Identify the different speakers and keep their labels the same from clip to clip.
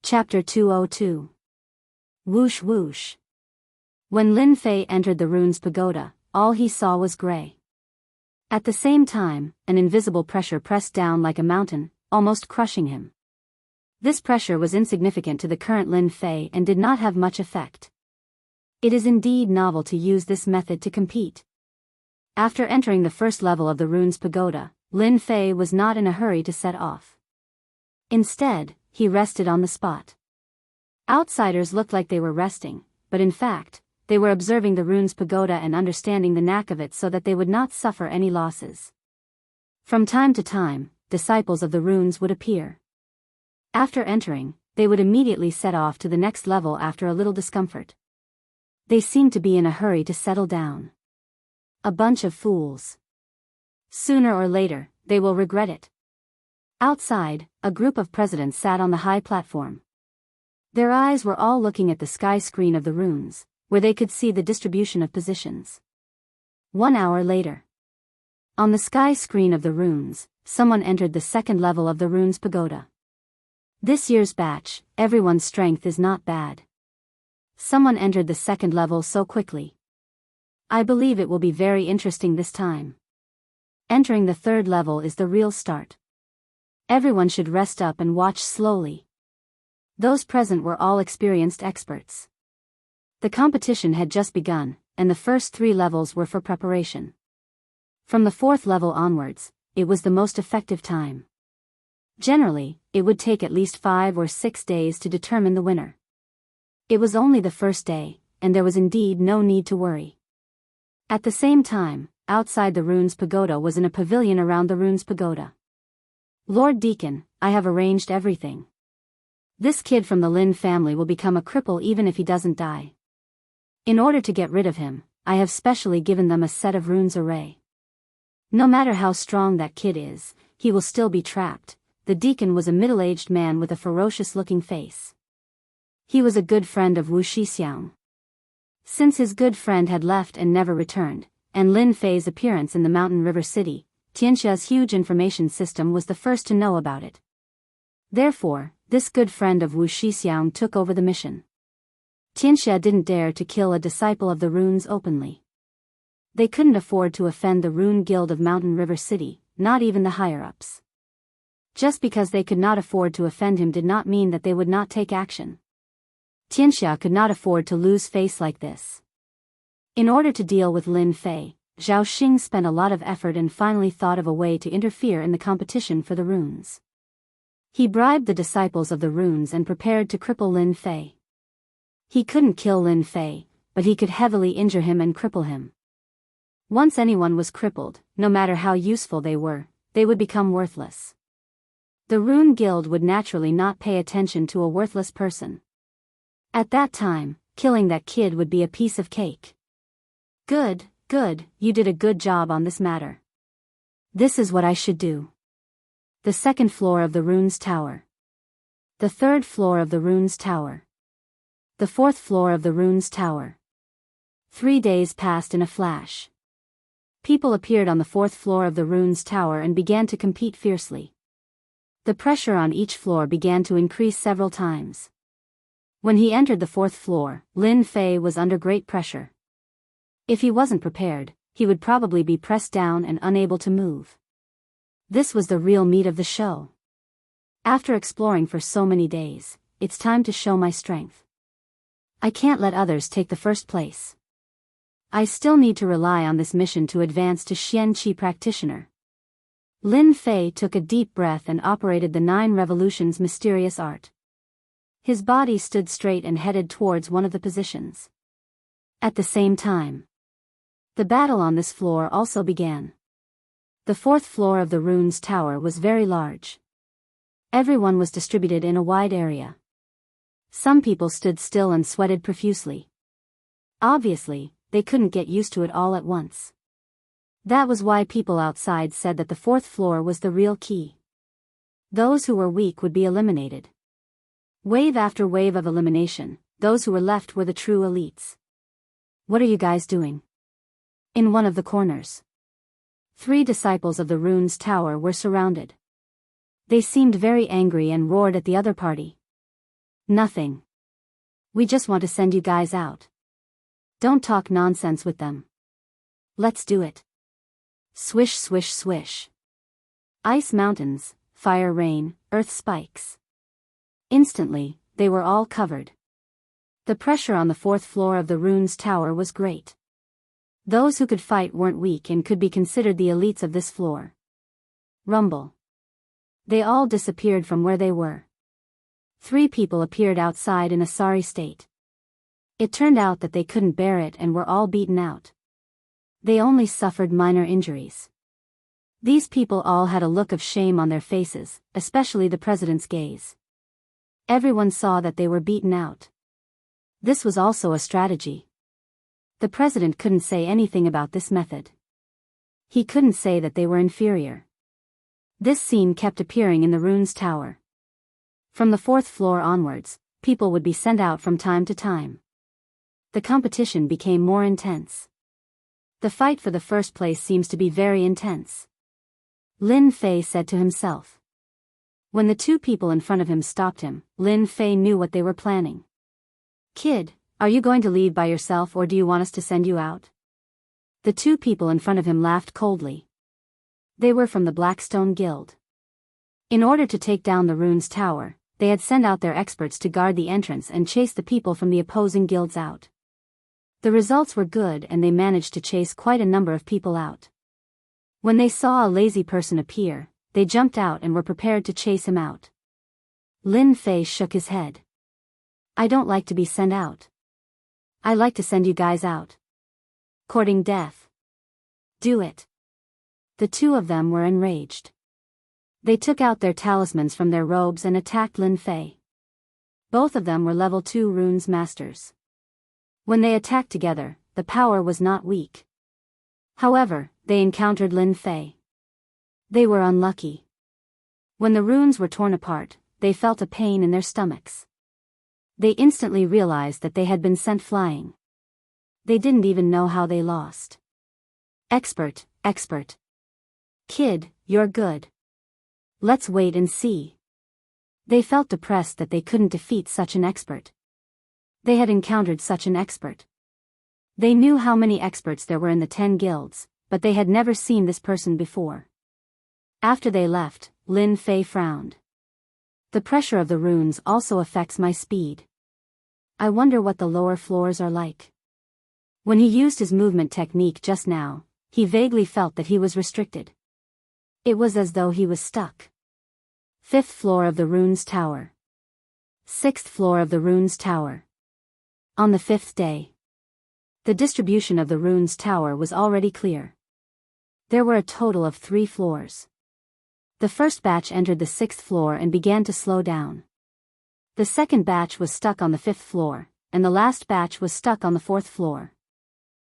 Speaker 1: Chapter 202. Whoosh whoosh. When Lin Fei entered the rune's pagoda, all he saw was gray. At the same time, an invisible pressure pressed down like a mountain, almost crushing him. This pressure was insignificant to the current Lin Fei and did not have much effect. It is indeed novel to use this method to compete. After entering the first level of the rune's pagoda, Lin Fei was not in a hurry to set off. Instead, he rested on the spot. Outsiders looked like they were resting, but in fact, they were observing the rune's pagoda and understanding the knack of it so that they would not suffer any losses. From time to time, disciples of the runes would appear. After entering, they would immediately set off to the next level after a little discomfort. They seemed to be in a hurry to settle down. A bunch of fools. Sooner or later, they will regret it. Outside, a group of presidents sat on the high platform. Their eyes were all looking at the sky screen of the runes, where they could see the distribution of positions. 1 hour later. On the sky screen of the runes, someone entered the second level of the runes pagoda. This year's batch, everyone's strength is not bad. Someone entered the second level so quickly. I believe it will be very interesting this time. Entering the third level is the real start. Everyone should rest up and watch slowly. Those present were all experienced experts. The competition had just begun, and the first 3 levels were for preparation. From the 4th level onwards, it was the most effective time. Generally, it would take at least 5 or 6 days to determine the winner. It was only the first day, and there was indeed no need to worry. At the same time, outside the rune's pagoda was in a pavilion around the rune's pagoda. Lord Deacon, I have arranged everything. This kid from the Lin family will become a cripple even if he doesn't die. In order to get rid of him, I have specially given them a set of runes array. No matter how strong that kid is, he will still be trapped. The deacon was a middle-aged man with a ferocious-looking face. He was a good friend of Wuxia Xianxia. Since his good friend had left and never returned, and Lin Fei's appearance in the mountain river city, Xianxia's huge information system was the first to know about it. Therefore, this good friend of Wuxia Xianxia took over the mission. Xianxia didn't dare to kill a disciple of the runes openly. They couldn't afford to offend the rune guild of Mountain River City, not even the higher-ups. Just because they could not afford to offend him did not mean that they would not take action. Xianxia could not afford to lose face like this. In order to deal with Lin Fei, Zhao Xing spent a lot of effort and finally thought of a way to interfere in the competition for the runes. He bribed the disciples of the runes and prepared to cripple Lin Fei. He couldn't kill Lin Fei, but he could heavily injure him and cripple him. Once anyone was crippled, no matter how useful they were, they would become worthless. The Rune Guild would naturally not pay attention to a worthless person. At that time, killing that kid would be a piece of cake. Good, you did a good job on this matter. This is what I should do. The 2nd floor of the rune's tower. The 3rd floor of the rune's tower. The 4th floor of the rune's tower. 3 days passed in a flash. People appeared on the 4th floor of the rune's tower and began to compete fiercely. The pressure on each floor began to increase several times. When he entered the 4th floor, Lin Fei was under great pressure. If he wasn't prepared, he would probably be pressed down and unable to move. This was the real meat of the show. After exploring for so many days, it's time to show my strength. I can't let others take the first place. I still need to rely on this mission to advance to Xianqi practitioner. Lin Fei took a deep breath and operated the 9 revolutions mysterious art. His body stood straight and headed towards one of the positions. At the same time, the battle on this floor also began. The 4th floor of the rune's tower was very large. Everyone was distributed in a wide area. Some people stood still and sweated profusely. Obviously, they couldn't get used to it all at once. That was why people outside said that the 4th floor was the real key. Those who were weak would be eliminated. Wave after wave of elimination, those who were left were the true elites. What are you guys doing? In one of the corners, 3 disciples of the rune's tower were surrounded. They seemed very angry and roared at the other party. Nothing. We just want to send you guys out. Don't talk nonsense with them. Let's do it. Swish swish swish. Ice mountains, fire rain, earth spikes. Instantly, they were all covered. The pressure on the fourth floor of the rune's tower was great. Those who could fight weren't weak and could be considered the elites of this floor. Rumble. They all disappeared from where they were. 3 people appeared outside in a sorry state. It turned out that they couldn't bear it and were all beaten out. They only suffered minor injuries. These people all had a look of shame on their faces, especially the president's gaze. Everyone saw that they were beaten out. This was also a strategy. The president couldn't say anything about this method. He couldn't say that they were inferior. This scene kept appearing in the rune's tower. From the 4th floor onwards, people would be sent out from time to time. The competition became more intense. The fight for the first place seems to be very intense. Lin Fei said to himself. When the 2 people in front of him stopped him, Lin Fei knew what they were planning. Kid, are you going to leave by yourself or do you want us to send you out? The 2 people in front of him laughed coldly. They were from the Blackstone Guild. In order to take down the rune's tower, they had sent out their experts to guard the entrance and chase the people from the opposing guilds out. The results were good and they managed to chase quite a number of people out. When they saw a lazy person appear, they jumped out and were prepared to chase him out. Lin Fei shook his head. I don't like to be sent out. I like to send you guys out. Courting death. Do it. The 2 of them were enraged. They took out their talismans from their robes and attacked Lin Fei. Both of them were level 2 runes masters. When they attacked together, the power was not weak. However, they encountered Lin Fei. They were unlucky. When the runes were torn apart, they felt a pain in their stomachs. They instantly realized that they had been sent flying. They didn't even know how they lost. Expert. Kid, you're good. Let's wait and see. They felt depressed that they couldn't defeat such an expert. They had encountered such an expert. They knew how many experts there were in the 10 guilds, but they had never seen this person before. After they left, Lin Fei frowned. The pressure of the runes also affects my speed. I wonder what the lower floors are like. When he used his movement technique just now, he vaguely felt that he was restricted. It was as though he was stuck. 5th floor of the rune's tower. 6th floor of the rune's tower. On the 5th day. The distribution of the rune's tower was already clear. There were a total of 3 floors. The first batch entered the 6th floor and began to slow down. The second batch was stuck on the 5th floor, and the last batch was stuck on the 4th floor.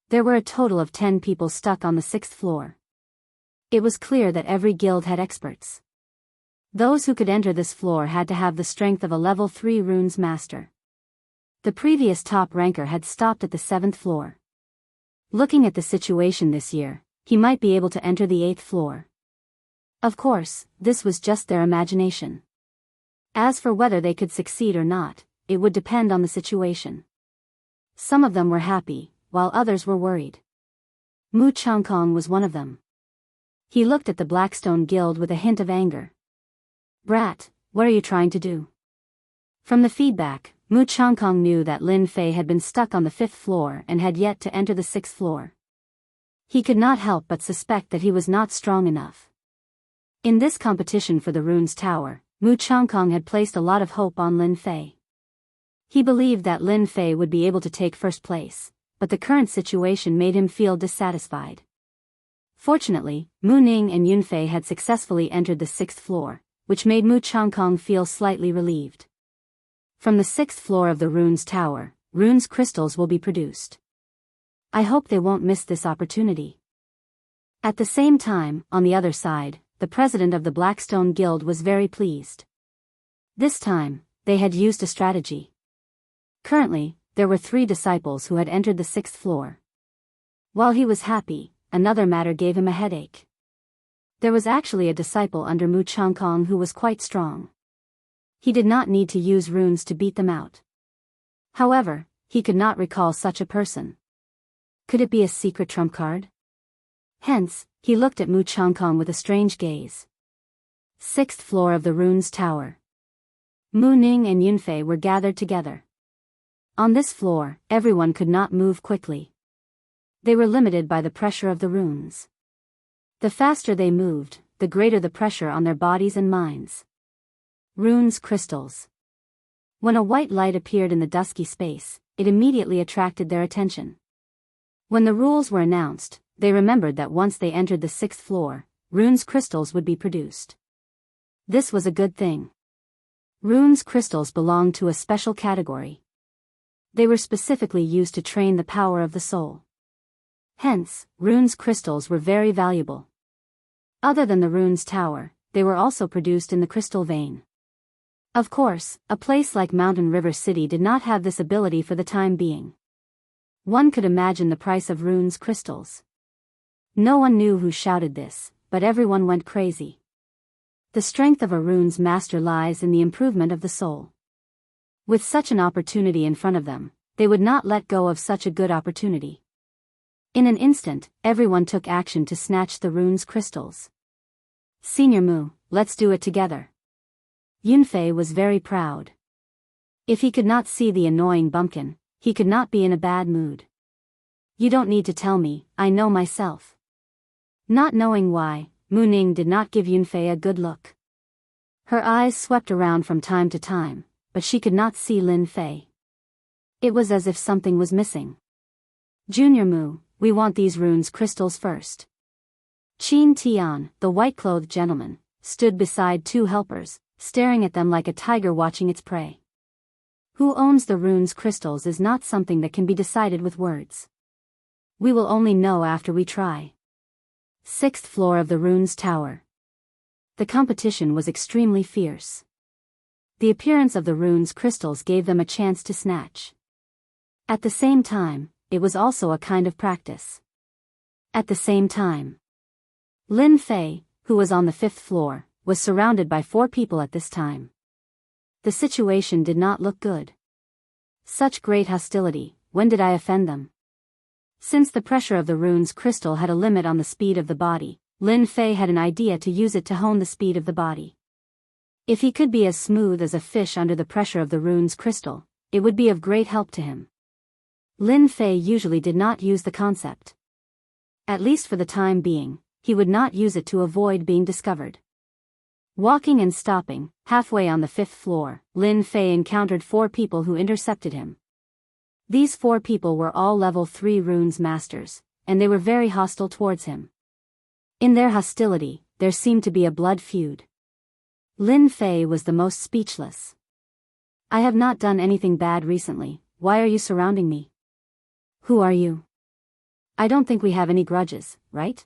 Speaker 1: There were a total of 10 people stuck on the 6th floor. It was clear that every guild had experts. Those who could enter this floor had to have the strength of a level 3 runes master. The previous top ranker had stopped at the 7th floor. Looking at the situation this year, he might be able to enter the 8th floor. Of course, this was just their imagination. As for whether they could succeed or not, it would depend on the situation. Some of them were happy, while others were worried. Mu Changkong was one of them. He looked at the Blackstone Guild with a hint of anger. Brat, what are you trying to do? From the feedback, Mu Changkong knew that Lin Fei had been stuck on the 5th floor and had yet to enter the 6th floor. He could not help but suspect that he was not strong enough. In this competition for the rune's tower, Mu Changkong had placed a lot of hope on Lin Fei. He believed that Lin Fei would be able to take first place, but the current situation made him feel dissatisfied. Fortunately, Mu Ning and Yun Fei had successfully entered the 6th floor, which made Mu Changkong feel slightly relieved. From the 6th floor of the rune's tower, runes crystals will be produced. I hope they won't miss this opportunity. At the same time, on the other side, the president of the Blackstone Guild was very pleased. This time, they had used a strategy. Currently, there were 3 disciples who had entered the 6th floor. While he was happy, another matter gave him a headache. There was actually a disciple under Mu Changkong who was quite strong. He did not need to use runes to beat them out. However, he could not recall such a person. Could it be a secret trump card? Hence, he looked at Mu Changkong with a strange gaze. 6th floor of the runes tower. Mu Ning and Yunfei were gathered together. On this floor, everyone could not move quickly. They were limited by the pressure of the runes. The faster they moved, the greater the pressure on their bodies and minds. Runes crystals. When a white light appeared in the dusky space, it immediately attracted their attention. When the rules were announced, they remembered that once they entered the 6th floor, runes crystals would be produced. This was a good thing. Runes crystals belonged to a special category. They were specifically used to train the power of the soul. Hence, runes crystals were very valuable. Other than the runes tower, they were also produced in the crystal vein. Of course, a place like Mountain River City did not have this ability for the time being. One could imagine the price of runes crystals. No one knew who shouted this, but everyone went crazy. The strength of a runes master lies in the improvement of the soul. With such an opportunity in front of them, they would not let go of such a good opportunity. In an instant, everyone took action to snatch the runes crystals. Senior Mu, let's do it together. Yunfei was very proud. If he could not see the annoying bumpkin, he could not be in a bad mood. You don't need to tell me, I know myself. Not knowing why, Mu Ning did not give Yunfei a good look. Her eyes swept around from time to time, but she could not see Lin Fei. It was as if something was missing. Junior Mu, we want these runes crystals first. Qin Tian, the white-clothed gentleman, stood beside 2 helpers, staring at them like a tiger watching its prey. Who owns the runes crystals is not something that can be decided with words. We will only know after we try. 6th floor of the runes tower. The competition was extremely fierce. The appearance of the runes crystals gave them a chance to snatch. At the same time, it was also a kind of practice. At the same time, Lin Fei, who was on the 5th floor, was surrounded by 4 people at this time. The situation did not look good. Such great hostility, when did I offend them? Since the pressure of the runes crystal had a limit on the speed of the body, Lin Fei had an idea to use it to hone the speed of the body. If he could be as smooth as a fish under the pressure of the runes crystal, it would be of great help to him. Lin Fei usually did not use the concept. At least for the time being, he would not use it to avoid being discovered. Walking and stopping, halfway on the 5th floor, Lin Fei encountered 4 people who intercepted him. These 4 people were all level 3 runes masters, and they were very hostile towards him. In their hostility, there seemed to be a blood feud. Lin Fei was the most speechless. I have not done anything bad recently, why are you surrounding me? Who are you? I don't think we have any grudges, right?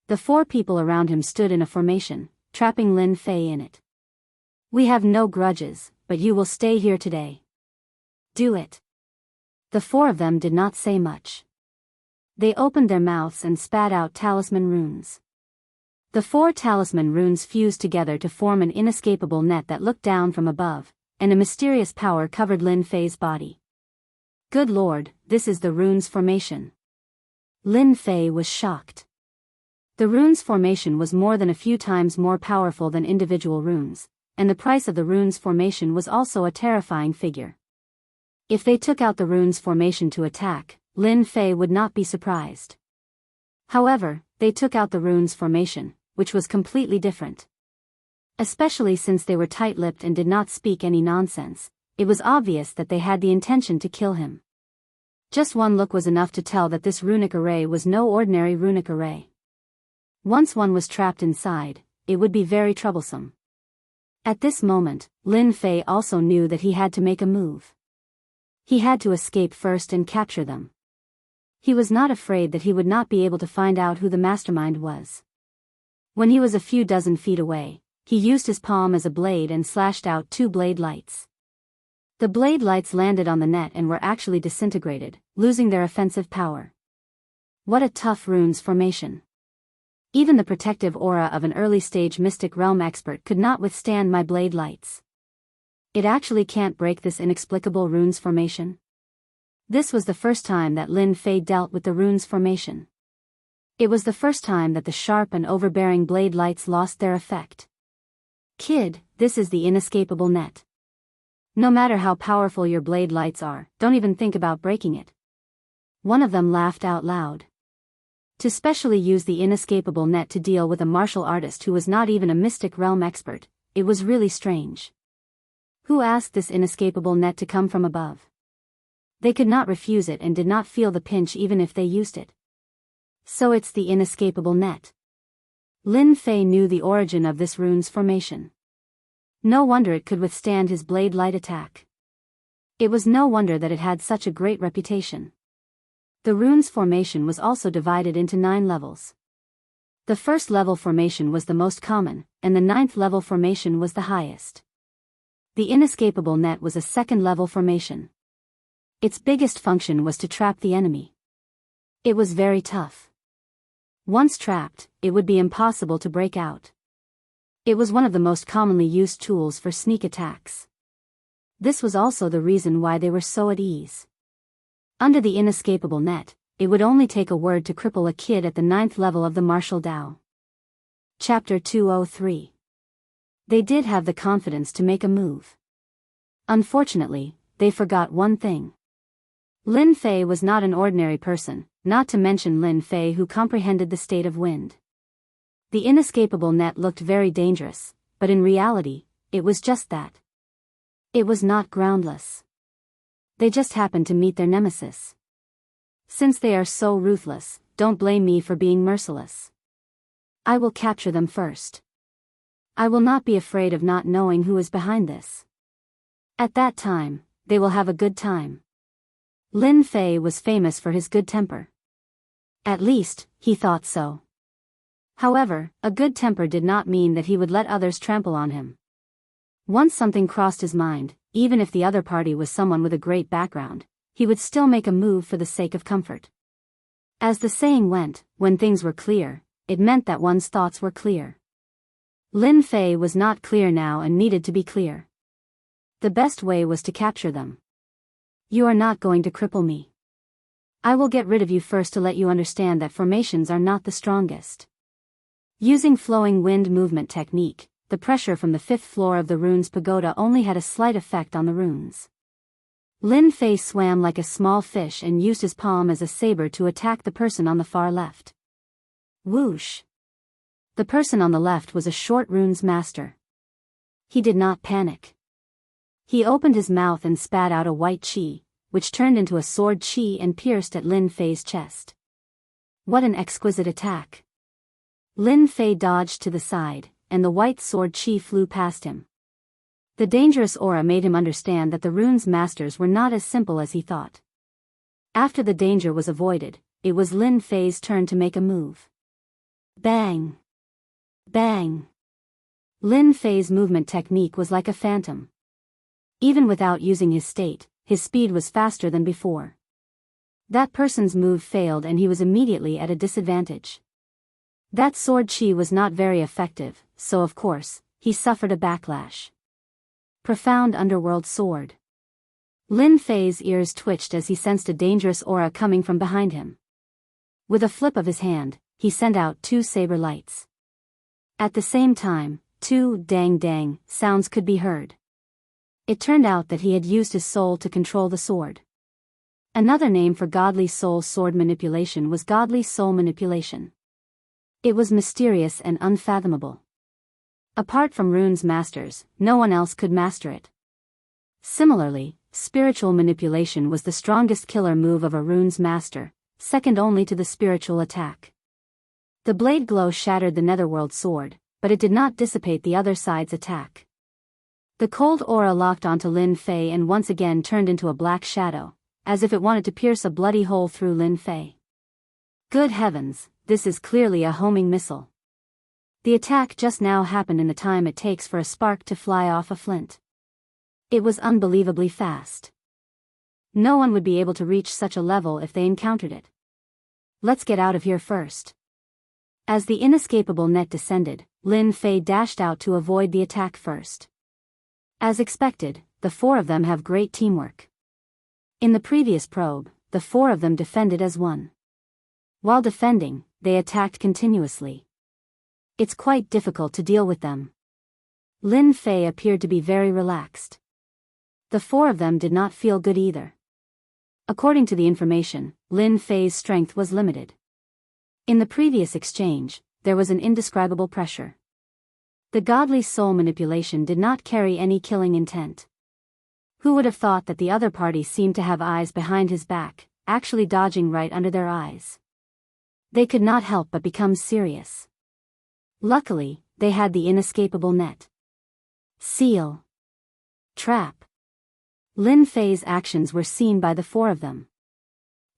Speaker 1: The 4 people around him stood in a formation, trapping Lin Fei in it. We have no grudges, but you will stay here today. Do it. The 4 of them did not say much. They opened their mouths and spat out talisman runes. The 4 talisman runes fused together to form an inescapable net that looked down from above, and a mysterious power covered Lin Fei's body. Good Lord, this is the runes formation. Lin Fei was shocked. The runes formation was more than a few times more powerful than individual runes, and the price of the runes formation was also a terrifying figure. If they took out the runes formation to attack, Lin Fei would not be surprised. However, they took out the runes formation, which was completely different. Especially since they were tight-lipped and did not speak any nonsense, it was obvious that they had the intention to kill him. Just one look was enough to tell that this runic array was no ordinary runic array. Once one was trapped inside, it would be very troublesome. At this moment, Lin Fei also knew that he had to make a move. He had to escape first and capture them. He was not afraid that he would not be able to find out who the mastermind was. When he was a few dozen feet away, he used his palm as a blade and slashed out 2 blade lights. The blade lights landed on the net and were actually disintegrated, losing their offensive power. What a tough runes formation. Even the protective aura of an early-stage mystic realm expert could not withstand my blade lights. It actually can't break this inexplicable runes formation. This was the first time that Lin Fei dealt with the runes formation. It was the first time that the sharp and overbearing blade lights lost their effect. Kid, this is the inescapable net. No matter how powerful your blade lights are, don't even think about breaking it. One of them laughed out loud. To specially use the inescapable net to deal with a martial artist who was not even a mystic realm expert, it was really strange. Who asked this inescapable net to come from above? They could not refuse it and did not feel the pinch even if they used it. So it's the inescapable net. Lin Fei knew the origin of this rune's formation. No wonder it could withstand his blade light attack. It was no wonder that it had such a great reputation. The rune's formation was also divided into 9 levels. The first level formation was the most common, and the 9th level formation was the highest. The inescapable net was a 2nd level formation. Its biggest function was to trap the enemy. It was very tough. Once trapped, it would be impossible to break out. It was one of the most commonly used tools for sneak attacks. This was also the reason why they were so at ease. Under the inescapable net, it would only take a word to cripple a kid at the 9th level of the martial Dao. Chapter 203. They did have the confidence to make a move. Unfortunately, they forgot one thing. Lin Fei was not an ordinary person, not to mention Lin Fei who comprehended the state of wind. The inescapable net looked very dangerous, but in reality, it was just that. It was not groundless. They just happened to meet their nemesis. Since they are so ruthless, don't blame me for being merciless. I will capture them first. I will not be afraid of not knowing who is behind this. At that time, they will have a good time. Lin Fei was famous for his good temper. At least, he thought so. However, a good temper did not mean that he would let others trample on him. Once something crossed his mind, even if the other party was someone with a great background, he would still make a move for the sake of comfort. As the saying went, when things were clear, it meant that one's thoughts were clear. Lin Fei was not clear now and needed to be clear. The best way was to capture them. You are not going to cripple me. I will get rid of you first to let you understand that formations are not the strongest. Using flowing wind movement technique, the pressure from the 5th floor of the rune's pagoda only had a slight effect on the runes. Lin Fei swam like a small fish and used his palm as a saber to attack the person on the far left. Whoosh! The person on the left was a short runes master. He did not panic. He opened his mouth and spat out a white qi, which turned into a sword qi and pierced at Lin Fei's chest. What an exquisite attack! Lin Fei dodged to the side, and the white sword qi flew past him. The dangerous aura made him understand that the runes masters were not as simple as he thought. After the danger was avoided, it was Lin Fei's turn to make a move. Bang! Bang! Lin Fei's movement technique was like a phantom. Even without using his state, his speed was faster than before. That person's move failed and he was immediately at a disadvantage. That sword qi was not very effective, so of course, he suffered a backlash. Profound underworld sword. Lin Fei's ears twitched as he sensed a dangerous aura coming from behind him. With a flip of his hand, he sent out 2 saber lights. At the same time, 2 dang sounds could be heard. It turned out that he had used his soul to control the sword. Another name for godly soul sword manipulation was godly soul manipulation. It was mysterious and unfathomable. Apart from runes masters, no one else could master it. Similarly, spiritual manipulation was the strongest killer move of a runes master, second only to the spiritual attack. The blade glow shattered the netherworld sword, but it did not dissipate the other side's attack. The cold aura locked onto Lin Fei and once again turned into a black shadow, as if it wanted to pierce a bloody hole through Lin Fei. Good heavens, this is clearly a homing missile. The attack just now happened in the time it takes for a spark to fly off a flint. It was unbelievably fast. No one would be able to reach such a level if they encountered it. Let's get out of here first. As the inescapable net descended, Lin Fei dashed out to avoid the attack first. As expected, the four of them have great teamwork. In the previous probe, the four of them defended as one. While defending, they attacked continuously. It's quite difficult to deal with them. Lin Fei appeared to be very relaxed. The four of them did not feel good either. According to the information, Lin Fei's strength was limited. In the previous exchange, there was an indescribable pressure. The godly soul manipulation did not carry any killing intent. Who would have thought that the other party seemed to have eyes behind his back, actually dodging right under their eyes? They could not help but become serious. Luckily, they had the inescapable net. Seal. Trap. Lin Fei's actions were seen by the four of them.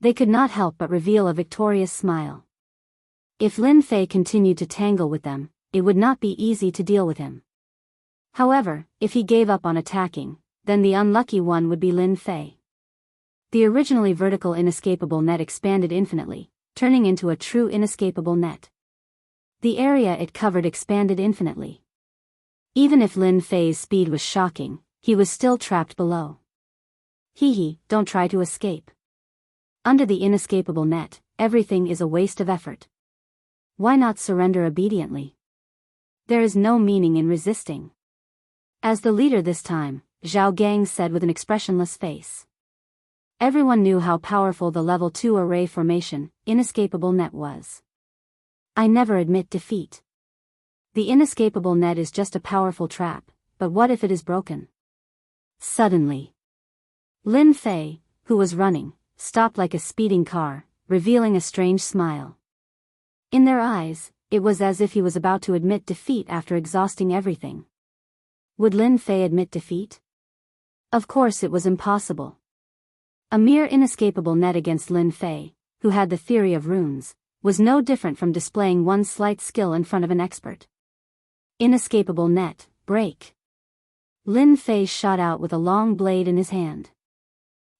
Speaker 1: They could not help but reveal a victorious smile. If Lin Fei continued to tangle with them, it would not be easy to deal with him. However, if he gave up on attacking, then the unlucky one would be Lin Fei. The originally vertical inescapable net expanded infinitely, turning into a true inescapable net. The area it covered expanded infinitely. Even if Lin Fei's speed was shocking, he was still trapped below. Hee, don't try to escape. Under the inescapable net, everything is a waste of effort. Why not surrender obediently? There is no meaning in resisting. As the leader this time, Zhao Gang said with an expressionless face. Everyone knew how powerful the level 2 array formation, inescapable net was. I never admit defeat. The inescapable net is just a powerful trap, but what if it is broken? Suddenly, Lin Fei, who was running, stopped like a speeding car, revealing a strange smile. In their eyes, it was as if he was about to admit defeat after exhausting everything. Would Lin Fei admit defeat? Of course it was impossible. A mere inescapable net against Lin Fei, who had the theory of runes, was no different from displaying one slight skill in front of an expert. Inescapable net, break. Lin Fei shot out with a long blade in his hand.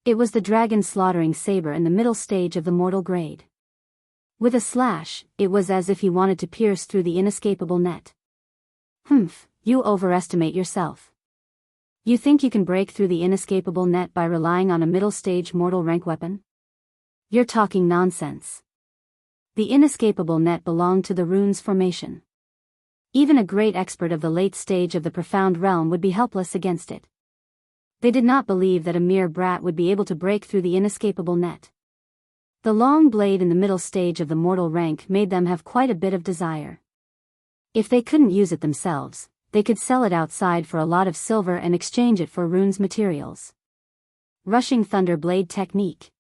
Speaker 1: It was the dragon slaughtering saber in the middle stage of the mortal grade. With a slash, it was as if he wanted to pierce through the inescapable net. Humph, you overestimate yourself. You think you can break through the inescapable net by relying on a middle stage mortal rank weapon? You're talking nonsense. The inescapable net belonged to the runes formation. Even a great expert of the late stage of the profound realm would be helpless against it. They did not believe that a mere brat would be able to break through the inescapable net. The long blade in the middle stage of the mortal rank made them have quite a bit of desire. If they couldn't use it themselves, they could sell it outside for a lot of silver and exchange it for runes materials. Rushing Thunder Blade Technique.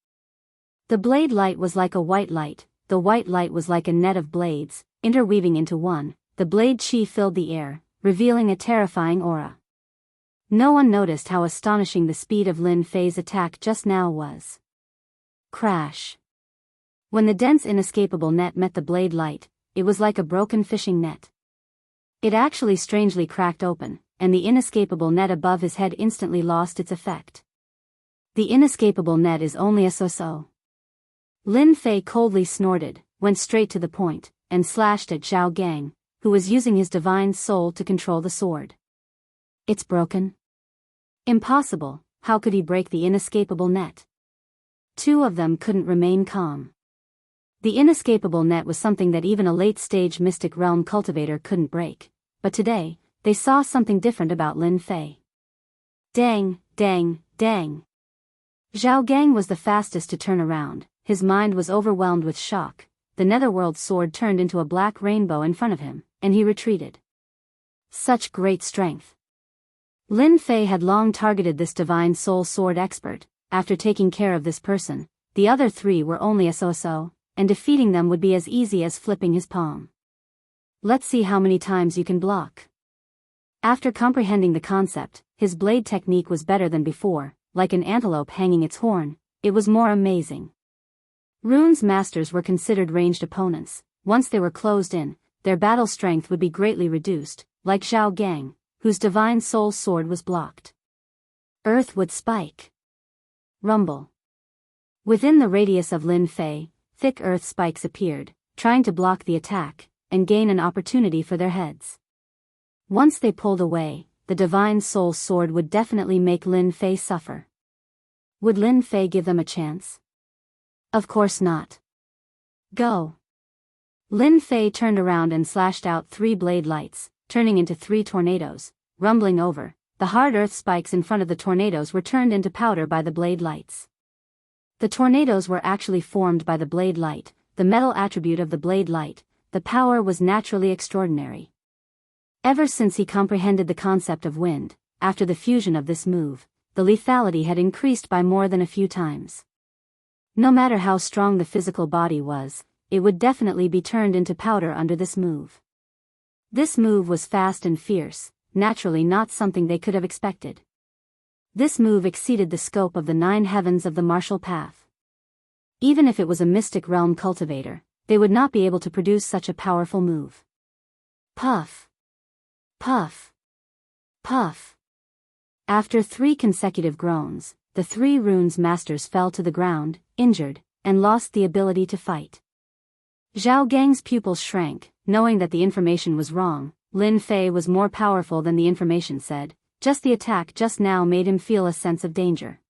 Speaker 1: The blade light was like a white light, the white light was like a net of blades, interweaving into one, the blade chi filled the air, revealing a terrifying aura. No one noticed how astonishing the speed of Lin Fei's attack just now was. Crash. When the dense inescapable net met the blade light, it was like a broken fishing net. It actually strangely cracked open, and the inescapable net above his head instantly lost its effect. The inescapable net is only a so-so. Lin Fei coldly snorted, went straight to the point, and slashed at Zhao Gang, who was using his divine soul to control the sword. It's broken? Impossible, how could he break the inescapable net? Two of them couldn't remain calm. The inescapable net was something that even a late-stage mystic realm cultivator couldn't break, but today, they saw something different about Lin Fei. Dang, dang, dang. Zhao Gang was the fastest to turn around, his mind was overwhelmed with shock, the netherworld sword turned into a black rainbow in front of him, and he retreated. Such great strength. Lin Fei had long targeted this divine soul sword expert. After taking care of this person, the other three were only a so-so, and defeating them would be as easy as flipping his palm. Let's see how many times you can block. After comprehending the concept, his blade technique was better than before, like an antelope hanging its horn, it was more amazing. Runes masters were considered ranged opponents. Once they were closed in, their battle strength would be greatly reduced, like Zhao Gang, whose divine soul sword was blocked. Earth would spike. Rumble. Within the radius of Lin Fei, thick earth spikes appeared, trying to block the attack, and gain an opportunity for their heads. Once they pulled away, the Divine Soul Sword would definitely make Lin Fei suffer. Would Lin Fei give them a chance? Of course not. Go! Lin Fei turned around and slashed out 3 blade lights, turning into 3 tornadoes, rumbling over. The hard earth spikes in front of the tornadoes were turned into powder by the blade lights. The tornadoes were actually formed by the blade light, the metal attribute of the blade light. The power was naturally extraordinary. Ever since he comprehended the concept of wind, after the fusion of this move, the lethality had increased by more than a few times. No matter how strong the physical body was, it would definitely be turned into powder under this move. This move was fast and fierce, naturally not something they could have expected. This move exceeded the scope of the 9 heavens of the martial path. Even if it was a mystic realm cultivator, they would not be able to produce such a powerful move. Puff! Puff! Puff! After 3 consecutive groans, the 3 runes masters fell to the ground, injured, and lost the ability to fight. Zhao Gang's pupils shrank, knowing that the information was wrong. Lin Fei was more powerful than the information said. Just the attack just now made him feel a sense of danger.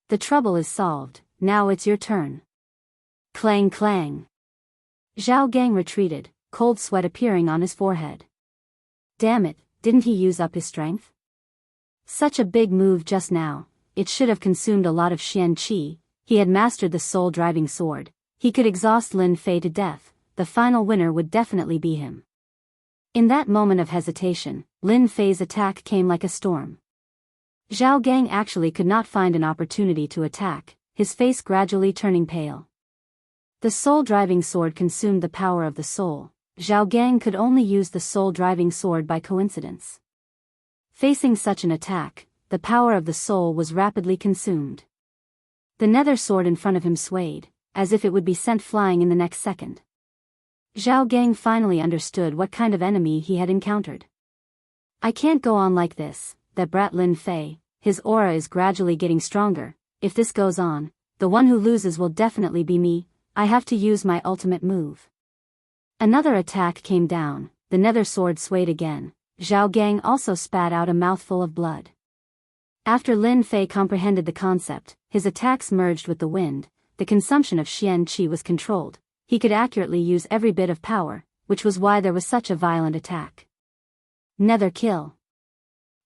Speaker 1: The trouble is solved, now it's your turn. Clang clang. Zhao Gang retreated, cold sweat appearing on his forehead. Damn it, didn't he use up his strength? Such a big move just now, it should have consumed a lot of Xian Qi. He had mastered the soul-driving sword. He could exhaust Lin Fei to death. The final winner would definitely be him. In that moment of hesitation, Lin Fei's attack came like a storm. Zhao Gang actually could not find an opportunity to attack, his face gradually turning pale. The soul-driving sword consumed the power of the soul. Zhao Gang could only use the soul-driving sword by coincidence. Facing such an attack, the power of the soul was rapidly consumed. The nether sword in front of him swayed, as if it would be sent flying in the next second. Zhao Gang finally understood what kind of enemy he had encountered. I can't go on like this, that brat Lin Fei, his aura is gradually getting stronger. If this goes on, the one who loses will definitely be me. I have to use my ultimate move. Another attack came down, the nether sword swayed again. Zhao Gang also spat out a mouthful of blood. After Lin Fei comprehended the concept, his attacks merged with the wind. The consumption of Xian Qi was controlled. He could accurately use every bit of power, which was why there was such a violent attack. Nether kill.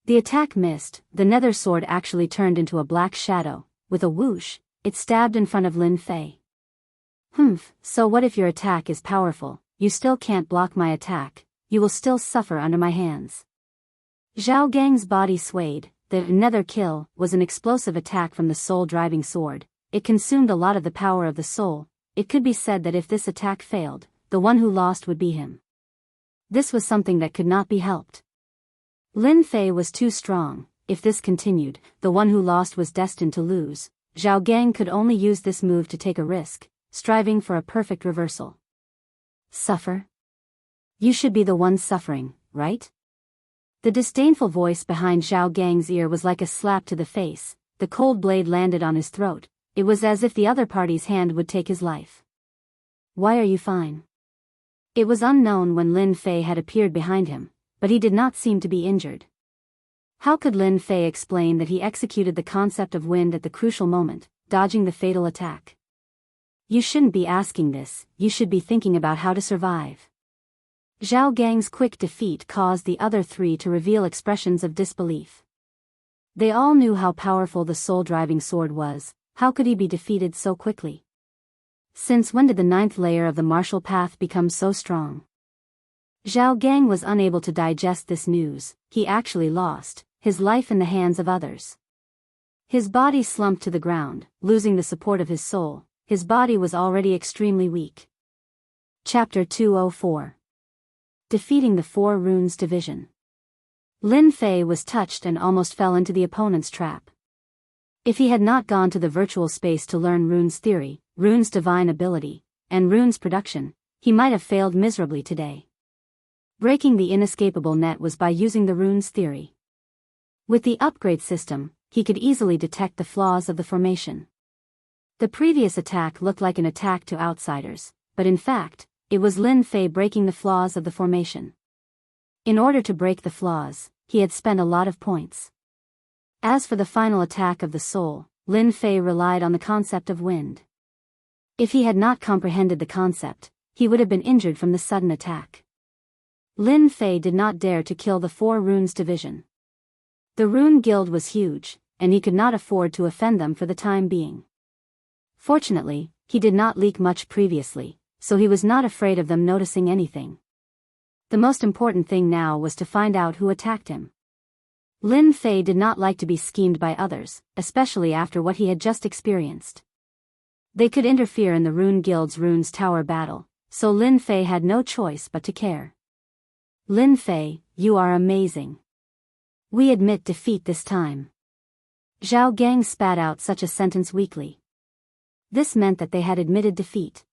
Speaker 1: The attack missed. The nether sword actually turned into a black shadow. With a whoosh, it stabbed in front of Lin Fei. So what if your attack is powerful? You still can't block my attack. You will still suffer under my hands. Zhao Gang's body swayed. The nether kill was an explosive attack from the soul-driving sword. It consumed a lot of the power of the soul. It could be said that if this attack failed, the one who lost would be him. This was something that could not be helped. Lin Fei was too strong. If this continued, the one who lost was destined to lose. Zhao Gang could only use this move to take a risk, striving for a perfect reversal. Suffer? You should be the one suffering, right? The disdainful voice behind Zhao Gang's ear was like a slap to the face. The cold blade landed on his throat. It was as if the other party's hand would take his life. Why are you fine? It was unknown when Lin Fei had appeared behind him, but he did not seem to be injured. How could Lin Fei explain that he executed the concept of wind at the crucial moment, dodging the fatal attack? You shouldn't be asking this, you should be thinking about how to survive. Zhao Gang's quick defeat caused the other 3 to reveal expressions of disbelief. They all knew how powerful the soul-driving sword was. How could he be defeated so quickly? Since when did the 9th layer of the martial path become so strong? Zhao Gang was unable to digest this news. He actually lost his life in the hands of others. His body slumped to the ground, losing the support of his soul. His body was already extremely weak. Chapter 204. Defeating the 4 Runes Division. Lin Fei was touched and almost fell into the opponent's trap. If he had not gone to the virtual space to learn runes theory, runes divine ability, and runes production, he might have failed miserably today. Breaking the inescapable net was by using the runes theory. With the upgrade system, he could easily detect the flaws of the formation. The previous attack looked like an attack to outsiders, but in fact, it was Lin Fei breaking the flaws of the formation. In order to break the flaws, he had spent a lot of points. As for the final attack of the soul, Lin Fei relied on the concept of wind. If he had not comprehended the concept, he would have been injured from the sudden attack. Lin Fei did not dare to kill the 4 runes division. The rune guild was huge, and he could not afford to offend them for the time being. Fortunately, he did not leak much previously, so he was not afraid of them noticing anything. The most important thing now was to find out who attacked him. Lin Fei did not like to be schemed by others, especially after what he had just experienced. They could interfere in the Rune Guild's Runes Tower battle, so Lin Fei had no choice but to care. Lin Fei, you are amazing. We admit defeat this time. Zhao Gang spat out such a sentence weakly. This meant that they had admitted defeat.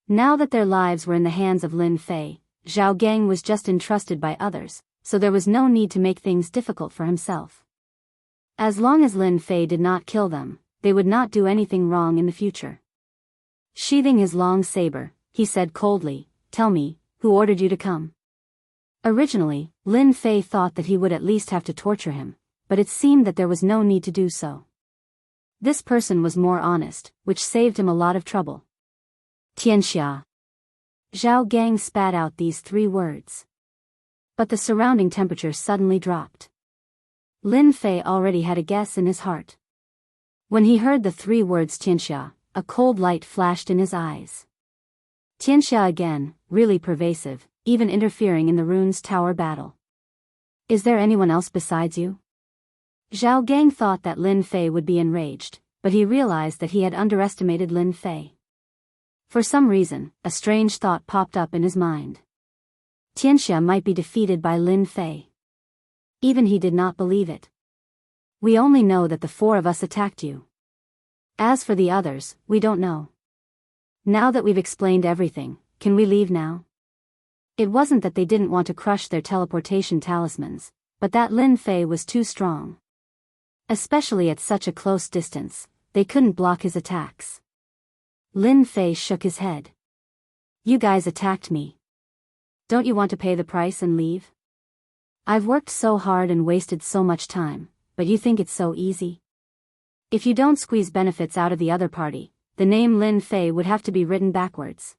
Speaker 1: Now that their lives were in the hands of Lin Fei, Zhao Gang was just entrusted by others, so there was no need to make things difficult for himself. As long as Lin Fei did not kill them, they would not do anything wrong in the future. Sheathing his long saber, he said coldly, "Tell me, who ordered you to come?" Originally, Lin Fei thought that he would at least have to torture him, but it seemed that there was no need to do so. This person was more honest, which saved him a lot of trouble. Xianxia. Zhao Gang spat out these 3 words. But the surrounding temperature suddenly dropped. Lin Fei already had a guess in his heart. When he heard the 3 words Xianxia, a cold light flashed in his eyes. Xianxia again, really pervasive, even interfering in the Runes Tower battle. Is there anyone else besides you? Zhao Gang thought that Lin Fei would be enraged, but he realized that he had underestimated Lin Fei. For some reason, a strange thought popped up in his mind. Xianxia might be defeated by Lin Fei. Even he did not believe it. We only know that the 4 of us attacked you. As for the others, we don't know. Now that we've explained everything, can we leave now? It wasn't that they didn't want to crush their teleportation talismans, but that Lin Fei was too strong. Especially at such a close distance, they couldn't block his attacks. Lin Fei shook his head. You guys attacked me. Don't you want to pay the price and leave? I've worked so hard and wasted so much time, but you think it's so easy? If you don't squeeze benefits out of the other party, the name Lin Fei would have to be written backwards.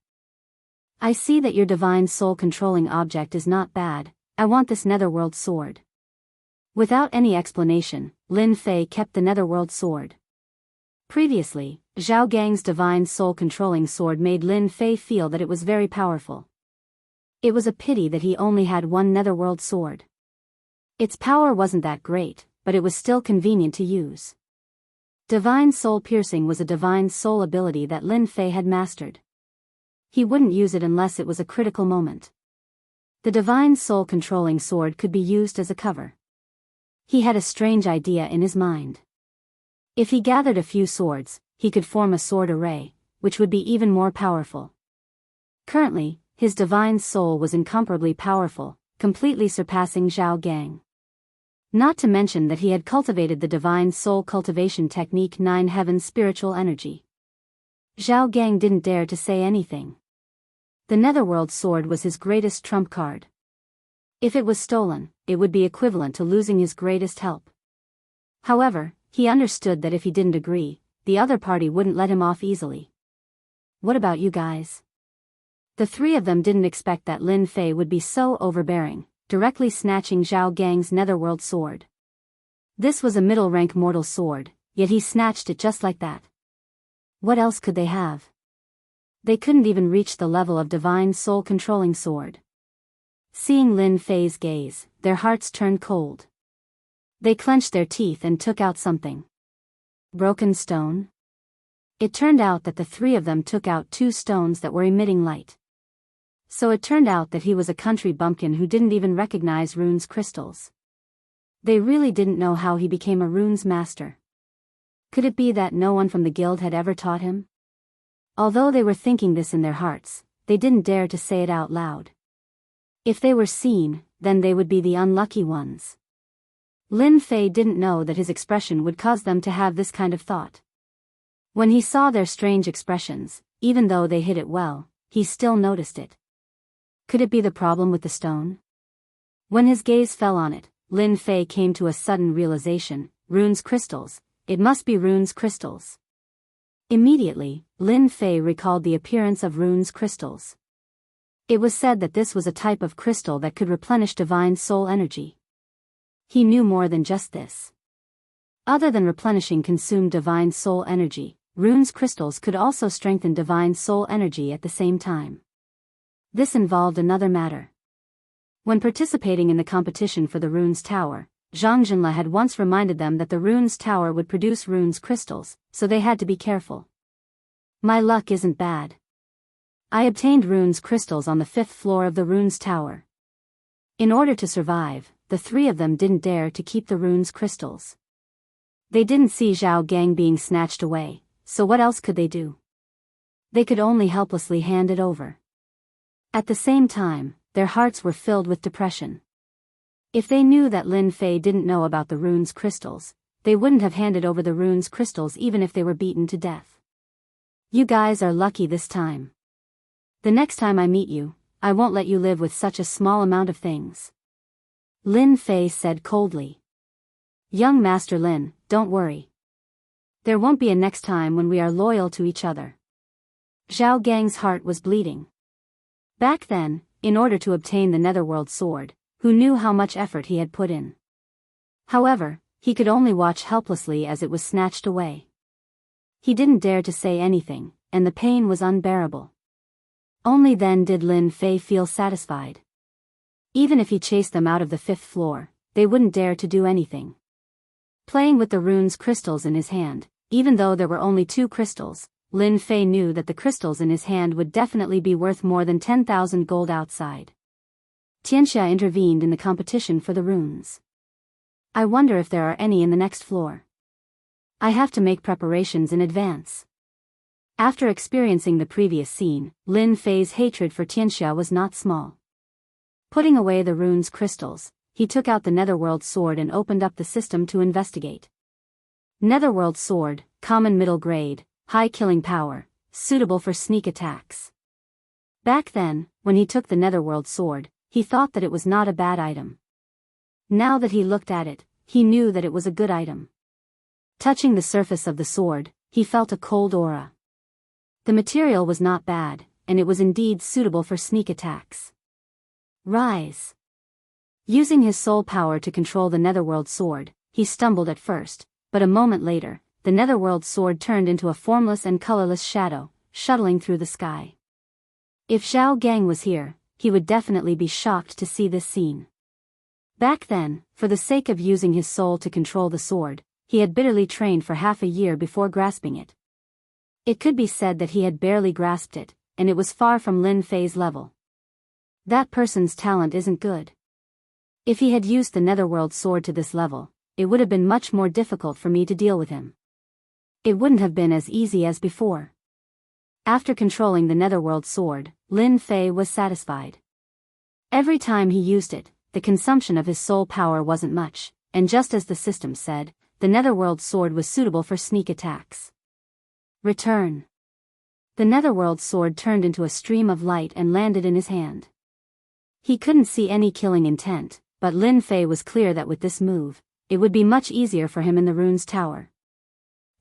Speaker 1: I see that your divine soul controlling object is not bad. I want this netherworld sword. Without any explanation, Lin Fei kept the netherworld sword. Previously, Zhao Gang's divine soul controlling sword made Lin Fei feel that it was very powerful. It was a pity that he only had one netherworld sword. Its power wasn't that great, but it was still convenient to use. Divine soul piercing was a divine soul ability that Lin Fei had mastered. He wouldn't use it unless it was a critical moment. The divine soul controlling sword could be used as a cover. He had a strange idea in his mind. If he gathered a few swords, he could form a sword array, which would be even more powerful. Currently, his divine soul was incomparably powerful, completely surpassing Zhao Gang. Not to mention that he had cultivated the divine soul cultivation technique 9 heaven spiritual energy. Zhao Gang didn't dare to say anything. The netherworld sword was his greatest trump card. If it was stolen, it would be equivalent to losing his greatest help. However, he understood that if he didn't agree, the other party wouldn't let him off easily. What about you guys? The 3 of them didn't expect that Lin Fei would be so overbearing, directly snatching Zhao Gang's netherworld sword. This was a middle-rank mortal sword, yet he snatched it just like that. What else could they have? They couldn't even reach the level of divine soul controlling sword. Seeing Lin Fei's gaze, their hearts turned cold. They clenched their teeth and took out something. Broken stone? It turned out that the 3 of them took out 2 stones that were emitting light. So it turned out that he was a country bumpkin who didn't even recognize runes crystals. They really didn't know how he became a runes master. Could it be that no one from the guild had ever taught him? Although they were thinking this in their hearts, they didn't dare to say it out loud. If they were seen, then they would be the unlucky ones. Lin Fei didn't know that his expression would cause them to have this kind of thought. When he saw their strange expressions, even though they hid it well, he still noticed it. Could it be the problem with the stone? When his gaze fell on it, Lin Fei came to a sudden realization, runes crystals, it must be runes crystals. Immediately, Lin Fei recalled the appearance of runes crystals. It was said that this was a type of crystal that could replenish divine soul energy. He knew more than just this. Other than replenishing consumed divine soul energy, runes crystals could also strengthen divine soul energy at the same time. This involved another matter. When participating in the competition for the runes tower, Zhang Jinle had once reminded them that the runes tower would produce runes crystals, so they had to be careful. My luck isn't bad. I obtained runes crystals on the 5th floor of the runes tower. In order to survive, the 3 of them didn't dare to keep the runes crystals. They didn't see Zhao Gang being snatched away, so what else could they do? They could only helplessly hand it over. At the same time, their hearts were filled with depression. If they knew that Lin Fei didn't know about the runes crystals, they wouldn't have handed over the runes crystals even if they were beaten to death. You guys are lucky this time. The next time I meet you, I won't let you live with such a small amount of things. Lin Fei said coldly. Young Master Lin, don't worry. There won't be a next time when we are loyal to each other. Zhao Gang's heart was bleeding. Back then, in order to obtain the Netherworld sword, who knew how much effort he had put in. However, he could only watch helplessly as it was snatched away. He didn't dare to say anything, and the pain was unbearable. Only then did Lin Fei feel satisfied. Even if he chased them out of the 5th floor, they wouldn't dare to do anything. Playing with the runes crystals in his hand, even though there were only 2 crystals, Lin Fei knew that the crystals in his hand would definitely be worth more than 10,000 gold outside. Xianxia intervened in the competition for the runes. I wonder if there are any in the next floor. I have to make preparations in advance. After experiencing the previous scene, Lin Fei's hatred for Xianxia was not small. Putting away the runes crystals, he took out the Netherworld sword and opened up the system to investigate. Netherworld sword, common middle grade, high killing power, suitable for sneak attacks. Back then, when he took the Netherworld sword, he thought that it was not a bad item. Now that he looked at it, he knew that it was a good item. Touching the surface of the sword, he felt a cold aura. The material was not bad, and it was indeed suitable for sneak attacks. Rise. Using his soul power to control the Netherworld sword, he stumbled at first, but a moment later, the Netherworld sword turned into a formless and colorless shadow, shuttling through the sky. If Zhao Gang was here, he would definitely be shocked to see this scene. Back then, for the sake of using his soul to control the sword, he had bitterly trained for half a year before grasping it. It could be said that he had barely grasped it, and it was far from Lin Fei's level. That person's talent isn't good. If he had used the Netherworld sword to this level, it would have been much more difficult for me to deal with him. It wouldn't have been as easy as before. After controlling the Netherworld sword, Lin Fei was satisfied. Every time he used it, the consumption of his soul power wasn't much, and just as the system said, the Netherworld sword was suitable for sneak attacks. Return. The Netherworld sword turned into a stream of light and landed in his hand. He couldn't see any killing intent, but Lin Fei was clear that with this move, it would be much easier for him in the runes tower.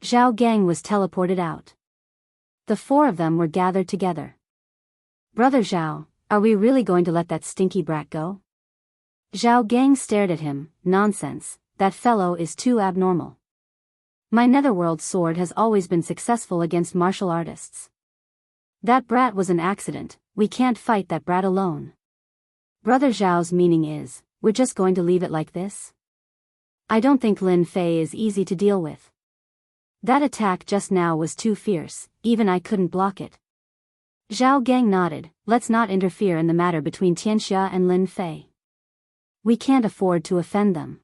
Speaker 1: Zhao Gang was teleported out. The 4 of them were gathered together. Brother Zhao, are we really going to let that stinky brat go? Zhao Gang stared at him. Nonsense, that fellow is too abnormal. My Netherworld sword has always been successful against martial artists. That brat was an accident, we can't fight that brat alone. Brother Zhao's meaning is, we're just going to leave it like this? I don't think Lin Fei is easy to deal with. That attack just now was too fierce, even I couldn't block it. Zhao Gang nodded. Let's not interfere in the matter between Xianxia and Lin Fei. We can't afford to offend them.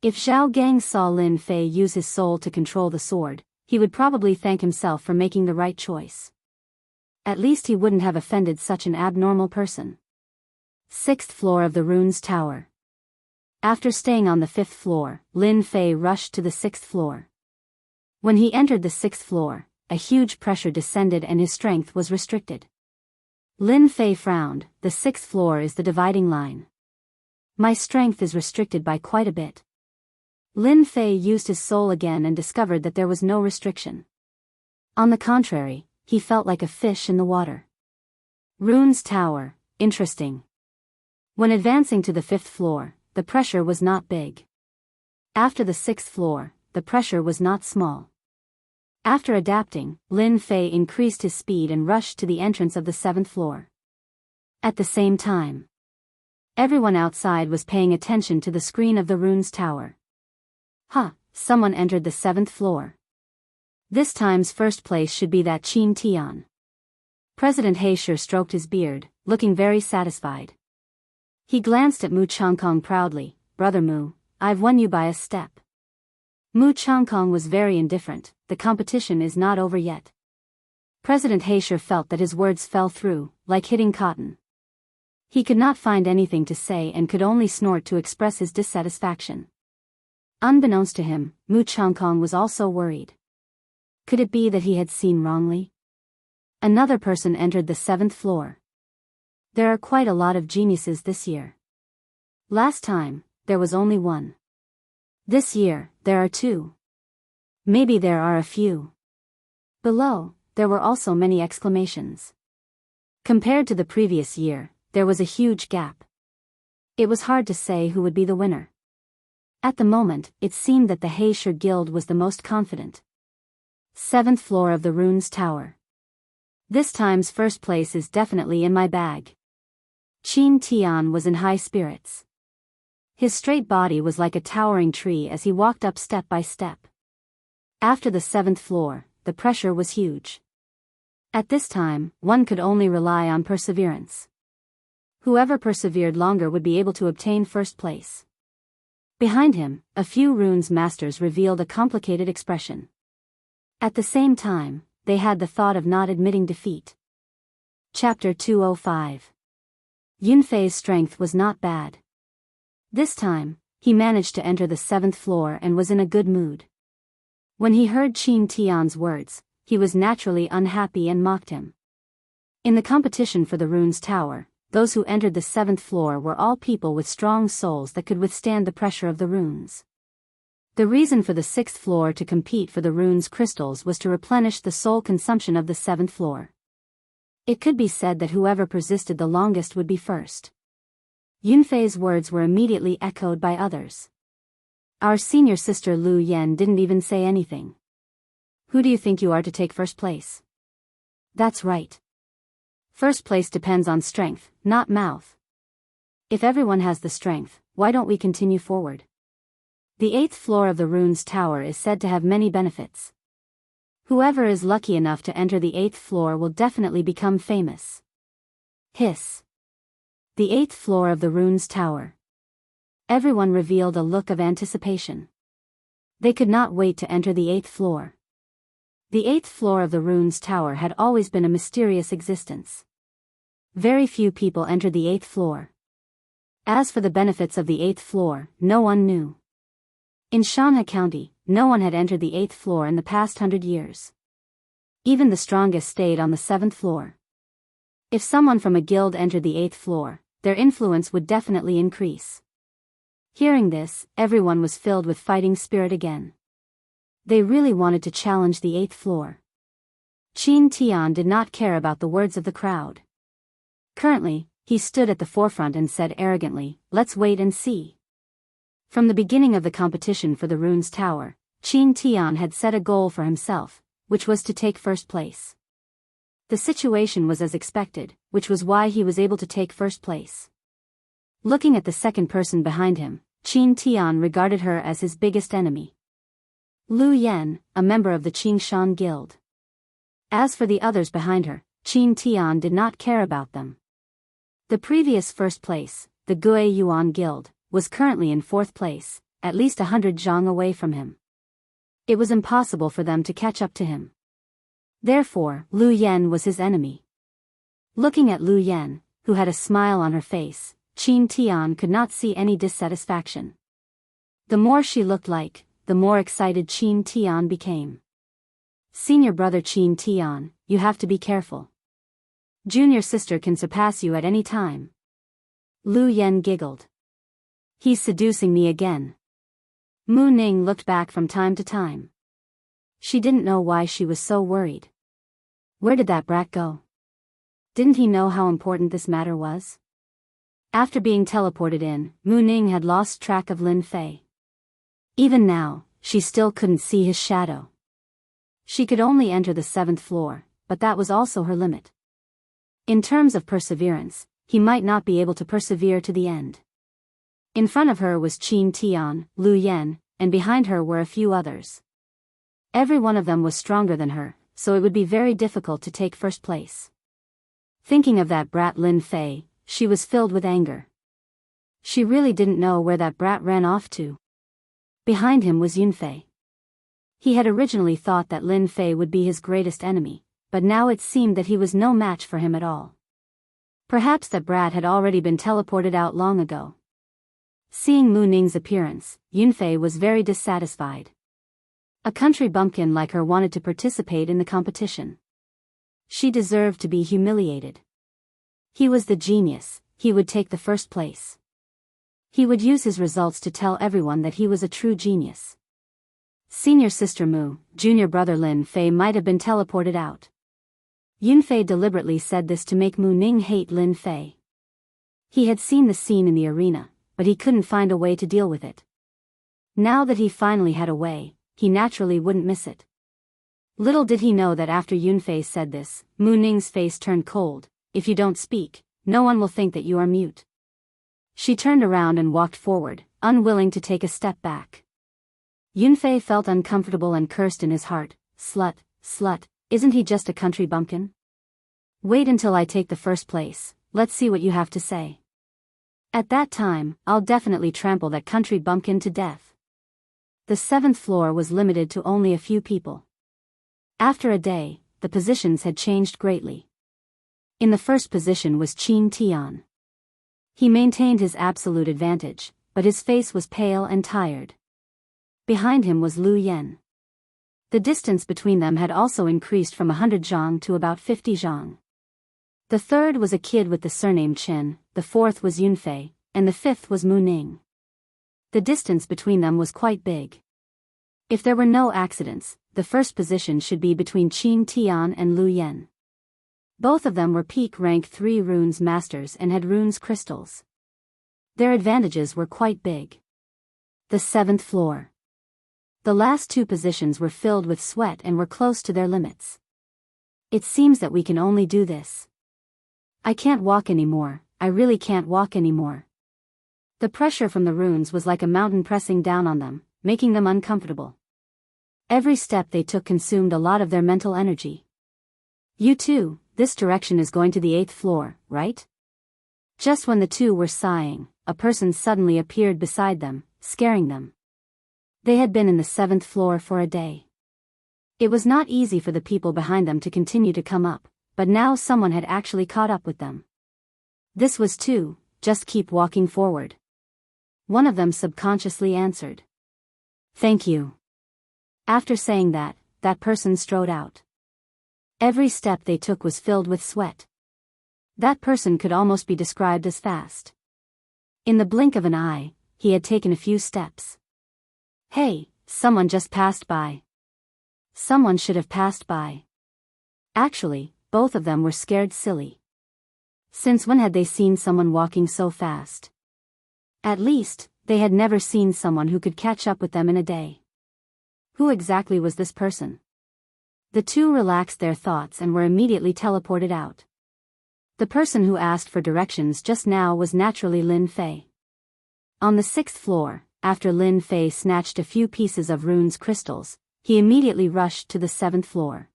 Speaker 1: If Zhao Gang saw Lin Fei use his soul to control the sword, he would probably thank himself for making the right choice. At least he wouldn't have offended such an abnormal person. 6th floor of the runes tower. After staying on the 5th floor, Lin Fei rushed to the 6th floor. When he entered the 6th floor, a huge pressure descended and his strength was restricted. Lin Fei frowned. The 6th floor is the dividing line. My strength is restricted by quite a bit. Lin Fei used his soul again and discovered that there was no restriction. On the contrary, he felt like a fish in the water. Runes Tower, interesting. When advancing to the 5th floor, the pressure was not big. After the 6th floor, the pressure was not small. After adapting, Lin Fei increased his speed and rushed to the entrance of the 7th floor. At the same time, everyone outside was paying attention to the screen of the Runes Tower. Someone entered the 7th floor. This time's first place should be that Qin Tian. President Heisher stroked his beard, looking very satisfied. He glanced at Mu Changkong proudly. Brother Mu, I've won you by a step. Mu Changkong was very indifferent. The competition is not over yet. President Heisher felt that his words fell through, like hitting cotton. He could not find anything to say and could only snort to express his dissatisfaction. Unbeknownst to him, Mu Changkong was also worried. Could it be that he had seen wrongly? Another person entered the 7th floor. There are quite a lot of geniuses this year. Last time, there was only one. This year, there are 2. Maybe there are a few. Below, there were also many exclamations. Compared to the previous year, there was a huge gap. It was hard to say who would be the winner. At the moment, it seemed that the Heisher Guild was the most confident. 7th floor of the Runes Tower. This time's first place is definitely in my bag. Qin Tian was in high spirits. His straight body was like a towering tree as he walked up step by step. After the 7th floor, the pressure was huge. At this time, one could only rely on perseverance. Whoever persevered longer would be able to obtain first place. Behind him, a few runes masters revealed a complicated expression. At the same time, they had the thought of not admitting defeat. Chapter 205. Yunfei's strength was not bad. This time, he managed to enter the 7th floor and was in a good mood. When he heard Qin Tian's words, he was naturally unhappy and mocked him. In the competition for the Runes Tower, those who entered the 7th floor were all people with strong souls that could withstand the pressure of the runes. The reason for the 6th floor to compete for the runes crystals was to replenish the soul consumption of the 7th floor. It could be said that whoever persisted the longest would be first. Yunfei's words were immediately echoed by others. Our senior sister Lu Yan didn't even say anything. Who do you think you are to take first place? That's right. First place depends on strength, not mouth. If everyone has the strength, why don't we continue forward? The 8th floor of the Runes Tower is said to have many benefits. Whoever is lucky enough to enter the 8th floor will definitely become famous. Hiss. The 8th floor of the Runes Tower. Everyone revealed a look of anticipation. They could not wait to enter the 8th floor. The 8th floor of the Runes Tower had always been a mysterious existence. Very few people entered the 8th floor. As for the benefits of the 8th floor, no one knew. In Shanha County, no one had entered the 8th floor in the past 100 years. Even the strongest stayed on the 7th floor. If someone from a guild entered the 8th floor, their influence would definitely increase. Hearing this, everyone was filled with fighting spirit again. They really wanted to challenge the 8th floor. Qin Tian did not care about the words of the crowd. Currently, he stood at the forefront and said arrogantly, "Let's wait and see." From the beginning of the competition for the Runes Tower, Qin Tian had set a goal for himself, which was to take first place. The situation was as expected, which was why he was able to take first place. Looking at the second person behind him, Qin Tian regarded her as his biggest enemy. Lu Yan, a member of the Qingshan Guild. As for the others behind her, Qin Tian did not care about them. The previous first place, the Gui Yuan Guild, was currently in 4th place, at least 100 zhang away from him. It was impossible for them to catch up to him. Therefore, Lu Yan was his enemy. Looking at Lu Yan, who had a smile on her face, Qin Tian could not see any dissatisfaction. The more she looked like, the more excited Qin Tian became. Senior brother Qin Tian, you have to be careful. Junior sister can surpass you at any time. Lu Yan giggled. He's seducing me again. Mu Ning looked back from time to time. She didn't know why she was so worried. Where did that brat go? Didn't he know how important this matter was? After being teleported in, Mu Ning had lost track of Lin Fei. Even now, she still couldn't see his shadow. She could only enter the 7th floor, but that was also her limit. In terms of perseverance, he might not be able to persevere to the end. In front of her was Qin Tian, Lu Yan, and behind her were a few others. Every one of them was stronger than her, so it would be very difficult to take first place. Thinking of that brat Lin Fei, she was filled with anger. She really didn't know where that brat ran off to. Behind him was Yunfei. He had originally thought that Lin Fei would be his greatest enemy, but now it seemed that he was no match for him at all. Perhaps that brat had already been teleported out long ago. Seeing Mu Ning's appearance, Yunfei was very dissatisfied. A country bumpkin like her wanted to participate in the competition. She deserved to be humiliated. He was the genius, he would take the first place. He would use his results to tell everyone that he was a true genius. Senior sister Mu, junior brother Lin Fei might have been teleported out. Yunfei deliberately said this to make Mu Ning hate Lin Fei. He had seen the scene in the arena, but he couldn't find a way to deal with it. Now that he finally had a way, he naturally wouldn't miss it. Little did he know that after Yunfei said this, Mu Ning's face turned cold. If you don't speak, no one will think that you are mute. She turned around and walked forward, unwilling to take a step back. Yunfei felt uncomfortable and cursed in his heart. Slut, slut, isn't he just a country bumpkin? Wait until I take the first place, let's see what you have to say. At that time, I'll definitely trample that country bumpkin to death. The 7th floor was limited to only a few people. After a day, the positions had changed greatly. In the first position was Qin Tian. He maintained his absolute advantage, but his face was pale and tired. Behind him was Lu Yan. The distance between them had also increased from 100 zhang to about 50 zhang. The third was a kid with the surname Chen, the fourth was Yunfei, and the fifth was Mu Ning. The distance between them was quite big. If there were no accidents, the first position should be between Qin Tian and Lu Yan. Both of them were peak rank 3 runes masters and had runes crystals. Their advantages were quite big. The 7th floor. The last 2 positions were filled with sweat and were close to their limits. It seems that we can only do this. I can't walk anymore, I really can't walk anymore. The pressure from the runes was like a mountain pressing down on them, making them uncomfortable. Every step they took consumed a lot of their mental energy. You too, this direction is going to the 8th floor, right? Just when the two were sighing, a person suddenly appeared beside them, scaring them. They had been in the 7th floor for a day. It was not easy for the people behind them to continue to come up, but now someone had actually caught up with them. This was two, just keep walking forward. One of them subconsciously answered. Thank you. After saying that, that person strode out. Every step they took was filled with sweat. That person could almost be described as fast. In the blink of an eye, he had taken a few steps. Hey, someone just passed by. Someone should have passed by. Actually, both of them were scared silly. Since when had they seen someone walking so fast? At least, they had never seen someone who could catch up with them in a day. Who exactly was this person? The two relaxed their thoughts and were immediately teleported out. The person who asked for directions just now was naturally Lin Fei. On the 6th floor, after Lin Fei snatched a few pieces of runes crystals, he immediately rushed to the 7th floor.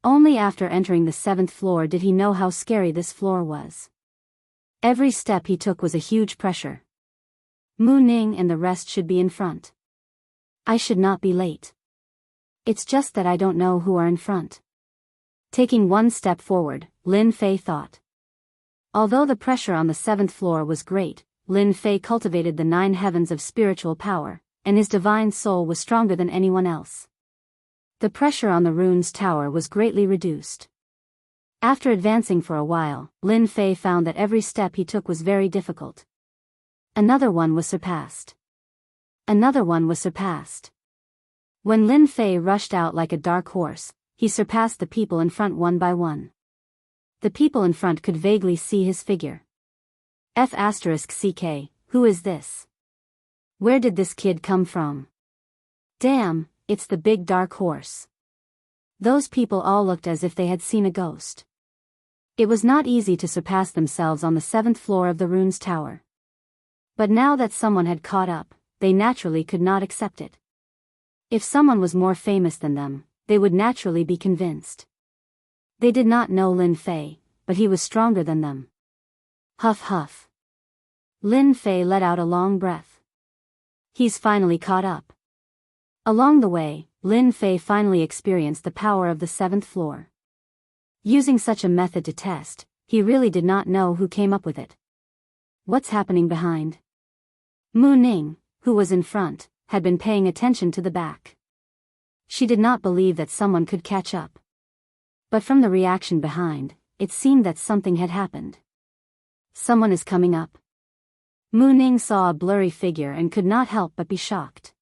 Speaker 1: Only after entering the 7th floor did he know how scary this floor was. Every step he took was a huge pressure. Mu Ning and the rest should be in front. I should not be late. It's just that I don't know who are in front. Taking one step forward, Lin Fei thought. Although the pressure on the 7th floor was great, Lin Fei cultivated the 9 heavens of spiritual power, and his divine soul was stronger than anyone else. The pressure on the rune's tower was greatly reduced. After advancing for a while, Lin Fei found that every step he took was very difficult. Another one was surpassed. Another one was surpassed. When Lin Fei rushed out like a dark horse, he surpassed the people in front one by one. The people in front could vaguely see his figure. F***CK, who is this? Where did this kid come from? Damn, it's the big dark horse. Those people all looked as if they had seen a ghost. It was not easy to surpass themselves on the 7th floor of the rune's tower. But now that someone had caught up, they naturally could not accept it. If someone was more famous than them, they would naturally be convinced. They did not know Lin Fei, but he was stronger than them. Huff huff. Lin Fei let out a long breath. He's finally caught up. Along the way, Lin Fei finally experienced the power of the 7th floor. Using such a method to test, he really did not know who came up with it. What's happening behind? Mu Ning, who was in front, had been paying attention to the back. She did not believe that someone could catch up. But from the reaction behind, it seemed that something had happened. Someone is coming up. Mu Ning saw a blurry figure and could not help but be shocked.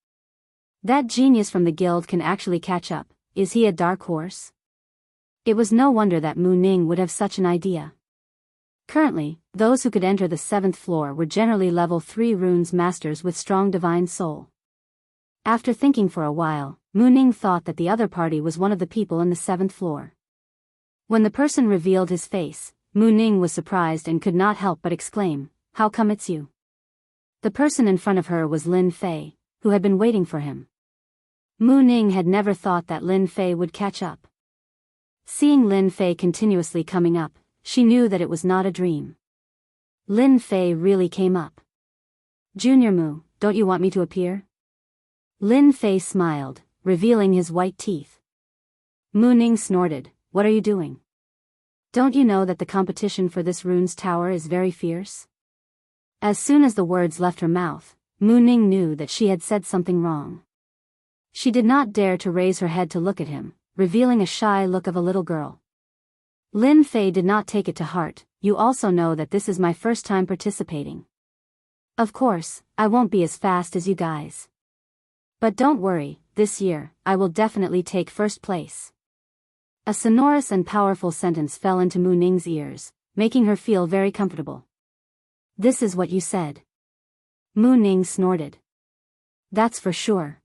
Speaker 1: That genius from the guild can actually catch up. Is he a dark horse? It was no wonder that Mu Ning would have such an idea. Currently, those who could enter the 7th floor were generally level 3 runes masters with strong divine soul. After thinking for a while, Mu Ning thought that the other party was one of the people in the 7th floor. When the person revealed his face, Mu Ning was surprised and could not help but exclaim, "How come it's you?" The person in front of her was Lin Fei, who had been waiting for him. Mu Ning had never thought that Lin Fei would catch up. Seeing Lin Fei continuously coming up, she knew that it was not a dream. Lin Fei really came up. "Junior Mu, don't you want me to appear?" Lin Fei smiled, revealing his white teeth. Mu Ning snorted, "What are you doing? Don't you know that the competition for this rune's tower is very fierce?" As soon as the words left her mouth, Mu Ning knew that she had said something wrong. She did not dare to raise her head to look at him, revealing a shy look of a little girl. Lin Fei did not take it to heart. "You also know that this is my first time participating. Of course, I won't be as fast as you guys. But don't worry, this year, I will definitely take first place." A sonorous and powerful sentence fell into Mu Ning's ears, making her feel very comfortable. "This is what you said." Mu Ning snorted. "That's for sure."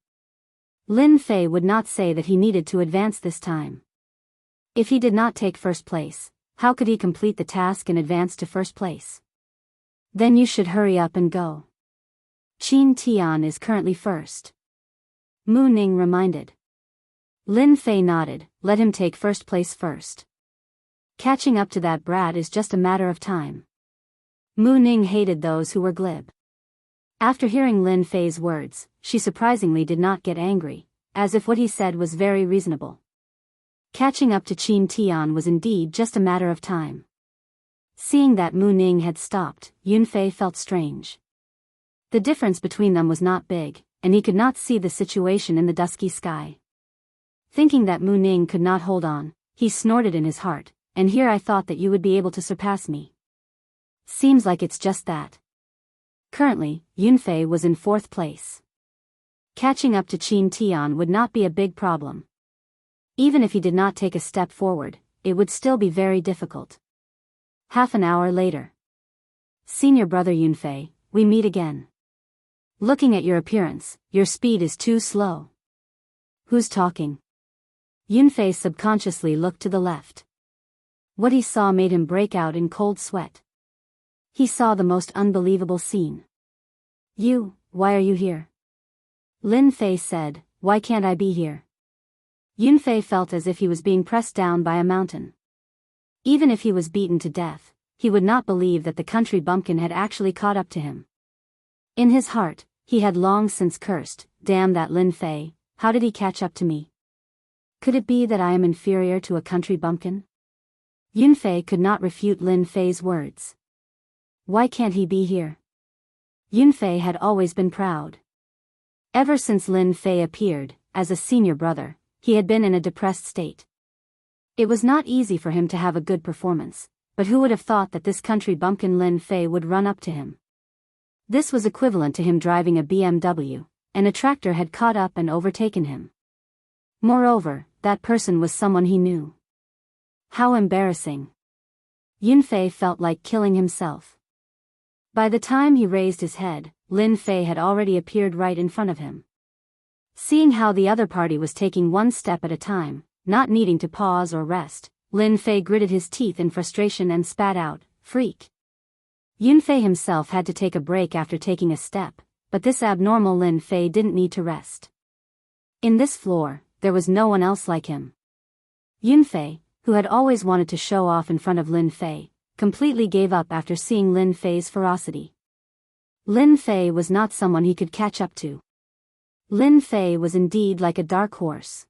Speaker 1: Lin Fei would not say that he needed to advance this time. If he did not take first place, how could he complete the task and advance to first place? Then you should hurry up and go. Qin Tian is currently first. Mu Ning reminded. Lin Fei nodded, "Let him take first place first. Catching up to that brat is just a matter of time." Mu Ning hated those who were glib. After hearing Lin Fei's words, she surprisingly did not get angry, as if what he said was very reasonable. Catching up to Qin Tian was indeed just a matter of time. Seeing that Mu Ning had stopped, Yunfei felt strange. The difference between them was not big, and he could not see the situation in the dusky sky. Thinking that Mu Ning could not hold on, he snorted in his heart, "And here I thought that you would be able to surpass me. Seems like it's just that." Currently, Yunfei was in 4th place. Catching up to Qin Tian would not be a big problem. Even if he did not take a step forward, it would still be very difficult. Half an hour later. "Senior brother Yunfei, we meet again. Looking at your appearance, your speed is too slow." "Who's talking?" Yunfei subconsciously looked to the left. What he saw made him break out in cold sweat. He saw the most unbelievable scene. Why are you here?" Lin Fei said, "Why can't I be here?" Yunfei felt as if he was being pressed down by a mountain. Even if he was beaten to death, he would not believe that the country bumpkin had actually caught up to him. In his heart, he had long since cursed, "Damn that Lin Fei, how did he catch up to me? Could it be that I am inferior to a country bumpkin?" Yunfei could not refute Lin Fei's words. Why can't he be here? Yunfei had always been proud. Ever since Lin Fei appeared, as a senior brother, he had been in a depressed state. It was not easy for him to have a good performance, but who would have thought that this country bumpkin Lin Fei would run up to him? This was equivalent to him driving a BMW, and a tractor had caught up and overtaken him. Moreover, that person was someone he knew. How embarrassing. Yunfei felt like killing himself. By the time he raised his head, Lin Fei had already appeared right in front of him. Seeing how the other party was taking one step at a time, not needing to pause or rest, Lin Fei gritted his teeth in frustration and spat out, "Freak." Yunfei himself had to take a break after taking a step, but this abnormal Lin Fei didn't need to rest. In this floor, there was no one else like him. Yunfei, who had always wanted to show off in front of Lin Fei, completely gave up after seeing Lin Fei's ferocity. Lin Fei was not someone he could catch up to. Lin Fei was indeed like a dark horse.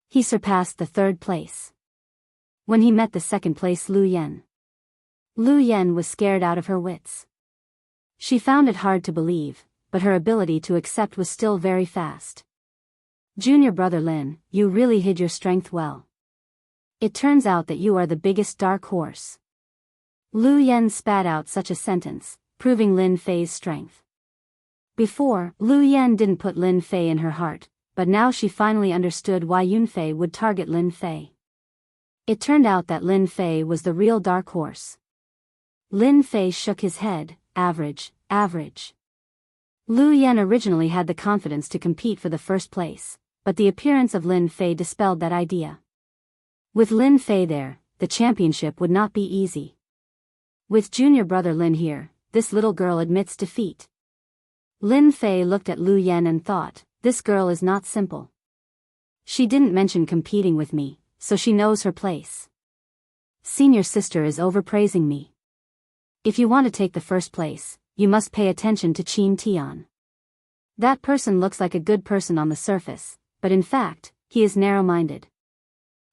Speaker 1: He surpassed the third place. When he met the second place Lu Yen. Lu Yen was scared out of her wits. She found it hard to believe, but her ability to accept was still very fast. "Junior brother Lin, you really hid your strength well. It turns out that you are the biggest dark horse." Lu Yen spat out such a sentence, proving Lin Fei's strength. Before, Lu Yen didn't put Lin Fei in her heart, but now she finally understood why Yunfei would target Lin Fei. It turned out that Lin Fei was the real dark horse. Lin Fei shook his head, average. Lu Yen originally had the confidence to compete for the first place, but the appearance of Lin Fei dispelled that idea. With Lin Fei there, the championship would not be easy. With junior brother Lin here, this little girl admits defeat. Lin Fei looked at Lu Yen and thought, this girl is not simple. She didn't mention competing with me, so she knows her place. Senior sister is overpraising me. If you want to take the first place, you must pay attention to Qin Tian. That person looks like a good person on the surface, but in fact, he is narrow-minded.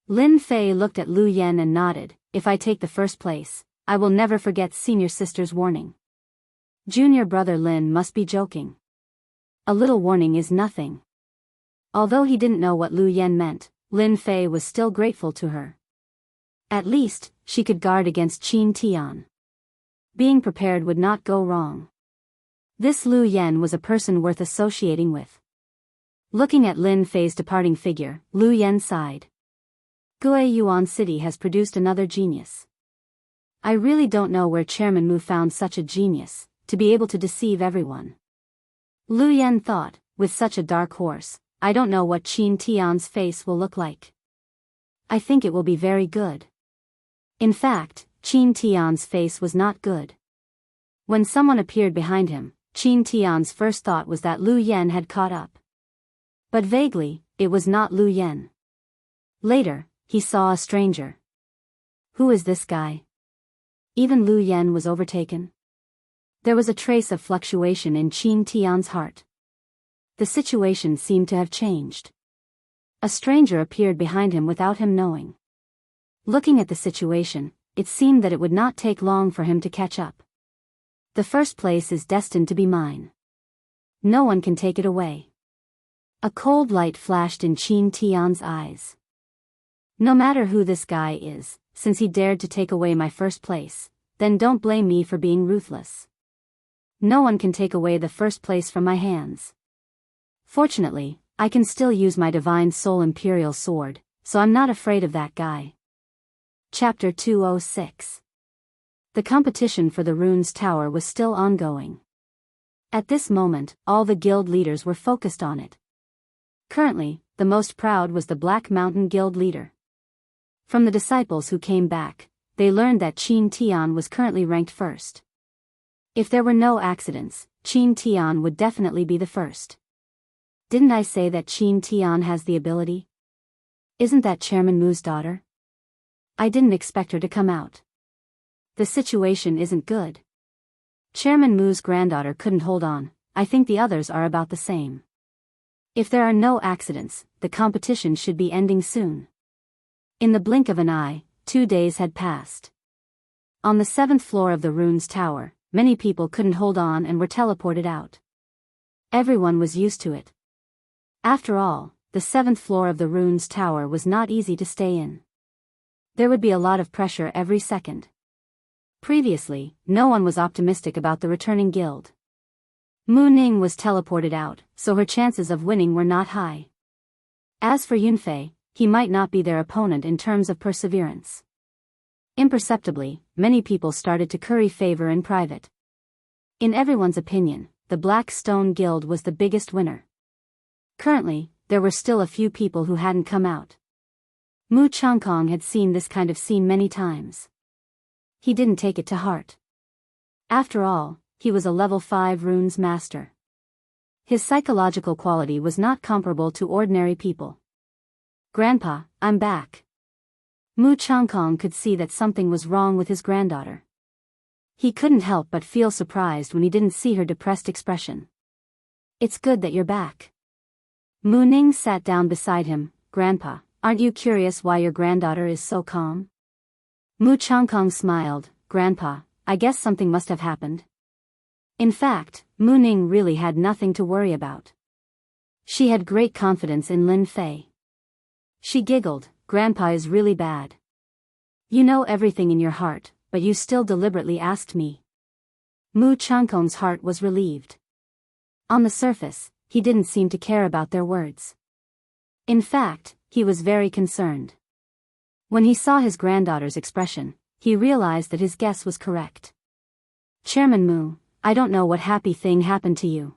Speaker 1: Lin Fei looked at Lu Yen and nodded, if I take the first place, I will never forget senior sister's warning. Junior brother Lin must be joking. A little warning is nothing. Although he didn't know what Lu Yen meant, Lin Fei was still grateful to her. At least, she could guard against Qin Tian. Being prepared would not go wrong. This Lu Yen was a person worth associating with. Looking at Lin Fei's departing figure, Lu Yen sighed. Guiyuan City has produced another genius. I really don't know where Chairman Mu found such a genius, to be able to deceive everyone. Lu Yen thought, with such a dark horse, I don't know what Qin Tian's face will look like. I think it will be very good. In fact, Qin Tian's face was not good. When someone appeared behind him, Qin Tian's first thought was that Lu Yen had caught up. But vaguely, it was not Lu Yen. Later, he saw a stranger. Who is this guy? Even Lu Yen was overtaken. There was a trace of fluctuation in Qin Tian's heart. The situation seemed to have changed. A stranger appeared behind him without him knowing. Looking at the situation, it seemed that it would not take long for him to catch up. The first place is destined to be mine. No one can take it away. A cold light flashed in Qin Tian's eyes. No matter who this guy is, since he dared to take away my first place, then don't blame me for being ruthless. No one can take away the first place from my hands. Fortunately, I can still use my Divine Soul Imperial Sword, so I'm not afraid of that guy. Chapter 206. The competition for the Runes Tower was still ongoing. At this moment, all the guild leaders were focused on it. Currently, the most proud was the Black Mountain Guild leader. From the disciples who came back, they learned that Qin Tian was currently ranked first. If there were no accidents, Qin Tian would definitely be the first. Didn't I say that Qin Tian has the ability? Isn't that Chairman Mu's daughter? I didn't expect her to come out. The situation isn't good. Chairman Mu's granddaughter couldn't hold on, I think the others are about the same. If there are no accidents, the competition should be ending soon. In the blink of an eye, 2 days had passed. On the 7th floor of the Runes Tower, many people couldn't hold on and were teleported out. Everyone was used to it. After all, the 7th floor of the Runes Tower was not easy to stay in. There would be a lot of pressure every second. Previously, no one was optimistic about the returning guild. Mu Ning was teleported out, so her chances of winning were not high. As for Yunfei, he might not be their opponent in terms of perseverance. Imperceptibly, many people started to curry favor in private. In everyone's opinion, the Black Stone Guild was the biggest winner. Currently, there were still a few people who hadn't come out. Mu Changkong had seen this kind of scene many times. He didn't take it to heart. After all, he was a level 5 runes master. His psychological quality was not comparable to ordinary people. "Grandpa, I'm back." Mu Changkong could see that something was wrong with his granddaughter. He couldn't help but feel surprised when he didn't see her depressed expression. "It's good that you're back." Mu Ning sat down beside him. "Grandpa, aren't you curious why your granddaughter is so calm?" Mu Changkong smiled. "Grandpa, I guess something must have happened." In fact, Mu Ning really had nothing to worry about. She had great confidence in Lin Fei. She giggled. "Grandpa is really bad. You know everything in your heart, but you still deliberately asked me." Mu Changkong's heart was relieved. On the surface, he didn't seem to care about their words. In fact, he was very concerned. When he saw his granddaughter's expression, he realized that his guess was correct. "Chairman Mu, I don't know what happy thing happened to you.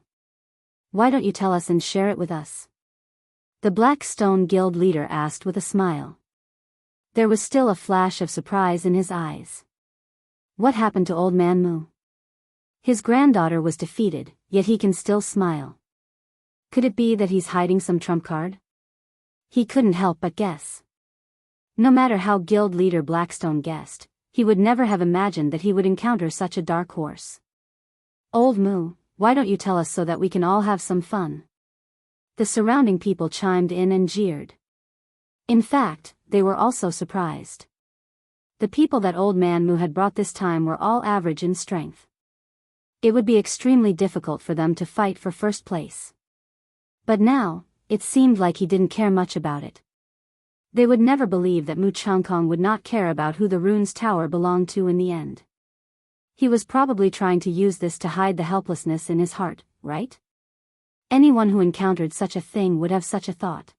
Speaker 1: Why don't you tell us and share it with us?" The Black Stone Guild leader asked with a smile. There was still a flash of surprise in his eyes. What happened to old man Mu? His granddaughter was defeated, yet he can still smile. Could it be that he's hiding some trump card? He couldn't help but guess. No matter how guild leader Blackstone guessed, he would never have imagined that he would encounter such a dark horse. "Old Mu, why don't you tell us so that we can all have some fun?" The surrounding people chimed in and jeered. In fact, they were also surprised. The people that old man Mu had brought this time were all average in strength. It would be extremely difficult for them to fight for first place. But now, it seemed like he didn't care much about it. They would never believe that Mu Changkong would not care about who the rune's tower belonged to in the end. He was probably trying to use this to hide the helplessness in his heart, right? Anyone who encountered such a thing would have such a thought.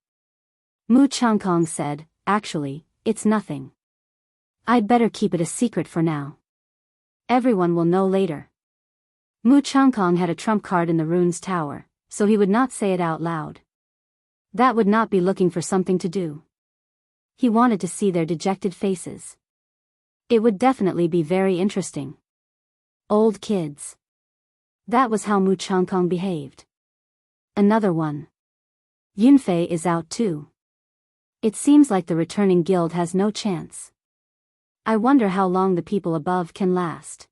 Speaker 1: Mu Changkong said, "Actually, it's nothing. I'd better keep it a secret for now. Everyone will know later." Mu Changkong had a trump card in the rune's tower, so he would not say it out loud. That would not be looking for something to do. He wanted to see their dejected faces. It would definitely be very interesting. Old kids. That was how Mu Changkong behaved. Another one. Yunfei is out too. It seems like the returning guild has no chance. I wonder how long the people above can last.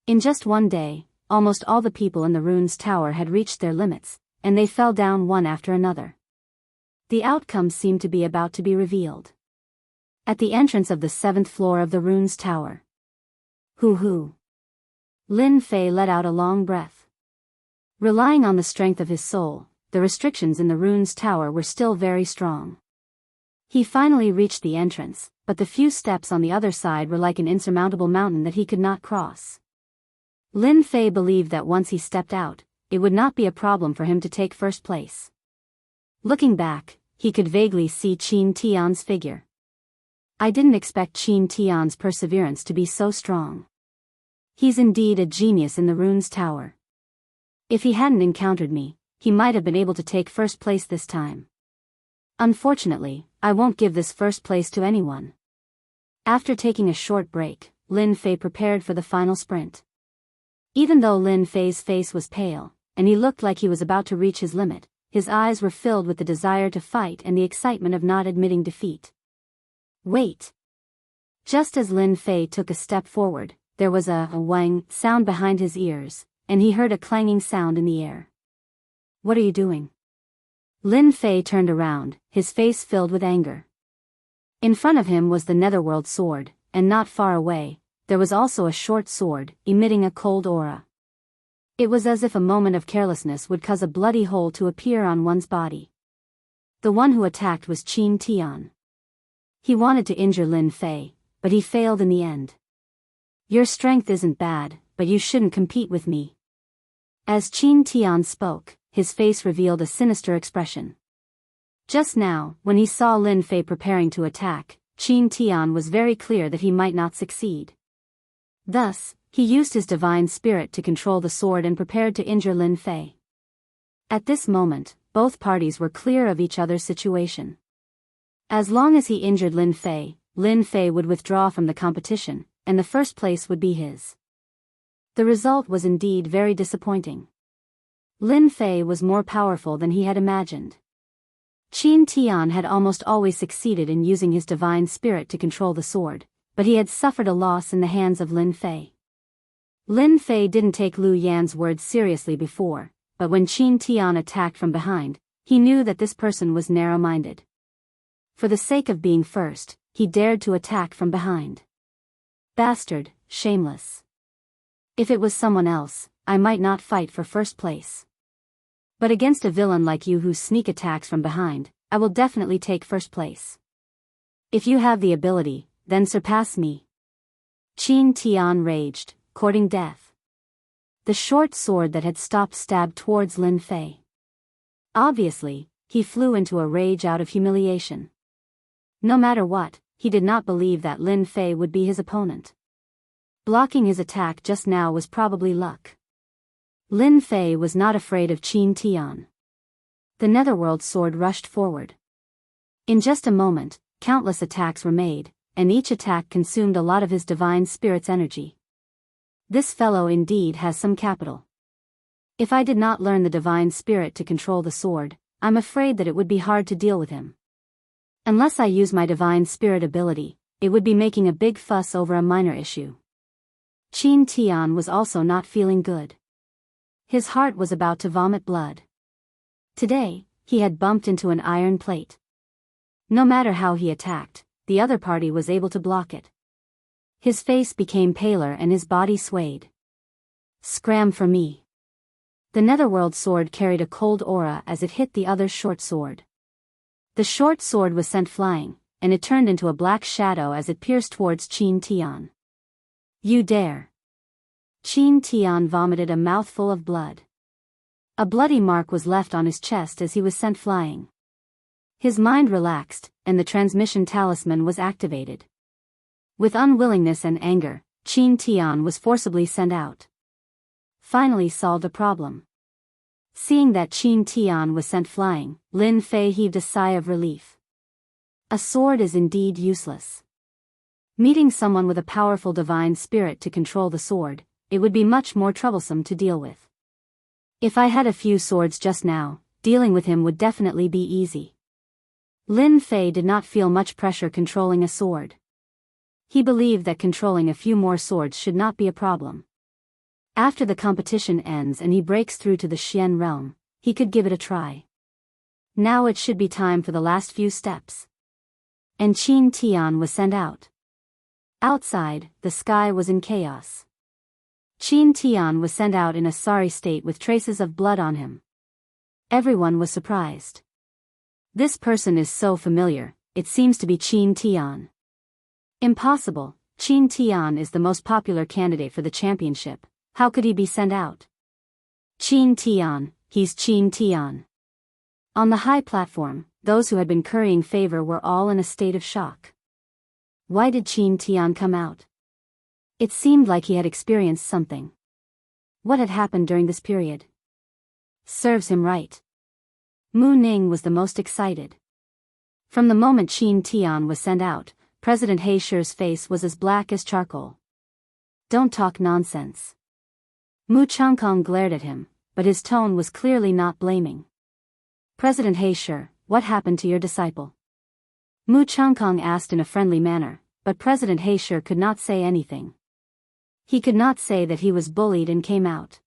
Speaker 1: In just one day, almost all the people in the rune's tower had reached their limits, and they fell down one after another. The outcome seemed to be about to be revealed. At the entrance of the 7th floor of the rune's tower. Hoo. Lin Fei let out a long breath. Relying on the strength of his soul, the restrictions in the rune's tower were still very strong. He finally reached the entrance, but the few steps on the other side were like an insurmountable mountain that he could not cross. Lin Fei believed that once he stepped out, it would not be a problem for him to take first place. Looking back, he could vaguely see Qin Tian's figure. I didn't expect Qin Tian's perseverance to be so strong. He's indeed a genius in the rune's tower. If he hadn't encountered me, he might have been able to take first place this time. Unfortunately, I won't give this first place to anyone. After taking a short break, Lin Fei prepared for the final sprint. Even though Lin Fei's face was pale, and he looked like he was about to reach his limit, his eyes were filled with the desire to fight and the excitement of not admitting defeat. Wait! Just as Lin Fei took a step forward, there was a wang sound behind his ears, and he heard a clanging sound in the air. What are you doing? Lin Fei turned around, his face filled with anger. In front of him was the netherworld sword, and not far away, there was also a short sword, emitting a cold aura. It was as if a moment of carelessness would cause a bloody hole to appear on one's body. The one who attacked was Qin Tian. He wanted to injure Lin Fei, but he failed in the end. Your strength isn't bad, but you shouldn't compete with me. As Qin Tian spoke, his face revealed a sinister expression. Just now, when he saw Lin Fei preparing to attack, Qin Tian was very clear that he might not succeed. Thus, he used his divine spirit to control the sword and prepared to injure Lin Fei. At this moment, both parties were clear of each other's situation. As long as he injured Lin Fei would withdraw from the competition, and the first place would be his. The result was indeed very disappointing. Lin Fei was more powerful than he had imagined. Qin Tian had almost always succeeded in using his divine spirit to control the sword, but he had suffered a loss in the hands of Lin Fei. Lin Fei didn't take Lu Yan's words seriously before, but when Qin Tian attacked from behind, he knew that this person was narrow-minded. For the sake of being first, he dared to attack from behind. Bastard, shameless. If it was someone else, I might not fight for first place. But against a villain like you who sneak attacks from behind, I will definitely take first place. If you have the ability, then surpass me. Qin Tian raged, courting death. The short sword that had stopped stabbed towards Lin Fei. Obviously, he flew into a rage out of humiliation. No matter what, he did not believe that Lin Fei would be his opponent. Blocking his attack just now was probably luck. Lin Fei was not afraid of Qin Tian. The netherworld sword rushed forward. In just a moment, countless attacks were made, and each attack consumed a lot of his divine spirit's energy. This fellow indeed has some capital. If I did not learn the divine spirit to control the sword, I'm afraid that it would be hard to deal with him. Unless I use my divine spirit ability, it would be making a big fuss over a minor issue. Qin Tian was also not feeling good. His heart was about to vomit blood. Today, he had bumped into an iron plate. No matter how he attacked, the other party was able to block it. His face became paler and his body swayed. Scram for me. The netherworld sword carried a cold aura as it hit the other's short sword. The short sword was sent flying, and it turned into a black shadow as it pierced towards Qin Tian. You dare. Qin Tian vomited a mouthful of blood. A bloody mark was left on his chest as he was sent flying. His mind relaxed, and the transmission talisman was activated. With unwillingness and anger, Qin Tian was forcibly sent out. Finally solved a problem. Seeing that Qin Tian was sent flying, Lin Fei heaved a sigh of relief. A sword is indeed useless. Meeting someone with a powerful divine spirit to control the sword, it would be much more troublesome to deal with. If I had a few swords just now, dealing with him would definitely be easy. Lin Fei did not feel much pressure controlling a sword. He believed that controlling a few more swords should not be a problem. After the competition ends and he breaks through to the Xian realm, he could give it a try. Now it should be time for the last few steps. And Qin Tian was sent out. Outside, the sky was in chaos. Qin Tian was sent out in a sorry state with traces of blood on him. Everyone was surprised. This person is so familiar, it seems to be Qin Tian. Impossible, Qin Tian is the most popular candidate for the championship, how could he be sent out? Qin Tian, he's Qin Tian. On the high platform, those who had been currying favor were all in a state of shock. Why did Qin Tian come out? It seemed like he had experienced something. What had happened during this period? Serves him right. Mu Ning was the most excited. From the moment Qin Tian was sent out, President He Shi's face was as black as charcoal. Don't talk nonsense. Mu Changkong glared at him, but his tone was clearly not blaming. President He Shi, what happened to your disciple? Mu Changkong asked in a friendly manner, but President He Shi could not say anything. He could not say that he was bullied and came out.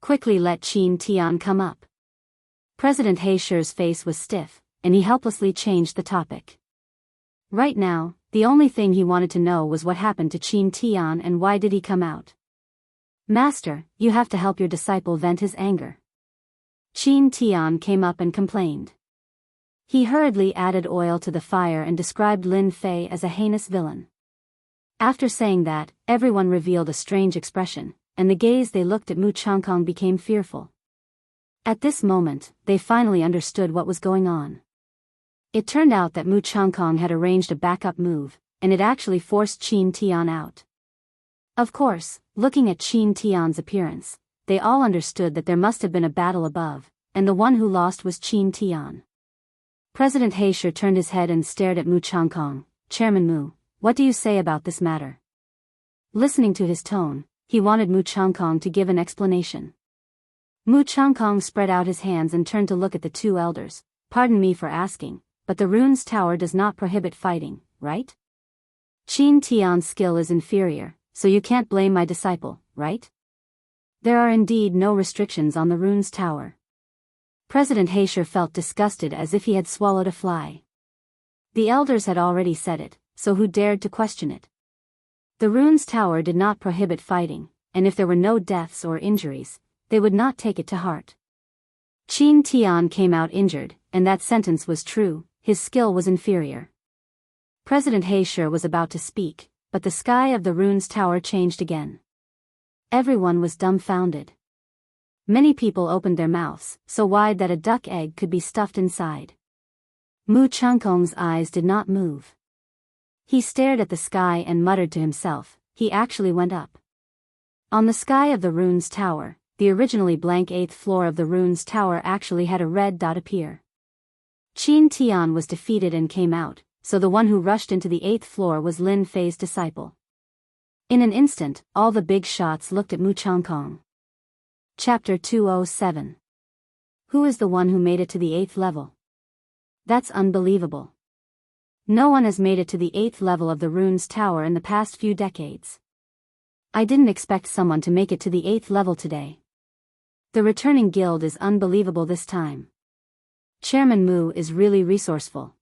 Speaker 1: Quickly let Qin Tian come up. President He Shi's face was stiff, and he helplessly changed the topic. Right now, the only thing he wanted to know was what happened to Qin Tian and why did he come out. Master, you have to help your disciple vent his anger. Qin Tian came up and complained. He hurriedly added oil to the fire and described Lin Fei as a heinous villain. After saying that, everyone revealed a strange expression, and the gaze they looked at Mu Changkong became fearful. At this moment, they finally understood what was going on. It turned out that Mu Changkong had arranged a backup move, and it actually forced Qin Tian out. Of course, looking at Qin Tian's appearance, they all understood that there must have been a battle above, and the one who lost was Qin Tian. President Heisher turned his head and stared at Mu Changkong. "Chairman Mu, what do you say about this matter?" Listening to his tone, he wanted Mu Changkong to give an explanation. Mu Changkong spread out his hands and turned to look at the two elders. "Pardon me for asking, but the rune's tower does not prohibit fighting, right? Qin Tian's skill is inferior, so you can't blame my disciple, right? There are indeed no restrictions on the rune's tower." President Heisher felt disgusted as if he had swallowed a fly. The elders had already said it, so who dared to question it? The rune's tower did not prohibit fighting, and if there were no deaths or injuries, they would not take it to heart. Qin Tian came out injured, and that sentence was true, his skill was inferior. President Heisher was about to speak, but the sky of the rune's tower changed again. Everyone was dumbfounded. Many people opened their mouths, so wide that a duck egg could be stuffed inside. Mu Changkong's eyes did not move. He stared at the sky and muttered to himself. He actually went up. On the sky of the rune's tower, the originally blank 8th floor of the rune's tower actually had a red dot appear. Qin Tian was defeated and came out, so the one who rushed into the 8th floor was Lin Fei's disciple. In an instant, all the big shots looked at Mu Changkong. Chapter 207. Who is the one who made it to the 8th level? That's unbelievable. No one has made it to the 8th level of the rune's tower in the past few decades. I didn't expect someone to make it to the 8th level today. The returning guild is unbelievable this time. Chairman Mu is really resourceful.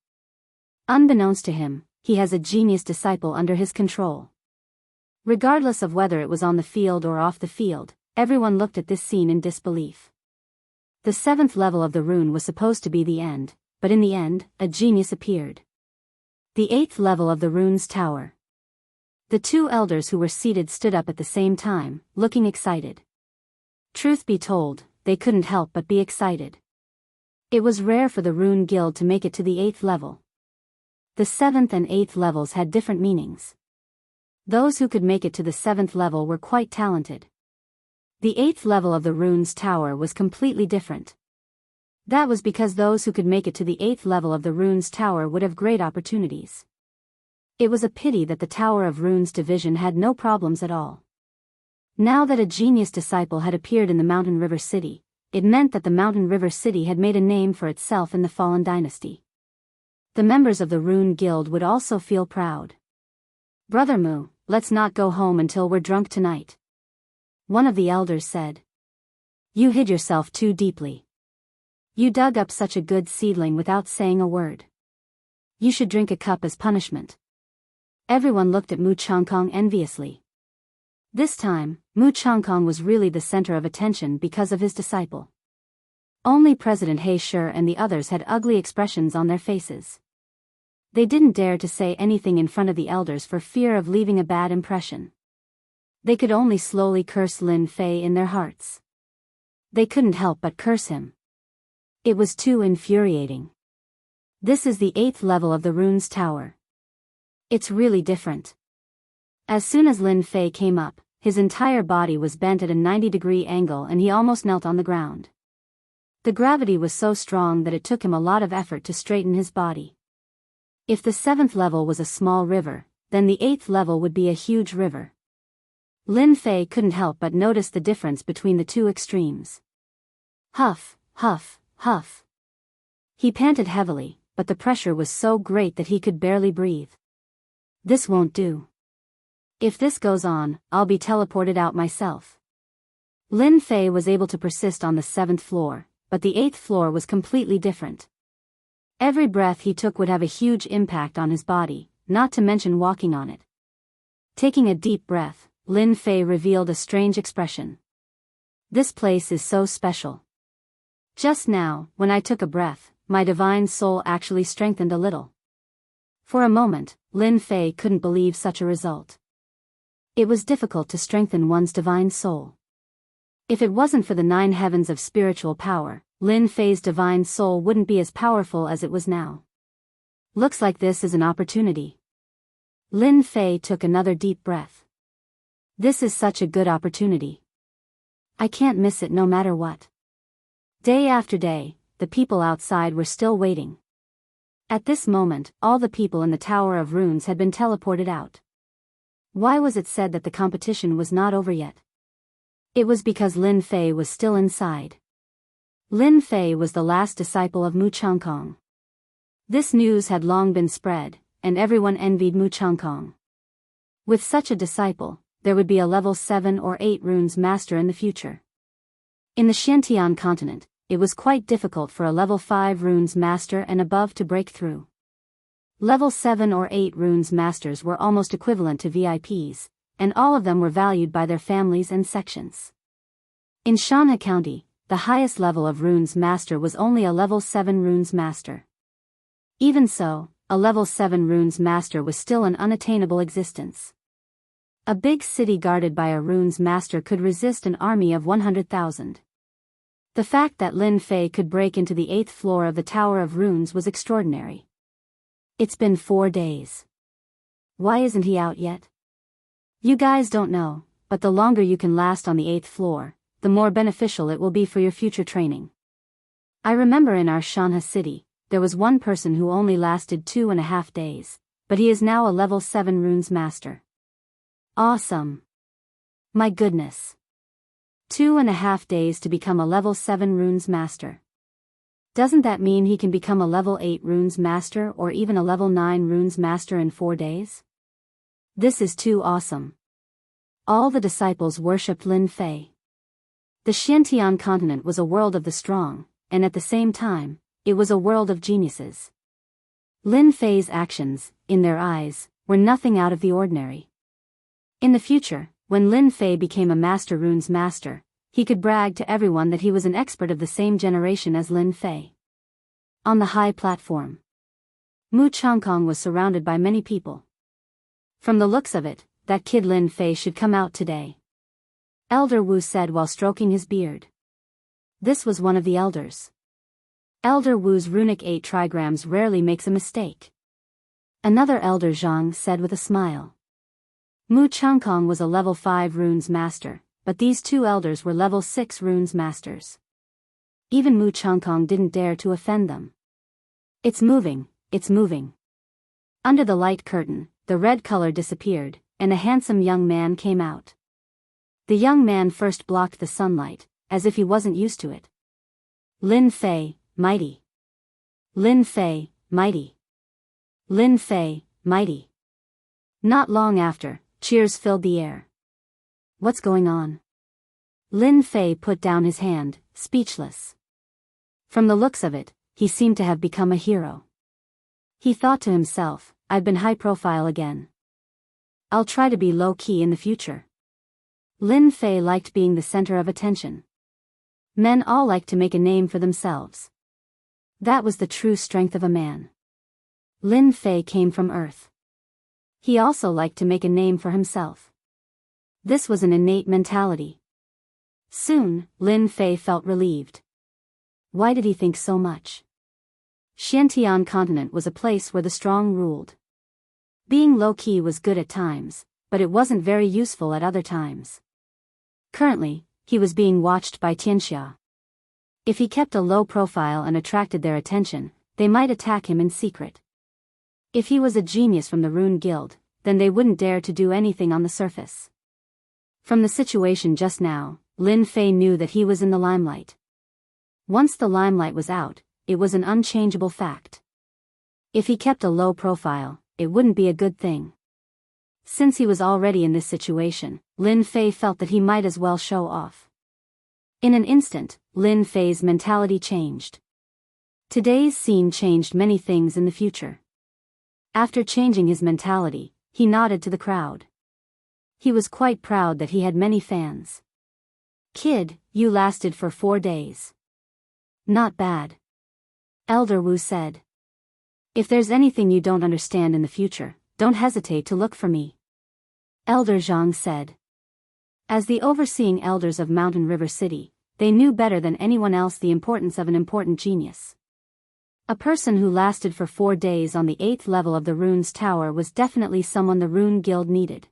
Speaker 1: Unbeknownst to him, he has a genius disciple under his control. Regardless of whether it was on the field or off the field, everyone looked at this scene in disbelief. The 7th level of the rune was supposed to be the end, but in the end, a genius appeared. The 8th level of the rune's tower. The two elders who were seated stood up at the same time, looking excited. Truth be told, they couldn't help but be excited. It was rare for the Rune Guild to make it to the 8th level. The 7th and 8th levels had different meanings. Those who could make it to the 7th level were quite talented. The 8th level of the rune's tower was completely different. That was because those who could make it to the 8th level of the rune's tower would have great opportunities. It was a pity that the Tower of Runes division had no problems at all. Now that a genius disciple had appeared in the Mountain River City, it meant that the Mountain River City had made a name for itself in the Fallen Dynasty. The members of the Rune Guild would also feel proud. "Brother Mu, let's not go home until we're drunk tonight," one of the elders said. "You hid yourself too deeply. You dug up such a good seedling without saying a word. You should drink a cup as punishment." Everyone looked at Mu Changkong enviously. This time, Mu Changkong was really the center of attention because of his disciple. Only President Heisher and the others had ugly expressions on their faces. They didn't dare to say anything in front of the elders for fear of leaving a bad impression. They could only slowly curse Lin Fei in their hearts. They couldn't help but curse him. It was too infuriating. This is the 8th level of the rune's tower. It's really different. As soon as Lin Fei came up, his entire body was bent at a 90-degree angle and he almost knelt on the ground. The gravity was so strong that it took him a lot of effort to straighten his body. If the 7th level was a small river, then the 8th level would be a huge river. Lin Fei couldn't help but notice the difference between the two extremes. Huff, huff, huff. He panted heavily, but the pressure was so great that he could barely breathe. This won't do. If this goes on, I'll be teleported out myself. Lin Fei was able to persist on the 7th floor, but the 8th floor was completely different. Every breath he took would have a huge impact on his body, not to mention walking on it. Taking a deep breath, Lin Fei revealed a strange expression. This place is so special. Just now, when I took a breath, my divine soul actually strengthened a little. For a moment, Lin Fei couldn't believe such a result. It was difficult to strengthen one's divine soul. If it wasn't for the 9 heavens of spiritual power, Lin Fei's divine soul wouldn't be as powerful as it was now. Looks like this is an opportunity. Lin Fei took another deep breath. This is such a good opportunity. I can't miss it no matter what. Day after day, the people outside were still waiting. At this moment, all the people in the Tower of Runes had been teleported out. Why was it said that the competition was not over yet? It was because Lin Fei was still inside. Lin Fei was the last disciple of Mu Changkong. This news had long been spread, and everyone envied Mu Changkong. With such a disciple, there would be a level 7 or 8 runes master in the future. In the Xiantian continent, it was quite difficult for a level 5 runes master and above to break through. Level 7 or 8 runes masters were almost equivalent to VIPs, and all of them were valued by their families and sections. In Shanha County, the highest level of runes master was only a level 7 runes master. Even so, a level 7 runes master was still an unattainable existence. A big city guarded by a runes master could resist an army of 100,000. The fact that Lin Fei could break into the 8th floor of the Tower of Runes was extraordinary. It's been 4 days. Why isn't he out yet? You guys don't know, but the longer you can last on the 8th floor, the more beneficial it will be for your future training. I remember in our Shanha city, there was one person who only lasted 2.5 days, but he is now a level 7 runes master. Awesome. My goodness. 2.5 days to become a level 7 runes master. Doesn't that mean he can become a level 8 runes master or even a level 9 runes master in 4 days? This is too awesome. All the disciples worshipped Lin Fei. The Xiantian continent was a world of the strong, and at the same time, it was a world of geniuses. Lin Fei's actions, in their eyes, were nothing out of the ordinary. In the future, when Lin Fei became a master runes master, he could brag to everyone that he was an expert of the same generation as Lin Fei. On the high platform, Mu Changkong was surrounded by many people. From the looks of it, that kid Lin Fei should come out today. Elder Wu said while stroking his beard. This was one of the elders. Elder Wu's runic 8 trigrams rarely makes a mistake. Another elder Zhang said with a smile. Mu Changkong was a level 5 runes master, but these 2 elders were level 6 runes masters. Even Mu Changkong didn't dare to offend them. It's moving, it's moving. Under the light curtain, the red color disappeared, and a handsome young man came out. The young man first blocked the sunlight, as if he wasn't used to it. Lin Fei, mighty. Lin Fei, mighty. Lin Fei, mighty. Not long after, cheers filled the air. What's going on? Lin Fei put down his hand, speechless. From the looks of it, he seemed to have become a hero. He thought to himself, I've been high profile again. I'll try to be low-key in the future. Lin Fei liked being the center of attention. Men all like to make a name for themselves. That was the true strength of a man. Lin Fei came from Earth. He also liked to make a name for himself. This was an innate mentality. Soon, Lin Fei felt relieved. Why did he think so much? Xiantian continent was a place where the strong ruled. Being low-key was good at times, but it wasn't very useful at other times. Currently, he was being watched by Tianxia. If he kept a low profile and attracted their attention, they might attack him in secret. If he was a genius from the Rune Guild, then they wouldn't dare to do anything on the surface. From the situation just now, Lin Fei knew that he was in the limelight. Once the limelight was out, it was an unchangeable fact. If he kept a low profile, it wouldn't be a good thing. Since he was already in this situation, Lin Fei felt that he might as well show off. In an instant, Lin Fei's mentality changed. Today's scene changed many things in the future. After changing his mentality, he nodded to the crowd. He was quite proud that he had many fans. Kid, you lasted for 4 days. Not bad. Elder Wu said. If there's anything you don't understand in the future, don't hesitate to look for me. Elder Zhang said. As the overseeing elders of Mountain River City, they knew better than anyone else the importance of an important genius. A person who lasted for 4 days on the 8th level of the Runes Tower was definitely someone the Rune Guild needed.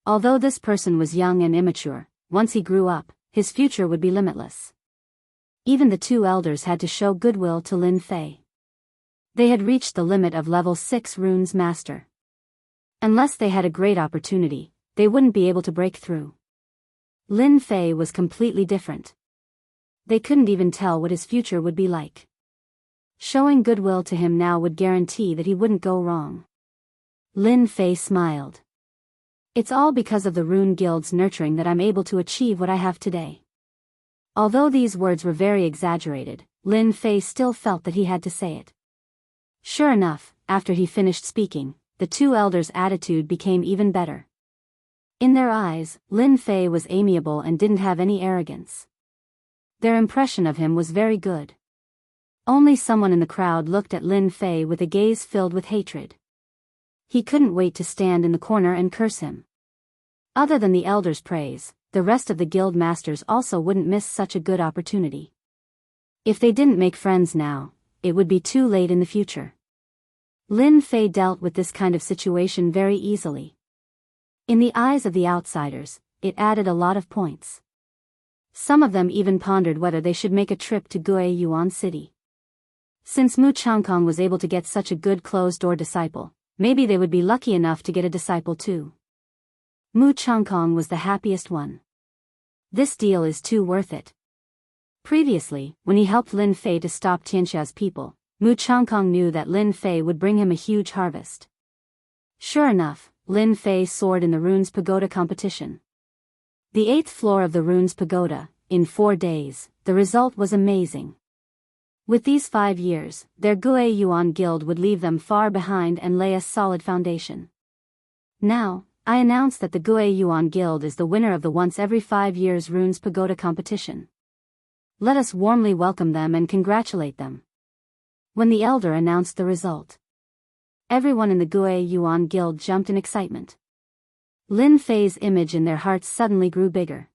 Speaker 1: Although this person was young and immature, once he grew up, his future would be limitless. Even the 2 elders had to show goodwill to Lin Fei. They had reached the limit of level 6 Runes Master. Unless they had a great opportunity, they wouldn't be able to break through. Lin Fei was completely different. They couldn't even tell what his future would be like. Showing goodwill to him now would guarantee that he wouldn't go wrong. Lin Fei smiled. It's all because of the Rune Guild's nurturing that I'm able to achieve what I have today. Although these words were very exaggerated, Lin Fei still felt that he had to say it. Sure enough, after he finished speaking, the 2 elders' attitude became even better. In their eyes, Lin Fei was amiable and didn't have any arrogance. Their impression of him was very good. Only someone in the crowd looked at Lin Fei with a gaze filled with hatred. He couldn't wait to stand in the corner and curse him. Other than the elders' praise, the rest of the guild masters also wouldn't miss such a good opportunity. If they didn't make friends now, it would be too late in the future. Lin Fei dealt with this kind of situation very easily. In the eyes of the outsiders, it added a lot of points. Some of them even pondered whether they should make a trip to Guiyuan City. Since Mu Changkong was able to get such a good closed-door disciple, maybe they would be lucky enough to get a disciple too. Mu Changkong was the happiest one. This deal is too worth it. Previously, when he helped Lin Fei to stop Tianxia's people, Mu Changkong knew that Lin Fei would bring him a huge harvest. Sure enough, Lin Fei soared in the Runes Pagoda competition. The 8th floor of the Runes Pagoda, in 4 days, the result was amazing. With these 5 years, their Guiyuan Guild would leave them far behind and lay a solid foundation. Now, I announce that the Guiyuan Guild is the winner of the once every 5 years Runes Pagoda competition. Let us warmly welcome them and congratulate them. When the elder announced the result, everyone in the Guiyuan Guild jumped in excitement. Lin Fei's image in their hearts suddenly grew bigger.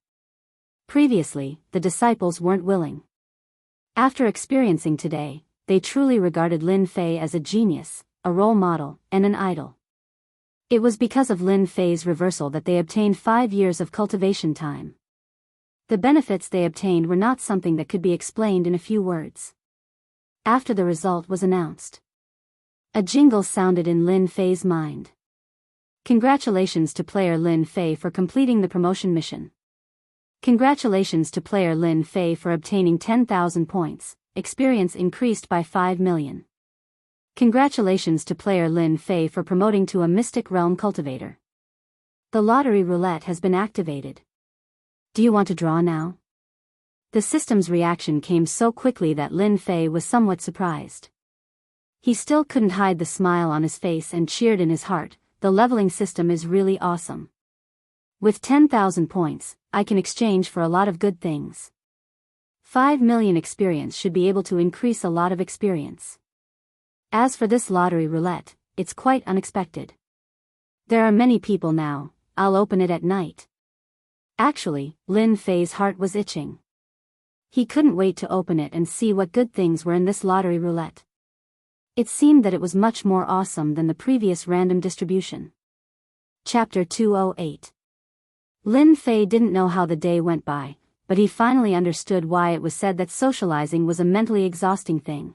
Speaker 1: Previously, the disciples weren't willing. After experiencing today, they truly regarded Lin Fei as a genius, a role model, and an idol. It was because of Lin Fei's reversal that they obtained 5 years of cultivation time. The benefits they obtained were not something that could be explained in a few words. After the result was announced, a jingle sounded in Lin Fei's mind. Congratulations to player Lin Fei for completing the promotion mission. Congratulations to player Lin Fei for obtaining 10,000 points, experience increased by 5 million. Congratulations to player Lin Fei for promoting to a Mystic Realm Cultivator. The lottery roulette has been activated. Do you want to draw now? The system's reaction came so quickly that Lin Fei was somewhat surprised. He still couldn't hide the smile on his face and cheered in his heart. The leveling system is really awesome. With 10,000 points, I can exchange for a lot of good things. 5 million experience should be able to increase a lot of experience. As for this lottery roulette, it's quite unexpected. There are many people now, I'll open it at night. Actually, Lin Fei's heart was itching. He couldn't wait to open it and see what good things were in this lottery roulette. It seemed that it was much more awesome than the previous random distribution. Chapter 208. Lin Fei didn't know how the day went by, but he finally understood why it was said that socializing was a mentally exhausting thing.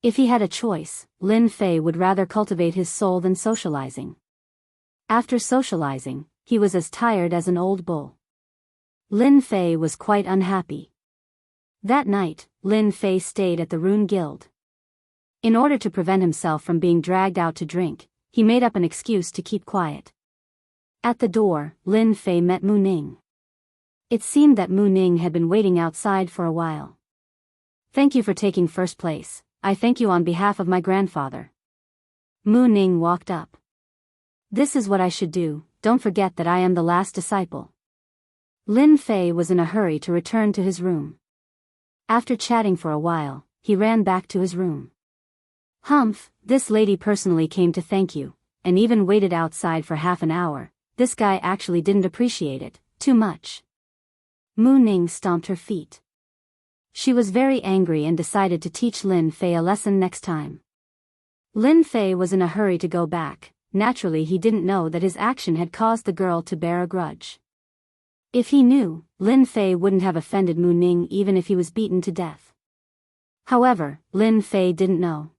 Speaker 1: If he had a choice, Lin Fei would rather cultivate his soul than socializing. After socializing, he was as tired as an old bull. Lin Fei was quite unhappy. That night, Lin Fei stayed at the Rune Guild. In order to prevent himself from being dragged out to drink, he made up an excuse to keep quiet. At the door, Lin Fei met Mu Ning. It seemed that Mu Ning had been waiting outside for a while. Thank you for taking first place, I thank you on behalf of my grandfather. Mu Ning walked up. This is what I should do, don't forget that I am the last disciple. Lin Fei was in a hurry to return to his room. After chatting for a while, he ran back to his room. Humph, this lady personally came to thank you, and even waited outside for half an hour. this guy actually didn't appreciate it too much. Mu Ning stomped her feet. She was very angry and decided to teach Lin Fei a lesson next time. Lin Fei was in a hurry to go back. Naturally, he didn't know that his action had caused the girl to bear a grudge. If he knew, Lin Fei wouldn't have offended Mu Ning even if he was beaten to death. However, Lin Fei didn't know.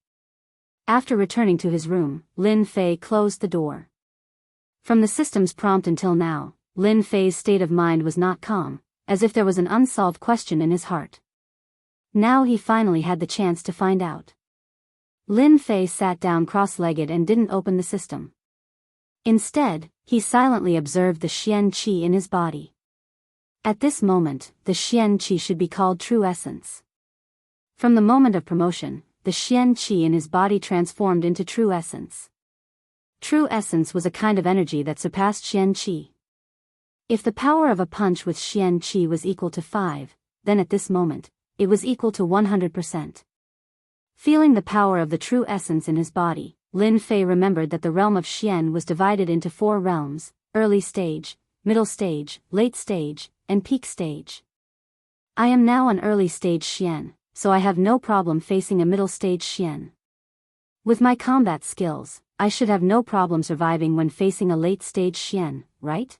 Speaker 1: After returning to his room, Lin Fei closed the door. From the system's prompt until now, Lin Fei's state of mind was not calm, as if there was an unsolved question in his heart. Now he finally had the chance to find out. Lin Fei sat down cross-legged and didn't open the system. Instead, he silently observed the Xian Qi in his body. At this moment, the Xian Qi should be called true essence. From the moment of promotion, the Xian Qi in his body transformed into true essence. True essence was a kind of energy that surpassed Xian Qi. If the power of a punch with Xian Qi was equal to 5, then at this moment, it was equal to 100%. Feeling the power of the true essence in his body, Lin Fei remembered that the realm of Xian was divided into 4 realms: early stage, middle stage, late stage, and peak stage. I am now an early stage Xian, so I have no problem facing a middle stage Xian. With my combat skills, I should have no problem surviving when facing a late stage Xian, right?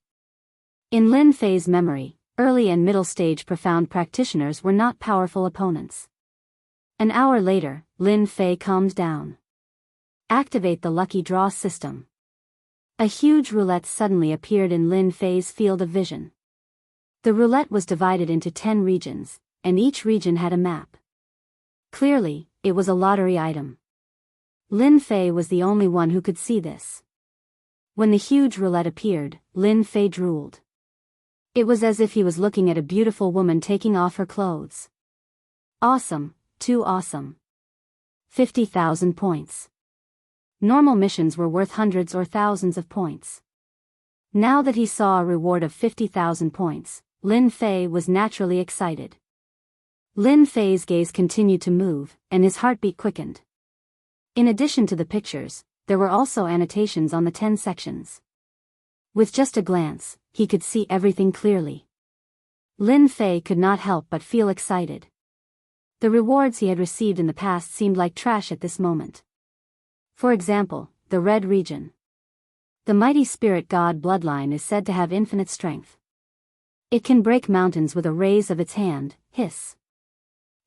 Speaker 1: In Lin Fei's memory, early and middle stage profound practitioners were not powerful opponents. An hour later, Lin Fei calmed down. Activate the lucky draw system. A huge roulette suddenly appeared in Lin Fei's field of vision. The roulette was divided into 10 regions, and each region had a map. Clearly, it was a lottery item. Lin Fei was the only one who could see this. When the huge roulette appeared, Lin Fei drooled. It was as if he was looking at a beautiful woman taking off her clothes. Awesome, too awesome. 50,000 points. Normal missions were worth hundreds or thousands of points. Now that he saw a reward of 50,000 points, Lin Fei was naturally excited. Lin Fei's gaze continued to move, and his heartbeat quickened. In addition to the pictures, there were also annotations on the 10 sections. With just a glance, he could see everything clearly. Lin Fei could not help but feel excited. The rewards he had received in the past seemed like trash at this moment. For example, the Red Region. The mighty spirit god bloodline is said to have infinite strength. It can break mountains with a raise of its hand. Hiss.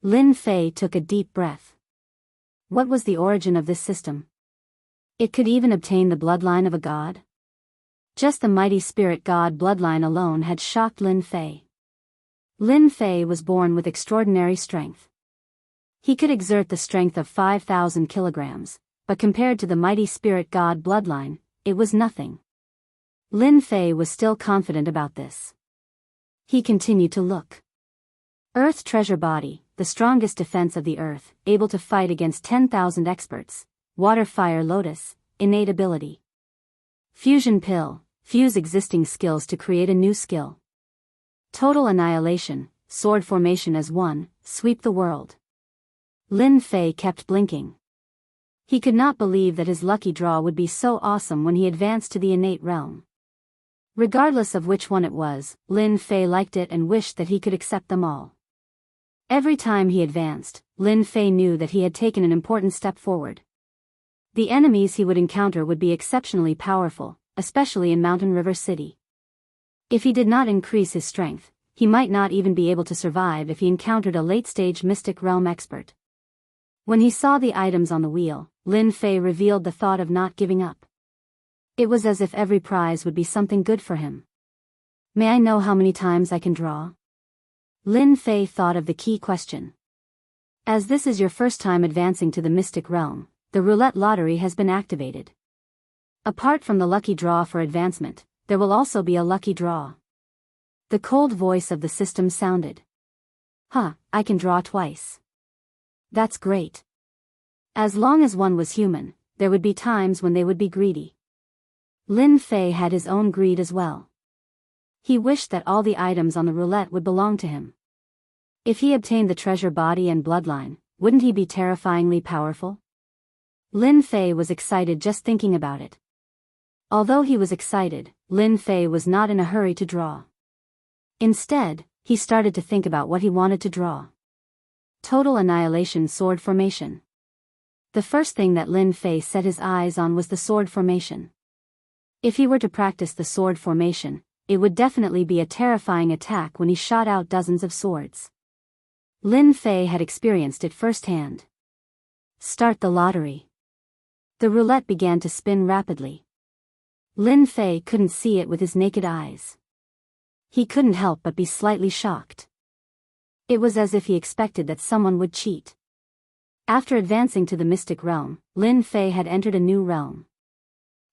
Speaker 1: Lin Fei took a deep breath. What was the origin of this system? It could even obtain the bloodline of a god? Just the mighty spirit god bloodline alone had shocked Lin Fei. Lin Fei was born with extraordinary strength. He could exert the strength of 5,000 kilograms, but compared to the mighty spirit god bloodline, it was nothing. Lin Fei was still confident about this. He continued to look. Earth treasure body, the strongest defense of the earth, able to fight against 10,000 experts. Water fire lotus, innate ability. Fusion pill, fuse existing skills to create a new skill. Total annihilation, sword formation as one, sweep the world. Lin Fei kept blinking. He could not believe that his lucky draw would be so awesome when he advanced to the innate realm. Regardless of which one it was, Lin Fei liked it and wished that he could accept them all. Every time he advanced, Lin Fei knew that he had taken an important step forward. The enemies he would encounter would be exceptionally powerful, especially in Mountain River City. If he did not increase his strength, he might not even be able to survive if he encountered a late-stage Mystic Realm expert. When he saw the items on the wheel, Lin Fei revealed the thought of not giving up. It was as if every prize would be something good for him. May I know how many times I can draw? Lin Fei thought of the key question. As this is your first time advancing to the Mystic Realm, the roulette lottery has been activated. Apart from the lucky draw for advancement, there will also be a lucky draw. The cold voice of the system sounded. I can draw twice. That's great. As long as one was human, there would be times when they would be greedy. Lin Fei had his own greed as well. He wished that all the items on the roulette would belong to him. If he obtained the treasure body and bloodline, wouldn't he be terrifyingly powerful? Lin Fei was excited just thinking about it. Although he was excited, Lin Fei was not in a hurry to draw. Instead, he started to think about what he wanted to draw. Total Annihilation Sword Formation. The first thing that Lin Fei set his eyes on was the sword formation. If he were to practice the sword formation, it would definitely be a terrifying attack when he shot out dozens of swords. Lin Fei had experienced it firsthand. Start the lottery. The roulette began to spin rapidly. Lin Fei couldn't see it with his naked eyes. He couldn't help but be slightly shocked. It was as if he expected that someone would cheat. After advancing to the mystic realm, Lin Fei had entered a new realm.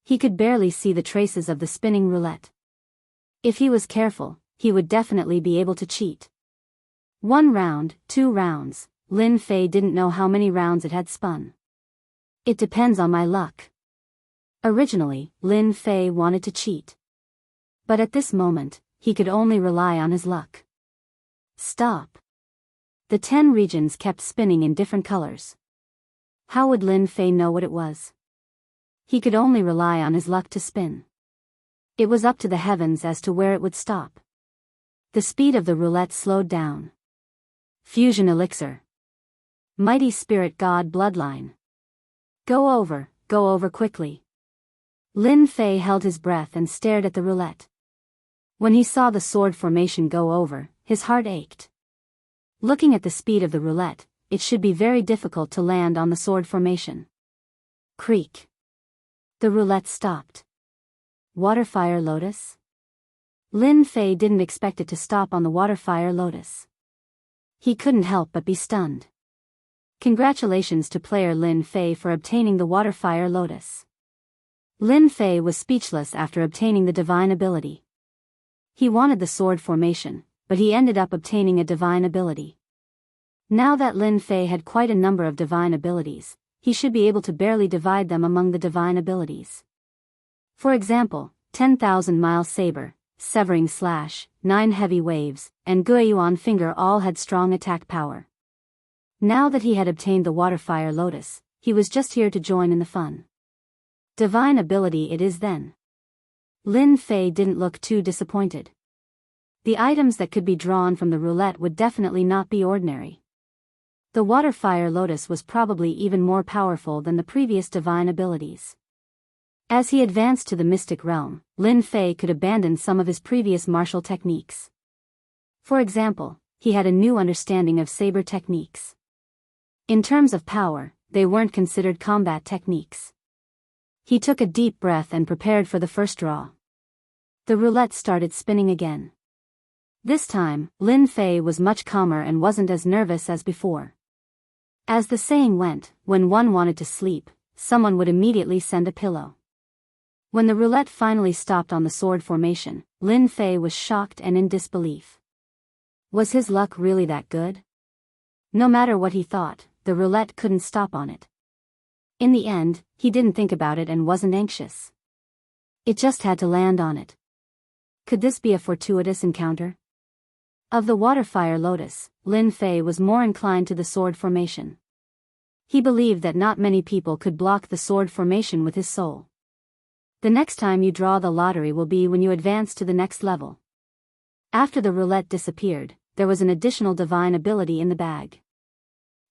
Speaker 1: He could barely see the traces of the spinning roulette. If he was careful, he would definitely be able to cheat. 1 round, 2 rounds, Lin Fei didn't know how many rounds it had spun. It depends on my luck. Originally, Lin Fei wanted to cheat. But at this moment, he could only rely on his luck. Stop. The 10 regions kept spinning in different colors. How would Lin Fei know what it was? He could only rely on his luck to spin. It was up to the heavens as to where it would stop. The speed of the roulette slowed down. Fusion Elixir. Mighty Spirit God Bloodline. Go over quickly. Lin Fei held his breath and stared at the roulette. When he saw the sword formation go over, his heart ached. Looking at the speed of the roulette, it should be very difficult to land on the sword formation. Creak. The roulette stopped. Waterfire Lotus? Lin Fei didn't expect it to stop on the Waterfire Lotus. He couldn't help but be stunned. Congratulations to player Lin Fei for obtaining the Waterfire Lotus. Lin Fei was speechless after obtaining the divine ability. He wanted the sword formation, but he ended up obtaining a divine ability. Now that Lin Fei had quite a number of divine abilities, he should be able to barely divide them among the divine abilities. For example, 10,000-mile saber, severing slash, 9 heavy waves, and Guiyuan finger all had strong attack power. Now that he had obtained the Waterfire Lotus, he was just here to join in the fun. Divine ability it is then. Lin Fei didn't look too disappointed. The items that could be drawn from the roulette would definitely not be ordinary. The Waterfire Lotus was probably even more powerful than the previous divine abilities. As he advanced to the mystic realm, Lin Fei could abandon some of his previous martial techniques. For example, he had a new understanding of saber techniques. In terms of power, they weren't considered combat techniques. He took a deep breath and prepared for the first draw. The roulette started spinning again. This time, Lin Fei was much calmer and wasn't as nervous as before. As the saying went, when one wanted to sleep, someone would immediately send a pillow. When the roulette finally stopped on the sword formation, Lin Fei was shocked and in disbelief. Was his luck really that good? No matter what he thought, the roulette couldn't stop on it. In the end, he didn't think about it and wasn't anxious. It just had to land on it. Could this be a fortuitous encounter? Of the Waterfire Lotus, Lin Fei was more inclined to the sword formation. He believed that not many people could block the sword formation with his soul. The next time you draw the lottery will be when you advance to the next level. After the roulette disappeared, there was an additional divine ability in the bag.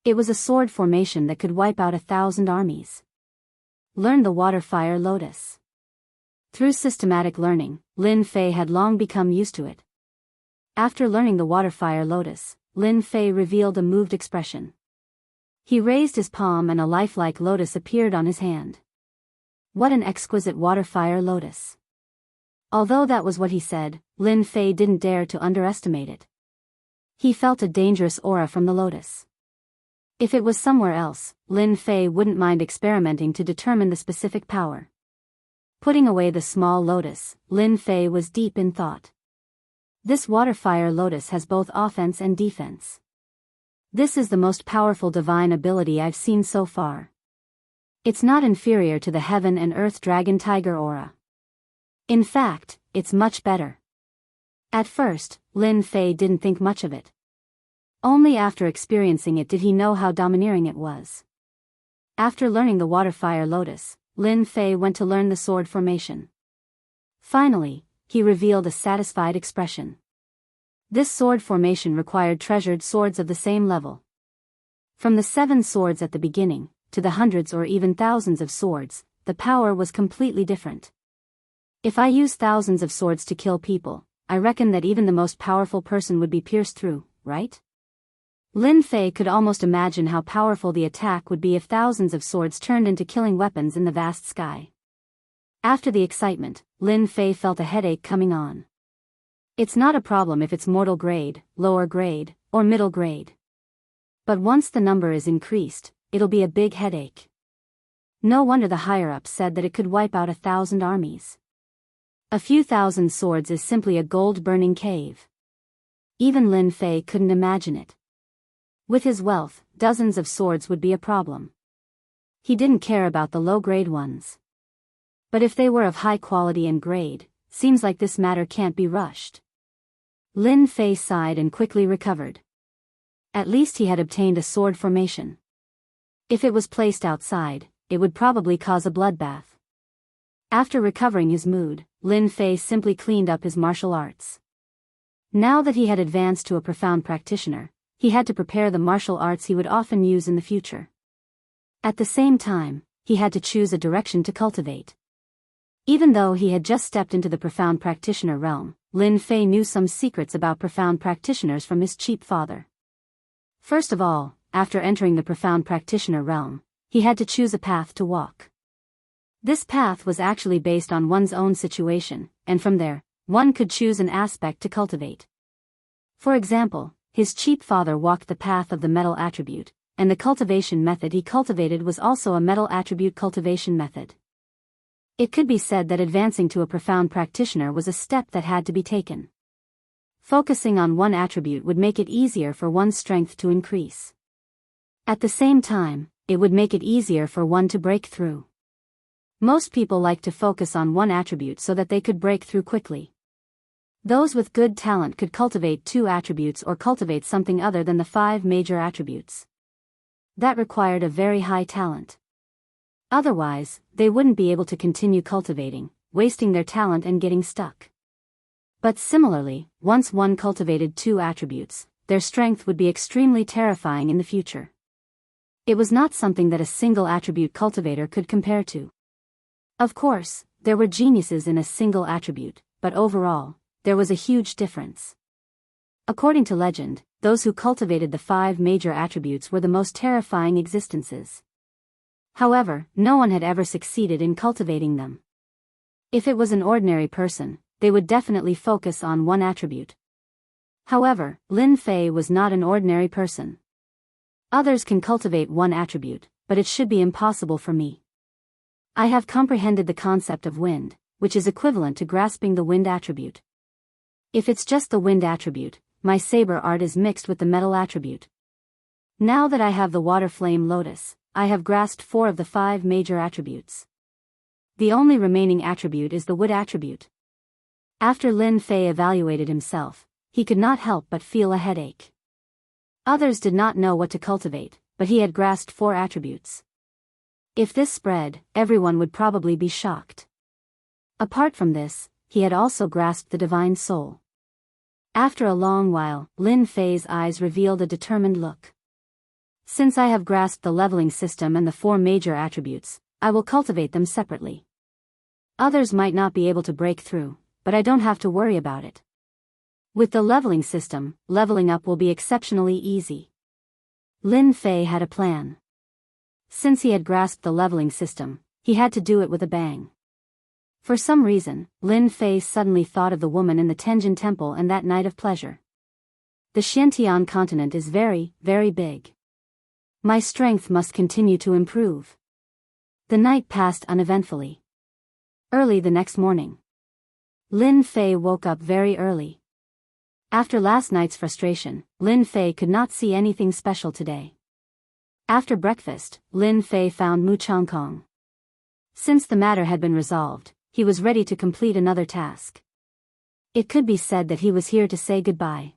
Speaker 1: It was a sword formation that could wipe out 1,000 armies. Learn the Waterfire Lotus. Through systematic learning, Lin Fei had long become used to it. After learning the Waterfire Lotus, Lin Fei revealed a moved expression. He raised his palm and a lifelike lotus appeared on his hand. What an exquisite Waterfire Lotus. Although that was what he said, Lin Fei didn't dare to underestimate it. He felt a dangerous aura from the lotus. If it was somewhere else, Lin Fei wouldn't mind experimenting to determine the specific power. Putting away the small lotus, Lin Fei was deep in thought. This Waterfire Lotus has both offense and defense. This is the most powerful divine ability I've seen so far. It's not inferior to the Heaven and Earth Dragon Tiger Aura. In fact, it's much better. At first, Lin Fei didn't think much of it. Only after experiencing it did he know how domineering it was. After learning the Waterfire Lotus, Lin Fei went to learn the sword formation. Finally, he revealed a satisfied expression. This sword formation required treasured swords of the same level. From the 7 swords at the beginning, to the hundreds or even thousands of swords, the power was completely different. If I use thousands of swords to kill people, I reckon that even the most powerful person would be pierced through, right? Lin Fei could almost imagine how powerful the attack would be if thousands of swords turned into killing weapons in the vast sky. After the excitement, Lin Fei felt a headache coming on. It's not a problem if it's mortal grade, lower grade, or middle grade. But once the number is increased, it'll be a big headache. No wonder the higher-ups said that it could wipe out 1,000 armies. A few thousand swords is simply a gold-burning cave. Even Lin Fei couldn't imagine it. With his wealth, dozens of swords would be a problem. He didn't care about the low-grade ones. But if they were of high quality and grade, seems like this matter can't be rushed. Lin Fei sighed and quickly recovered. At least he had obtained a sword formation. If it was placed outside, it would probably cause a bloodbath. After recovering his mood, Lin Fei simply cleaned up his martial arts. Now that he had advanced to a profound practitioner, he had to prepare the martial arts he would often use in the future. At the same time, he had to choose a direction to cultivate. Even though he had just stepped into the profound practitioner realm, Lin Fei knew some secrets about profound practitioners from his cheap father. First of all, after entering the profound practitioner realm, he had to choose a path to walk. This path was actually based on one's own situation, and from there, one could choose an aspect to cultivate. For example, his cheap father walked the path of the metal attribute, and the cultivation method he cultivated was also a metal attribute cultivation method. It could be said that advancing to a profound practitioner was a step that had to be taken. Focusing on one attribute would make it easier for one's strength to increase. At the same time, it would make it easier for one to break through. Most people like to focus on one attribute so that they could break through quickly. Those with good talent could cultivate 2 attributes or cultivate something other than the 5 major attributes. That required a very high talent. Otherwise, they wouldn't be able to continue cultivating, wasting their talent and getting stuck. But similarly, once one cultivated 2 attributes, their strength would be extremely terrifying in the future. It was not something that a single attribute cultivator could compare to. Of course, there were geniuses in a single attribute, but overall, there was a huge difference. According to legend, those who cultivated the 5 major attributes were the most terrifying existences. However, no one had ever succeeded in cultivating them. If it was an ordinary person, they would definitely focus on one attribute. However, Lin Fei was not an ordinary person. Others can cultivate one attribute, but it should be impossible for me. I have comprehended the concept of wind, which is equivalent to grasping the wind attribute. If it's just the wind attribute, my saber art is mixed with the metal attribute. Now that I have the water flame lotus, I have grasped 4 of the 5 major attributes. The only remaining attribute is the wood attribute. After Lin Fei evaluated himself, he could not help but feel a headache. Others did not know what to cultivate, but he had grasped 4 attributes. If this spread, everyone would probably be shocked. Apart from this, he had also grasped the divine soul. After a long while, Lin Fei's eyes revealed a determined look. Since I have grasped the leveling system and the 4 major attributes, I will cultivate them separately. Others might not be able to break through, but I don't have to worry about it. With the leveling system, leveling up will be exceptionally easy. Lin Fei had a plan. Since he had grasped the leveling system, he had to do it with a bang. For some reason, Lin Fei suddenly thought of the woman in the Tenjin Temple and that night of pleasure. The Xiantian continent is very, very big. My strength must continue to improve. The night passed uneventfully. Early the next morning, Lin Fei woke up very early. After last night's frustration, Lin Fei could not see anything special today. After breakfast, Lin Fei found Mu Changkong. Since the matter had been resolved, he was ready to complete another task. It could be said that he was here to say goodbye.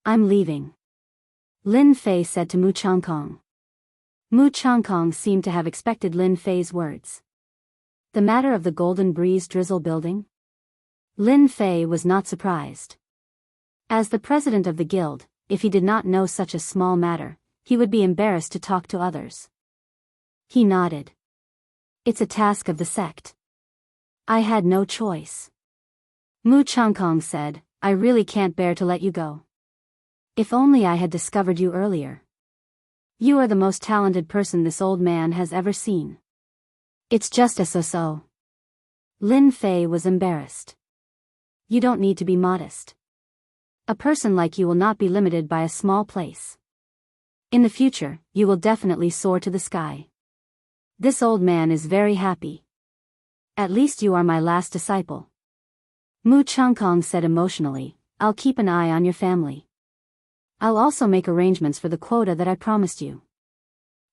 Speaker 1: I'm leaving, Lin Fei said to Mu Changkong. Mu Changkong seemed to have expected Lin Fei's words. The matter of the Golden Breeze Drizzle building? Lin Fei was not surprised. As the president of the guild, if he did not know such a small matter, he would be embarrassed to talk to others. He nodded. It's a task of the sect. I had no choice. Mu Changkong said, I really can't bear to let you go. If only I had discovered you earlier. You are the most talented person this old man has ever seen. It's just a so-so. Lin Fei was embarrassed. You don't need to be modest. A person like you will not be limited by a small place. In the future, you will definitely soar to the sky. This old man is very happy. At least you are my last disciple. Mu Changkong said emotionally, I'll keep an eye on your family. I'll also make arrangements for the quota that I promised you.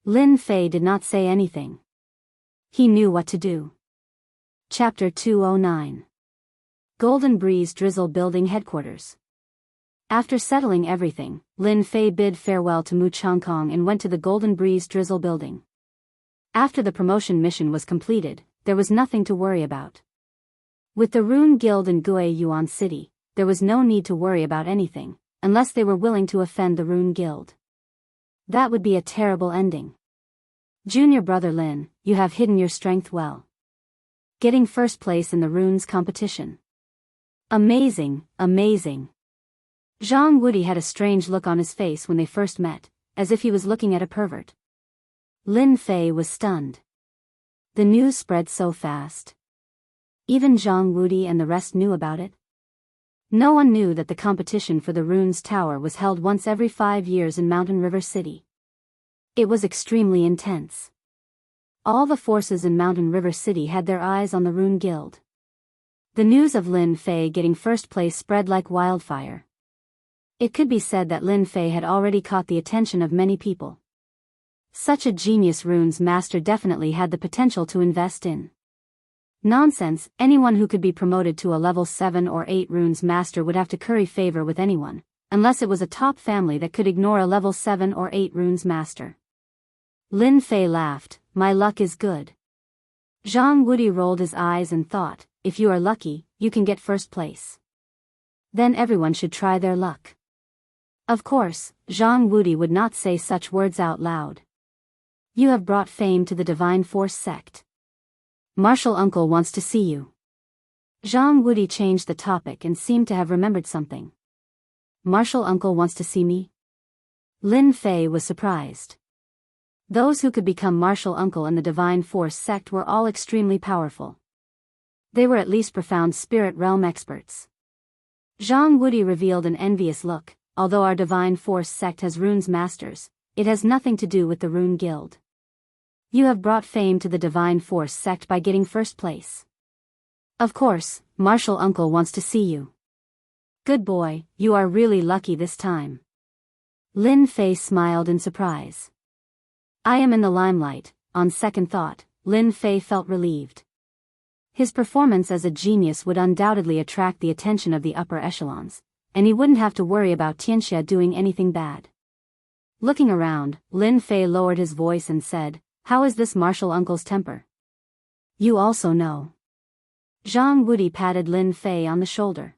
Speaker 1: Lin Fei did not say anything. He knew what to do. Chapter 209. Golden Breeze Drizzle Building Headquarters. After settling everything, Lin Fei bid farewell to Mu Changkong and went to the Golden Breeze Drizzle building. After the promotion mission was completed, there was nothing to worry about. With the Rune Guild in Gui Yuan City, there was no need to worry about anything, unless they were willing to offend the Rune Guild. That would be a terrible ending. Junior brother Lin, you have hidden your strength well. Getting first place in the runes competition. Amazing, amazing. Zhang Wudi had a strange look on his face when they first met, as if he was looking at a pervert. Lin Fei was stunned. The news spread so fast. Even Zhang Wudi and the rest knew about it. No one knew that the competition for the Runes Tower was held once every 5 years in Mountain River City. It was extremely intense. All the forces in Mountain River City had their eyes on the Rune Guild. The news of Lin Fei getting first place spread like wildfire. It could be said that Lin Fei had already caught the attention of many people. Such a genius runes master definitely had the potential to invest in. Nonsense, anyone who could be promoted to a level 7 or 8 runes master would have to curry favor with anyone, unless it was a top family that could ignore a level 7 or 8 runes master. Lin Fei laughed, my luck is good. Zhang Wudi rolled his eyes and thought, if you are lucky, you can get first place. Then everyone should try their luck. Of course, Zhang Wudi would not say such words out loud. You have brought fame to the Divine Force sect. Martial Uncle wants to see you. Zhang Wudi changed the topic and seemed to have remembered something. Martial Uncle wants to see me? Lin Fei was surprised. Those who could become Martial Uncle in the Divine Force sect were all extremely powerful. They were at least profound spirit realm experts. Zhang Wudi revealed an envious look. Although our Divine Force sect has runes masters, it has nothing to do with the Rune Guild. You have brought fame to the Divine Force sect by getting first place. Of course, Martial Uncle wants to see you. Good boy, you are really lucky this time. Lin Fei smiled in surprise. I am in the limelight. On second thought, Lin Fei felt relieved. His performance as a genius would undoubtedly attract the attention of the upper echelons, and he wouldn't have to worry about Xianxia doing anything bad. Looking around, Lin Fei lowered his voice and said, how is this Martial Uncle's temper? You also know. Zhang Wudi patted Lin Fei on the shoulder.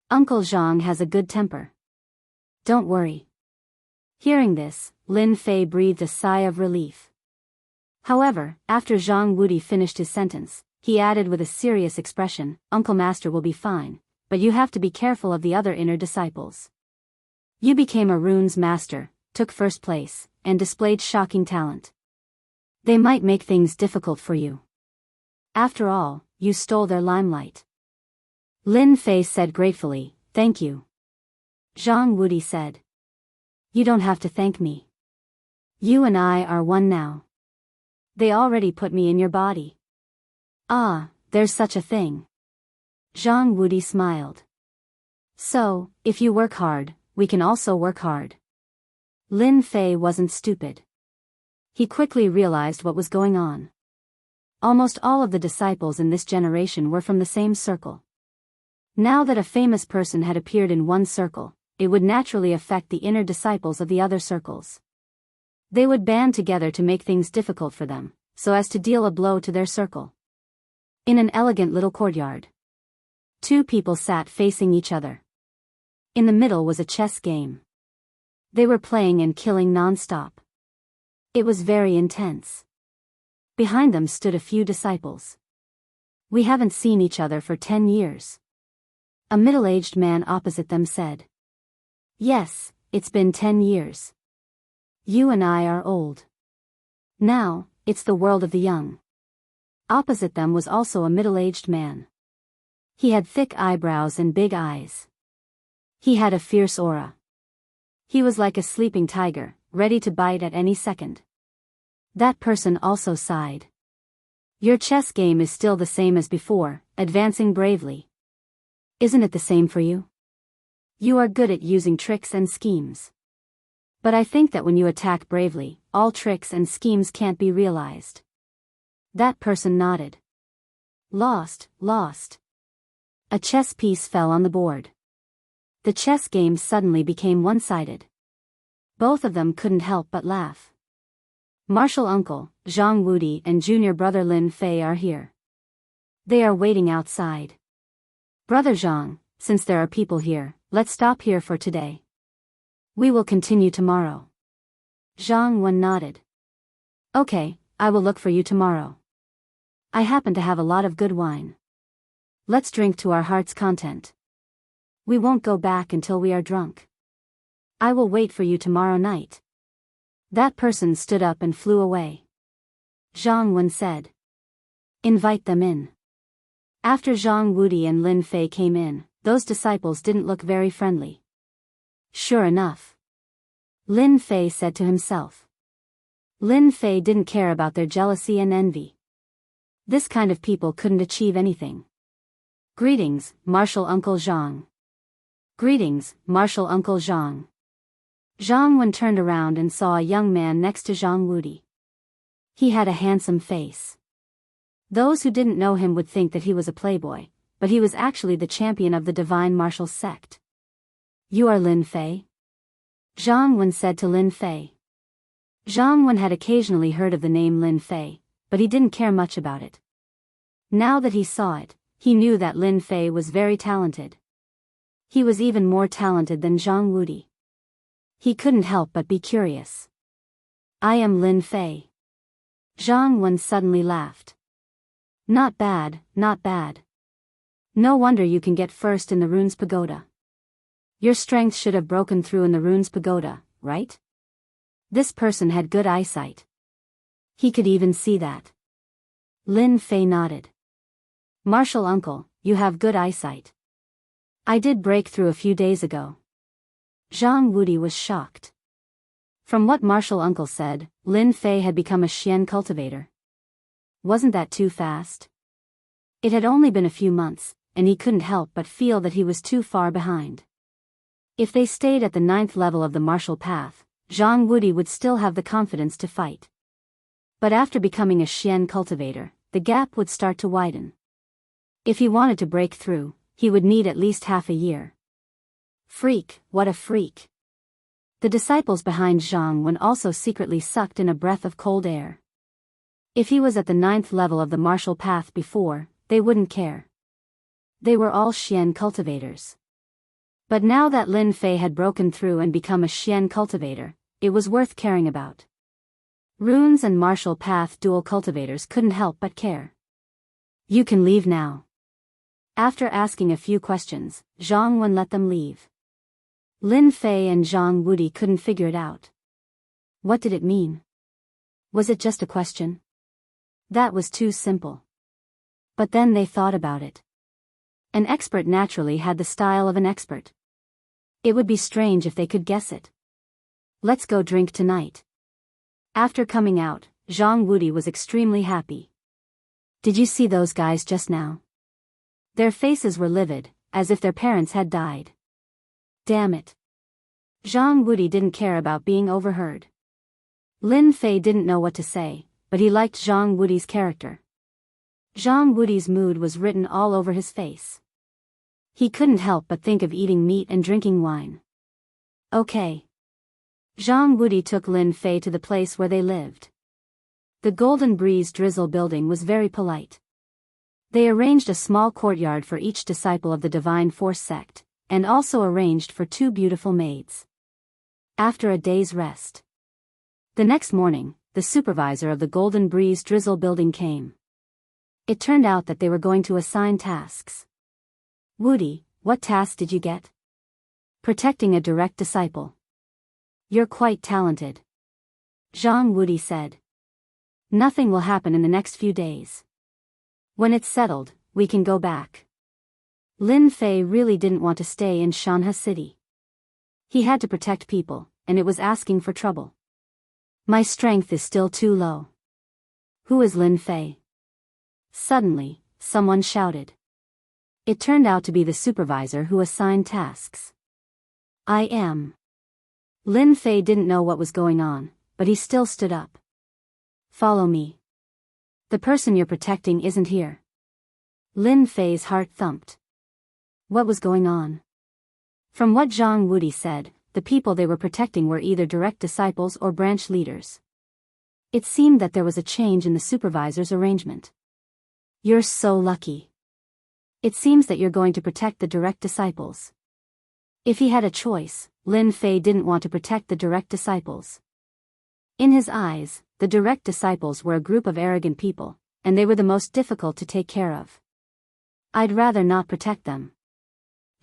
Speaker 1: Uncle Zhang has a good temper. Don't worry. Hearing this, Lin Fei breathed a sigh of relief. However, after Zhang Wudi finished his sentence, he added with a serious expression, Uncle Master will be fine, but you have to be careful of the other inner disciples. You became a runes master, took first place, and displayed shocking talent. They might make things difficult for you. After all, you stole their limelight. Lin Fei said gratefully, thank you. Zhang Wudi said. You don't have to thank me. You and I are one now. They already put me in your body. Ah, there's such a thing. Zhang Wudi smiled. So, if you work hard, we can also work hard. Lin Fei wasn't stupid. He quickly realized what was going on. Almost all of the disciples in this generation were from the same circle. Now that a famous person had appeared in one circle, it would naturally affect the inner disciples of the other circles. They would band together to make things difficult for them, so as to deal a blow to their circle. In an elegant little courtyard, Two people sat facing each other. In the middle was a chess game. They were playing and killing non-stop. It was very intense. Behind them stood a few disciples. We haven't seen each other for 10 years. A middle-aged man opposite them said. Yes, it's been 10 years. You and I are old. Now, it's the world of the young. Opposite them was also a middle-aged man. He had thick eyebrows and big eyes. He had a fierce aura. He was like a sleeping tiger, ready to bite at any second. That person also sighed. Your chess game is still the same as before, advancing bravely. Isn't it the same for you? You are good at using tricks and schemes. But I think that when you attack bravely, all tricks and schemes can't be realized. That person nodded. Lost. A chess piece fell on the board. The chess game suddenly became one-sided. Both of them couldn't help but laugh. Martial uncle, Zhang Wudi and junior brother Lin Fei are here. They are waiting outside. Brother Zhang, since there are people here, let's stop here for today. We will continue tomorrow. Zhang Wen nodded. Okay, I will look for you tomorrow. I happen to have a lot of good wine. Let's drink to our heart's content. We won't go back until we are drunk. I will wait for you tomorrow night. That person stood up and flew away. Zhang Wen said. Invite them in. After Zhang Wudi and Lin Fei came in, those disciples didn't look very friendly. Sure enough. Lin Fei said to himself. Lin Fei didn't care about their jealousy and envy. This kind of people couldn't achieve anything. Greetings, Martial Uncle Zhang. Greetings, Martial Uncle Zhang. Zhang Wen turned around and saw a young man next to Zhang Wudi. He had a handsome face. Those who didn't know him would think that he was a playboy, but he was actually the champion of the divine martial sect. You are Lin Fei? Zhang Wen said to Lin Fei. Zhang Wen had occasionally heard of the name Lin Fei, but he didn't care much about it. Now that he saw it, he knew that Lin Fei was very talented. He was even more talented than Zhang Wudi. He couldn't help but be curious. I am Lin Fei. Zhang Wen suddenly laughed. Not bad. No wonder you can get first in the rune's pagoda. Your strength should have broken through in the rune's pagoda, right? This person had good eyesight. He could even see that. Lin Fei nodded. Martial uncle, you have good eyesight. I did break through a few days ago. Zhang Wudi was shocked. From what martial uncle said, Lin Fei had become a Xian cultivator. Wasn't that too fast? It had only been a few months, and he couldn't help but feel that he was too far behind. If they stayed at the 9th level of the martial path, Zhang Wudi would still have the confidence to fight. But after becoming a Xian cultivator, the gap would start to widen. If he wanted to break through, he would need at least half a year. Freak, what a freak. The disciples behind Zhang Wen also secretly sucked in a breath of cold air. If he was at the 9th level of the martial path before, they wouldn't care. They were all Xian cultivators. But now that Lin Fei had broken through and become a Xian cultivator, it was worth caring about. Runes and martial path dual cultivators couldn't help but care. You can leave now. After asking a few questions, Zhang Wen let them leave. Lin Fei and Zhang Wudi couldn't figure it out. What did it mean? Was it just a question? That was too simple. But then they thought about it. An expert naturally had the style of an expert. It would be strange if they could guess it. Let's go drink tonight. After coming out, Zhang Wudi was extremely happy. Did you see those guys just now? Their faces were livid, as if their parents had died. Damn it. Zhang Wudi didn't care about being overheard. Lin Fei didn't know what to say, but he liked Zhang Wudi's character. Zhang Wudi's mood was written all over his face. He couldn't help but think of eating meat and drinking wine. Okay. Zhang Wudi took Lin Fei to the place where they lived. The Golden Breeze Drizzle building was very polite. They arranged a small courtyard for each disciple of the Divine Force sect, and also arranged for 2 beautiful maids. After a day's rest. The next morning, the supervisor of the Golden Breeze Drizzle building came. It turned out that they were going to assign tasks. Woody, what task did you get? Protecting a direct disciple. You're quite talented. Zhang Woody said. Nothing will happen in the next few days. When it's settled, we can go back. Lin Fei really didn't want to stay in Shanha City. He had to protect people, and it was asking for trouble. My strength is still too low. Who is Lin Fei? Suddenly, someone shouted. It turned out to be the supervisor who assigned tasks. I am. Lin Fei didn't know what was going on, but he still stood up. Follow me. The person you're protecting isn't here. Lin Fei's heart thumped. What was going on? From what Zhang Woody said, the people they were protecting were either direct disciples or branch leaders. It seemed that there was a change in the supervisor's arrangement. You're so lucky. It seems that you're going to protect the direct disciples. If he had a choice, Lin Fei didn't want to protect the direct disciples. In his eyes, the direct disciples were a group of arrogant people, and they were the most difficult to take care of. I'd rather not protect them.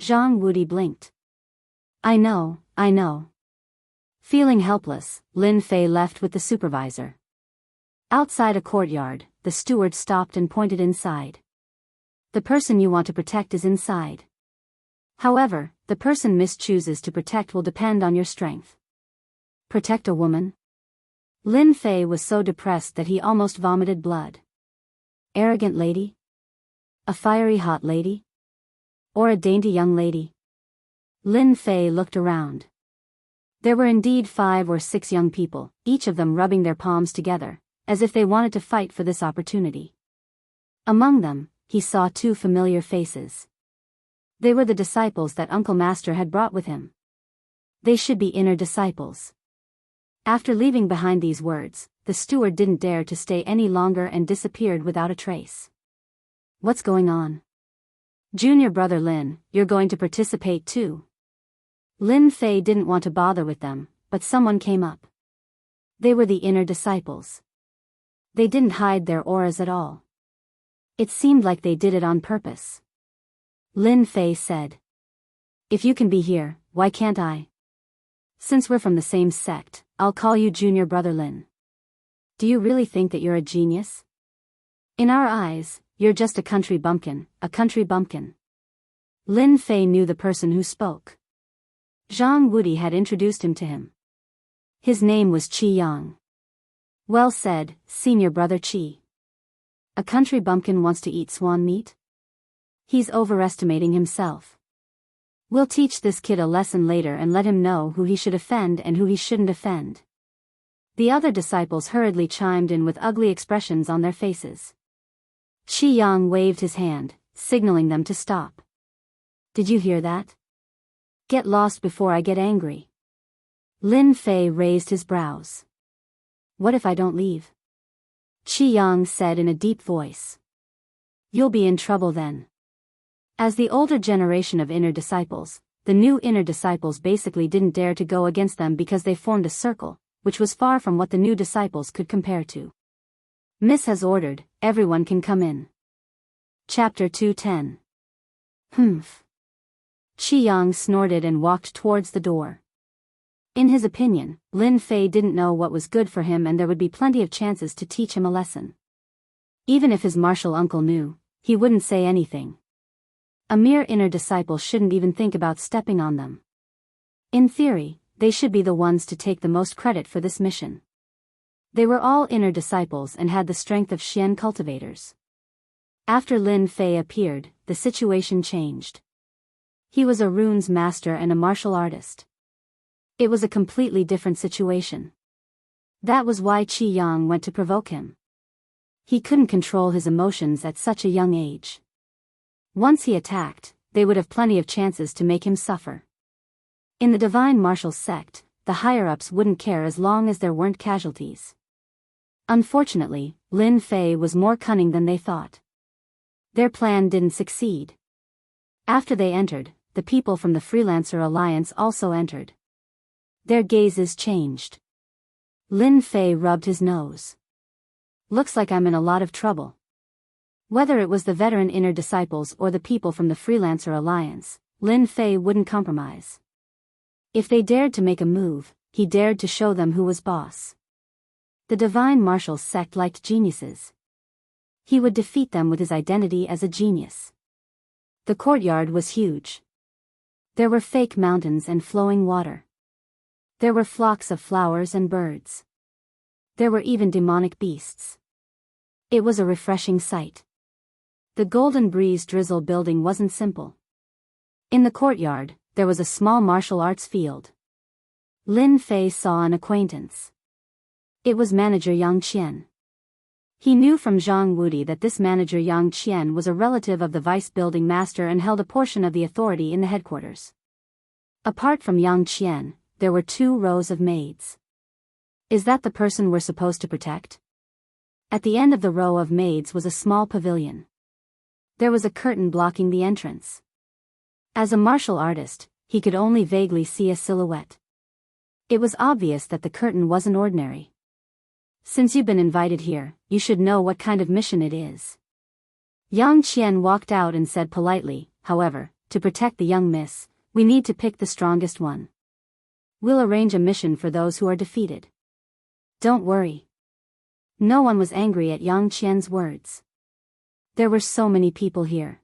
Speaker 1: Zhang Woody blinked. I know. Feeling helpless, Lin Fei left with the supervisor. Outside a courtyard, the steward stopped and pointed inside. The person you want to protect is inside. However, the person Miss chooses to protect will depend on your strength. Protect a woman? Lin Fei was so depressed that he almost vomited blood. Arrogant lady? A fiery hot lady? Or a dainty young lady? Lin Fei looked around. There were indeed 5 or 6 young people, each of them rubbing their palms together, as if they wanted to fight for this opportunity. Among them, he saw 2 familiar faces. They were the disciples that Uncle Master had brought with him. They should be inner disciples. After leaving behind these words, the steward didn't dare to stay any longer and disappeared without a trace. What's going on? Junior brother Lin, you're going to participate too. Lin Fei didn't want to bother with them, but someone came up. They were the inner disciples. They didn't hide their auras at all. It seemed like they did it on purpose. Lin Fei said. If you can be here, why can't I? Since we're from the same sect, I'll call you Junior Brother Lin. Do you really think that you're a genius? In our eyes, you're just a country bumpkin, a country bumpkin. Lin Fei knew the person who spoke. Zhang Woody had introduced him to him. His name was Qi Yang. Well said, Senior Brother Qi. A country bumpkin wants to eat swan meat? He's overestimating himself. We'll teach this kid a lesson later and let him know who he should offend and who he shouldn't offend. The other disciples hurriedly chimed in with ugly expressions on their faces. Qi Yang waved his hand, signaling them to stop. Did you hear that? Get lost before I get angry. Lin Fei raised his brows. What if I don't leave? Qi Yang said in a deep voice. You'll be in trouble then. As the older generation of inner disciples, the new inner disciples basically didn't dare to go against them because they formed a circle, which was far from what the new disciples could compare to. Miss has ordered, everyone can come in. Chapter 210. Humph. Qi Yang snorted and walked towards the door. In his opinion, Lin Fei didn't know what was good for him and there would be plenty of chances to teach him a lesson. Even if his martial uncle knew, he wouldn't say anything. A mere inner disciple shouldn't even think about stepping on them. In theory, they should be the ones to take the most credit for this mission. They were all inner disciples and had the strength of Xian cultivators. After Lin Fei appeared, the situation changed. He was a runes master and a martial artist. It was a completely different situation. That was why Qi Yang went to provoke him. He couldn't control his emotions at such a young age. Once he attacked, they would have plenty of chances to make him suffer. In the Divine Martial Sect, the higher-ups wouldn't care as long as there weren't casualties. Unfortunately, Lin Fei was more cunning than they thought. Their plan didn't succeed. After they entered, the people from the Freelancer Alliance also entered. Their gazes changed. Lin Fei rubbed his nose. Looks like I'm in a lot of trouble. Whether it was the veteran inner disciples or the people from the Freelancer Alliance, Lin Fei wouldn't compromise. If they dared to make a move, he dared to show them who was boss. The Divine Martial sect liked geniuses. He would defeat them with his identity as a genius. The courtyard was huge. There were fake mountains and flowing water. There were flocks of flowers and birds. There were even demonic beasts. It was a refreshing sight. The Golden Breeze Drizzle building wasn't simple. In the courtyard, there was a small martial arts field. Lin Fei saw an acquaintance. It was manager Yang Qian. He knew from Zhang Wudi that this manager Yang Qian was a relative of the vice building master and held a portion of the authority in the headquarters. Apart from Yang Qian, there were 2 rows of maids. Is that the person we're supposed to protect? At the end of the row of maids was a small pavilion. There was a curtain blocking the entrance. As a martial artist, he could only vaguely see a silhouette. It was obvious that the curtain wasn't ordinary. Since you've been invited here, you should know what kind of mission it is. Yang Qian walked out and said politely, however, to protect the young miss, we need to pick the strongest one. We'll arrange a mission for those who are defeated. Don't worry. No one was angry at Yang Qian's words. There were so many people here.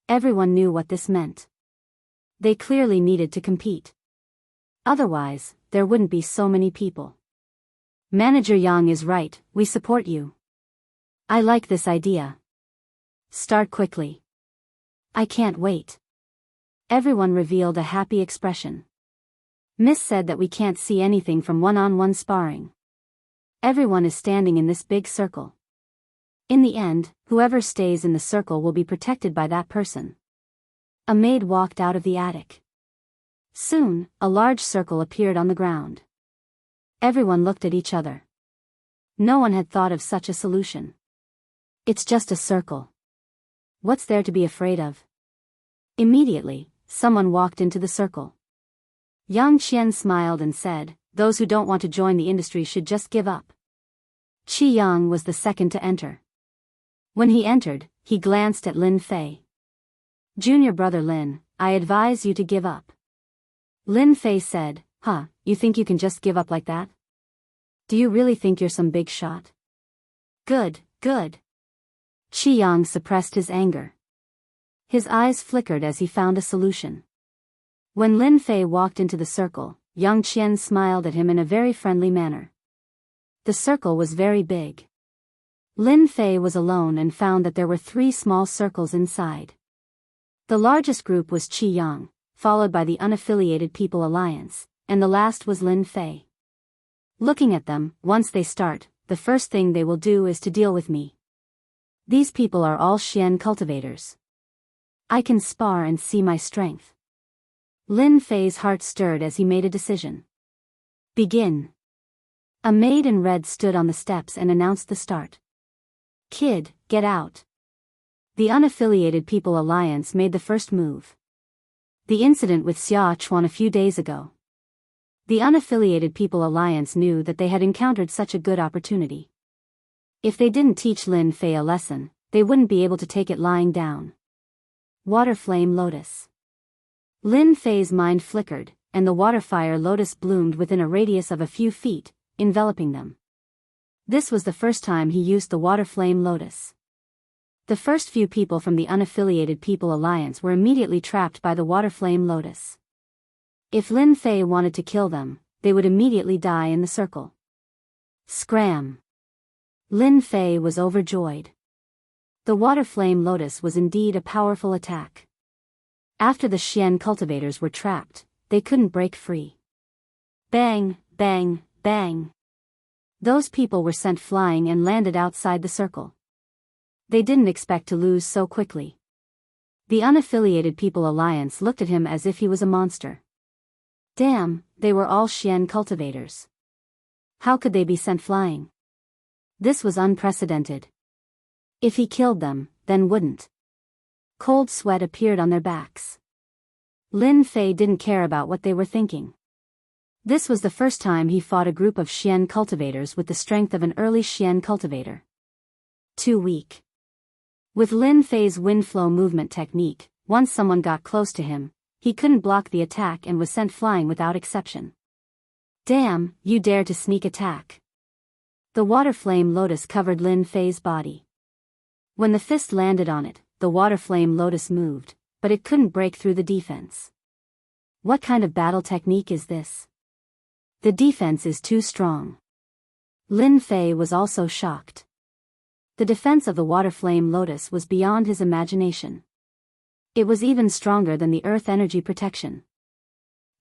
Speaker 1: Everyone knew what this meant. They clearly needed to compete. Otherwise, there wouldn't be so many people. Manager Yang is right, we support you. I like this idea. Start quickly. I can't wait. Everyone revealed a happy expression. Miss said that we can't see anything from one-on-one sparring. Everyone is standing in this big circle. In the end, whoever stays in the circle will be protected by that person. A maid walked out of the attic. Soon, a large circle appeared on the ground. Everyone looked at each other. No one had thought of such a solution. It's just a circle. What's there to be afraid of? Immediately, someone walked into the circle. Yang Qian smiled and said, those who don't want to join the industry should just give up. Qi Yang was the second to enter. When he entered, he glanced at Lin Fei. Junior brother Lin, I advise you to give up. Lin Fei said, huh, you think you can just give up like that? Do you really think you're some big shot? Good, good. Qi Yang suppressed his anger. His eyes flickered as he found a solution. When Lin Fei walked into the circle, Yang Qian smiled at him in a very friendly manner. The circle was very big. Lin Fei was alone and found that there were 3 small circles inside. The largest group was Qi Yang, followed by the Unaffiliated People Alliance, and the last was Lin Fei. Looking at them, once they start, the first thing they will do is to deal with me. These people are all Xian cultivators. I can spar and see my strength. Lin Fei's heart stirred as he made a decision. Begin. A maid in red stood on the steps and announced the start. Kid, get out. The Unaffiliated People Alliance made the first move. The incident with Xia Chuan a few days ago. The Unaffiliated People Alliance knew that they had encountered such a good opportunity. If they didn't teach Lin Fei a lesson, they wouldn't be able to take it lying down. Water Flame Lotus. Lin Fei's mind flickered, and the water fire lotus bloomed within a radius of a few feet, enveloping them. This was the first time he used the water flame lotus. The first few people from the Unaffiliated People Alliance were immediately trapped by the water flame lotus. If Lin Fei wanted to kill them, they would immediately die in the circle. Scram! Lin Fei was overjoyed. The water flame lotus was indeed a powerful attack. After the Xian cultivators were trapped, they couldn't break free. Bang, bang, bang. Those people were sent flying and landed outside the circle. They didn't expect to lose so quickly. The Unaffiliated People Alliance looked at him as if he was a monster. Damn, they were all Xian cultivators. How could they be sent flying? This was unprecedented. If he killed them, then wouldn't. Cold sweat appeared on their backs. Lin Fei didn't care about what they were thinking. This was the first time he fought a group of Xian cultivators with the strength of an early Xian cultivator. Too weak. With Lin Fei's wind flow movement technique, once someone got close to him, he couldn't block the attack and was sent flying without exception. Damn, you dare to sneak attack. The water flame lotus covered Lin Fei's body. When the fist landed on it, the water flame lotus moved, but it couldn't break through the defense. What kind of battle technique is this? The defense is too strong. Lin Fei was also shocked. The defense of the water flame lotus was beyond his imagination. It was even stronger than the earth energy protection.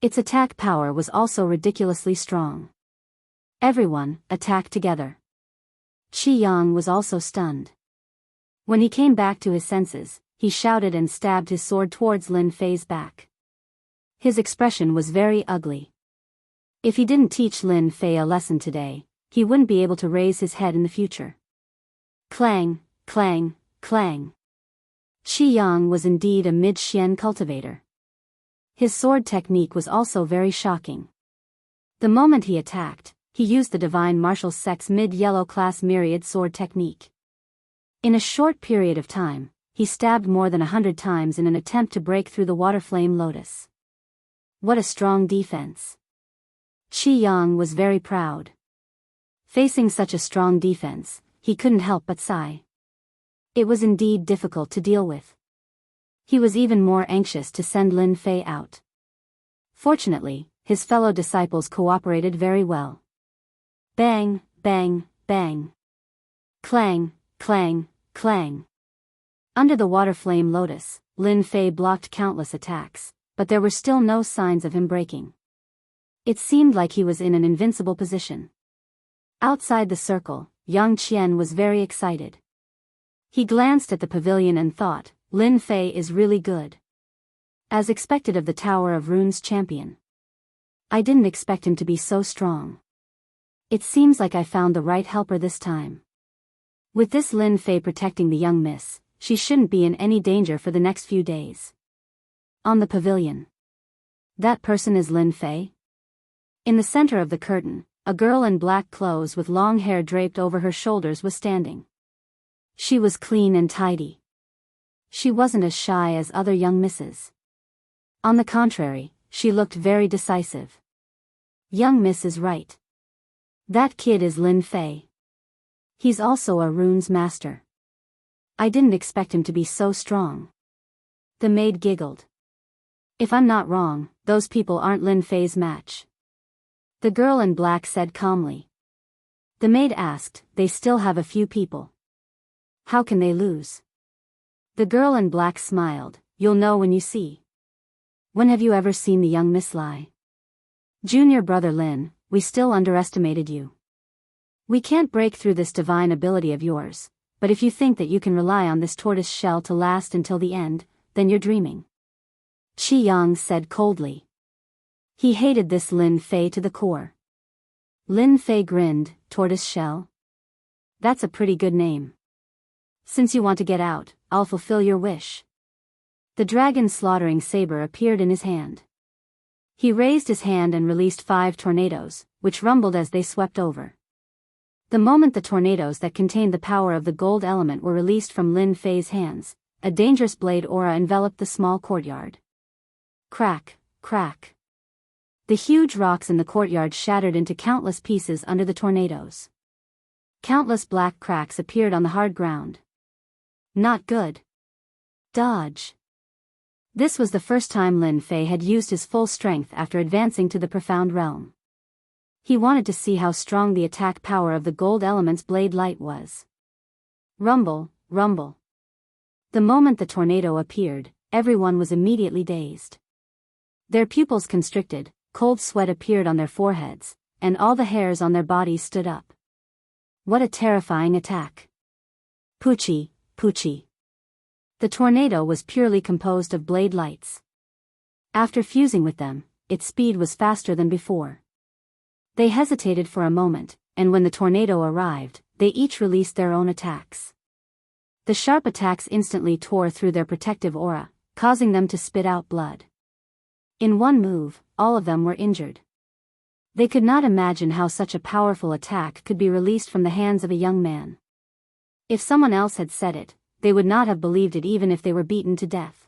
Speaker 1: Its attack power was also ridiculously strong. Everyone attacked together. Qi Yang was also stunned. When he came back to his senses, he shouted and stabbed his sword towards Lin Fei's back. His expression was very ugly. If he didn't teach Lin Fei a lesson today, he wouldn't be able to raise his head in the future. Clang, clang, clang. Qi Yang was indeed a mid-Xian cultivator. His sword technique was also very shocking. The moment he attacked, he used the divine martial sex mid-yellow class myriad sword technique. In a short period of time, he stabbed more than 100 times in an attempt to break through the water flame lotus. What a strong defense. Qi Yang was very proud. Facing such a strong defense, he couldn't help but sigh. It was indeed difficult to deal with. He was even more anxious to send Lin Fei out. Fortunately, his fellow disciples cooperated very well. Bang, bang, bang. Clang, clang, clang. Under the water flame lotus, Lin Fei blocked countless attacks, but there were still no signs of him breaking. It seemed like he was in an invincible position. Outside the circle, Yang Qian was very excited. He glanced at the pavilion and thought, Lin Fei is really good. As expected of the Tower of Runes champion. I didn't expect him to be so strong. It seems like I found the right helper this time. With this Lin Fei protecting the young miss, she shouldn't be in any danger for the next few days. On the pavilion. That person is Lin Fei? In the center of the curtain, a girl in black clothes with long hair draped over her shoulders was standing. She was clean and tidy. She wasn't as shy as other young misses. On the contrary, she looked very decisive. Young miss is right. That kid is Lin Fei. He's also a runes master. I didn't expect him to be so strong. The maid giggled. If I'm not wrong, those people aren't Lin Fei's match. The girl in black said calmly. The maid asked, they still have a few people. How can they lose? The girl in black smiled, you'll know when you see. When have you ever seen the young Miss Lai? Junior brother Lin, we still underestimated you. We can't break through this divine ability of yours, but if you think that you can rely on this tortoise shell to last until the end, then you're dreaming. Qi Yang said coldly. He hated this Lin Fei to the core. Lin Fei grinned, tortoise shell? That's a pretty good name. Since you want to get out, I'll fulfill your wish. The dragon slaughtering saber appeared in his hand. He raised his hand and released 5 tornadoes, which rumbled as they swept over. The moment the tornadoes that contained the power of the gold element were released from Lin Fei's hands, a dangerous blade aura enveloped the small courtyard. Crack, crack. The huge rocks in the courtyard shattered into countless pieces under the tornadoes. Countless black cracks appeared on the hard ground. Not good. Dodge. This was the first time Lin Fei had used his full strength after advancing to the profound realm. He wanted to see how strong the attack power of the gold element's blade light was. Rumble, rumble. The moment the tornado appeared, everyone was immediately dazed. Their pupils constricted, cold sweat appeared on their foreheads, and all the hairs on their bodies stood up. What a terrifying attack. Poochie, poochie. The tornado was purely composed of blade lights. After fusing with them, its speed was faster than before. They hesitated for a moment, and when the tornado arrived, they each released their own attacks. The sharp attacks instantly tore through their protective aura, causing them to spit out blood. In one move, all of them were injured. They could not imagine how such a powerful attack could be released from the hands of a young man. If someone else had said it, they would not have believed it even if they were beaten to death.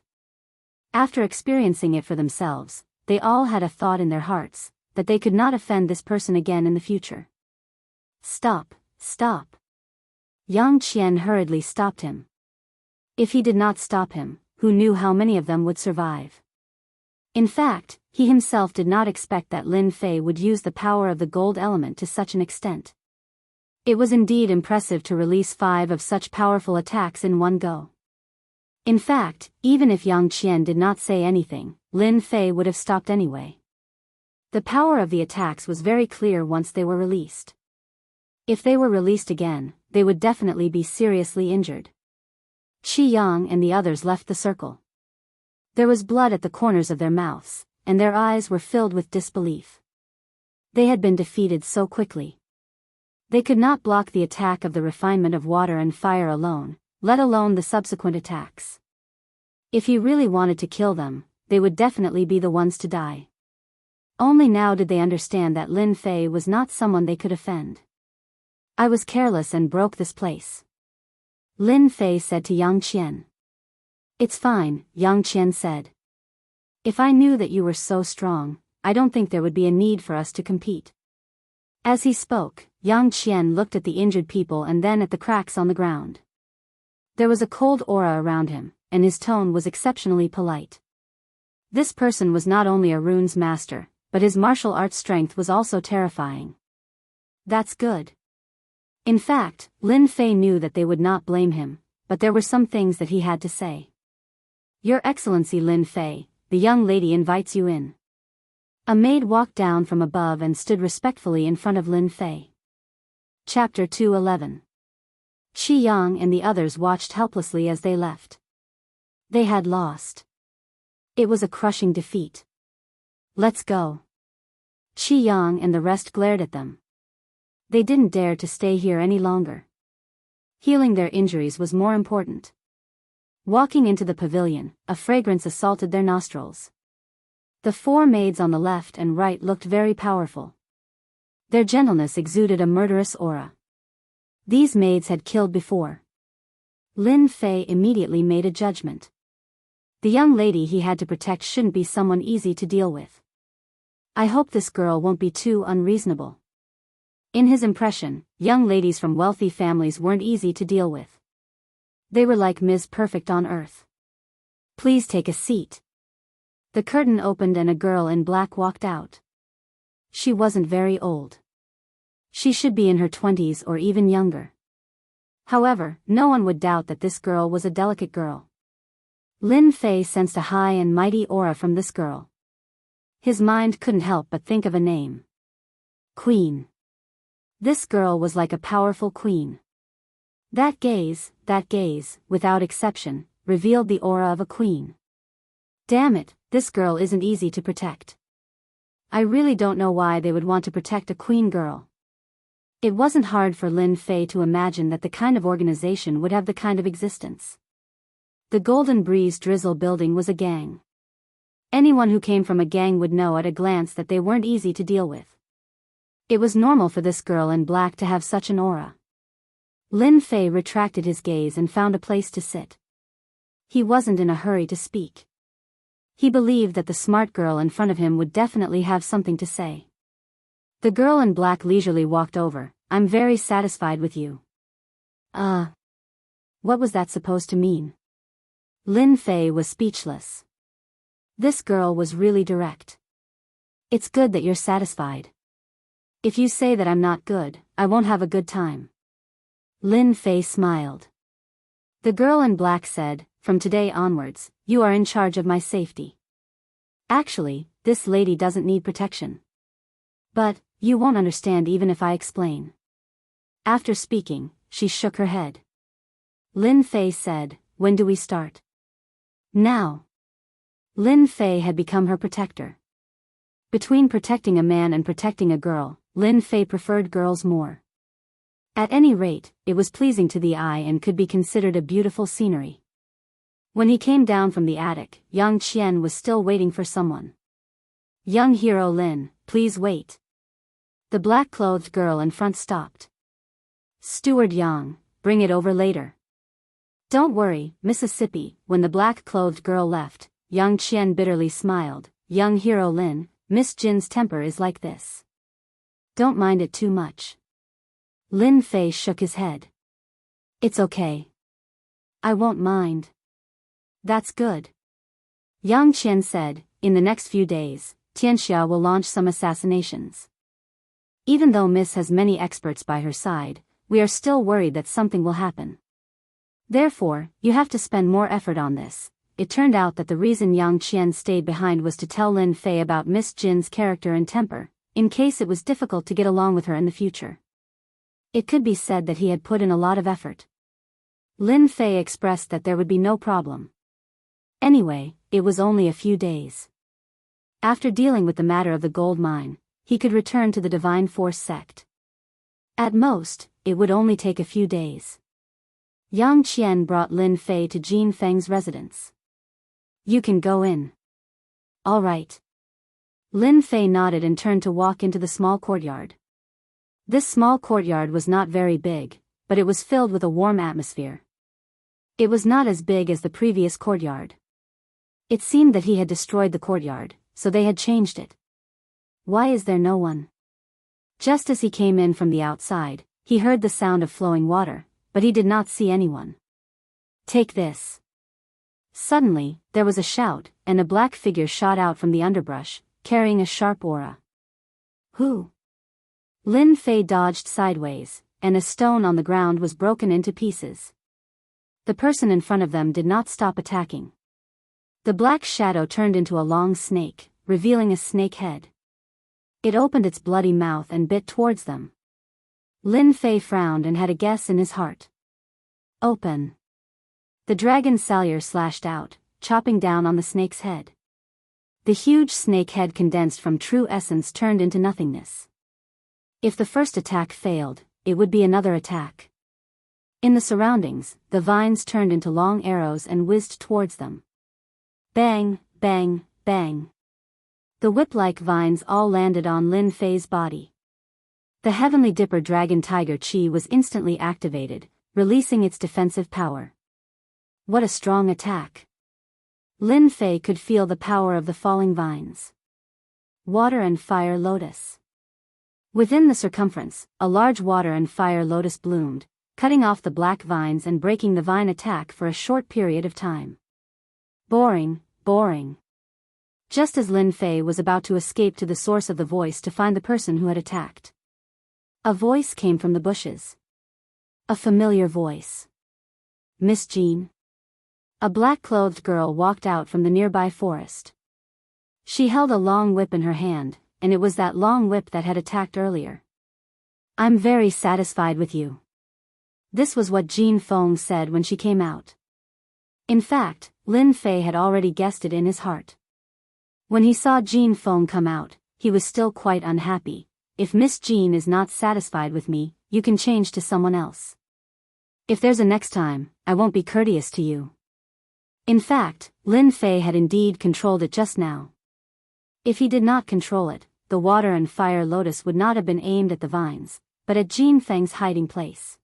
Speaker 1: After experiencing it for themselves, they all had a thought in their hearts, that they could not offend this person again in the future. Stop, stop. Yang Qian hurriedly stopped him. If he did not stop him, who knew how many of them would survive? In fact, he himself did not expect that Lin Fei would use the power of the gold element to such an extent. It was indeed impressive to release 5 of such powerful attacks in one go. In fact, even if Yang Qian did not say anything, Lin Fei would have stopped anyway. The power of the attacks was very clear once they were released. If they were released again, they would definitely be seriously injured. Qi Yang and the others left the circle. There was blood at the corners of their mouths, and their eyes were filled with disbelief. They had been defeated so quickly. They could not block the attack of the refinement of water and fire alone, let alone the subsequent attacks. If he really wanted to kill them, they would definitely be the ones to die. Only now did they understand that Lin Fei was not someone they could offend. I was careless and broke this place. Lin Fei said to Yang Qian. It's fine, Yang Qian said. If I knew that you were so strong, I don't think there would be a need for us to compete. As he spoke, Yang Qian looked at the injured people and then at the cracks on the ground. There was a cold aura around him, and his tone was exceptionally polite. This person was not only a runes master, but his martial arts strength was also terrifying. That's good. In fact, Lin Fei knew that they would not blame him, but there were some things that he had to say. Your Excellency Lin Fei, the young lady invites you in. A maid walked down from above and stood respectfully in front of Lin Fei. Chapter 211. Qi Yang and the others watched helplessly as they left. They had lost. It was a crushing defeat. Let's go. Qi Yang and the rest glared at them. They didn't dare to stay here any longer. Healing their injuries was more important. Walking into the pavilion, a fragrance assaulted their nostrils. The 4 maids on the left and right looked very powerful. Their gentleness exuded a murderous aura. These maids had killed before. Lin Fei immediately made a judgment. The young lady he had to protect shouldn't be someone easy to deal with. I hope this girl won't be too unreasonable. In his impression, young ladies from wealthy families weren't easy to deal with. They were like Ms. Perfect on Earth. Please take a seat. The curtain opened and a girl in black walked out. She wasn't very old. She should be in her 20s or even younger. However, no one would doubt that this girl was a delicate girl. Lin Fei sensed a high and mighty aura from this girl. His mind couldn't help but think of a name. Queen. This girl was like a powerful queen. That gaze, without exception, revealed the aura of a queen. Damn it, this girl isn't easy to protect. I really don't know why they would want to protect a queen girl. It wasn't hard for Lin Fei to imagine that the kind of organization would have the kind of existence. The Golden Breeze Drizzle building was a gang. Anyone who came from a gang would know at a glance that they weren't easy to deal with. It was normal for this girl in black to have such an aura. Lin Fei retracted his gaze and found a place to sit. He wasn't in a hurry to speak. He believed that the smart girl in front of him would definitely have something to say. The girl in black leisurely walked over. I'm very satisfied with you. What was that supposed to mean? Lin Fei was speechless. This girl was really direct. It's good that you're satisfied. If you say that I'm not good, I won't have a good time. Lin Fei smiled. The girl in black said, from today onwards, you are in charge of my safety. Actually, this lady doesn't need protection. But, you won't understand even if I explain. After speaking, she shook her head. Lin Fei said, when do we start? Now. Lin Fei had become her protector. Between protecting a man and protecting a girl, Lin Fei preferred girls more. At any rate, it was pleasing to the eye and could be considered a beautiful scenery. When he came down from the attic, young Qian was still waiting for someone. "Young hero Lin, please wait." The black-clothed girl in front stopped. "Steward Yang, bring it over later." "Don't worry, Mississippi." When the black-clothed girl left, young Qian bitterly smiled. "Young hero Lin, Miss Jin's temper is like this. Don't mind it too much." Lin Fei shook his head. "It's okay. I won't mind." "That's good." Yang Qian said, "In the next few days, Tianxia will launch some assassinations. Even though Miss has many experts by her side, we are still worried that something will happen. Therefore, you have to spend more effort on this." It turned out that the reason Yang Qian stayed behind was to tell Lin Fei about Miss Jin's character and temper, in case it was difficult to get along with her in the future. It could be said that he had put in a lot of effort. Lin Fei expressed that there would be no problem. Anyway, it was only a few days. After dealing with the matter of the gold mine, he could return to the Divine Force sect. At most, it would only take a few days. Yang Qian brought Lin Fei to Jin Feng's residence. "You can go in." "All right." Lin Fei nodded and turned to walk into the small courtyard. This small courtyard was not very big, but it was filled with a warm atmosphere. It was not as big as the previous courtyard. It seemed that he had destroyed the courtyard, so they had changed it. "Why is there no one?" Just as he came in from the outside, he heard the sound of flowing water, but he did not see anyone. "Take this." Suddenly, there was a shout, and a black figure shot out from the underbrush, carrying a sharp aura. "Who?" Lin Fei dodged sideways, and a stone on the ground was broken into pieces. The person in front of them did not stop attacking. The black shadow turned into a long snake, revealing a snake head. It opened its bloody mouth and bit towards them. Lin Fei frowned and had a guess in his heart. "Open." The dragon Salyer slashed out, chopping down on the snake's head. The huge snake head condensed from true essence turned into nothingness. If the first attack failed, it would be another attack. In the surroundings, the vines turned into long arrows and whizzed towards them. Bang, bang, bang. The whip-like vines all landed on Lin Fei's body. The Heavenly Dipper Dragon Tiger Chi was instantly activated, releasing its defensive power. What a strong attack! Lin Fei could feel the power of the falling vines. Water and Fire Lotus. Within the circumference, a large water and fire lotus bloomed, cutting off the black vines and breaking the vine attack for a short period of time. Boring, boring. Just as Lin Fei was about to escape to the source of the voice to find the person who had attacked, a voice came from the bushes. A familiar voice. "Miss Jean?" A black-clothed girl walked out from the nearby forest. She held a long whip in her hand, and it was that long whip that had attacked earlier. "I'm very satisfied with you." This was what Jin Feng said when she came out. In fact, Lin Fei had already guessed it in his heart. When he saw Jin Feng come out, he was still quite unhappy. "If Miss Jean is not satisfied with me, you can change to someone else. If there's a next time, I won't be courteous to you." In fact, Lin Fei had indeed controlled it just now. If he did not control it, the water and fire lotus would not have been aimed at the vines, but at Jin Feng's hiding place.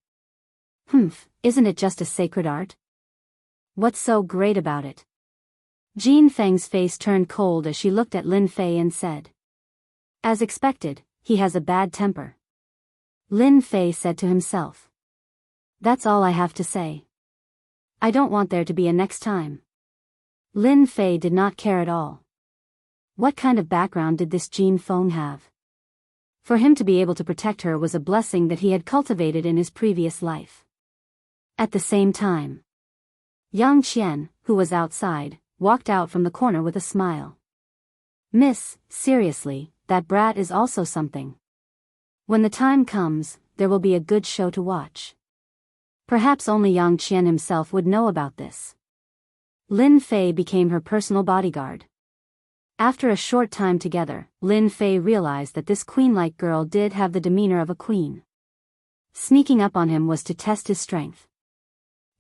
Speaker 1: Isn't it just a sacred art? What's so great about it? Jin Feng's face turned cold as she looked at Lin Fei and said. "As expected, he has a bad temper." Lin Fei said to himself. "That's all I have to say. I don't want there to be a next time." Lin Fei did not care at all. What kind of background did this Jin Feng have? For him to be able to protect her was a blessing that he had cultivated in his previous life. At the same time, Yang Qian, who was outside, walked out from the corner with a smile. "Miss, seriously, that brat is also something. When the time comes, there will be a good show to watch." Perhaps only Yang Qian himself would know about this. Lin Fei became her personal bodyguard. After a short time together, Lin Fei realized that this queen-like girl did have the demeanor of a queen. Sneaking up on him was to test his strength.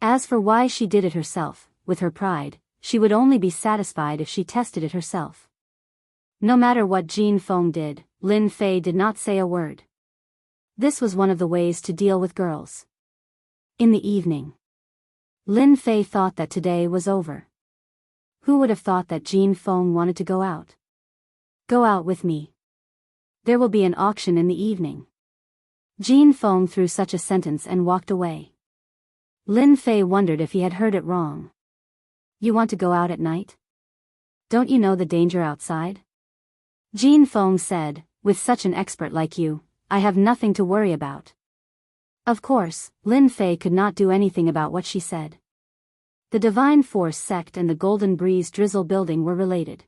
Speaker 1: As for why she did it herself, with her pride, she would only be satisfied if she tested it herself. No matter what Jin Feng did, Lin Fei did not say a word. This was one of the ways to deal with girls. In the evening, Lin Fei thought that today was over. Who would have thought that Jin Feng wanted to go out? Go out with me. There will be an auction in the evening. Jin Feng threw such a sentence and walked away. Lin Fei wondered if he had heard it wrong. You want to go out at night? Don't you know the danger outside? Jin Feng said, with such an expert like you, I have nothing to worry about. Of course, Lin Fei could not do anything about what she said. The Divine Force sect and the Golden Breeze Drizzle building were related.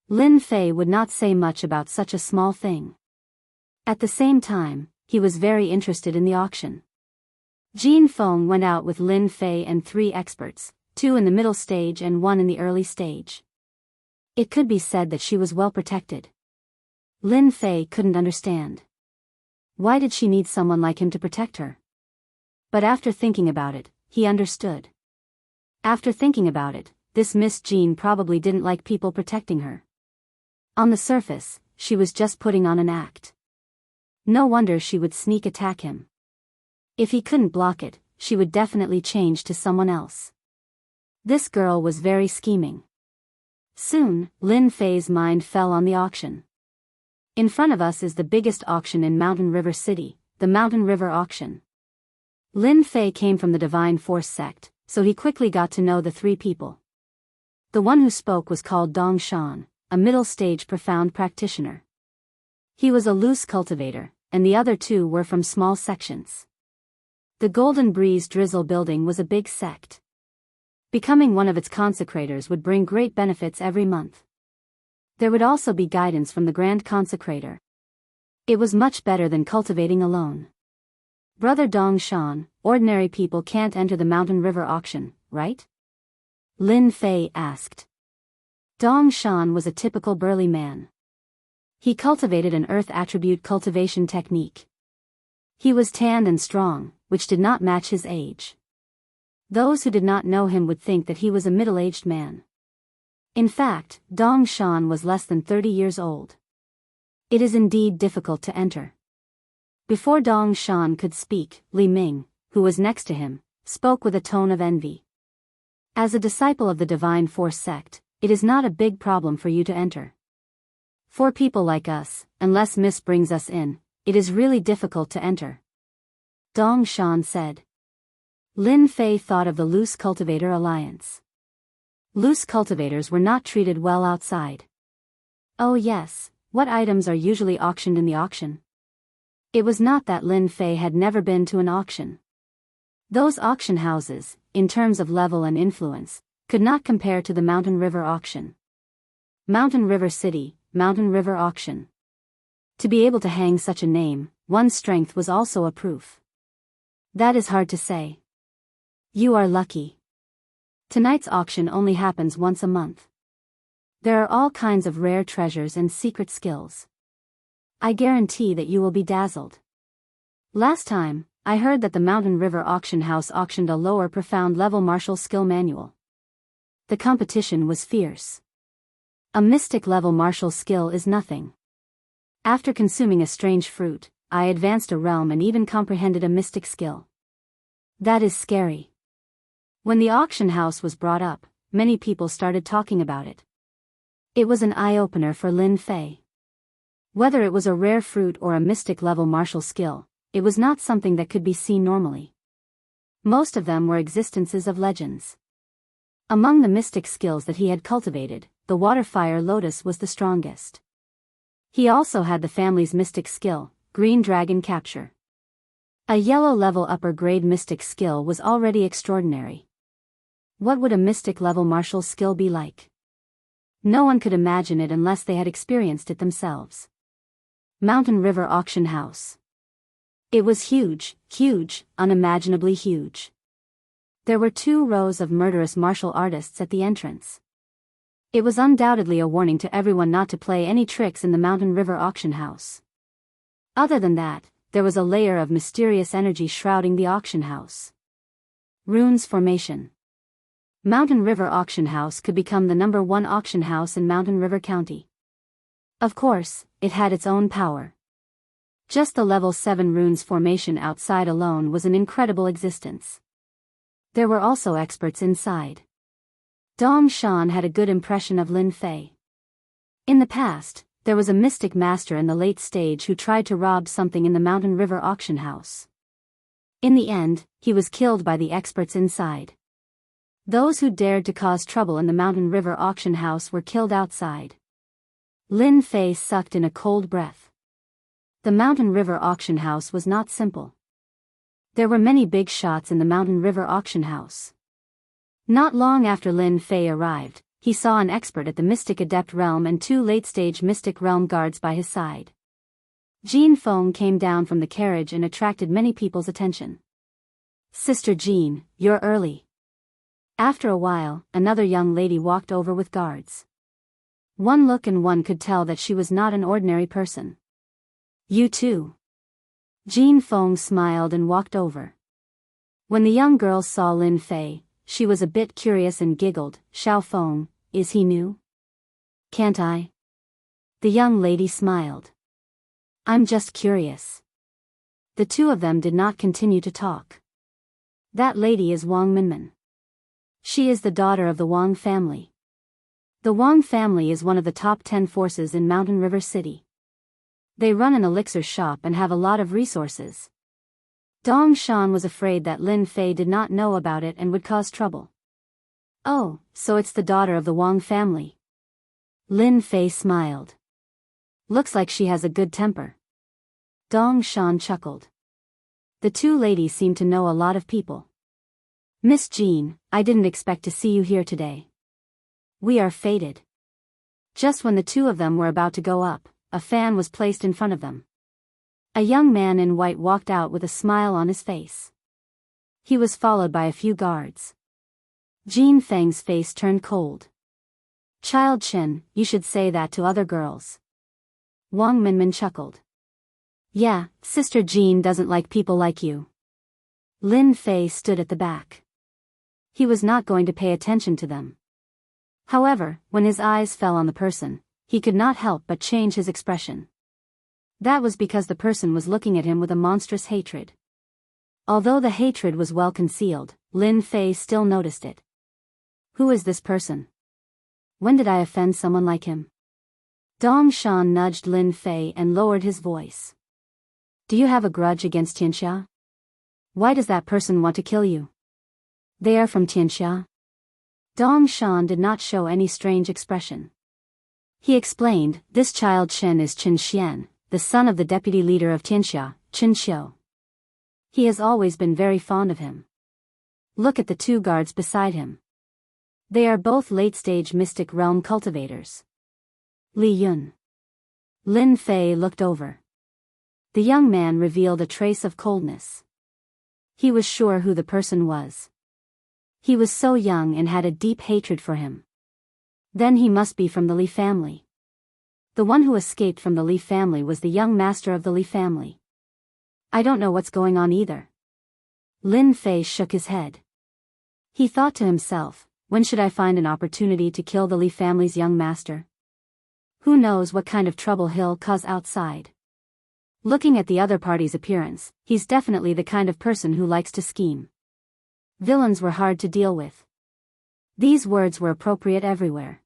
Speaker 1: Lin Fei would not say much about such a small thing. At the same time, he was very interested in the auction. Jin Feng went out with Lin Fei and 3 experts, 2 in the middle stage and 1 in the early stage. It could be said that she was well protected. Lin Fei couldn't understand. Why did she need someone like him to protect her? But after thinking about it, he understood. After thinking about it, this Miss Jean probably didn't like people protecting her. On the surface, she was just putting on an act. No wonder she would sneak attack him. If he couldn't block it, she would definitely change to someone else. This girl was very scheming. Soon, Lin Fei's mind fell on the auction. In front of us is the biggest auction in Mountain River City, the Mountain River Auction. Lin Fei came from the Divine Force sect, so he quickly got to know the 3 people. The one who spoke was called Dong Shan, a middle-stage profound practitioner. He was a loose cultivator, and the other 2 were from small sections. The Golden Breeze Drizzle building was a big sect. Becoming one of its consecrators would bring great benefits every month. There would also be guidance from the Grand Consecrator. It was much better than cultivating alone. Brother Dong Shan, ordinary people can't enter the Mountain River auction, right? Lin Fei asked. Dong Shan was a typical burly man. He cultivated an earth attribute cultivation technique. He was tanned and strong, which did not match his age. Those who did not know him would think that he was a middle-aged man. In fact, Dong Shan was less than 30 years old. It is indeed difficult to enter. Before Dong Shan could speak, Li Ming, who was next to him, spoke with a tone of envy. As a disciple of the Divine Force sect, it is not a big problem for you to enter. For people like us, unless Miss brings us in, it is really difficult to enter. Dong Shan said. Lin Fei thought of the Loose Cultivator Alliance. Loose cultivators were not treated well outside. Oh yes, what items are usually auctioned in the auction? It was not that Lin Fei had never been to an auction. Those auction houses, in terms of level and influence, could not compare to the Mountain River auction. Mountain River City, Mountain River Auction. To be able to hang such a name, one's strength was also a proof. That is hard to say. You are lucky. Tonight's auction only happens once a month. There are all kinds of rare treasures and secret skills. I guarantee that you will be dazzled. Last time, I heard that the Mountain River Auction House auctioned a lower profound level martial skill manual. The competition was fierce. A mystic level martial skill is nothing. After consuming a strange fruit, I advanced a realm and even comprehended a mystic skill. That is scary. When the auction house was brought up, many people started talking about it. It was an eye-opener for Lin Fei. Whether it was a rare fruit or a mystic level martial skill, it was not something that could be seen normally. Most of them were existences of legends. Among the mystic skills that he had cultivated, the water fire lotus was the strongest. He also had the family's mystic skill, green dragon capture. A yellow level upper grade mystic skill was already extraordinary. What would a mystic level martial skill be like? No one could imagine it unless they had experienced it themselves. Mountain River Auction House. It was huge, unimaginably huge. There were 2 rows of murderous martial artists at the entrance. It was undoubtedly a warning to everyone not to play any tricks in the Mountain River Auction House. Other than that, there was a layer of mysterious energy shrouding the auction house. Runes formation. Mountain River Auction House could become the #1 auction house in Mountain River County. Of course, it had its own power. Just the level 7 runes formation outside alone was an incredible existence. There were also experts inside. Dong Shan had a good impression of Lin Fei. In the past, there was a mystic master in the late stage who tried to rob something in the Mountain River Auction House. In the end, he was killed by the experts inside. Those who dared to cause trouble in the Mountain River Auction House were killed outside. Lin Fei sucked in a cold breath. The Mountain River Auction House was not simple. There were many big shots in the Mountain River Auction House. Not long after Lin Fei arrived, he saw an expert at the Mystic Adept Realm and 2 late-stage Mystic Realm guards by his side. Jean Feng came down from the carriage and attracted many people's attention. "Sister Jean, you're early." After a while, another young lady walked over with guards. One look and one could tell that she was not an ordinary person. "You too." Jean Feng smiled and walked over. When the young girl saw Lin Fei, she was a bit curious and giggled. "Xiao Feng, is he new?" "Can't I?" The young lady smiled. "I'm just curious." The two of them did not continue to talk. "That lady is Wang Minmin. She is the daughter of the Wang family. The Wang family is one of the top 10 forces in Mountain River City. They run an elixir shop and have a lot of resources." Dong Shan was afraid that Lin Fei did not know about it and would cause trouble. "Oh, so it's the daughter of the Wang family." Lin Fei smiled. "Looks like she has a good temper." Dong Shan chuckled. The two ladies seemed to know a lot of people. "Miss Jean, I didn't expect to see you here today. We are fated." Just when the two of them were about to go up, a fan was placed in front of them. A young man in white walked out with a smile on his face. He was followed by a few guards. Jean Feng's face turned cold. "Child Chen, you should say that to other girls." Wang Minmin chuckled. "Yeah, Sister Jean doesn't like people like you." Lin Fei stood at the back. He was not going to pay attention to them. However, when his eyes fell on the person, he could not help but change his expression. That was because the person was looking at him with a monstrous hatred. Although the hatred was well concealed, Lin Fei still noticed it. "Who is this person? When did I offend someone like him?" Dong Shan nudged Lin Fei and lowered his voice. "Do you have a grudge against Xianxia? Why does that person want to kill you?" "They are from Xianxia." Dong Shan did not show any strange expression. He explained, "This child Chen is Chen Xian, the son of the deputy leader of Xianxia, Chen Xiu. He has always been very fond of him. Look at the two guards beside him. They are both late-stage mystic realm cultivators." "Li Yun." Lin Fei looked over. The young man revealed a trace of coldness. He was sure who the person was. He was so young and had a deep hatred for him. Then he must be from the Li family. The one who escaped from the Li family was the young master of the Li family. "I don't know what's going on either." Lin Fei shook his head. He thought to himself, when should I find an opportunity to kill the Li family's young master? Who knows what kind of trouble he'll cause outside. Looking at the other party's appearance, he's definitely the kind of person who likes to scheme. Villains were hard to deal with. These words were appropriate everywhere.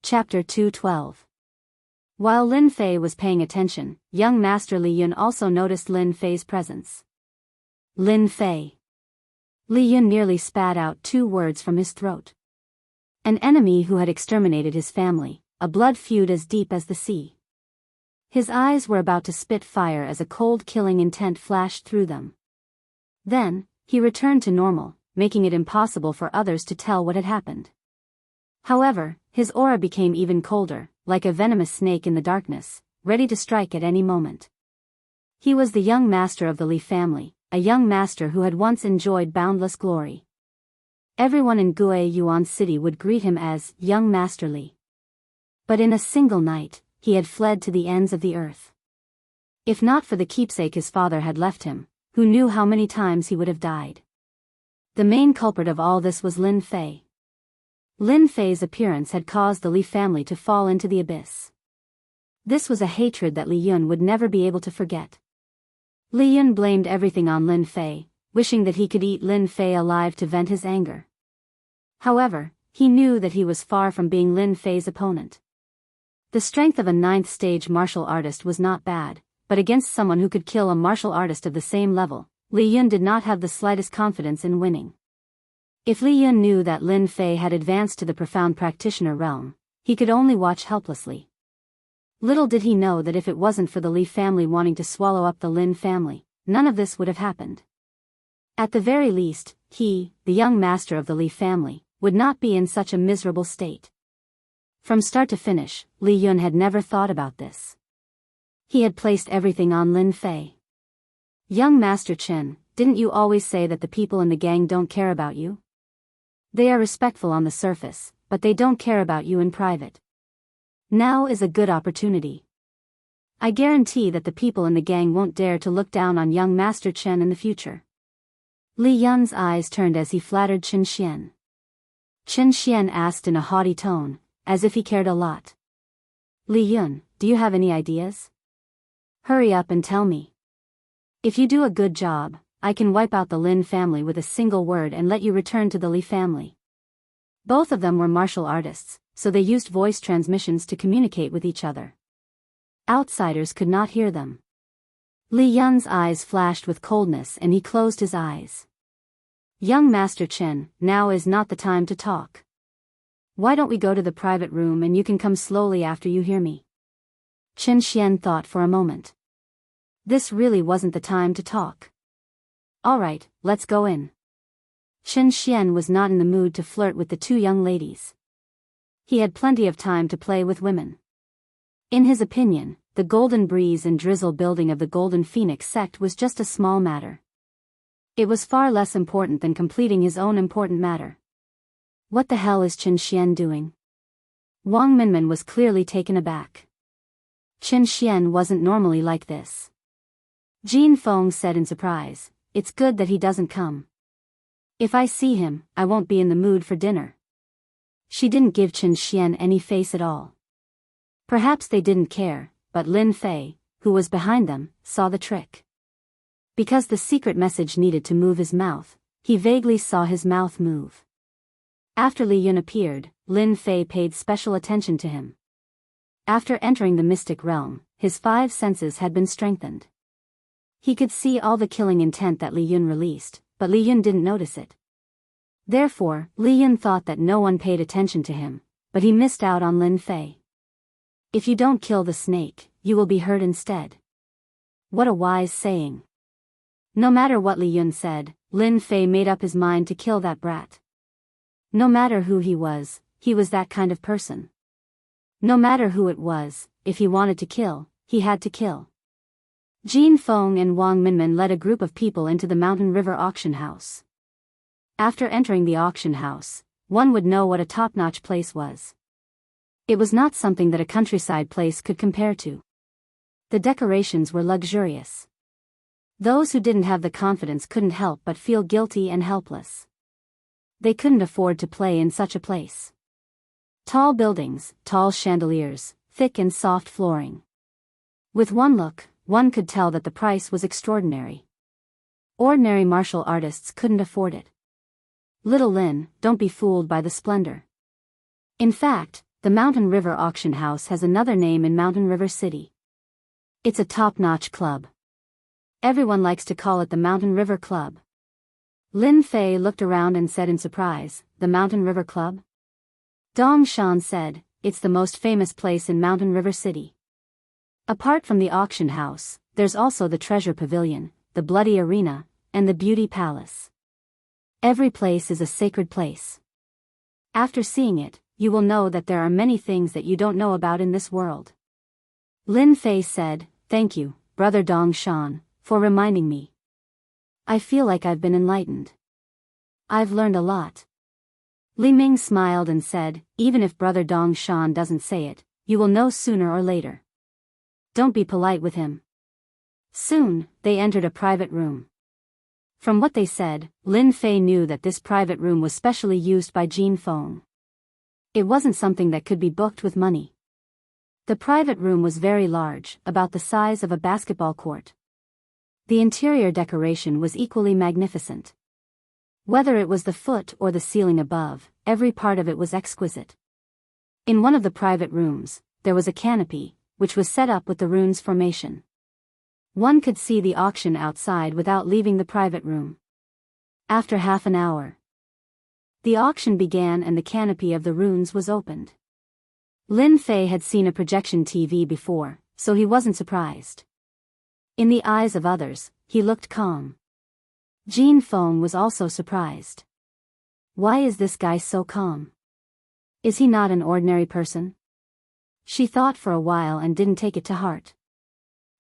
Speaker 1: Chapter 212. While Lin Fei was paying attention, young Master Li Yun also noticed Lin Fei's presence. "Lin Fei." Li Yun nearly spat out 2 words from his throat. An enemy who had exterminated his family, a blood feud as deep as the sea. His eyes were about to spit fire as a cold killing intent flashed through them. Then, he returned to normal, making it impossible for others to tell what had happened. However, his aura became even colder, like a venomous snake in the darkness, ready to strike at any moment. He was the young master of the Li family, a young master who had once enjoyed boundless glory. Everyone in Gue Yuan City would greet him as Young Master Li. But in a single night, he had fled to the ends of the earth. If not for the keepsake his father had left him, who knew how many times he would have died. The main culprit of all this was Lin Fei. Lin Fei's appearance had caused the Li family to fall into the abyss. This was a hatred that Li Yun would never be able to forget. Li Yun blamed everything on Lin Fei, wishing that he could eat Lin Fei alive to vent his anger. However, he knew that he was far from being Lin Fei's opponent. The strength of a 9th-stage martial artist was not bad, but against someone who could kill a martial artist of the same level, Li Yun did not have the slightest confidence in winning. If Li Yun knew that Lin Fei had advanced to the profound practitioner realm, he could only watch helplessly. Little did he know that if it wasn't for the Li family wanting to swallow up the Lin family, none of this would have happened. At the very least, he, the young master of the Li family, would not be in such a miserable state. From start to finish, Li Yun had never thought about this. He had placed everything on Lin Fei. Young Master Chen, didn't you always say that the people in the gang don't care about you? They are respectful on the surface, but they don't care about you in private. Now is a good opportunity. I guarantee that the people in the gang won't dare to look down on young Master Chen in the future. Li Yun's eyes turned as he flattered Qin Xian. Qin Xian asked in a haughty tone, as if he cared a lot. Li Yun, do you have any ideas? Hurry up and tell me. If you do a good job, I can wipe out the Lin family with a single word and let you return to the Li family. Both of them were martial artists, so they used voice transmissions to communicate with each other. Outsiders could not hear them. Li Yun's eyes flashed with coldness and he closed his eyes. Young Master Chen, now is not the time to talk. Why don't we go to the private room and you can come slowly after you hear me? Qin Xian thought for a moment. This really wasn't the time to talk. All right, let's go in. Qin Xian was not in the mood to flirt with the two young ladies. He had plenty of time to play with women. In his opinion, the Golden Breeze and Drizzle building of the Golden Phoenix sect was just a small matter. It was far less important than completing his own important matter. What the hell is Qin Xian doing? Wang Minmin was clearly taken aback. Qin Xian wasn't normally like this. Jin Feng said in surprise, "It's good that he doesn't come. If I see him, I won't be in the mood for dinner." She didn't give Qin Xian any face at all. Perhaps they didn't care, but Lin Fei, who was behind them, saw the trick. Because the secret message needed to move his mouth, he vaguely saw his mouth move. After Li Yun appeared, Lin Fei paid special attention to him. After entering the mystic realm, his 5 senses had been strengthened. He could see all the killing intent that Li Yun released, but Li Yun didn't notice it. Therefore, Li Yun thought that no one paid attention to him, but he missed out on Lin Fei. If you don't kill the snake, you will be hurt instead. What a wise saying. No matter what Li Yun said, Lin Fei made up his mind to kill that brat. No matter who he was that kind of person. No matter who it was, if he wanted to kill, he had to kill. Jin Feng and Wang Minmin led a group of people into the Mountain River auction house. After entering the auction house, one would know what a top-notch place was. It was not something that a countryside place could compare to. The decorations were luxurious. Those who didn't have the confidence couldn't help but feel guilty and helpless. They couldn't afford to play in such a place. Tall buildings, tall chandeliers, thick and soft flooring. With one look, one could tell that the price was extraordinary. Ordinary martial artists couldn't afford it. Little Lin, don't be fooled by the splendor. In fact, the Mountain River Auction House has another name in Mountain River City. It's a top-notch club. Everyone likes to call it the Mountain River Club. Lin Fei looked around and said in surprise, "The Mountain River Club?" Dong Shan said, "It's the most famous place in Mountain River City. Apart from the auction house, there's also the Treasure Pavilion, the Bloody Arena, and the Beauty Palace. Every place is a sacred place. After seeing it, you will know that there are many things that you don't know about in this world." Lin Fei said, "Thank you, Brother Dong Shan, for reminding me. I feel like I've been enlightened. I've learned a lot." Li Ming smiled and said, "Even if Brother Dong Shan doesn't say it, you will know sooner or later. Don't be polite with him. Soon, they entered a private room. From what they said, Lin Fei knew that this private room was specially used by Jin Feng. It wasn't something that could be booked with money. The private room was very large, about the size of a basketball court. The interior decoration was equally magnificent. Whether it was the foot or the ceiling above, every part of it was exquisite. In one of the private rooms, there was a canopy, which was set up with the runes formation. One could see the auction outside without leaving the private room. After half an hour, the auction began and the canopy of the runes was opened. Lin Fei had seen a projection TV before, so he wasn't surprised. In the eyes of others, he looked calm. Jin Feng was also surprised. Why is this guy so calm? Is he not an ordinary person? She thought for a while and didn't take it to heart.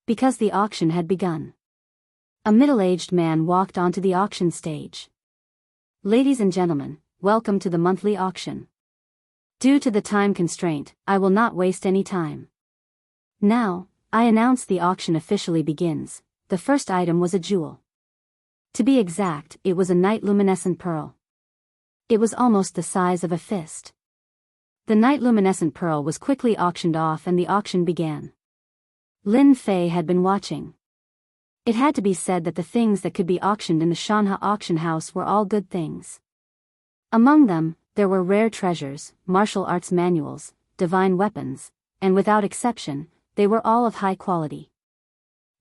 Speaker 1: Because the auction had begun. A middle-aged man walked onto the auction stage. Ladies and gentlemen, welcome to the monthly auction. Due to the time constraint, I will not waste any time. Now, I announce the auction officially begins. The first item was a jewel. To be exact, it was a night luminescent pearl. It was almost the size of a fist. The night luminescent pearl was quickly auctioned off and the auction began. Lin Fei had been watching. It had to be said that the things that could be auctioned in the Shanha auction house were all good things. Among them, there were rare treasures, martial arts manuals, divine weapons, and without exception, they were all of high quality.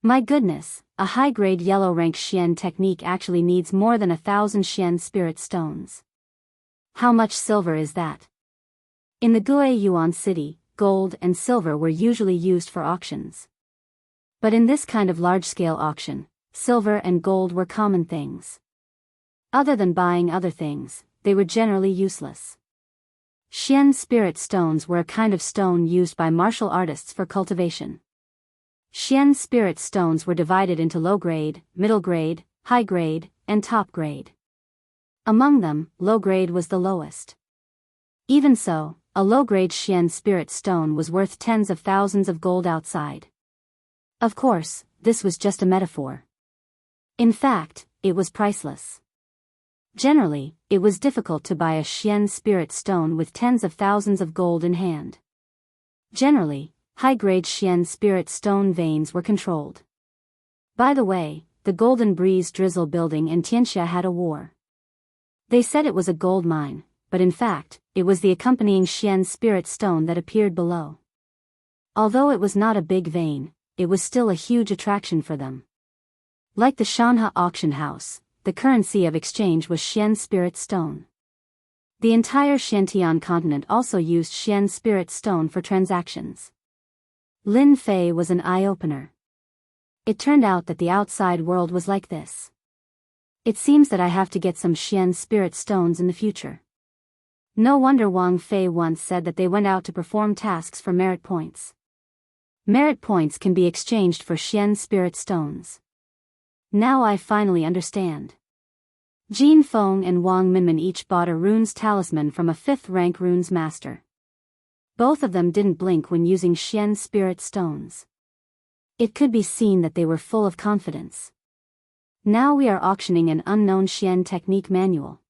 Speaker 1: My goodness, a high-grade yellow-rank Xian technique actually needs more than 1,000 Xian spirit stones. How much silver is that? In the Guiyuan Yuan city, gold and silver were usually used for auctions. But in this kind of large-scale auction, silver and gold were common things. Other than buying other things, they were generally useless. Xian spirit stones were a kind of stone used by martial artists for cultivation. Xian spirit stones were divided into low grade, middle grade, high grade, and top grade. Among them, low grade was the lowest. Even so, a low-grade Xian spirit stone was worth tens of thousands of gold outside. Of course, this was just a metaphor. In fact, it was priceless. Generally, it was difficult to buy a Xian spirit stone with tens of thousands of gold in hand. Generally, high-grade Xian spirit stone veins were controlled. By the way, the Golden Breeze Drizzle building in Tianxia had a war. They said it was a gold mine, but in fact, it was the accompanying Xian spirit stone that appeared below. Although it was not a big vein, it was still a huge attraction for them. Like the Shanha auction house, the currency of exchange was Xian spirit stone. The entire Xiantian continent also used Xian spirit stone for transactions. Lin Fei was an eye-opener. It turned out that the outside world was like this. It seems that I have to get some Xian spirit stones in the future. No wonder Wang Fei once said that they went out to perform tasks for merit points. Merit points can be exchanged for Xian spirit stones. Now I finally understand. Jin Feng and Wang Minmin each bought a runes talisman from a 5th-rank runes master. Both of them didn't blink when using Xian spirit stones. It could be seen that they were full of confidence. Now we are auctioning an unknown Xian technique manual.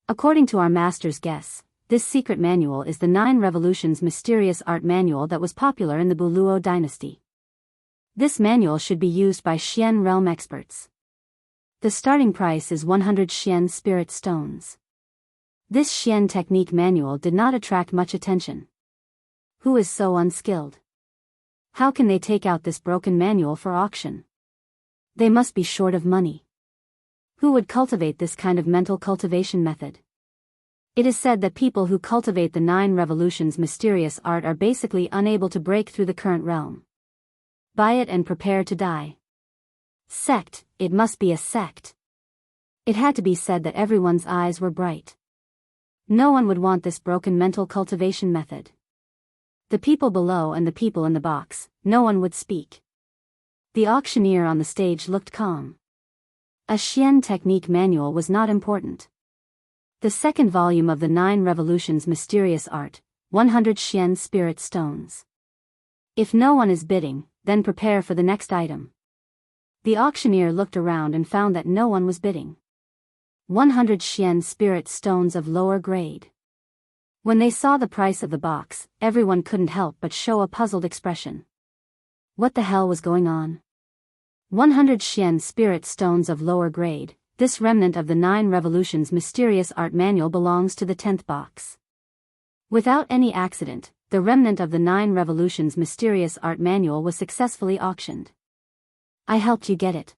Speaker 1: According to our master's guess, this secret manual is the 9 Revolutions mysterious art manual that was popular in the Buluo dynasty. This manual should be used by Xian realm experts. The starting price is 100 Xian spirit stones. This Xian technique manual did not attract much attention. Who is so unskilled? How can they take out this broken manual for auction? They must be short of money. Who would cultivate this kind of mental cultivation method? It is said that people who cultivate the 9 Revolutions mysterious art are basically unable to break through the current realm. Buy it and prepare to die. Sect, it must be a sect. It had to be said that everyone's eyes were bright. No one would want this broken mental cultivation method. The people below and the people in the box, no one would speak. The auctioneer on the stage looked calm. A Xian technique manual was not important. The second volume of the 9 Revolutions mysterious art, 100 Xian spirit stones. If no one is bidding, then prepare for the next item. The auctioneer looked around and found that no one was bidding. 100 Xian spirit stones of lower grade. When they saw the price of the box, everyone couldn't help but show a puzzled expression. What the hell was going on? 100 Xian spirit stones of lower grade. This remnant of the 9 Revolutions mysterious art manual belongs to the 10th box. Without any accident, the remnant of the 9 Revolutions mysterious art manual was successfully auctioned. I helped you get it.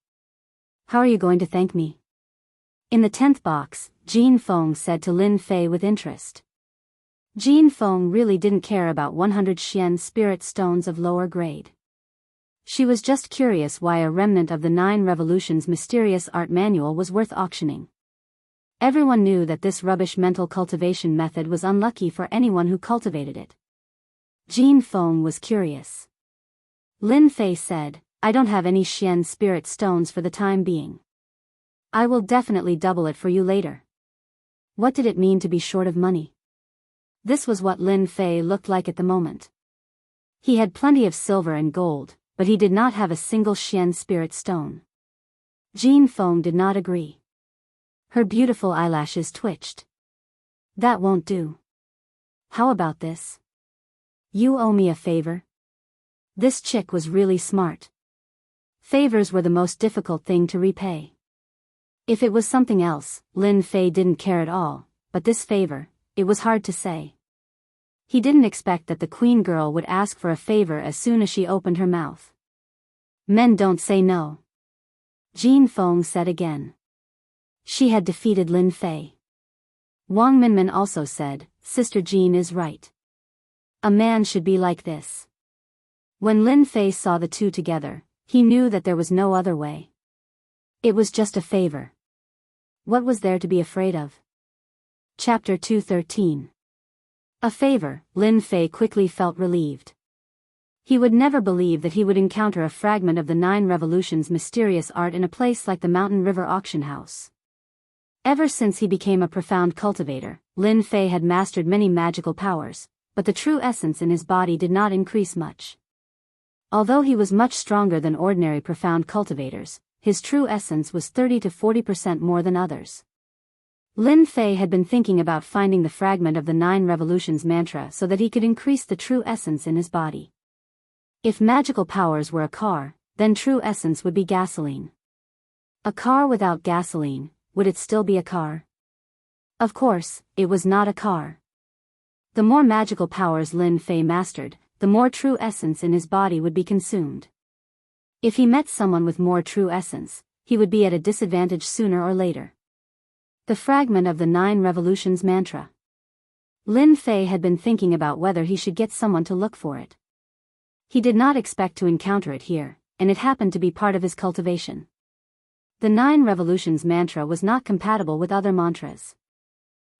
Speaker 1: How are you going to thank me? In the 10th box, Jean Feng said to Lin Fei with interest. Jean Feng really didn't care about 100 Xian spirit stones of lower grade. She was just curious why a remnant of the 9 Revolutions mysterious art manual was worth auctioning. Everyone knew that this rubbish mental cultivation method was unlucky for anyone who cultivated it. Jean Feng was curious. Lin Fei said, I don't have any Xian spirit stones for the time being. I will definitely double it for you later. What did it mean to be short of money? This was what Lin Fei looked like at the moment. He had plenty of silver and gold, but he did not have a single Xian spirit stone. Jean Feng did not agree. Her beautiful eyelashes twitched. That won't do. How about this? You owe me a favor. This chick was really smart. Favors were the most difficult thing to repay. If it was something else, Lin Fei didn't care at all, but this favor, it was hard to say. He didn't expect that the queen girl would ask for a favor as soon as she opened her mouth. Men don't say no. Jean Feng said again. She had defeated Lin Fei. Wang Minmin also said, Sister Jean is right. A man should be like this. When Lin Fei saw the two together, he knew that there was no other way. It was just a favor. What was there to be afraid of? Chapter 213. A favor. Lin Fei quickly felt relieved. He would never believe that he would encounter a fragment of the 9 Revolutions mysterious art in a place like the Mountain River Auction House. Ever since he became a profound cultivator, Lin Fei had mastered many magical powers, but the true essence in his body did not increase much. Although he was much stronger than ordinary profound cultivators, his true essence was 30 to 40% more than others. Lin Fei had been thinking about finding the fragment of the 9 Revolutions mantra so that he could increase the true essence in his body. If magical powers were a car, then true essence would be gasoline. A car without gasoline, would it still be a car? Of course, it was not a car. The more magical powers Lin Fei mastered, the more true essence in his body would be consumed. If he met someone with more true essence, he would be at a disadvantage sooner or later. The fragment of the 9 Revolutions mantra. Lin Fei had been thinking about whether he should get someone to look for it. He did not expect to encounter it here, and it happened to be part of his cultivation. The 9 Revolutions mantra was not compatible with other mantras.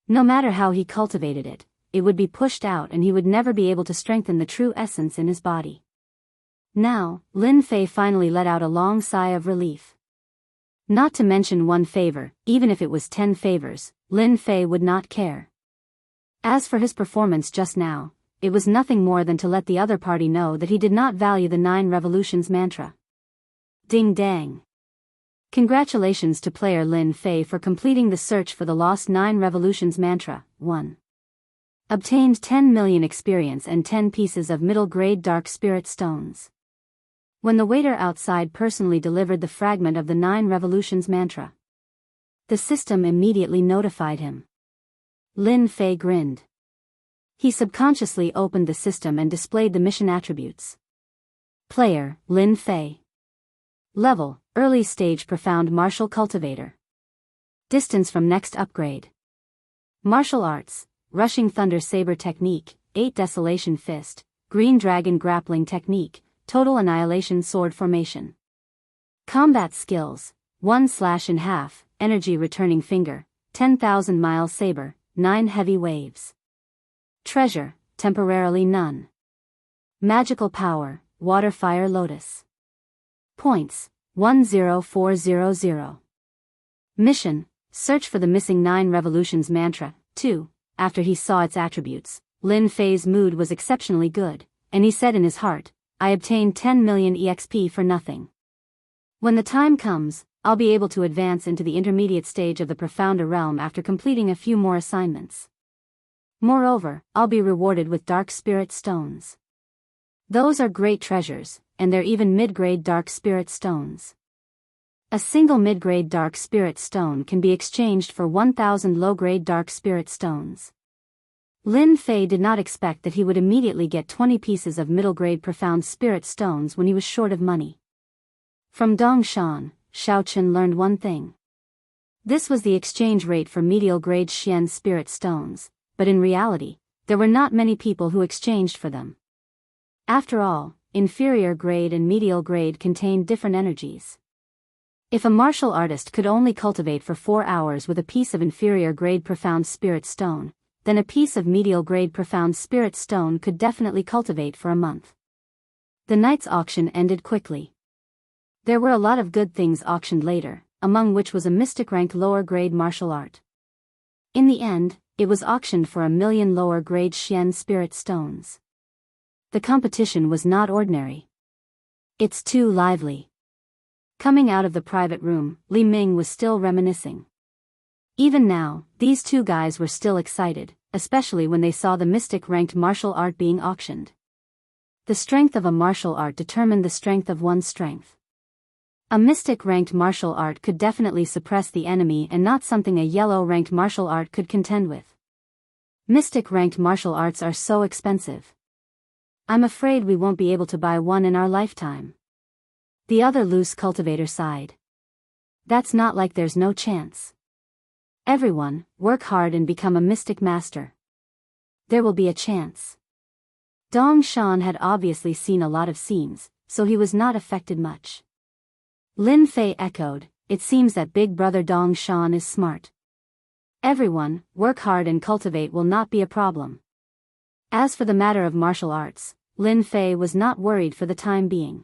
Speaker 1: No matter how he cultivated it, it would be pushed out and he would never be able to strengthen the true essence in his body. Now, Lin Fei finally let out a long sigh of relief. Not to mention one favor, even if it was 10 favors, Lin Fei would not care. As for his performance just now, it was nothing more than to let the other party know that he did not value the 9 Revolutions mantra. Ding dang. Congratulations to player Lin Fei for completing the search for the lost 9 Revolutions mantra. 1. Obtained 10 million experience and 10 pieces of middle-grade dark spirit stones. When the waiter outside personally delivered the fragment of the 9 Revolutions mantra, the system immediately notified him. Lin Fei grinned. He subconsciously opened the system and displayed the mission attributes. Player, Lin Fei. Level, Early Stage Profound Martial Cultivator. Distance from next upgrade. Martial Arts, Rushing Thunder Saber Technique, 8 Desolation Fist, Green Dragon Grappling Technique, Total Annihilation Sword Formation. Combat Skills, 1 Slash in Half, Energy Returning Finger, 10,000 Mile Saber, 9 Heavy Waves. Treasure, temporarily none. Magical Power, Water Fire Lotus. Points, 10400. Mission, Search for the missing 9 Revolutions mantra. 2. After he saw its attributes, Lin Fei's mood was exceptionally good, and he said in his heart, I obtained 10 million EXP for nothing. When the time comes, I'll be able to advance into the intermediate stage of the profounder realm after completing a few more assignments. Moreover, I'll be rewarded with dark spirit stones. Those are great treasures, and they're even mid-grade dark spirit stones. A single mid-grade dark spirit stone can be exchanged for 1,000 low-grade dark spirit stones. Lin Fei did not expect that he would immediately get 20 pieces of middle-grade profound spirit stones when he was short of money. From Dong Shan, Xiao Chen learned one thing. This was the exchange rate for medial-grade Xian spirit stones, but in reality, there were not many people who exchanged for them. After all, inferior grade and medial grade contained different energies. If a martial artist could only cultivate for 4 hours with a piece of inferior grade profound spirit stone, then a piece of medial grade profound spirit stone could definitely cultivate for a month. The night's auction ended quickly. There were a lot of good things auctioned later, among which was a mystic rank lower grade martial art. In the end, it was auctioned for 1,000,000 lower grade Xian spirit stones. The competition was not ordinary. It's too lively. Coming out of the private room, Li Ming was still reminiscing. Even now, these two guys were still excited, especially when they saw the mystic ranked martial art being auctioned. The strength of a martial art determined the strength of one's strength. A mystic ranked martial art could definitely suppress the enemy and not something a yellow ranked martial art could contend with. Mystic ranked martial arts are so expensive. I'm afraid we won't be able to buy one in our lifetime. The other loose cultivator sighed. That's not like there's no chance. Everyone, work hard and become a mystic master. There will be a chance. Dong Shan had obviously seen a lot of scenes, so he was not affected much. Lin Fei echoed, it seems that big brother Dong Shan is smart. Everyone, work hard and cultivate will not be a problem. As for the matter of martial arts, Lin Fei was not worried for the time being.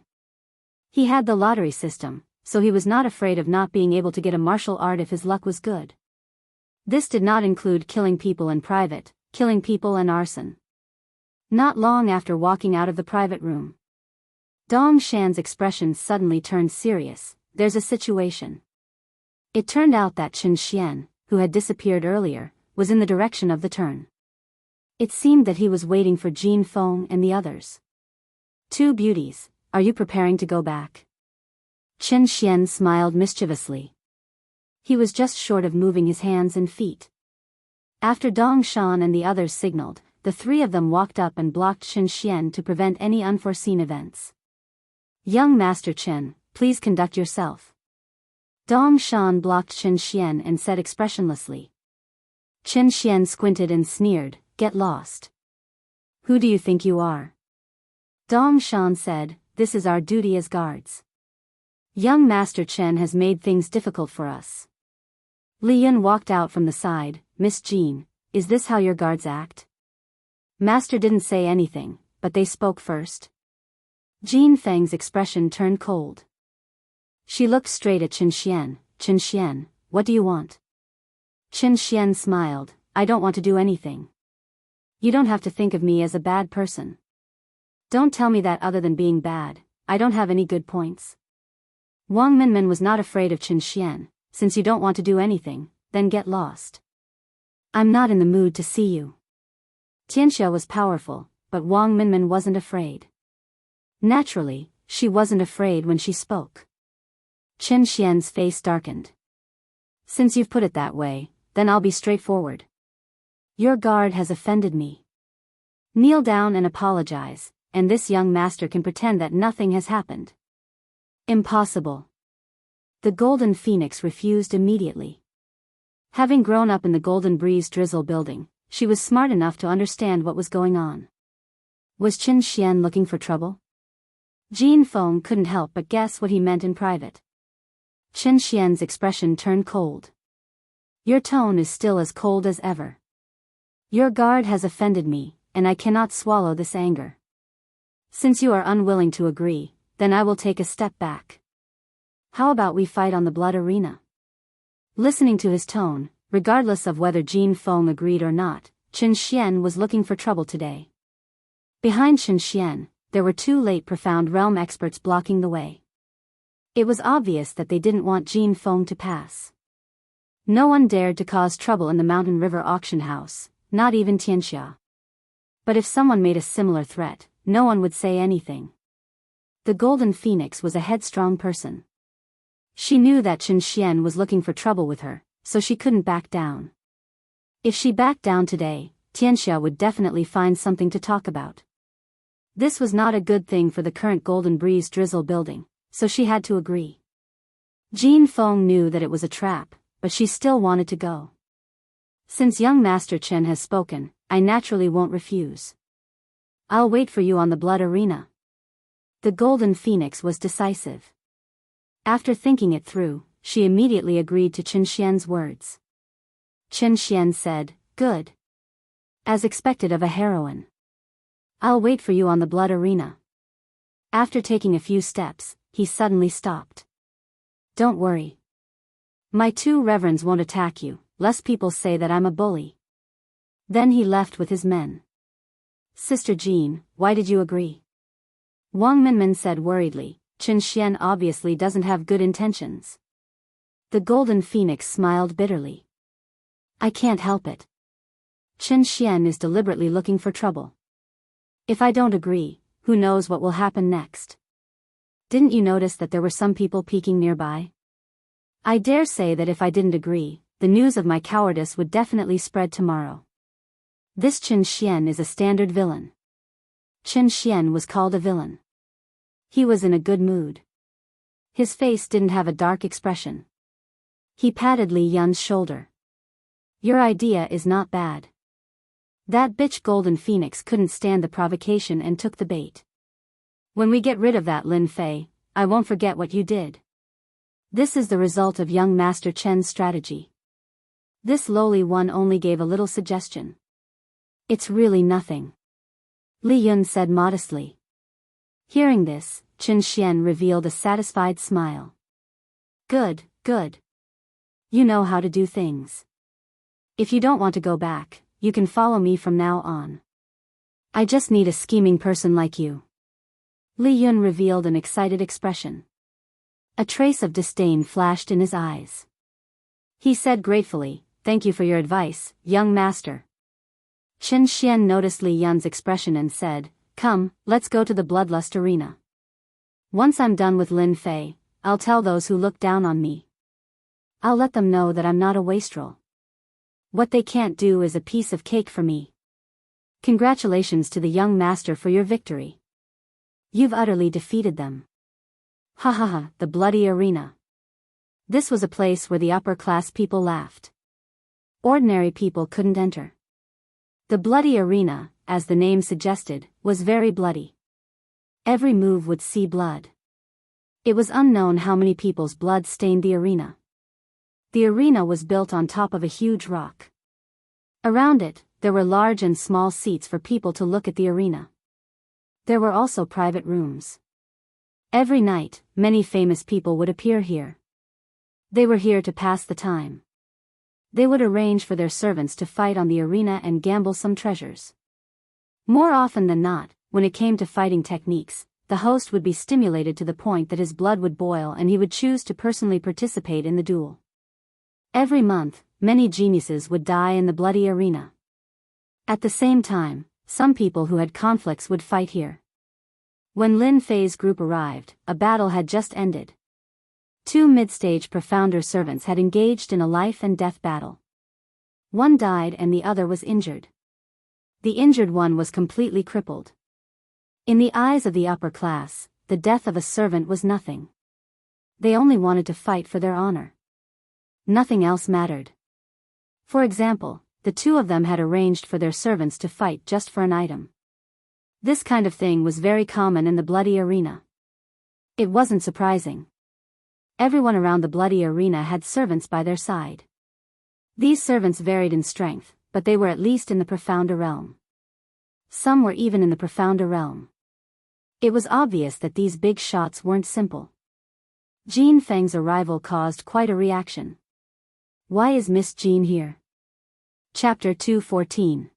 Speaker 1: He had the lottery system, so he was not afraid of not being able to get a martial art if his luck was good. This did not include killing people in private, killing people and arson. Not long after walking out of the private room, Dong Shan's expression suddenly turned serious. There's a situation. It turned out that Chen Xian, who had disappeared earlier, was in the direction of the turn. It seemed that he was waiting for Jin Feng and the others. Two beauties, are you preparing to go back? Chen Xian smiled mischievously. He was just short of moving his hands and feet. After Dong Shan and the others signaled, the three of them walked up and blocked Chen Xian to prevent any unforeseen events. Young Master Chen, please conduct yourself. Dong Shan blocked Chen Xian and said expressionlessly. Chen Xian squinted and sneered, get lost. Who do you think you are? Dong Shan said, this is our duty as guards. Young Master Chen has made things difficult for us. Li Yun walked out from the side, Miss Jean, is this how your guards act? Master didn't say anything, but they spoke first. Jin Feng's expression turned cold. She looked straight at Chen Xian. Chen Xian, what do you want? Chen Xian smiled, I don't want to do anything. You don't have to think of me as a bad person. Don't tell me that other than being bad, I don't have any good points. Wang Minmin was not afraid of Chen Xian. Since you don't want to do anything, then get lost. I'm not in the mood to see you. Tianxia was powerful, but Wang Minmin wasn't afraid. Naturally, she wasn't afraid when she spoke. Chen Xian's face darkened. Since you've put it that way, then I'll be straightforward. Your guard has offended me. Kneel down and apologize, and this young master can pretend that nothing has happened. Impossible. The Golden Phoenix refused immediately. Having grown up in the Golden Breeze Drizzle building, she was smart enough to understand what was going on. Was Chen Xian looking for trouble? Jin Feng couldn't help but guess what he meant in private. Chen Xian's expression turned cold. Your tone is still as cold as ever. Your guard has offended me, and I cannot swallow this anger. Since you are unwilling to agree, then I will take a step back. How about we fight on the blood arena? Listening to his tone, regardless of whether Jin Feng agreed or not, Chen Xian was looking for trouble today. Behind Chen Xian, there were two late profound realm experts blocking the way. It was obvious that they didn't want Jin Feng to pass. No one dared to cause trouble in the Mountain River auction house, not even Xianxia. But if someone made a similar threat, no one would say anything. The Golden Phoenix was a headstrong person. She knew that Chen Xian was looking for trouble with her, so she couldn't back down. If she backed down today, Xianxia would definitely find something to talk about. This was not a good thing for the current Golden Breeze drizzle building, so she had to agree. Jin Feng knew that it was a trap, but she still wanted to go. Since young Master Chen has spoken, I naturally won't refuse. I'll wait for you on the blood arena. The Golden Phoenix was decisive. After thinking it through, she immediately agreed to Chen Xian's words. Chen Xian said, "Good. As expected of a heroine. I'll wait for you on the blood arena." After taking a few steps, he suddenly stopped. "Don't worry. My two reverends won't attack you, lest people say that I'm a bully." Then he left with his men. "Sister Jean, why did you agree?" Wang Minmin said worriedly. Chen Xian obviously doesn't have good intentions. The Golden Phoenix smiled bitterly. "I can't help it. Chen Xian is deliberately looking for trouble. If I don't agree, who knows what will happen next? Didn't you notice that there were some people peeking nearby? I dare say that if I didn't agree, the news of my cowardice would definitely spread tomorrow. This Chen Xian is a standard villain." Chen Xian was called a villain. He was in a good mood. His face didn't have a dark expression. He patted Li Yun's shoulder. "Your idea is not bad. That bitch Golden Phoenix couldn't stand the provocation and took the bait. When we get rid of that Lin Fei, I won't forget what you did. This is the result of young Master Chen's strategy." This lowly one only gave a little suggestion. "It's really nothing," Li Yun said modestly. Hearing this, Chen Xian revealed a satisfied smile. Good, good. You know how to do things. If you don't want to go back, you can follow me from now on. I just need a scheming person like you." Li Yun revealed an excited expression. A trace of disdain flashed in his eyes. He said gratefully, "Thank you for your advice, young master." Chen Xian noticed Li Yun's expression and said, "Come, let's go to the bloodlust arena. Once I'm done with Lin Fei, I'll tell those who look down on me. I'll let them know that I'm not a wastrel. What they can't do is a piece of cake for me. Congratulations to the young master for your victory. You've utterly defeated them." Ha ha ha, the bloody arena. This was a place where the upper-class people laughed. Ordinary people couldn't enter. The bloody arena, as the name suggested, was very bloody. Every move would see blood. It was unknown how many people's blood stained the arena. The arena was built on top of a huge rock. Around it, there were large and small seats for people to look at the arena. There were also private rooms. Every night, many famous people would appear here. They were here to pass the time. They would arrange for their servants to fight on the arena and gamble some treasures. More often than not, when it came to fighting techniques, the host would be stimulated to the point that his blood would boil and he would choose to personally participate in the duel. Every month, many geniuses would die in the bloody arena. At the same time, some people who had conflicts would fight here. When Lin Fei's group arrived, a battle had just ended. Two mid-stage profounder servants had engaged in a life-and-death battle. One died and the other was injured. The injured one was completely crippled. In the eyes of the upper class, the death of a servant was nothing. They only wanted to fight for their honor. Nothing else mattered. For example, the two of them had arranged for their servants to fight just for an item. This kind of thing was very common in the bloody arena. It wasn't surprising. Everyone around the bloody arena had servants by their side. These servants varied in strength, but they were at least in the profounder realm. Some were even in the profounder realm. It was obvious that these big shots weren't simple. Jin Feng's arrival caused quite a reaction. Why is Miss Jean here? Chapter 214.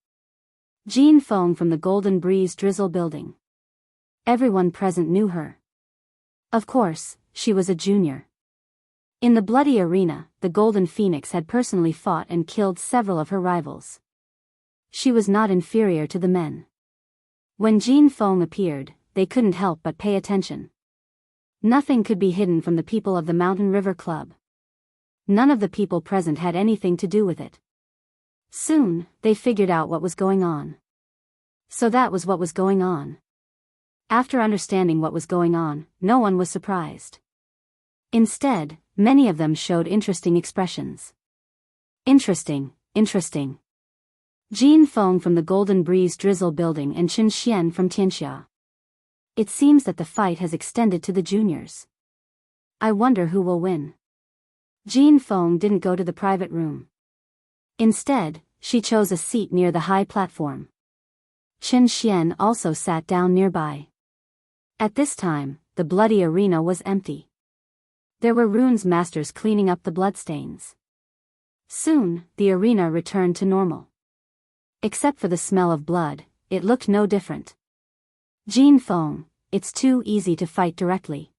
Speaker 1: Jin Feng from the Golden Breeze Drizzle Building. Everyone present knew her. Of course, she was a junior. In the bloody arena, the Golden Phoenix had personally fought and killed several of her rivals. She was not inferior to the men. When Jin Feng appeared, they couldn't help but pay attention. Nothing could be hidden from the people of the Mountain River Club. None of the people present had anything to do with it. Soon, they figured out what was going on. So that was what was going on. After understanding what was going on, no one was surprised. Instead, many of them showed interesting expressions. Interesting. Jin Feng from the Golden Breeze Drizzle Building and Qin Xian from Tianxia. It seems that the fight has extended to the juniors. I wonder who will win. Jin Feng didn't go to the private room. Instead, she chose a seat near the high platform. Qin Xian also sat down nearby. At this time, the bloody arena was empty. There were runes masters cleaning up the bloodstains. Soon, the arena returned to normal. Except for the smell of blood, it looked no different. Jin Feng, it's too easy to fight directly.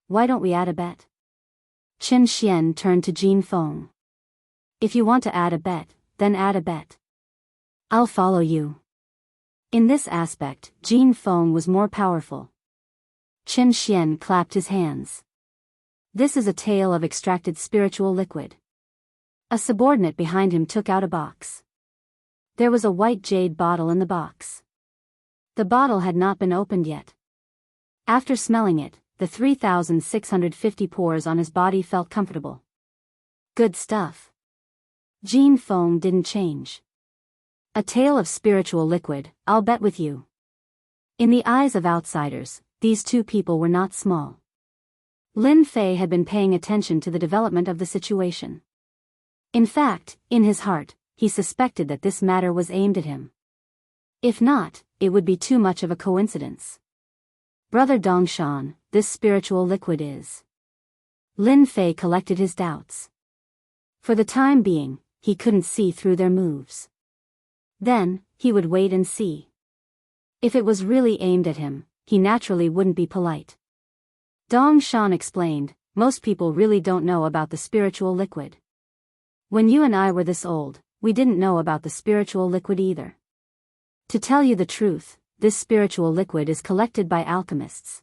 Speaker 1: Why don't we add a bet? Qin Xian turned to Jin Feng. If you want to add a bet, then add a bet. I'll follow you. In this aspect, Jin Feng was more powerful. Qin Xian clapped his hands. This is a tale of extracted spiritual liquid. A subordinate behind him took out a box. There was a white jade bottle in the box. The bottle had not been opened yet. After smelling it, the 3,650 pores on his body felt comfortable. Good stuff. Jin Feng didn't change. A tale of spiritual liquid, I'll bet with you. In the eyes of outsiders, these two people were not small. Lin Fei had been paying attention to the development of the situation. In fact, in his heart, he suspected that this matter was aimed at him. If not, it would be too much of a coincidence. Brother Dongshan, this spiritual liquid is. Lin Fei collected his doubts. For the time being, he couldn't see through their moves. Then, he would wait and see. If it was really aimed at him, he naturally wouldn't be polite. Dongshan explained, most people really don't know about the spiritual liquid. When you and I were this old, we didn't know about the spiritual liquid either. To tell you the truth, this spiritual liquid is collected by alchemists.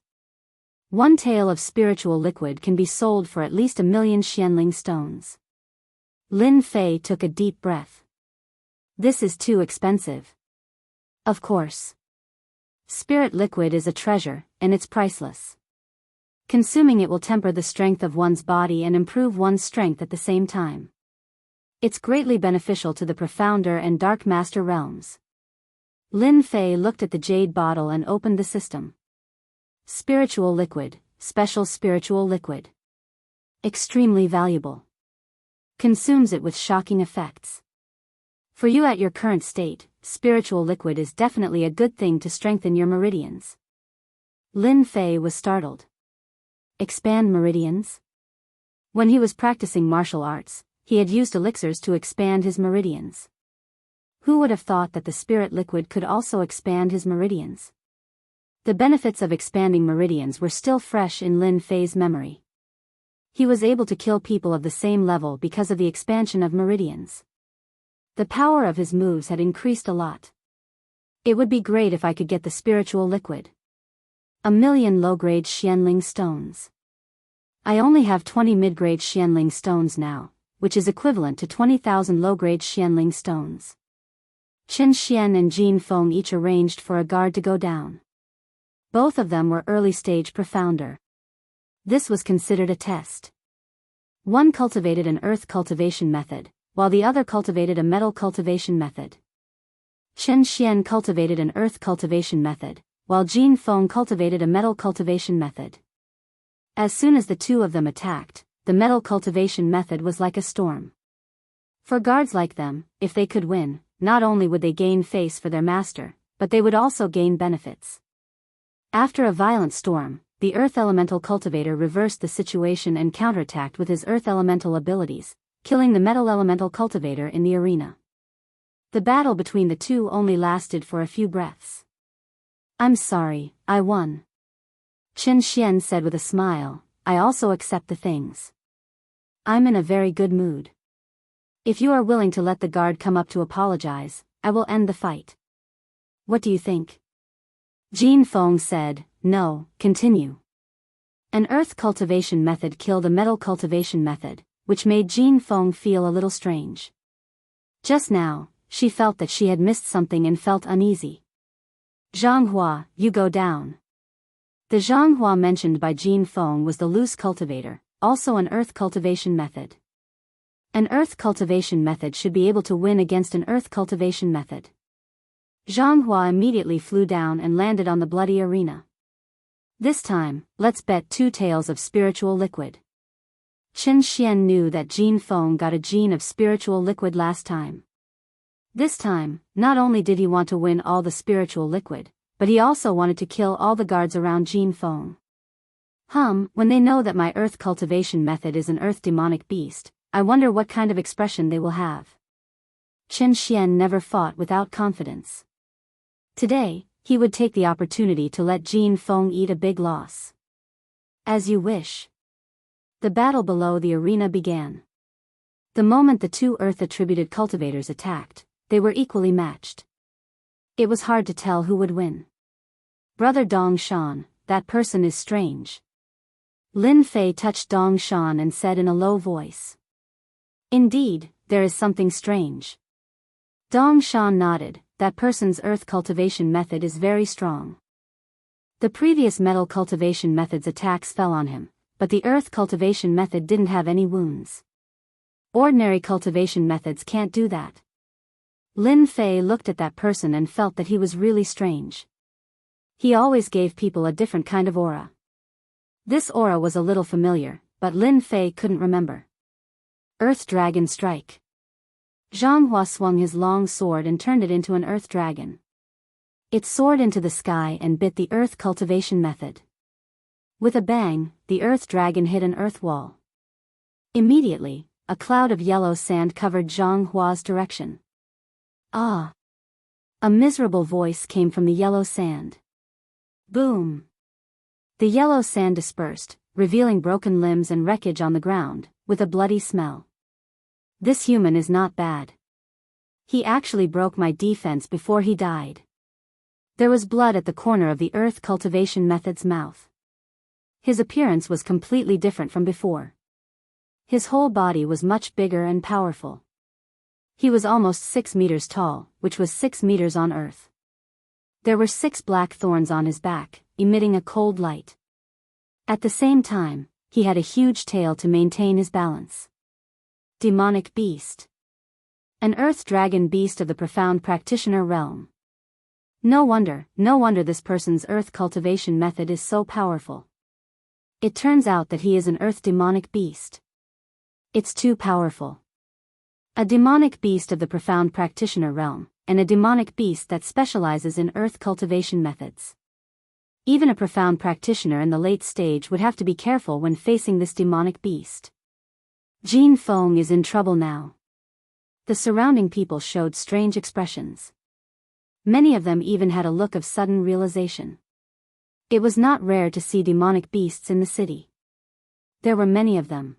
Speaker 1: One tael of spiritual liquid can be sold for at least 1,000,000 Xianling stones. Lin Fei took a deep breath. This is too expensive. Of course. Spirit liquid is a treasure, and it's priceless. Consuming it will temper the strength of one's body and improve one's strength at the same time. It's greatly beneficial to the profounder and dark master realms. Lin Fei looked at the jade bottle and opened the system. Spiritual liquid, special spiritual liquid. Extremely valuable. Consumes it with shocking effects. For you at your current state, spiritual liquid is definitely a good thing to strengthen your meridians. Lin Fei was startled. Expand meridians? When he was practicing martial arts, he had used elixirs to expand his meridians. Who would have thought that the spirit liquid could also expand his meridians? The benefits of expanding meridians were still fresh in Lin Fei's memory. He was able to kill people of the same level because of the expansion of meridians. The power of his moves had increased a lot. It would be great if I could get the spiritual liquid. 1,000,000 low-grade Xianling stones. I only have 20 mid-grade Xianling stones now, which is equivalent to 20,000 low-grade Xianling stones. Qin Xian and Jin Feng each arranged for a guard to go down. Both of them were early-stage profounder. This was considered a test. One cultivated an earth cultivation method, while the other cultivated a metal cultivation method. Qin Xian cultivated an earth cultivation method, while Jin Feng cultivated a metal cultivation method. As soon as the two of them attacked, the metal cultivation method was like a storm. For guards like them, if they could win, not only would they gain face for their master, but they would also gain benefits. After a violent storm, the earth elemental cultivator reversed the situation and counterattacked with his earth elemental abilities, killing the metal elemental cultivator in the arena. The battle between the two only lasted for a few breaths. I'm sorry, I won. Qin Xian said with a smile, I also accept the things. I'm in a very good mood. If you are willing to let the guard come up to apologize, I will end the fight. What do you think? Jin Feng said, no, continue. An earth cultivation method killed a metal cultivation method, which made Jin Feng feel a little strange. Just now, she felt that she had missed something and felt uneasy. Jianghua, you go down. The Jianghua mentioned by Jin Feng was the loose cultivator, also an earth cultivation method. An earth cultivation method should be able to win against an earth cultivation method. Jianghua immediately flew down and landed on the bloody arena. This time, let's bet 2 taels of spiritual liquid. Chen Xian knew that Jin Feng got a gene of spiritual liquid last time. This time, not only did he want to win all the spiritual liquid, but he also wanted to kill all the guards around Jin Feng. When they know that my earth cultivation method is an earth demonic beast, I wonder what kind of expression they will have. Chen Xian never fought without confidence. Today, he would take the opportunity to let Jin Feng eat a big loss. As you wish. The battle below the arena began. The moment the 2 earth-attributed cultivators attacked, they were equally matched. It was hard to tell who would win. Brother Dong Shan, that person is strange. Lin Fei touched Dong Shan and said in a low voice. Indeed, there is something strange. Dong Shan nodded, that person's earth cultivation method is very strong. The previous metal cultivation method's attacks fell on him, but the earth cultivation method didn't have any wounds. Ordinary cultivation methods can't do that. Lin Fei looked at that person and felt that he was really strange. He always gave people a different kind of aura. This aura was a little familiar, but Lin Fei couldn't remember. Earth Dragon Strike. Jianghua swung his long sword and turned it into an earth dragon. It soared into the sky and bit the earth cultivation method. With a bang, the earth dragon hit an earth wall. Immediately, a cloud of yellow sand covered Jianghua's direction. Ah! A miserable voice came from the yellow sand. Boom! The yellow sand dispersed, revealing broken limbs and wreckage on the ground, with a bloody smell. This human is not bad. He actually broke my defense before he died. There was blood at the corner of the earth cultivation method's mouth. His appearance was completely different from before. His whole body was much bigger and powerful. He was almost 6 meters tall, which was 6 meters on earth. There were 6 black thorns on his back, emitting a cold light. At the same time, he had a huge tail to maintain his balance. Demonic beast. An earth dragon beast of the profound practitioner realm. No wonder this person's earth cultivation method is so powerful. It turns out that he is an earth demonic beast. It's too powerful. A demonic beast of the profound practitioner realm, and a demonic beast that specializes in earth cultivation methods. Even a profound practitioner in the late stage would have to be careful when facing this demonic beast. Jin Feng is in trouble now. The surrounding people showed strange expressions. Many of them even had a look of sudden realization. It was not rare to see demonic beasts in the city. There were many of them.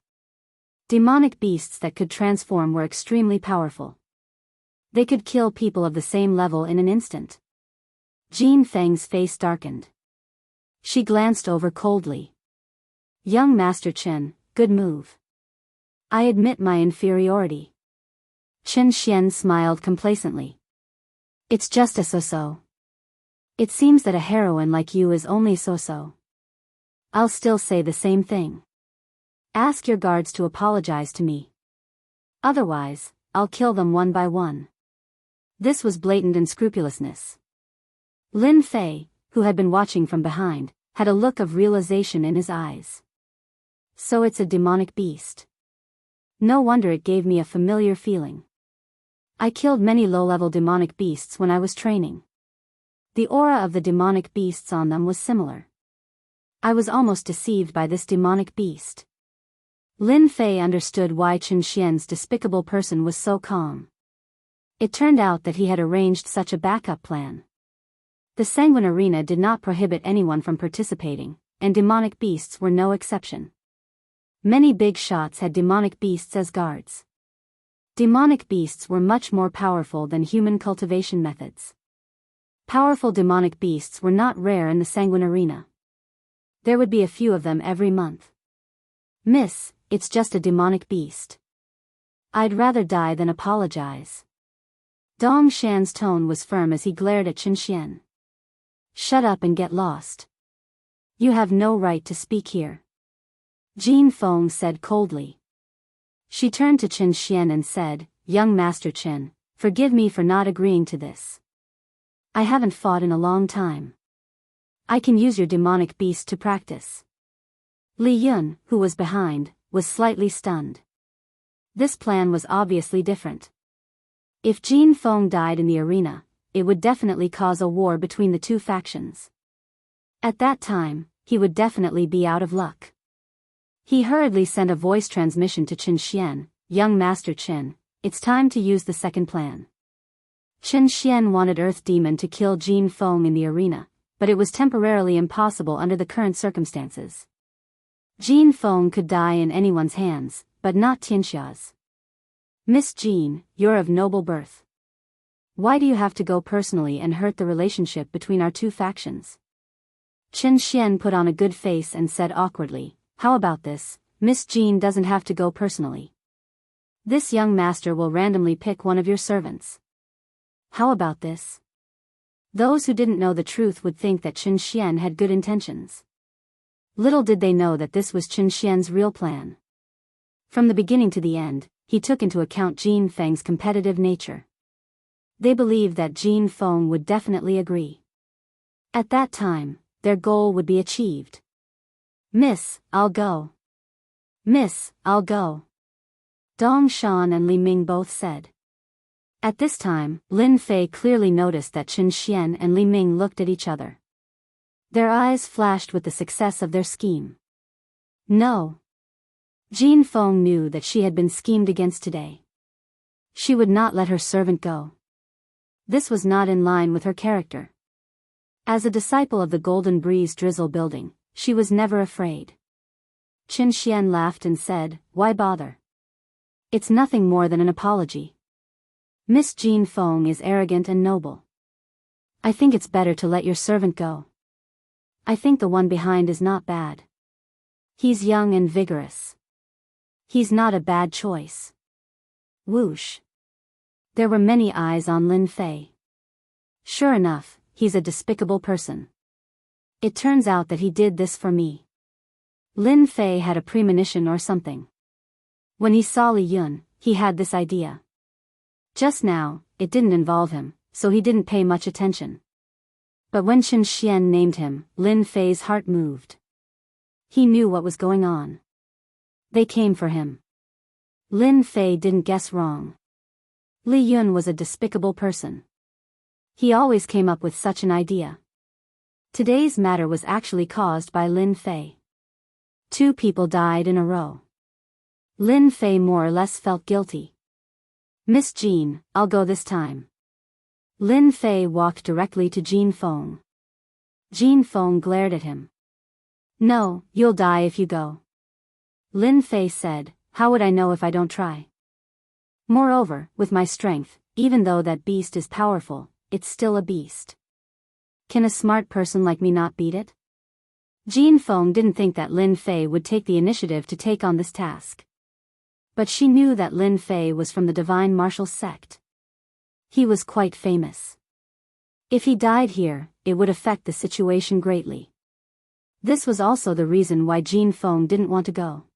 Speaker 1: Demonic beasts that could transform were extremely powerful. They could kill people of the same level in an instant. Jin Feng's face darkened. She glanced over coldly. Young Master Chen, good move. I admit my inferiority. Chen Xian smiled complacently. It's just a so-so. It seems that a heroine like you is only so-so. I'll still say the same thing. Ask your guards to apologize to me. Otherwise, I'll kill them one by one. This was blatant unscrupulousness. Lin Fei, who had been watching from behind, had a look of realization in his eyes. So it's a demonic beast. No wonder it gave me a familiar feeling. I killed many low-level demonic beasts when I was training. The aura of the demonic beasts on them was similar. I was almost deceived by this demonic beast. Lin Fei understood why Chen Xian's despicable person was so calm. It turned out that he had arranged such a backup plan. The Sanguine Arena did not prohibit anyone from participating, and demonic beasts were no exception. Many big shots had demonic beasts as guards. Demonic beasts were much more powerful than human cultivation methods. Powerful demonic beasts were not rare in the Sanguine arena. There would be a few of them every month. "Miss, it's just a demonic beast. I'd rather die than apologize." Dong Shan's tone was firm as he glared at Qin Xian. "Shut up and get lost. You have no right to speak here," Jin Feng said coldly. She turned to Qin Xian and said, "Young Master Qin, forgive me for not agreeing to this. I haven't fought in a long time. I can use your demonic beast to practice." Li Yun, who was behind, was slightly stunned. This plan was obviously different. If Jin Feng died in the arena, it would definitely cause a war between the two factions. At that time, he would definitely be out of luck. He hurriedly sent a voice transmission to Qin Xian, "Young Master Qin, it's time to use the second plan." Qin Xian wanted Earth Demon to kill Jin Feng in the arena, but it was temporarily impossible under the current circumstances. Jin Feng could die in anyone's hands, but not Tianxia's. "Miss Jin, you're of noble birth. Why do you have to go personally and hurt the relationship between our two factions?" Qin Xian put on a good face and said awkwardly, "How about this? Miss Jin doesn't have to go personally. This young master will randomly pick one of your servants. How about this?" Those who didn't know the truth would think that Qin Xian had good intentions. Little did they know that this was Qin Xian's real plan. From the beginning to the end, he took into account Jin Feng's competitive nature. They believed that Jin Feng would definitely agree. At that time, their goal would be achieved. "Miss, I'll go. Miss, I'll go," Dong Shan and Li Ming both said. At this time, Lin Fei clearly noticed that Qin Xian and Li Ming looked at each other. Their eyes flashed with the success of their scheme. No. Jin Feng knew that she had been schemed against today. She would not let her servant go. This was not in line with her character. As a disciple of the Golden Breeze Drizzle building, she was never afraid. Qin Xian laughed and said, "Why bother? It's nothing more than an apology. Miss Jin Feng is arrogant and noble. I think it's better to let your servant go. I think the one behind is not bad. He's young and vigorous. He's not a bad choice." Whoosh. There were many eyes on Lin Fei. "Sure enough, he's a despicable person. It turns out that he did this for me." Lin Fei had a premonition or something. When he saw Li Yun, he had this idea. Just now, it didn't involve him, so he didn't pay much attention. But when Qin Xian named him, Lin Fei's heart moved. He knew what was going on. They came for him. Lin Fei didn't guess wrong. Li Yun was a despicable person. He always came up with such an idea. Today's matter was actually caused by Lin Fei. 2 people died in a row. Lin Fei more or less felt guilty. "Miss Jin, I'll go this time." Lin Fei walked directly to Jin Feng. Jin Feng glared at him. "No, you'll die if you go." Lin Fei said, "How would I know if I don't try? Moreover, with my strength, even though that beast is powerful, it's still a beast. Can a smart person like me not beat it?" Jin Feng didn't think that Lin Fei would take the initiative to take on this task. But she knew that Lin Fei was from the Divine Martial Sect. He was quite famous. If he died here, it would affect the situation greatly. This was also the reason why Jin Feng didn't want to go.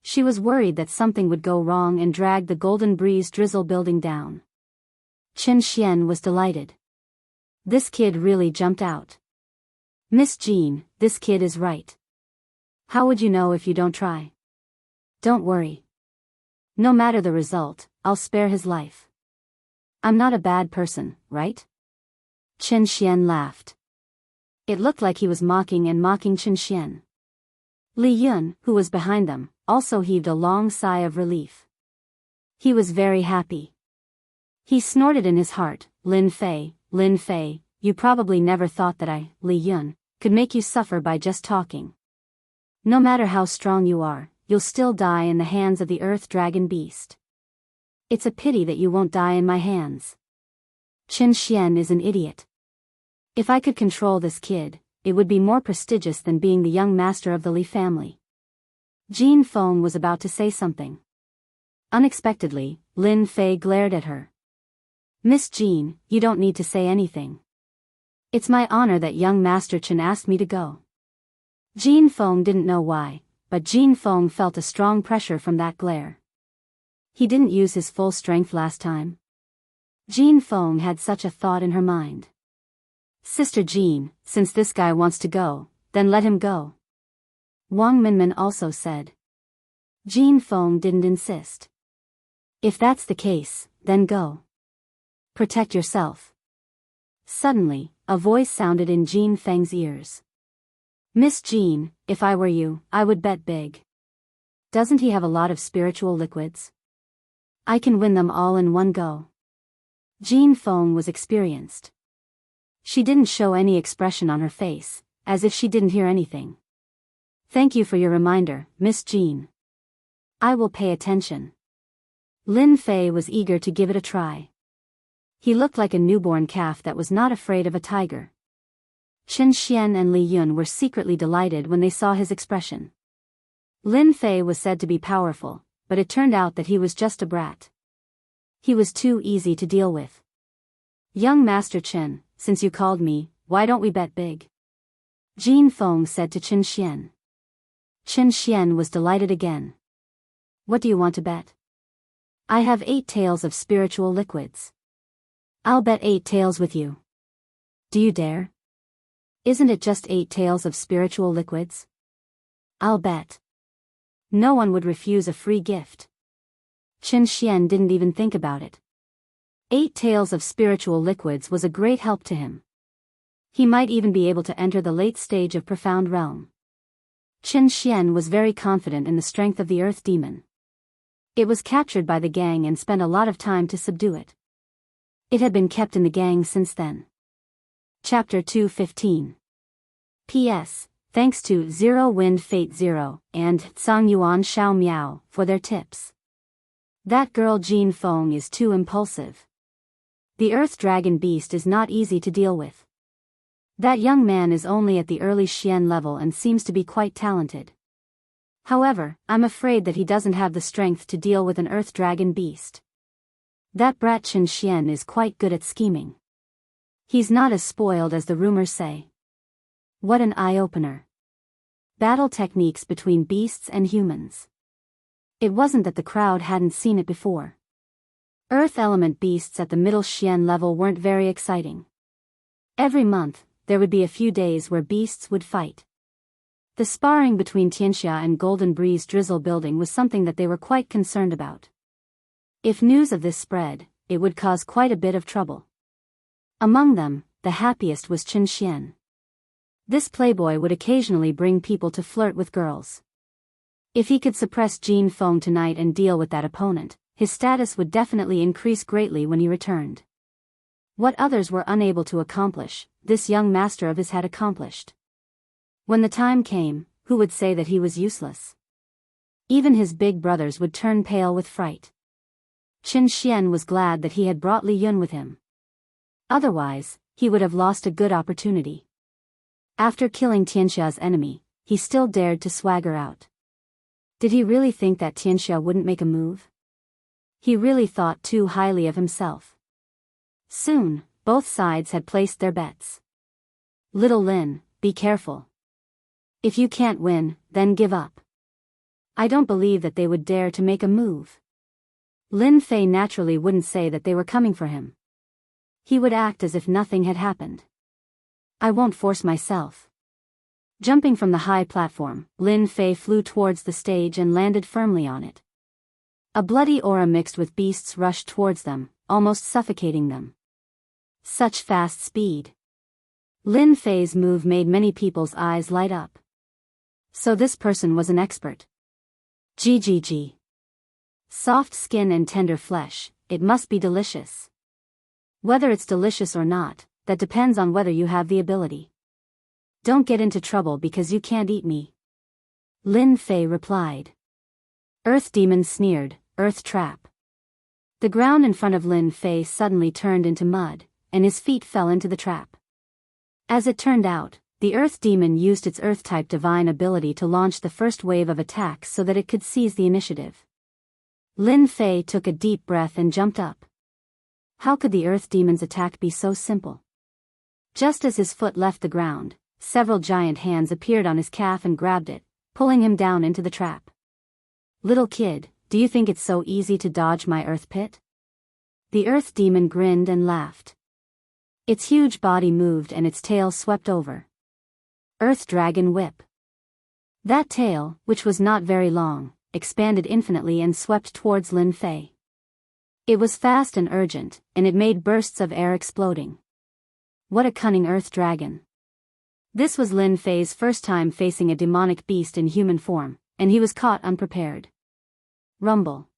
Speaker 1: She was worried that something would go wrong and drag the Golden Breeze Drizzle building down. Qin Xian was delighted. This kid really jumped out. "Miss Jin, this kid is right. How would you know if you don't try? Don't worry. No matter the result, I'll spare his life. I'm not a bad person, right?" Qin Xian laughed. It looked like he was mocking Qin Xian. Li Yun, who was behind them, also heaved a long sigh of relief. He was very happy. He snorted in his heart, Lin Fei, you probably never thought that I, Li Yun, could make you suffer by just talking. No matter how strong you are, you'll still die in the hands of the earth dragon beast. It's a pity that you won't die in my hands. Qin Xian is an idiot. If I could control this kid, it would be more prestigious than being the young master of the Li family. Jin Feng was about to say something. Unexpectedly, Lin Fei glared at her. Miss Jean, you don't need to say anything. It's my honor that young Master Chen asked me to go. Jin Feng didn't know why, but Jin Feng felt a strong pressure from that glare. He didn't use his full strength last time. Jin Feng had such a thought in her mind. Sister Jean, since this guy wants to go, then let him go. Wang Minmin also said. Jin Feng didn't insist. If that's the case, then go. Protect yourself. Suddenly, a voice sounded in Jin Feng's ears. Miss Jean, if I were you, I would bet big. Doesn't he have a lot of spiritual liquids? I can win them all in one go. Jin Feng was experienced. She didn't show any expression on her face, as if she didn't hear anything. Thank you for your reminder, Miss Jean. I will pay attention. Lin Fei was eager to give it a try. He looked like a newborn calf that was not afraid of a tiger. Qin Xian and Li Yun were secretly delighted when they saw his expression. Lin Fei was said to be powerful, but it turned out that he was just a brat. He was too easy to deal with. Young Master Chen, since you called me, why don't we bet big? Jin Feng said to Qin Xian. Qin Xian was delighted again. What do you want to bet? I have 8 taels of spiritual liquids. I'll bet 8 taels with you. Do you dare? Isn't it just 8 taels of spiritual liquids? I'll bet. No one would refuse a free gift. Qin Xian didn't even think about it. 8 taels of spiritual liquids was a great help to him. He might even be able to enter the late stage of Profound Realm. Qin Xian was very confident in the strength of the Earth Demon. It was captured by the gang and spent a lot of time to subdue it. It had been kept in the gang since then. Chapter 215. P.S. Thanks to Zero Wind Fate Zero and Tsang Yuan Xiao Miao for their tips. That girl Jin Feng is too impulsive. The Earth Dragon Beast is not easy to deal with. That young man is only at the early Xian level and seems to be quite talented. However, I'm afraid that he doesn't have the strength to deal with an Earth Dragon Beast. That brat Qin Xian is quite good at scheming. He's not as spoiled as the rumors say. What an eye-opener. Battle techniques between beasts and humans. It wasn't that the crowd hadn't seen it before. Earth element beasts at the middle Xian level weren't very exciting. Every month, there would be a few days where beasts would fight. The sparring between Tianxia and Golden Breeze Drizzle Building was something that they were quite concerned about. If news of this spread, it would cause quite a bit of trouble. Among them, the happiest was Qin Xian. This playboy would occasionally bring people to flirt with girls. If he could suppress Jin Feng tonight and deal with that opponent, his status would definitely increase greatly when he returned. What others were unable to accomplish, this young master of his had accomplished. When the time came, who would say that he was useless? Even his big brothers would turn pale with fright. Qin Xian was glad that he had brought Li Yun with him. Otherwise, he would have lost a good opportunity. After killing Tianxia's enemy, he still dared to swagger out. Did he really think that Tianxia wouldn't make a move? He really thought too highly of himself. Soon, both sides had placed their bets. Little Lin, be careful. If you can't win, then give up. I don't believe that they would dare to make a move. Lin Fei naturally wouldn't say that they were coming for him. He would act as if nothing had happened. I won't force myself. Jumping from the high platform, Lin Fei flew towards the stage and landed firmly on it. A bloody aura mixed with beasts rushed towards them, almost suffocating them. Such fast speed. Lin Fei's move made many people's eyes light up. So this person was an expert. GGG. Soft skin and tender flesh, it must be delicious. Whether it's delicious or not, that depends on whether you have the ability. Don't get into trouble because you can't eat me. Lin Fei replied. Earth Demon sneered, Earth Trap. The ground in front of Lin Fei suddenly turned into mud, and his feet fell into the trap. As it turned out, the Earth Demon used its Earth-type divine ability to launch the first wave of attacks so that it could seize the initiative. Lin Fei took a deep breath and jumped up. How could the Earth Demon's attack be so simple? Just as his foot left the ground, several giant hands appeared on his calf and grabbed it, pulling him down into the trap. Little kid, do you think it's so easy to dodge my Earth Pit? The Earth Demon grinned and laughed. Its huge body moved and its tail swept over. Earth Dragon Whip. That tail, which was not very long, expanded infinitely and swept towards Lin Fei. It was fast and urgent, and it made bursts of air exploding. What a cunning Earth Dragon. This was Lin Fei's first time facing a demonic beast in human form, and he was caught unprepared. Rumble.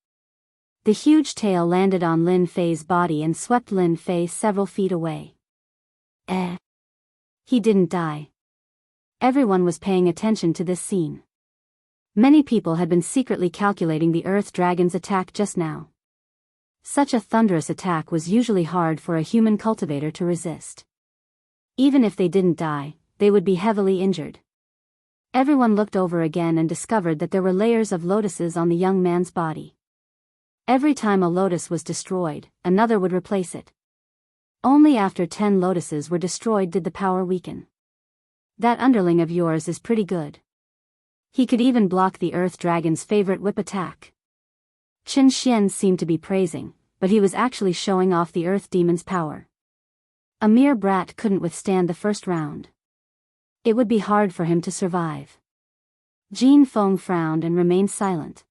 Speaker 1: The huge tail landed on Lin Fei's body and swept Lin Fei several feet away. He didn't die. Everyone was paying attention to this scene. Many people had been secretly calculating the Earth Dragon's attack just now. Such a thunderous attack was usually hard for a human cultivator to resist. Even if they didn't die, they would be heavily injured. Everyone looked over again and discovered that there were layers of lotuses on the young man's body. Every time a lotus was destroyed, another would replace it. Only after 10 lotuses were destroyed did the power weaken. That underling of yours is pretty good. He could even block the Earth Dragon's favorite whip attack. Qin Xian seemed to be praising, but he was actually showing off the Earth Demon's power. A mere brat couldn't withstand the first round. It would be hard for him to survive. Jin Feng frowned and remained silent.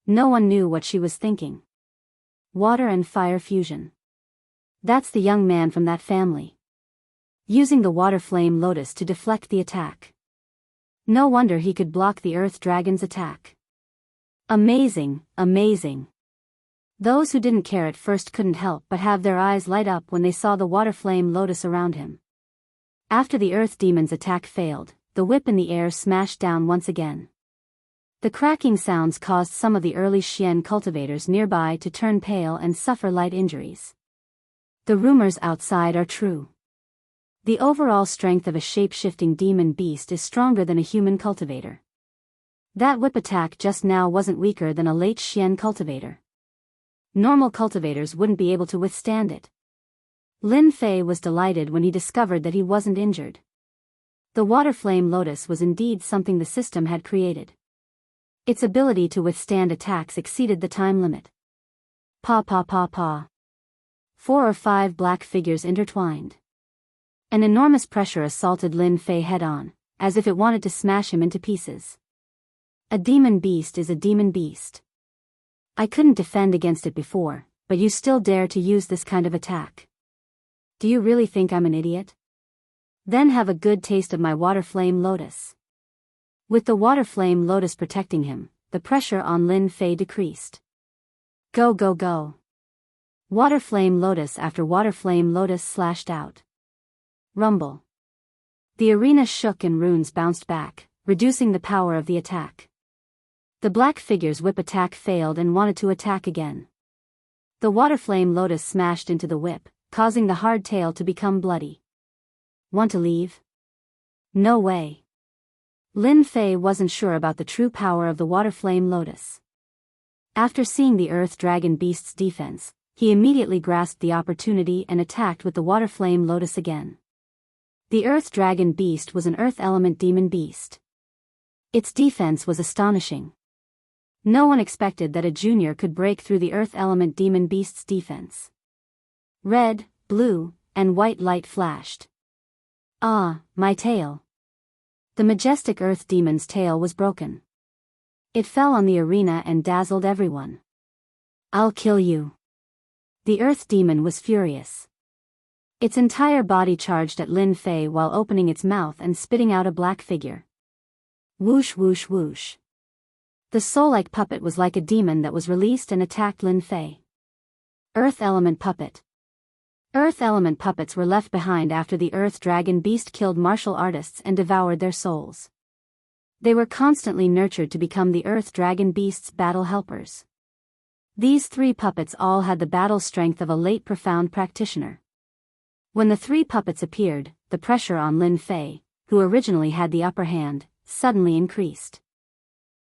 Speaker 1: No one knew what she was thinking. Water and fire fusion. That's the young man from that family. Using the water flame lotus to deflect the attack. No wonder he could block the Earth Dragon's attack. Amazing, amazing. Those who didn't care at first couldn't help but have their eyes light up when they saw the water flame lotus around him. After the Earth Demon's attack failed, the whip in the air smashed down once again. The cracking sounds caused some of the early Xian cultivators nearby to turn pale and suffer light injuries. The rumors outside are true. The overall strength of a shape-shifting demon beast is stronger than a human cultivator. That whip attack just now wasn't weaker than a late Xian cultivator. Normal cultivators wouldn't be able to withstand it. Lin Fei was delighted when he discovered that he wasn't injured. The water flame lotus was indeed something the system had created. Its ability to withstand attacks exceeded the time limit. Pa pa pa pa. 4 or 5 black figures intertwined. An enormous pressure assaulted Lin Fei head-on, as if it wanted to smash him into pieces. A demon beast is a demon beast. I couldn't defend against it before, but you still dare to use this kind of attack. Do you really think I'm an idiot? Then have a good taste of my water flame lotus. With the water flame lotus protecting him, the pressure on Lin Fei decreased. Go go go. Water flame lotus after water flame lotus slashed out. Rumble. The arena shook and runes bounced back, reducing the power of the attack. The black figure's whip attack failed and wanted to attack again. The water flame lotus smashed into the whip, causing the hard tail to become bloody. Want to leave? No way. Lin Fei wasn't sure about the true power of the water flame lotus. After seeing the Earth Dragon Beast's defense, he immediately grasped the opportunity and attacked with the water flame lotus again. The Earth Dragon Beast was an Earth Element Demon Beast. Its defense was astonishing. No one expected that a junior could break through the Earth Element Demon Beast's defense. Red, blue, and white light flashed. Ah, my tail. The majestic Earth Demon's tail was broken. It fell on the arena and dazzled everyone. I'll kill you. The Earth Demon was furious. Its entire body charged at Lin Fei while opening its mouth and spitting out a black figure. Whoosh whoosh whoosh. The soul-like puppet was like a demon that was released and attacked Lin Fei. Earth Element Puppet. Earth element puppets were left behind after the Earth Dragon Beast killed martial artists and devoured their souls. They were constantly nurtured to become the Earth Dragon Beast's battle helpers. These 3 puppets all had the battle strength of a late profound practitioner. When the 3 puppets appeared, the pressure on Lin Fei, who originally had the upper hand, suddenly increased.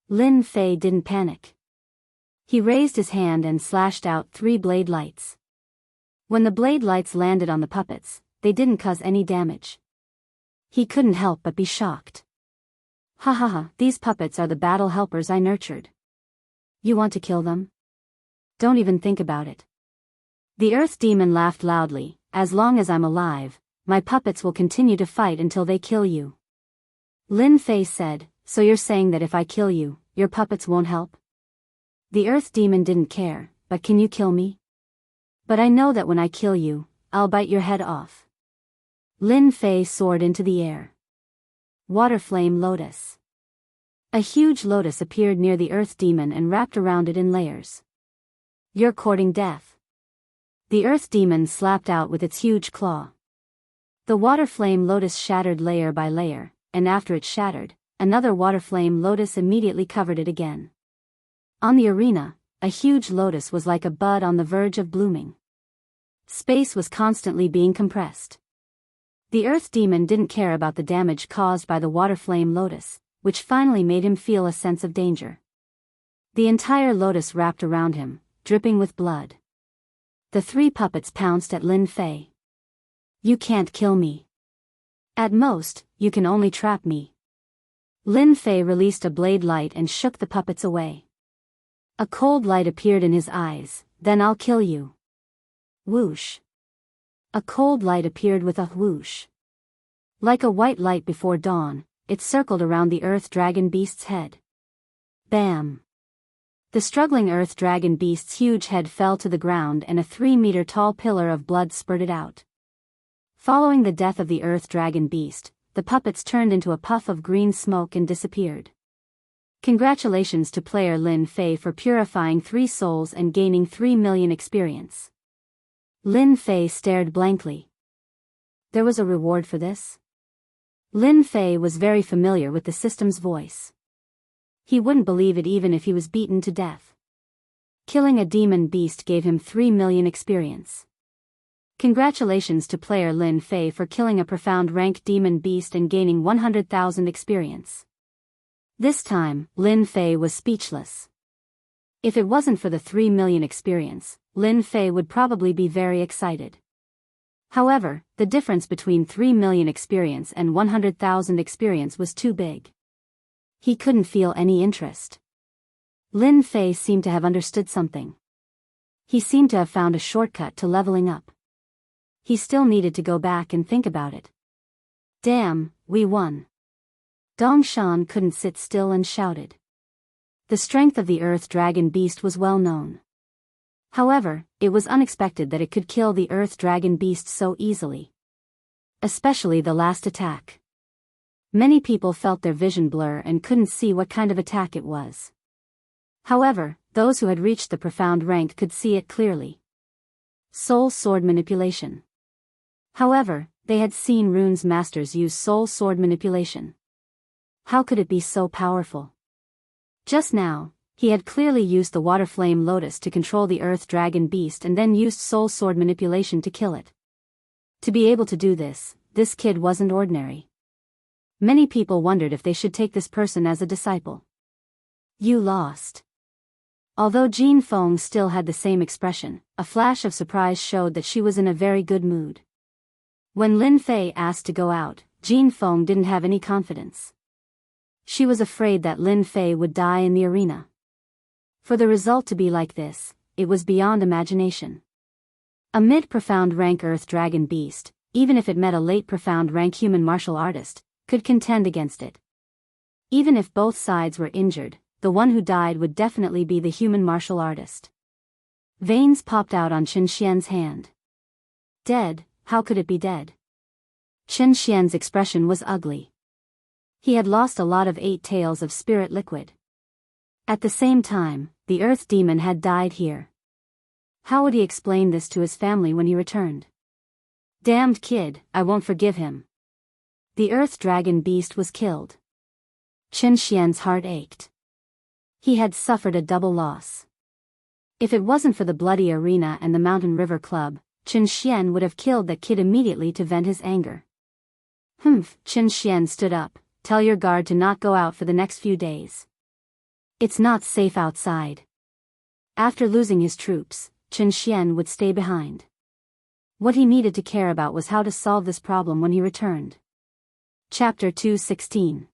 Speaker 1: Lin Fei didn't panic. He raised his hand and slashed out 3 blade lights. When the blade lights landed on the puppets, they didn't cause any damage. He couldn't help but be shocked. Ha ha ha, these puppets are the battle helpers I nurtured. You want to kill them? Don't even think about it. The Earth Demon laughed loudly. As long as I'm alive, my puppets will continue to fight until they kill you. Lin Fei said, so you're saying that if I kill you, your puppets won't help? The Earth Demon didn't care, but can you kill me? But I know that when I kill you, I'll bite your head off. Lin Fei soared into the air. Water Flame Lotus. A huge lotus appeared near the Earth Demon and wrapped around it in layers. You're courting death. The Earth Demon slapped out with its huge claw. The Water Flame Lotus shattered layer by layer, and after it shattered, another Water Flame Lotus immediately covered it again. On the arena, a huge lotus was like a bud on the verge of blooming. Space was constantly being compressed. The Earth Demon didn't care about the damage caused by the Water Flame Lotus, which finally made him feel a sense of danger. The entire lotus wrapped around him, dripping with blood. The 3 puppets pounced at Lin Fei. You can't kill me. At most, you can only trap me. Lin Fei released a blade light and shook the puppets away. A cold light appeared in his eyes. Then I'll kill you. Whoosh. A cold light appeared with a whoosh. Like a white light before dawn, it circled around the Earth Dragon Beast's head. Bam! The struggling Earth Dragon Beast's huge head fell to the ground and a 3-meter-tall pillar of blood spurted out. Following the death of the Earth Dragon Beast, the puppets turned into a puff of green smoke and disappeared. Congratulations to player Lin Fei for purifying 3 souls and gaining 3 million experience. Lin Fei stared blankly. There was a reward for this? Lin Fei was very familiar with the system's voice. He wouldn't believe it even if he was beaten to death. Killing a demon beast gave him 3 million experience. Congratulations to player Lin Fei for killing a profound rank demon beast and gaining 100,000 experience. This time, Lin Fei was speechless. If it wasn't for the 3 million experience, Lin Fei would probably be very excited. However, the difference between 3 million experience and 100,000 experience was too big. He couldn't feel any interest. Lin Fei seemed to have understood something. He seemed to have found a shortcut to leveling up. He still needed to go back and think about it. Damn, we won. Dongshan couldn't sit still and shouted. The strength of the Earth Dragon Beast was well known. However, it was unexpected that it could kill the Earth Dragon Beast so easily. Especially the last attack. Many people felt their vision blur and couldn't see what kind of attack it was. However, those who had reached the profound rank could see it clearly. Soul Sword Manipulation. However, they had seen Rune's masters use Soul Sword Manipulation. How could it be so powerful? Just now, he had clearly used the Water Flame Lotus to control the Earth Dragon Beast and then used Soul Sword Manipulation to kill it. To be able to do this kid wasn't ordinary. Many people wondered if they should take this person as a disciple. You lost. Although Jean Feng still had the same expression, a flash of surprise showed that she was in a very good mood. When Lin Fei asked to go out, Jean Feng didn't have any confidence. She was afraid that Lin Fei would die in the arena. For the result to be like this, it was beyond imagination. A mid-profound rank Earth Dragon Beast, even if it met a late profound rank human martial artist, could contend against it. Even if both sides were injured, the one who died would definitely be the human martial artist. Veins popped out on Chen Xian's hand. Dead, how could it be dead? Chen Xian's expression was ugly. He had lost a lot of 8 taels of spirit liquid. At the same time, the Earth Demon had died here. How would he explain this to his family when he returned? Damned kid, I won't forgive him. The earth dragon beast was killed. Qin Xian's heart ached. He had suffered a double loss. If it wasn't for the bloody arena and the Mountain River Club, Qin Xian would have killed that kid immediately to vent his anger. Humph, Qin Xian stood up. Tell your guard to not go out for the next few days. It's not safe outside. After losing his troops, Qin Xian would stay behind. What he needed to care about was how to solve this problem when he returned. Chapter 216.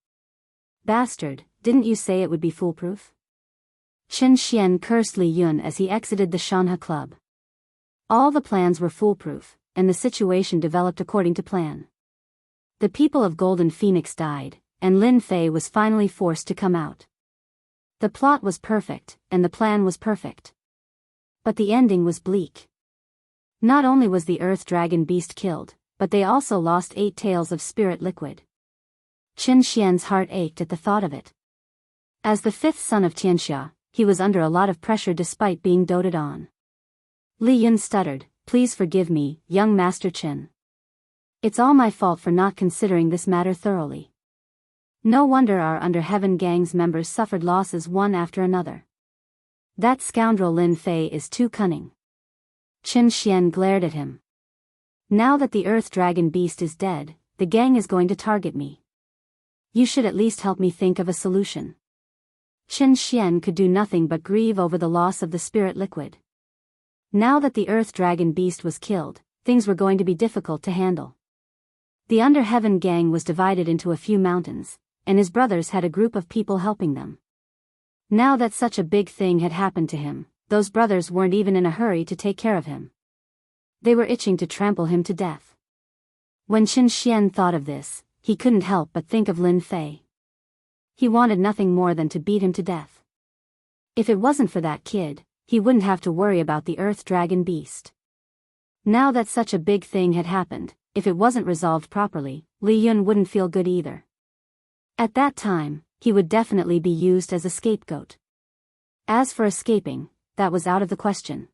Speaker 1: Bastard, didn't you say it would be foolproof? Qin Xian cursed Li Yun as he exited the Shanha Club. All the plans were foolproof, and the situation developed according to plan. The people of Golden Phoenix died, and Lin Fei was finally forced to come out. The plot was perfect, and the plan was perfect. But the ending was bleak. Not only was the Earth Dragon Beast killed, but they also lost 8 tails of spirit liquid. Qin Xian's heart ached at the thought of it. As the 5th son of Xianxia, he was under a lot of pressure despite being doted on. Li Yun stuttered, "Please forgive me, young Master Qin. It's all my fault for not considering this matter thoroughly. No wonder our Under Heaven gang's members suffered losses one after another. That scoundrel Lin Fei is too cunning." Qin Xian glared at him. "Now that the Earth Dragon Beast is dead, the gang is going to target me. You should at least help me think of a solution." Qin Xian could do nothing but grieve over the loss of the spirit liquid. Now that the Earth Dragon Beast was killed, things were going to be difficult to handle. The Under Heaven gang was divided into a few mountains, and his brothers had a group of people helping them. Now that such a big thing had happened to him, those brothers weren't even in a hurry to take care of him. They were itching to trample him to death. When Qin Xian thought of this, he couldn't help but think of Lin Fei. He wanted nothing more than to beat him to death. If it wasn't for that kid, he wouldn't have to worry about the Earth Dragon Beast. Now that such a big thing had happened, if it wasn't resolved properly, Li Yun wouldn't feel good either. At that time, he would definitely be used as a scapegoat. As for escaping, that was out of the question.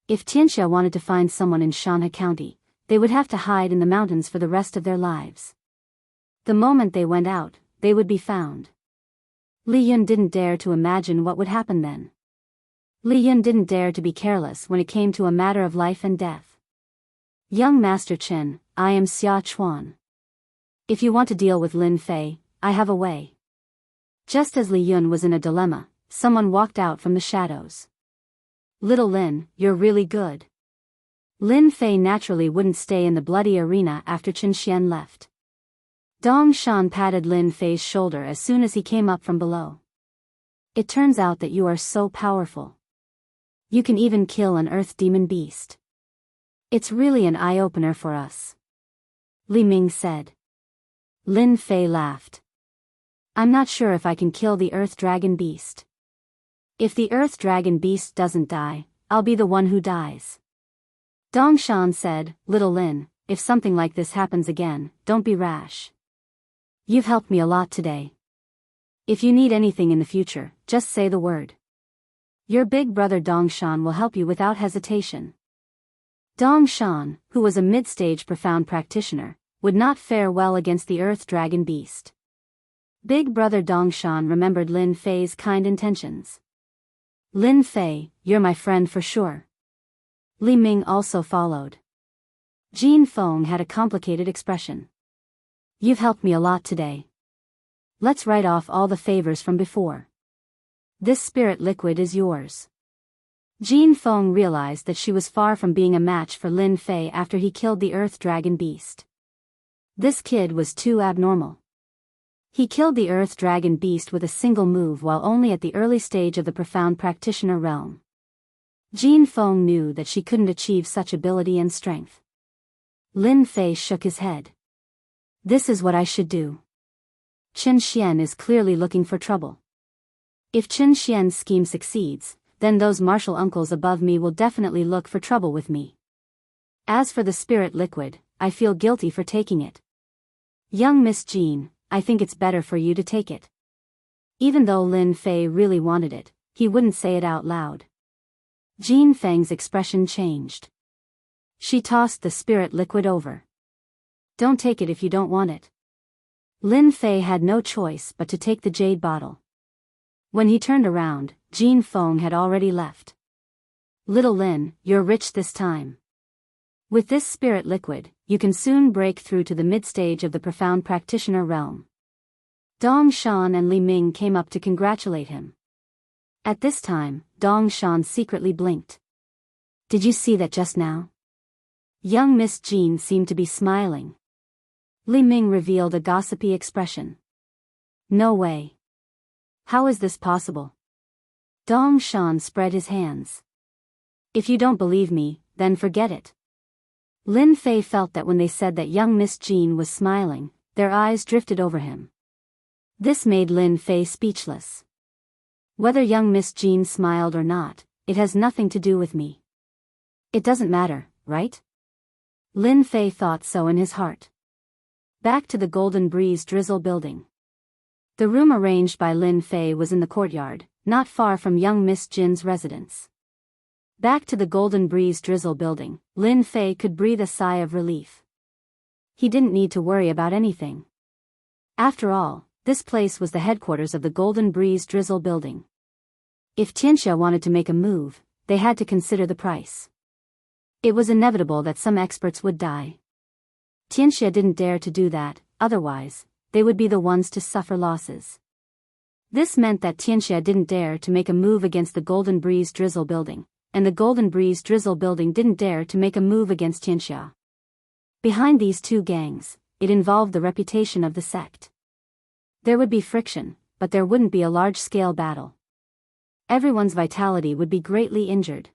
Speaker 1: If Xianxia wanted to find someone in Shanha County, they would have to hide in the mountains for the rest of their lives. The moment they went out, they would be found. Li Yun didn't dare to imagine what would happen then. Li Yun didn't dare to be careless when it came to a matter of life and death. "Young Master Qin, I am Xia Chuan. If you want to deal with Lin Fei, I have a way." Just as Li Yun was in a dilemma, someone walked out from the shadows. "Little Lin, you're really good." Lin Fei naturally wouldn't stay in the bloody arena after Qin Xian left. Dong Shan patted Lin Fei's shoulder as soon as he came up from below. "It turns out that you are so powerful. You can even kill an earth demon beast. It's really an eye-opener for us," Li Ming said. Lin Fei laughed. "I'm not sure if I can kill the Earth Dragon Beast. If the Earth Dragon Beast doesn't die, I'll be the one who dies." Dongshan said, "Little Lin, if something like this happens again, don't be rash. You've helped me a lot today. If you need anything in the future, just say the word. Your big brother Dongshan will help you without hesitation." Dongshan, who was a mid-stage profound practitioner, would not fare well against the Earth Dragon Beast. Big brother Dongshan remembered Lin Fei's kind intentions. "Lin Fei, you're my friend for sure." Li Ming also followed. Jin Feng had a complicated expression. "You've helped me a lot today. Let's write off all the favors from before. This spirit liquid is yours." Jin Feng realized that she was far from being a match for Lin Fei after he killed the Earth Dragon Beast. This kid was too abnormal. He killed the Earth Dragon Beast with a single move while only at the early stage of the profound practitioner realm. Jin Feng knew that she couldn't achieve such ability and strength. Lin Fei shook his head. "This is what I should do. Qin Xian is clearly looking for trouble. If Qin Xian's scheme succeeds, then those martial uncles above me will definitely look for trouble with me. As for the spirit liquid, I feel guilty for taking it. Young Miss Jean, I think it's better for you to take it." Even though Lin Fei really wanted it, he wouldn't say it out loud. Jin Feng's expression changed. She tossed the spirit liquid over. Don't take it if you don't want it. Lin Fei had no choice but to take the jade bottle. When he turned around, Jin Feng had already left. Little Lin, you're rich this time. With this spirit liquid, you can soon break through to the mid-stage of the profound practitioner realm. Dong Shan and Li Ming came up to congratulate him. At this time, Dong Shan secretly blinked. Did you see that just now? Young Miss Jean seemed to be smiling. Li Ming revealed a gossipy expression. No way. How is this possible? Dong Shan spread his hands. If you don't believe me, then forget it. Lin Fei felt that when they said that young Miss Jean was smiling, their eyes drifted over him. This made Lin Fei speechless. Whether young Miss Jean smiled or not, it has nothing to do with me. It doesn't matter, right? Lin Fei thought so in his heart. Back to the Golden Breeze Drizzle building. The room arranged by Lin Fei was in the courtyard, not far from young Miss Jin's residence. Back to the Golden Breeze Drizzle building, Lin Fei could breathe a sigh of relief. He didn't need to worry about anything. After all, this place was the headquarters of the Golden Breeze Drizzle building. If Xianxia wanted to make a move, they had to consider the price. It was inevitable that some experts would die. Xianxia didn't dare to do that, otherwise, they would be the ones to suffer losses. This meant that Xianxia didn't dare to make a move against the Golden Breeze Drizzle building, and the Golden Breeze Drizzle building didn't dare to make a move against Xianxia. Behind these two gangs, it involved the reputation of the sect. There would be friction, but there wouldn't be a large-scale battle. Everyone's vitality would be greatly injured.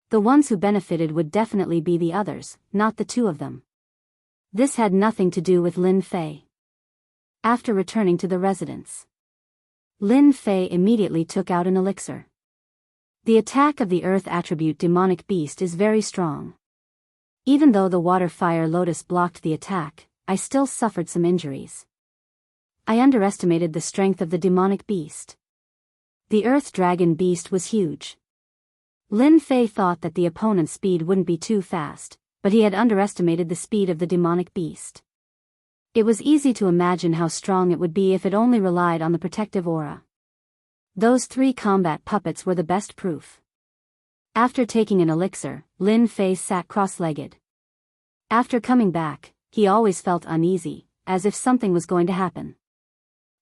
Speaker 1: The ones who benefited would definitely be the others, not the two of them. This had nothing to do with Lin Fei. After returning to the residence, Lin Fei immediately took out an elixir. The attack of the earth attribute demonic beast is very strong. Even though the water fire lotus blocked the attack, I still suffered some injuries. I underestimated the strength of the demonic beast. The earth dragon beast was huge. Lin Fei thought that the opponent's speed wouldn't be too fast, but he had underestimated the speed of the demonic beast. It was easy to imagine how strong it would be if it only relied on the protective aura. Those 3 combat puppets were the best proof. After taking an elixir, Lin Fei sat cross-legged. After coming back, he always felt uneasy, as if something was going to happen.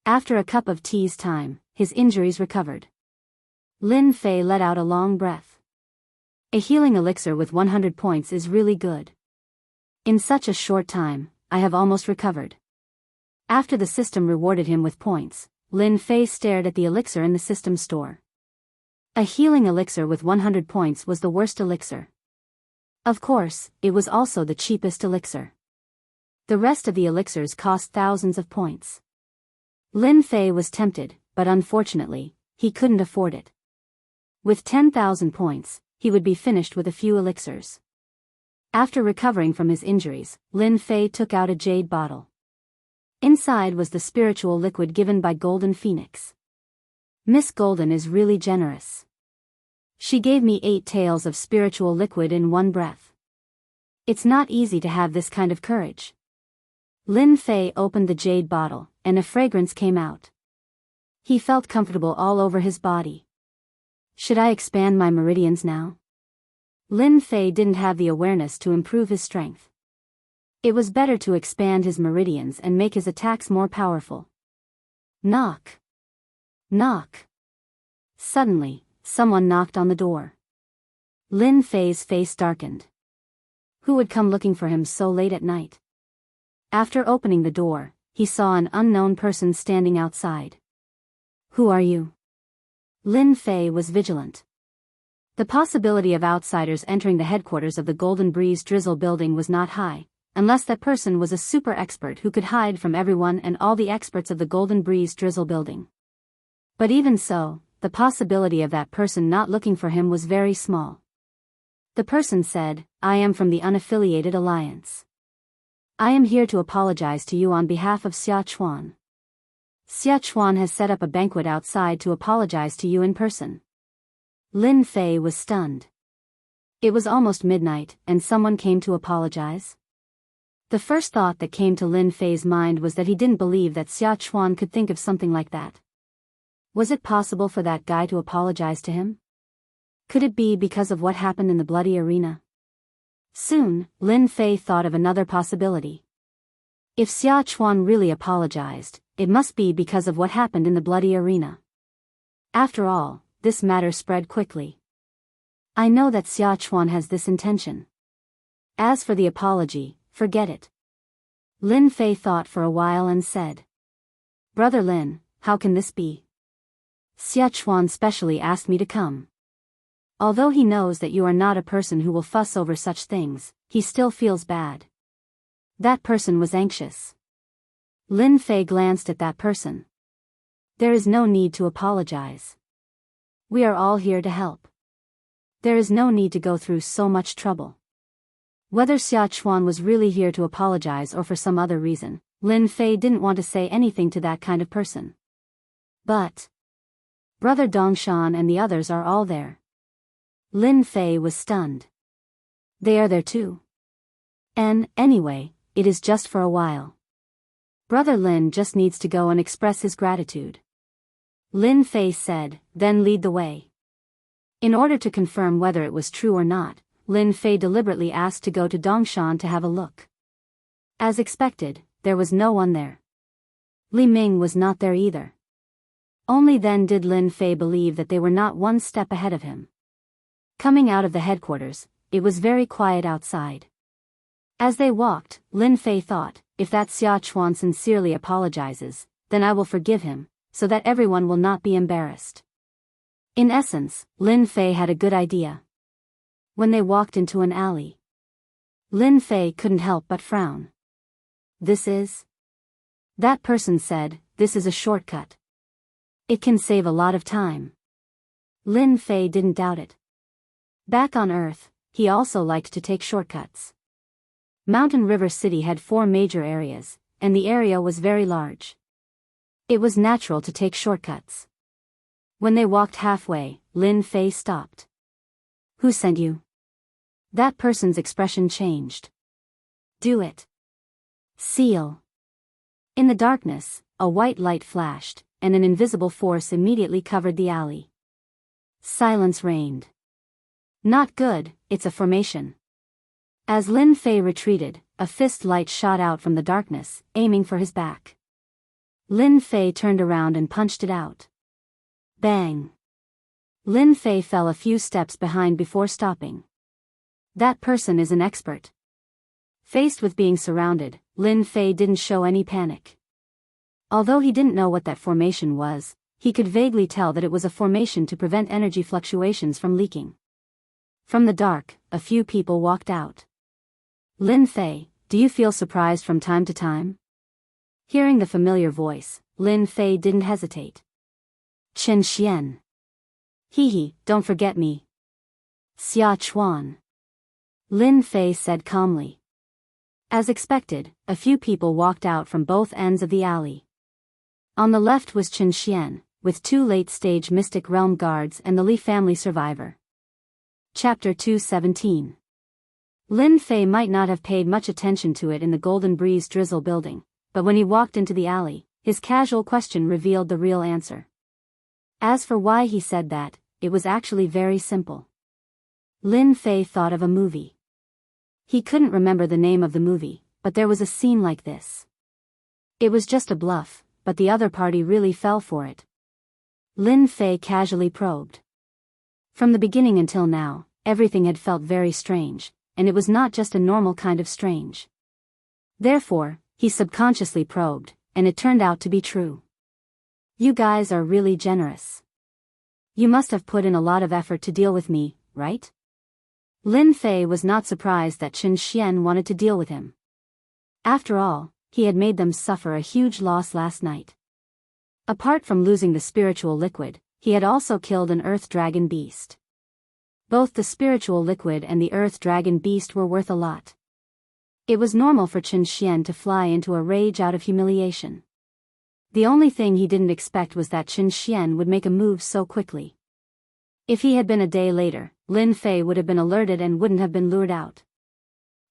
Speaker 1: After a cup of tea's time, his injuries recovered. Lin Fei let out a long breath. A healing elixir with 100 points is really good. In such a short time, I have almost recovered. After the system rewarded him with points, Lin Fei stared at the elixir in the system store. A healing elixir with 100 points was the worst elixir. Of course, it was also the cheapest elixir. The rest of the elixirs cost thousands of points. Lin Fei was tempted, but unfortunately, he couldn't afford it. With 10,000 points, he would be finished with a few elixirs. After recovering from his injuries, Lin Fei took out a jade bottle. Inside was the spiritual liquid given by Golden Phoenix. Miss Golden is really generous. She gave me 8 taels of spiritual liquid in one breath. It's not easy to have this kind of courage. Lin Fei opened the jade bottle, and a fragrance came out. He felt comfortable all over his body. Should I expand my meridians now? Lin Fei didn't have the awareness to improve his strength. It was better to expand his meridians and make his attacks more powerful. Knock. Knock. Suddenly, someone knocked on the door. Lin Fei's face darkened. Who would come looking for him so late at night? After opening the door, he saw an unknown person standing outside. Who are you? Lin Fei was vigilant. The possibility of outsiders entering the headquarters of the Golden Breeze Drizzle building was not high, unless that person was a super expert who could hide from everyone and all the experts of the Golden Breeze Drizzle building. But even so, the possibility of that person not looking for him was very small. The person said, I am from the Unaffiliated Alliance. I am here to apologize to you on behalf of Xia Chuan. Xia Chuan has set up a banquet outside to apologize to you in person. Lin Fei was stunned. It was almost midnight, and someone came to apologize. The first thought that came to Lin Fei's mind was that he didn't believe that Xia Chuan could think of something like that. Was it possible for that guy to apologize to him? Could it be because of what happened in the bloody arena? Soon, Lin Fei thought of another possibility. If Xia Chuan really apologized, it must be because of what happened in the bloody arena. After all, this matter spread quickly. I know that Xia Chuan has this intention. As for the apology, forget it. Lin Fei thought for a while and said, Brother Lin, how can this be? Xia Chuan specially asked me to come. Although he knows that you are not a person who will fuss over such things, he still feels bad. That person was anxious. Lin Fei glanced at that person. There is no need to apologize. We are all here to help. There is no need to go through so much trouble. Whether Xia Chuan was really here to apologize or for some other reason, Lin Fei didn't want to say anything to that kind of person. But Brother Dongshan and the others are all there. Lin Fei was stunned. They are there too. And, anyway, it is just for a while. Brother Lin just needs to go and express his gratitude. Lin Fei said, then lead the way. In order to confirm whether it was true or not, Lin Fei deliberately asked to go to Dongshan to have a look. As expected, there was no one there. Li Ming was not there either. Only then did Lin Fei believe that they were not one step ahead of him. Coming out of the headquarters, it was very quiet outside. As they walked, Lin Fei thought, if that Xia Chuan sincerely apologizes, then I will forgive him, so that everyone will not be embarrassed. In essence, Lin Fei had a good idea. When they walked into an alley, Lin Fei couldn't help but frown. This is? That person said, this is a shortcut. It can save a lot of time. Lin Fei didn't doubt it. Back on Earth, he also liked to take shortcuts. Mountain River City had 4 major areas, and the area was very large. It was natural to take shortcuts. When they walked halfway, Lin Fei stopped. Who sent you? That person's expression changed. Do it. Seal. In the darkness, a white light flashed, and an invisible force immediately covered the alley. Silence reigned. Not good, it's a formation. As Lin Fei retreated, a fist light shot out from the darkness, aiming for his back. Lin Fei turned around and punched it out. Bang! Lin Fei fell a few steps behind before stopping. That person is an expert. Faced with being surrounded, Lin Fei didn't show any panic. Although he didn't know what that formation was, he could vaguely tell that it was a formation to prevent energy fluctuations from leaking. From the dark, a few people walked out. Lin Fei, do you feel surprised from time to time? Hearing the familiar voice, Lin Fei didn't hesitate. Chen Xian. Hee, don't forget me. Xia Chuan. Lin Fei said calmly. As expected, a few people walked out from both ends of the alley. On the left was Chen Xian, with 2 late-stage Mystic Realm guards and the Li family survivor. Chapter 217. Lin Fei might not have paid much attention to it in the Golden Breeze Drizzle building, but when he walked into the alley, his casual question revealed the real answer. As for why he said that, it was actually very simple. Lin Fei thought of a movie. He couldn't remember the name of the movie, but there was a scene like this. It was just a bluff, but the other party really fell for it. Lin Fei casually probed. From the beginning until now, everything had felt very strange, and it was not just a normal kind of strange. Therefore, he subconsciously probed, and it turned out to be true. You guys are really generous. You must have put in a lot of effort to deal with me, right? Lin Fei was not surprised that Chen Xian wanted to deal with him. After all, he had made them suffer a huge loss last night. Apart from losing the spiritual liquid, he had also killed an earth dragon beast. Both the spiritual liquid and the earth dragon beast were worth a lot. It was normal for Chen Xian to fly into a rage out of humiliation. The only thing he didn't expect was that Chen Xian would make a move so quickly. If he had been a day later, Lin Fei would have been alerted and wouldn't have been lured out.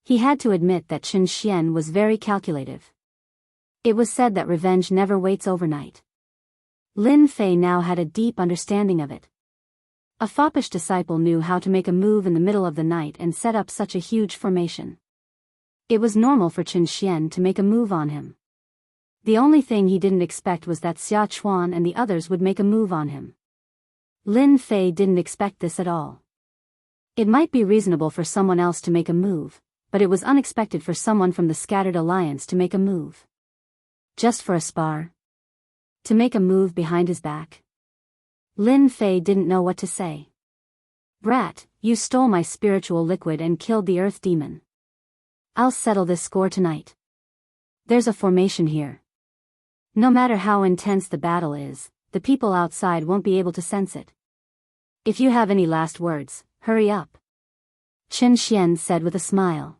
Speaker 1: He had to admit that Qin Xian was very calculative. It was said that revenge never waits overnight. Lin Fei now had a deep understanding of it. A foppish disciple knew how to make a move in the middle of the night and set up such a huge formation. It was normal for Qin Xian to make a move on him. The only thing he didn't expect was that Xia Chuan and the others would make a move on him. Lin Fei didn't expect this at all. It might be reasonable for someone else to make a move, but it was unexpected for someone from the scattered alliance to make a move. Just for a spar? To make a move behind his back? Lin Fei didn't know what to say. Brat, you stole my spiritual liquid and killed the earth demon. I'll settle this score tonight. There's a formation here. No matter how intense the battle is, the people outside won't be able to sense it. If you have any last words, hurry up. Qin Xian said with a smile.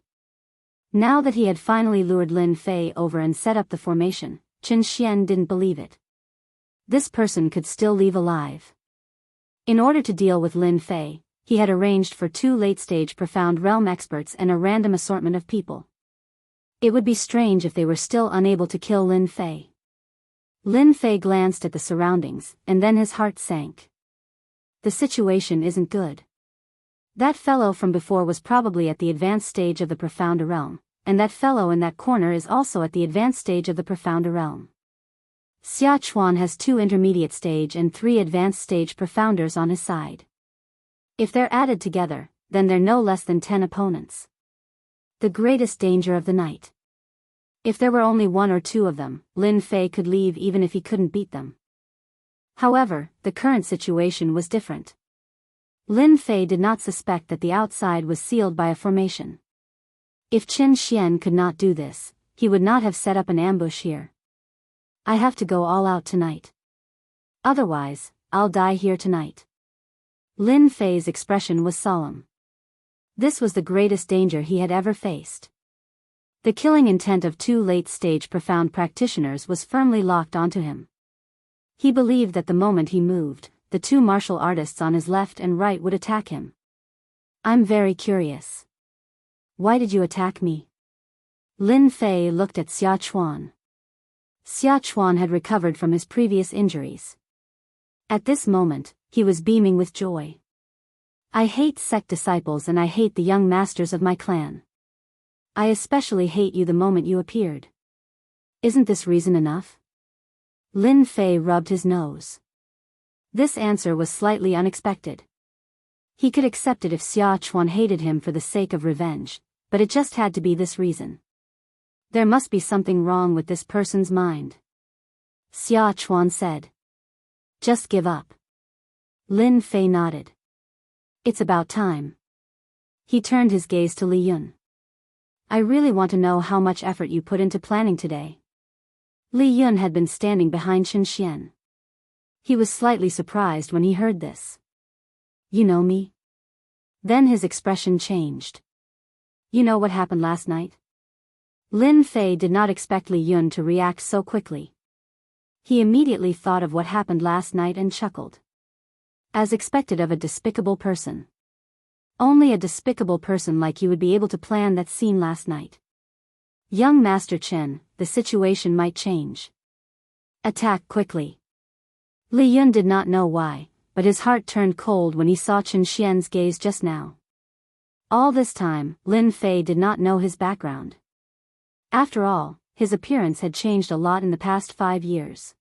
Speaker 1: Now that he had finally lured Lin Fei over and set up the formation, Qin Xian didn't believe it. This person could still leave alive. In order to deal with Lin Fei, he had arranged for 2 late-stage Profound Realm experts and a random assortment of people. It would be strange if they were still unable to kill Lin Fei. Lin Fei glanced at the surroundings, and then his heart sank. The situation isn't good. That fellow from before was probably at the advanced stage of the Profound Realm, and that fellow in that corner is also at the advanced stage of the Profound Realm. Xia Chuan has 2 intermediate stage and 3 advanced stage profounders on his side. If they're added together, then they're no less than 10 opponents. The greatest danger of the night. If there were only 1 or 2 of them, Lin Fei could leave even if he couldn't beat them. However, the current situation was different. Lin Fei did not suspect that the outside was sealed by a formation. If Qin Xian could not do this, he would not have set up an ambush here. I have to go all out tonight. Otherwise, I'll die here tonight. Lin Fei's expression was solemn. This was the greatest danger he had ever faced. The killing intent of 2 late-stage profound practitioners was firmly locked onto him. He believed that the moment he moved, the 2 martial artists on his left and right would attack him. I'm very curious. Why did you attack me? Lin Fei looked at Xia Chuan. Xia Chuan had recovered from his previous injuries. At this moment, he was beaming with joy. I hate sect disciples and I hate the young masters of my clan. I especially hate you the moment you appeared. Isn't this reason enough? Lin Fei rubbed his nose. This answer was slightly unexpected. He could accept it if Xia Chuan hated him for the sake of revenge, but it just had to be this reason. There must be something wrong with this person's mind. Xia Chuan said. Just give up. Lin Fei nodded. It's about time. He turned his gaze to Li Yun. I really want to know how much effort you put into planning today. Li Yun had been standing behind Qin Xian. He was slightly surprised when he heard this. You know me? Then his expression changed. You know what happened last night? Lin Fei did not expect Li Yun to react so quickly. He immediately thought of what happened last night and chuckled. As expected of a despicable person. Only a despicable person like you would be able to plan that scene last night. Young Master Chen, the situation might change. Attack quickly. Li Yun did not know why, but his heart turned cold when he saw Qin Xian's gaze just now. All this time, Lin Fei did not know his background. After all, his appearance had changed a lot in the past 5 years.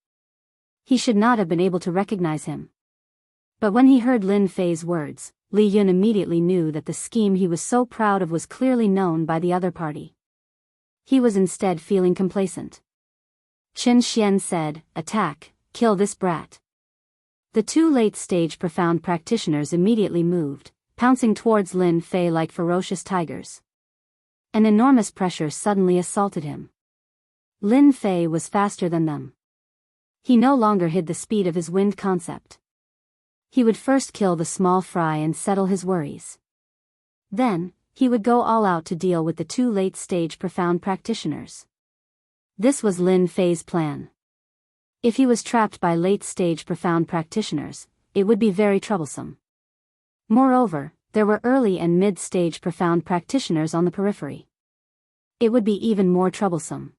Speaker 1: He should not have been able to recognize him. But when he heard Lin Fei's words, Li Yun immediately knew that the scheme he was so proud of was clearly known by the other party. He was instead feeling complacent. Qin Xian said, Attack, kill this brat. The 2 late-stage profound practitioners immediately moved, pouncing towards Lin Fei like ferocious tigers. An enormous pressure suddenly assaulted him. Lin Fei was faster than them. He no longer hid the speed of his wind concept. He would first kill the small fry and settle his worries. Then, he would go all out to deal with the 2 late-stage profound practitioners. This was Lin Fei's plan. If he was trapped by late-stage profound practitioners, it would be very troublesome. Moreover, there were early and mid-stage profound practitioners on the periphery. It would be even more troublesome.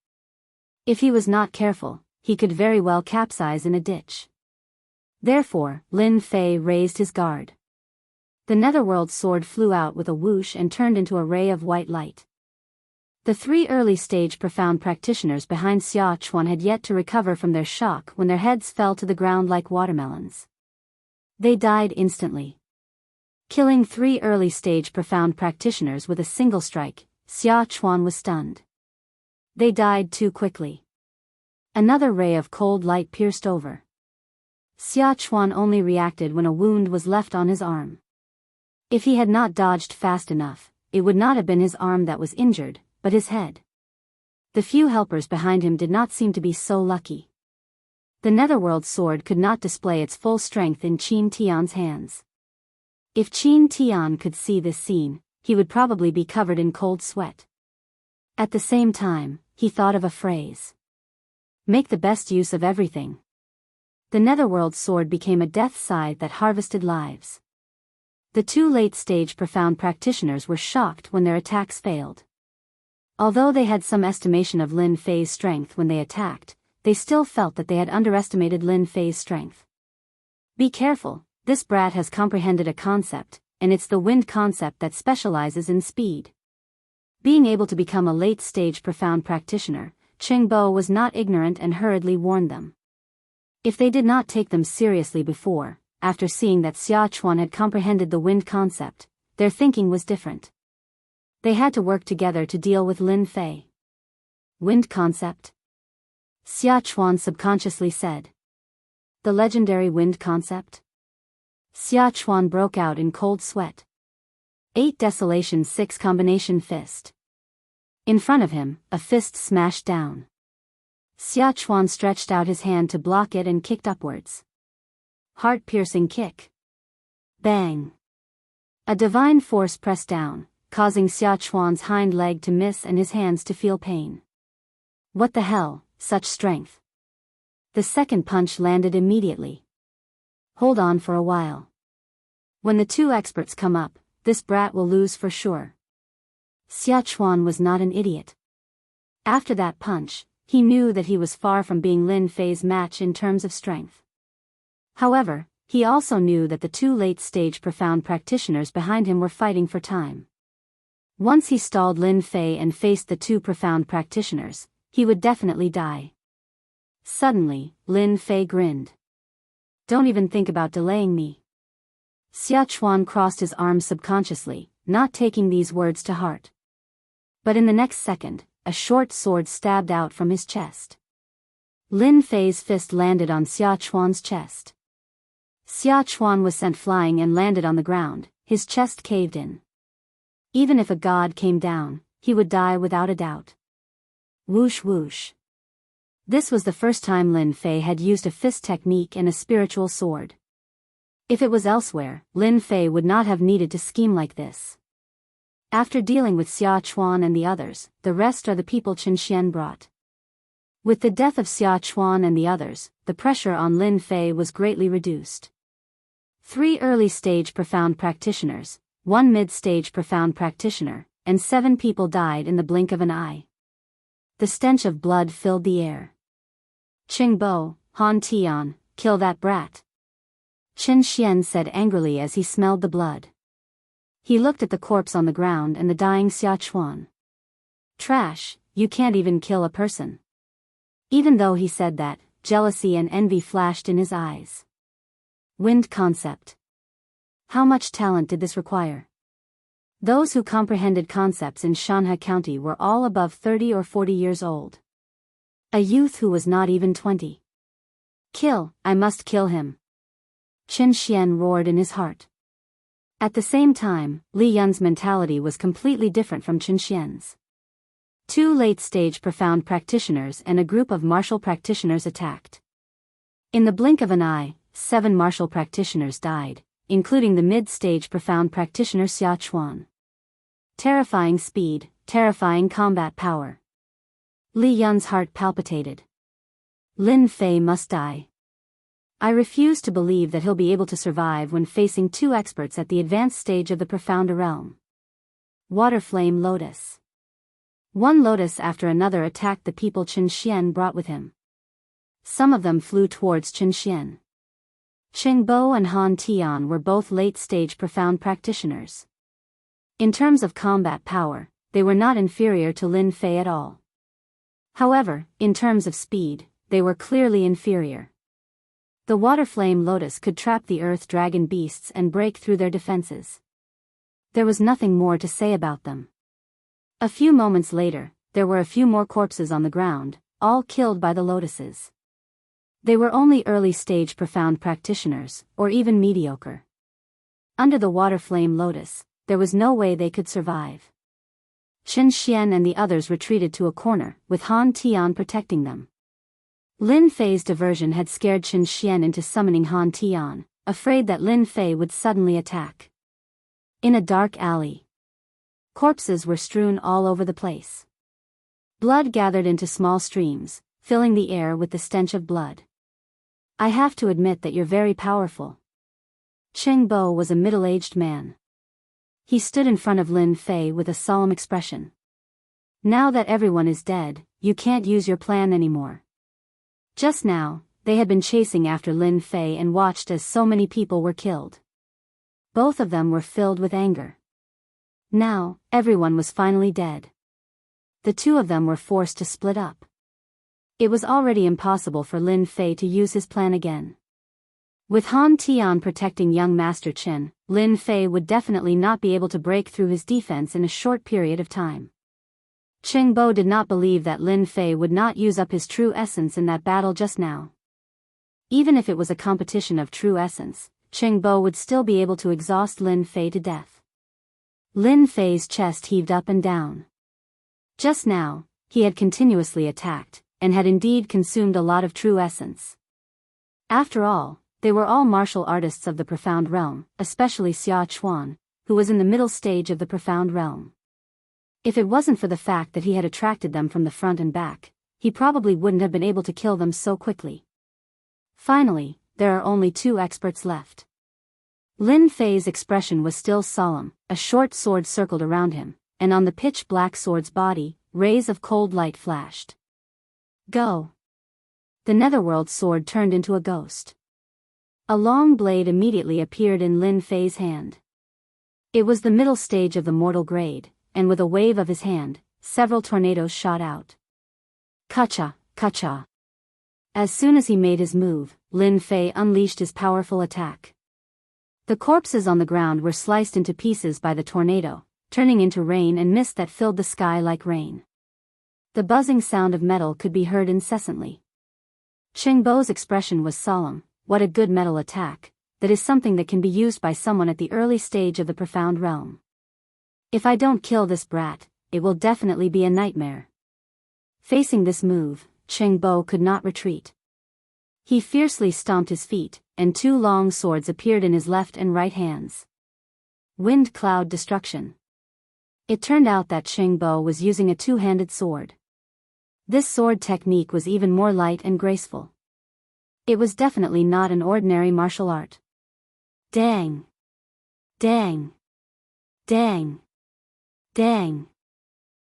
Speaker 1: If he was not careful, he could very well capsize in a ditch. Therefore, Lin Fei raised his guard. The netherworld sword flew out with a whoosh and turned into a ray of white light. The 3 early-stage profound practitioners behind Xia Chuan had yet to recover from their shock when their heads fell to the ground like watermelons. They died instantly. Killing 3 early-stage profound practitioners with a single strike, Xia Chuan was stunned. They died too quickly. Another ray of cold light pierced over. Xia Chuan only reacted when a wound was left on his arm. If he had not dodged fast enough, it would not have been his arm that was injured, but his head. The few helpers behind him did not seem to be so lucky. The netherworld sword could not display its full strength in Qin Tian's hands. If Qin Tian could see this scene, he would probably be covered in cold sweat. At the same time, he thought of a phrase. Make the best use of everything. The netherworld sword became a death scythe that harvested lives. The 2 late-stage profound practitioners were shocked when their attacks failed. Although they had some estimation of Lin Fei's strength when they attacked, they still felt that they had underestimated Lin Fei's strength. Be careful, this brat has comprehended a concept, and it's the wind concept that specializes in speed. Being able to become a late-stage profound practitioner, Qingbo was not ignorant and hurriedly warned them. If they did not take them seriously before, after seeing that Xia Chuan had comprehended the wind concept, their thinking was different. They had to work together to deal with Lin Fei. Wind concept? Xia Chuan subconsciously said. The legendary wind concept? Xia Chuan broke out in cold sweat. 8 Desolation 6 Combination Fist. In front of him, a fist smashed down. Xia Chuan stretched out his hand to block it and kicked upwards. Heart-piercing kick. Bang. A divine force pressed down, causing Xia Chuan's hind leg to miss and his hands to feel pain. What the hell, such strength. The second punch landed immediately. Hold on for a while. When the 2 experts come up, this brat will lose for sure. Xia Chuan was not an idiot. After that punch, he knew that he was far from being Lin Fei's match in terms of strength. However, he also knew that the 2 late-stage profound practitioners behind him were fighting for time. Once he stalled Lin Fei and faced the 2 profound practitioners, he would definitely die. Suddenly, Lin Fei grinned. Don't even think about delaying me. Xia Chuan crossed his arms subconsciously, not taking these words to heart. But in the next second, a short sword stabbed out from his chest. Lin Fei's fist landed on Xia Chuan's chest. Xia Chuan was sent flying and landed on the ground, his chest caved in. Even if a god came down, he would die without a doubt. Whoosh whoosh. This was the first time Lin Fei had used a fist technique and a spiritual sword. If it was elsewhere, Lin Fei would not have needed to scheme like this. After dealing with Xia Chuan and the others, the rest are the people Chen Xian brought. With the death of Xia Chuan and the others, the pressure on Lin Fei was greatly reduced. 3 early-stage profound practitioners, 1 mid-stage profound practitioner, and 7 people died in the blink of an eye. The stench of blood filled the air. Qingbo, Han Tian, kill that brat. Chen Xian said angrily as he smelled the blood. He looked at the corpse on the ground and the dying Xia Chuan. Trash, you can't even kill a person. Even though he said that, jealousy and envy flashed in his eyes. Wind concept. How much talent did this require? Those who comprehended concepts in Shanha County were all above 30 or 40 years old. A youth who was not even 20. Kill, I must kill him. Chen Xian roared in his heart. At the same time, Li Yun's mentality was completely different from Chen Xian's. 2 late-stage profound practitioners and a group of martial practitioners attacked. In the blink of an eye, 7 martial practitioners died, including the mid-stage profound practitioner Xia Chuan. Terrifying speed, terrifying combat power. Li Yun's heart palpitated. Lin Fei must die. I refuse to believe that he'll be able to survive when facing two experts at the advanced stage of the profound realm. Water Flame Lotus. One lotus after another attacked the people Qin Xian brought with him. Some of them flew towards Qin Xian. Qing Bo and Han Tian were both late-stage profound practitioners. In terms of combat power, they were not inferior to Lin Fei at all. However, in terms of speed, they were clearly inferior. The Water Flame Lotus could trap the Earth Dragon beasts and break through their defenses. There was nothing more to say about them. A few moments later, there were a few more corpses on the ground, all killed by the lotuses. They were only early-stage profound practitioners, or even mediocre. Under the Water Flame Lotus, there was no way they could survive. Qin Xian and the others retreated to a corner, with Han Tian protecting them. Lin Fei's diversion had scared Qin Xian into summoning Han Tian, afraid that Lin Fei would suddenly attack. In a dark alley, corpses were strewn all over the place. Blood gathered into small streams, filling the air with the stench of blood. I have to admit that you're very powerful. Qing Bo was a middle-aged man. He stood in front of Lin Fei with a solemn expression. Now that everyone is dead, you can't use your plan anymore. Just now, they had been chasing after Lin Fei and watched as so many people were killed. Both of them were filled with anger. Now, everyone was finally dead. The two of them were forced to split up. It was already impossible for Lin Fei to use his plan again. With Han Tian protecting young Master Qin, Lin Fei would definitely not be able to break through his defense in a short period of time. Qing Bo did not believe that Lin Fei would not use up his true essence in that battle just now. Even if it was a competition of true essence, Qing Bo would still be able to exhaust Lin Fei to death. Lin Fei's chest heaved up and down. Just now, he had continuously attacked, and had indeed consumed a lot of true essence. After all, they were all martial artists of the profound realm, especially Xia Chuan, who was in the middle stage of the profound realm. If it wasn't for the fact that he had attracted them from the front and back, he probably wouldn't have been able to kill them so quickly. Finally, there are only two experts left. Lin Fei's expression was still solemn, a short sword circled around him, and on the pitch-black sword's body, rays of cold light flashed. Go! The netherworld sword turned into a ghost. A long blade immediately appeared in Lin Fei's hand. It was the middle stage of the mortal grade, and with a wave of his hand, several tornadoes shot out. Kacha, kacha. As soon as he made his move, Lin Fei unleashed his powerful attack. The corpses on the ground were sliced into pieces by the tornado, turning into rain and mist that filled the sky like rain. The buzzing sound of metal could be heard incessantly. Qing Bo's expression was solemn. What a good metal attack, that is something that can be used by someone at the early stage of the profound realm. If I don't kill this brat, it will definitely be a nightmare. Facing this move, Qing Bo could not retreat. He fiercely stomped his feet, and two long swords appeared in his left and right hands. Wind Cloud Destruction. It turned out that Qing Bo was using a two-handed sword. This sword technique was even more light and graceful. It was definitely not an ordinary martial art. Dang! Dang! Dang! Dang!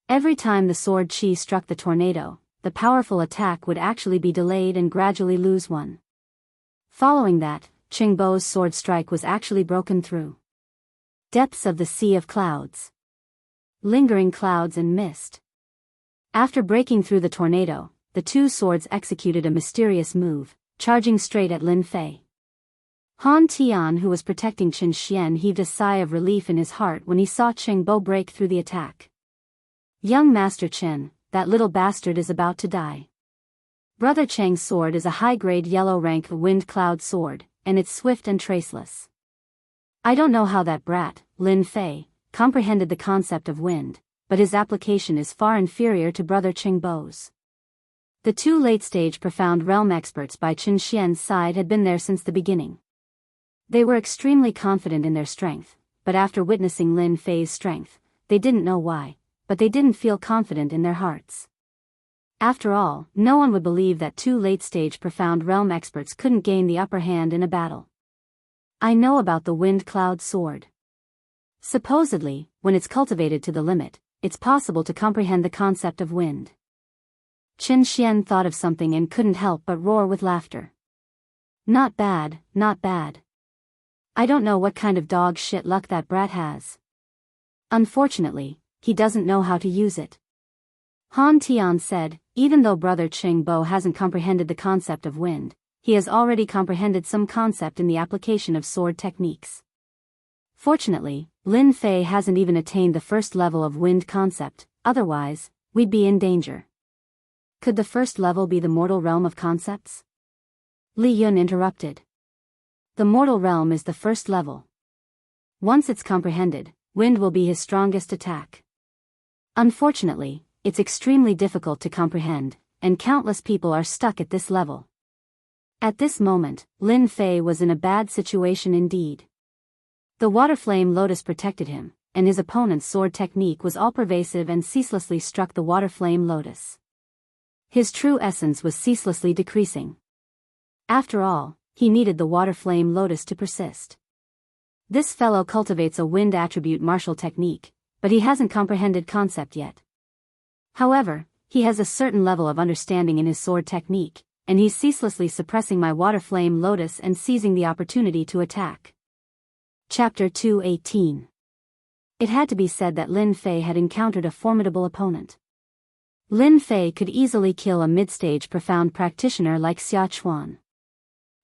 Speaker 1: Every time the sword chi struck the tornado, the powerful attack would actually be delayed and gradually lose one. Following that, Qing Bo's sword strike was actually broken through. Depths of the Sea of Clouds. Lingering clouds and mist. After breaking through the tornado, the two swords executed a mysterious move, charging straight at Lin Fei. Han Tian, who was protecting Qin Xian, heaved a sigh of relief in his heart when he saw Qing Bo break through the attack. Young Master Qin, that little bastard is about to die. Brother Cheng's sword is a high-grade yellow-rank wind cloud sword, and it's swift and traceless. I don't know how that brat, Lin Fei, comprehended the concept of wind, but his application is far inferior to Brother Qing Bo's. The two late-stage profound realm experts by Qin Xian's side had been there since the beginning. They were extremely confident in their strength, but after witnessing Lin Fei's strength, they didn't know why, but they didn't feel confident in their hearts. After all, no one would believe that two late-stage profound realm experts couldn't gain the upper hand in a battle. I know about the wind cloud sword. Supposedly, when it's cultivated to the limit, it's possible to comprehend the concept of wind. Qin Xian thought of something and couldn't help but roar with laughter. Not bad, not bad. I don't know what kind of dog shit luck that brat has. Unfortunately, he doesn't know how to use it. Han Tian said, even though brother Qing Bo hasn't comprehended the concept of wind, he has already comprehended some concept in the application of sword techniques. Fortunately, Lin Fei hasn't even attained the first level of wind concept, otherwise, we'd be in danger. Could the first level be the mortal realm of concepts? Li Yun interrupted. The mortal realm is the first level. Once it's comprehended, wind will be his strongest attack. Unfortunately, it's extremely difficult to comprehend, and countless people are stuck at this level. At this moment, Lin Fei was in a bad situation indeed. The water flame lotus protected him, and his opponent's sword technique was all-pervasive and ceaselessly struck the water flame lotus. His true essence was ceaselessly decreasing. After all, he needed the water flame lotus to persist. This fellow cultivates a wind attribute martial technique, but he hasn't comprehended concept yet. However, he has a certain level of understanding in his sword technique, and he's ceaselessly suppressing my water flame lotus and seizing the opportunity to attack. Chapter 218. It had to be said that Lin Fei had encountered a formidable opponent. Lin Fei could easily kill a mid-stage profound practitioner like Xia Chuan.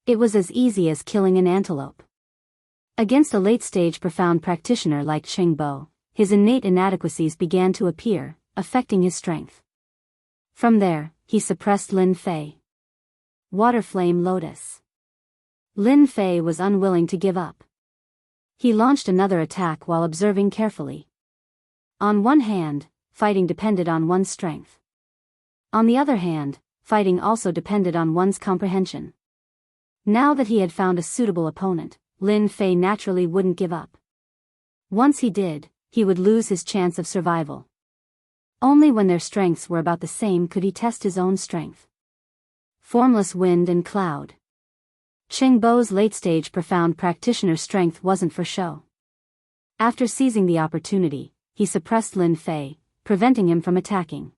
Speaker 1: It was as easy as killing an antelope. Against a late-stage profound practitioner like Qing Bo, his innate inadequacies began to appear, affecting his strength. From there, he suppressed Lin Fei. Water Flame Lotus. Lin Fei was unwilling to give up. He launched another attack while observing carefully. On one hand, fighting depended on one's strength. On the other hand, fighting also depended on one's comprehension. Now that he had found a suitable opponent, Lin Fei naturally wouldn't give up. Once he did, he would lose his chance of survival. Only when their strengths were about the same could he test his own strength. Formless wind and cloud. Qing Bo's late-stage profound practitioner strength wasn't for show. After seizing the opportunity, he suppressed Lin Fei, preventing him from attacking.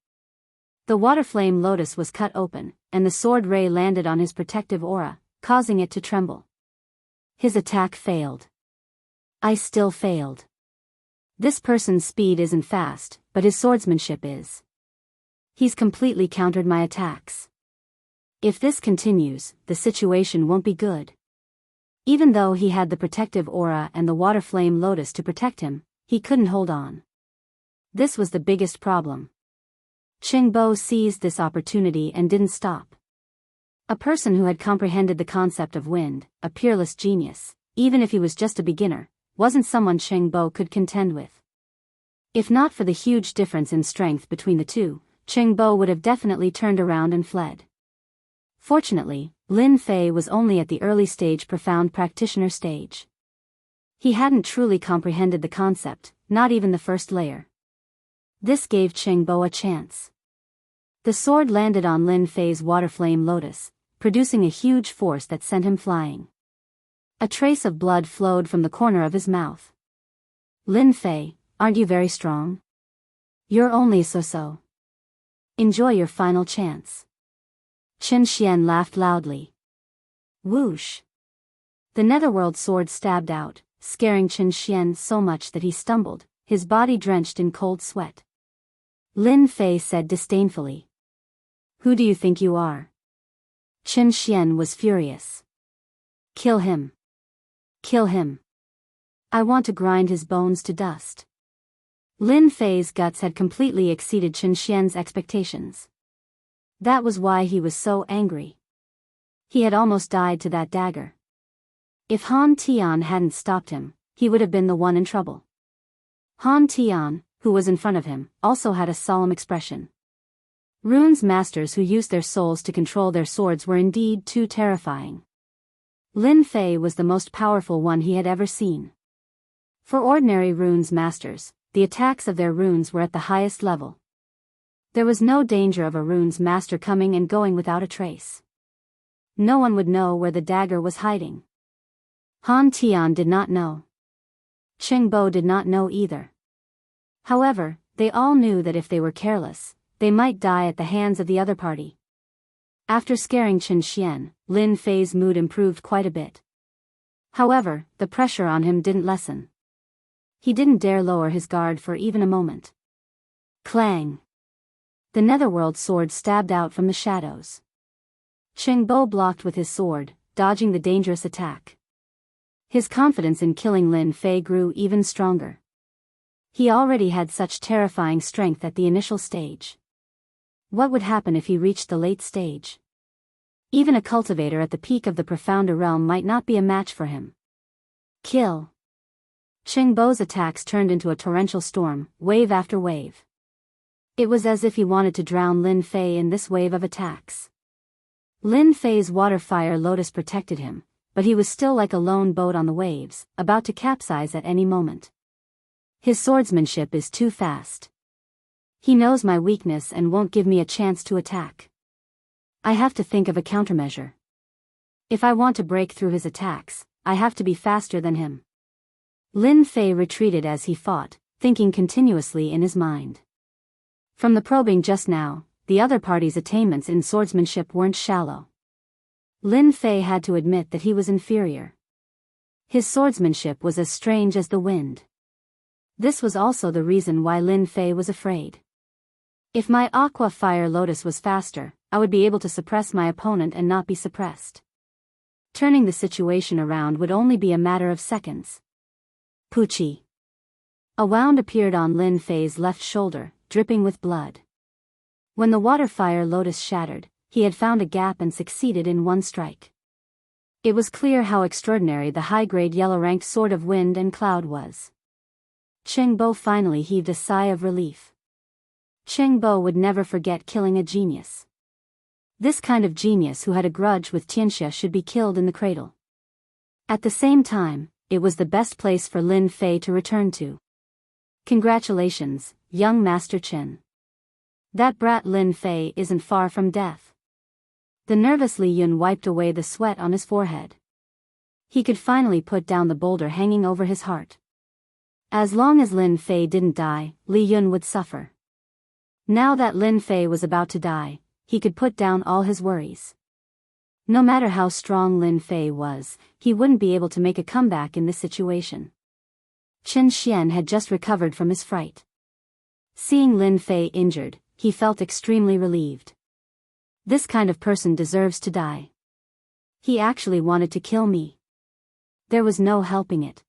Speaker 1: The water flame lotus was cut open, and the sword ray landed on his protective aura, causing it to tremble. His attack failed. I still failed. This person's speed isn't fast, but his swordsmanship is. He's completely countered my attacks. If this continues, the situation won't be good. Even though he had the protective aura and the water flame lotus to protect him, he couldn't hold on. This was the biggest problem. Qing Bo seized this opportunity and didn't stop. A person who had comprehended the concept of wind, a peerless genius, even if he was just a beginner, wasn't someone Qing Bo could contend with. If not for the huge difference in strength between the two, Qing Bo would have definitely turned around and fled. Fortunately, Lin Fei was only at the early stage profound practitioner stage. He hadn't truly comprehended the concept, not even the first layer. This gave Qing Bo a chance. The sword landed on Lin Fei's water flame lotus, producing a huge force that sent him flying. A trace of blood flowed from the corner of his mouth. Lin Fei, aren't you very strong? You're only so-so. Enjoy your final chance. Qin Xian laughed loudly. Whoosh! The netherworld sword stabbed out, scaring Qin Xian so much that he stumbled, his body drenched in cold sweat. Lin Fei said disdainfully. Who do you think you are? Qin Xian was furious. Kill him. Kill him. I want to grind his bones to dust. Lin Fei's guts had completely exceeded Qin Xian's expectations. That was why he was so angry. He had almost died to that dagger. If Han Tian hadn't stopped him, he would have been the one in trouble. Han Tian, who was in front of him, also had a solemn expression. Rune's masters who used their souls to control their swords were indeed too terrifying. Lin Fei was the most powerful one he had ever seen. For ordinary runes masters, the attacks of their runes were at the highest level. There was no danger of a rune's master coming and going without a trace. No one would know where the dagger was hiding. Han Tian did not know. Qing Bo did not know either. However, they all knew that if they were careless, they might die at the hands of the other party. After scaring Chen Xian, Lin Fei's mood improved quite a bit. However, the pressure on him didn't lessen. He didn't dare lower his guard for even a moment. Clang! The netherworld sword stabbed out from the shadows. Qing Bo blocked with his sword, dodging the dangerous attack. His confidence in killing Lin Fei grew even stronger. He already had such terrifying strength at the initial stage. What would happen if he reached the late stage? Even a cultivator at the peak of the profounder realm might not be a match for him. Kill! Qing Bo's attacks turned into a torrential storm, wave after wave. It was as if he wanted to drown Lin Fei in this wave of attacks. Lin Fei's water fire lotus protected him, but he was still like a lone boat on the waves, about to capsize at any moment. His swordsmanship is too fast. He knows my weakness and won't give me a chance to attack. I have to think of a countermeasure. If I want to break through his attacks, I have to be faster than him. Lin Fei retreated as he fought, thinking continuously in his mind. From the probing just now, the other party's attainments in swordsmanship weren't shallow. Lin Fei had to admit that he was inferior. His swordsmanship was as strange as the wind. This was also the reason why Lin Fei was afraid. If my aqua fire lotus was faster, I would be able to suppress my opponent and not be suppressed. Turning the situation around would only be a matter of seconds. Poochie. A wound appeared on Lin Fei's left shoulder, dripping with blood. When the water fire lotus shattered, he had found a gap and succeeded in one strike. It was clear how extraordinary the high-grade yellow-ranked sword of wind and cloud was. Qing Bo finally heaved a sigh of relief. Qing Bo would never forget killing a genius. This kind of genius who had a grudge with Xianxia should be killed in the cradle. At the same time, it was the best place for Lin Fei to return to. Congratulations, young Master Chen. That brat Lin Fei isn't far from death. The nervous Li Yun wiped away the sweat on his forehead. He could finally put down the boulder hanging over his heart. As long as Lin Fei didn't die, Li Yun would suffer. Now that Lin Fei was about to die, he could put down all his worries. No matter how strong Lin Fei was, he wouldn't be able to make a comeback in this situation. Chen Xian had just recovered from his fright. Seeing Lin Fei injured, he felt extremely relieved. This kind of person deserves to die. He actually wanted to kill me. There was no helping it.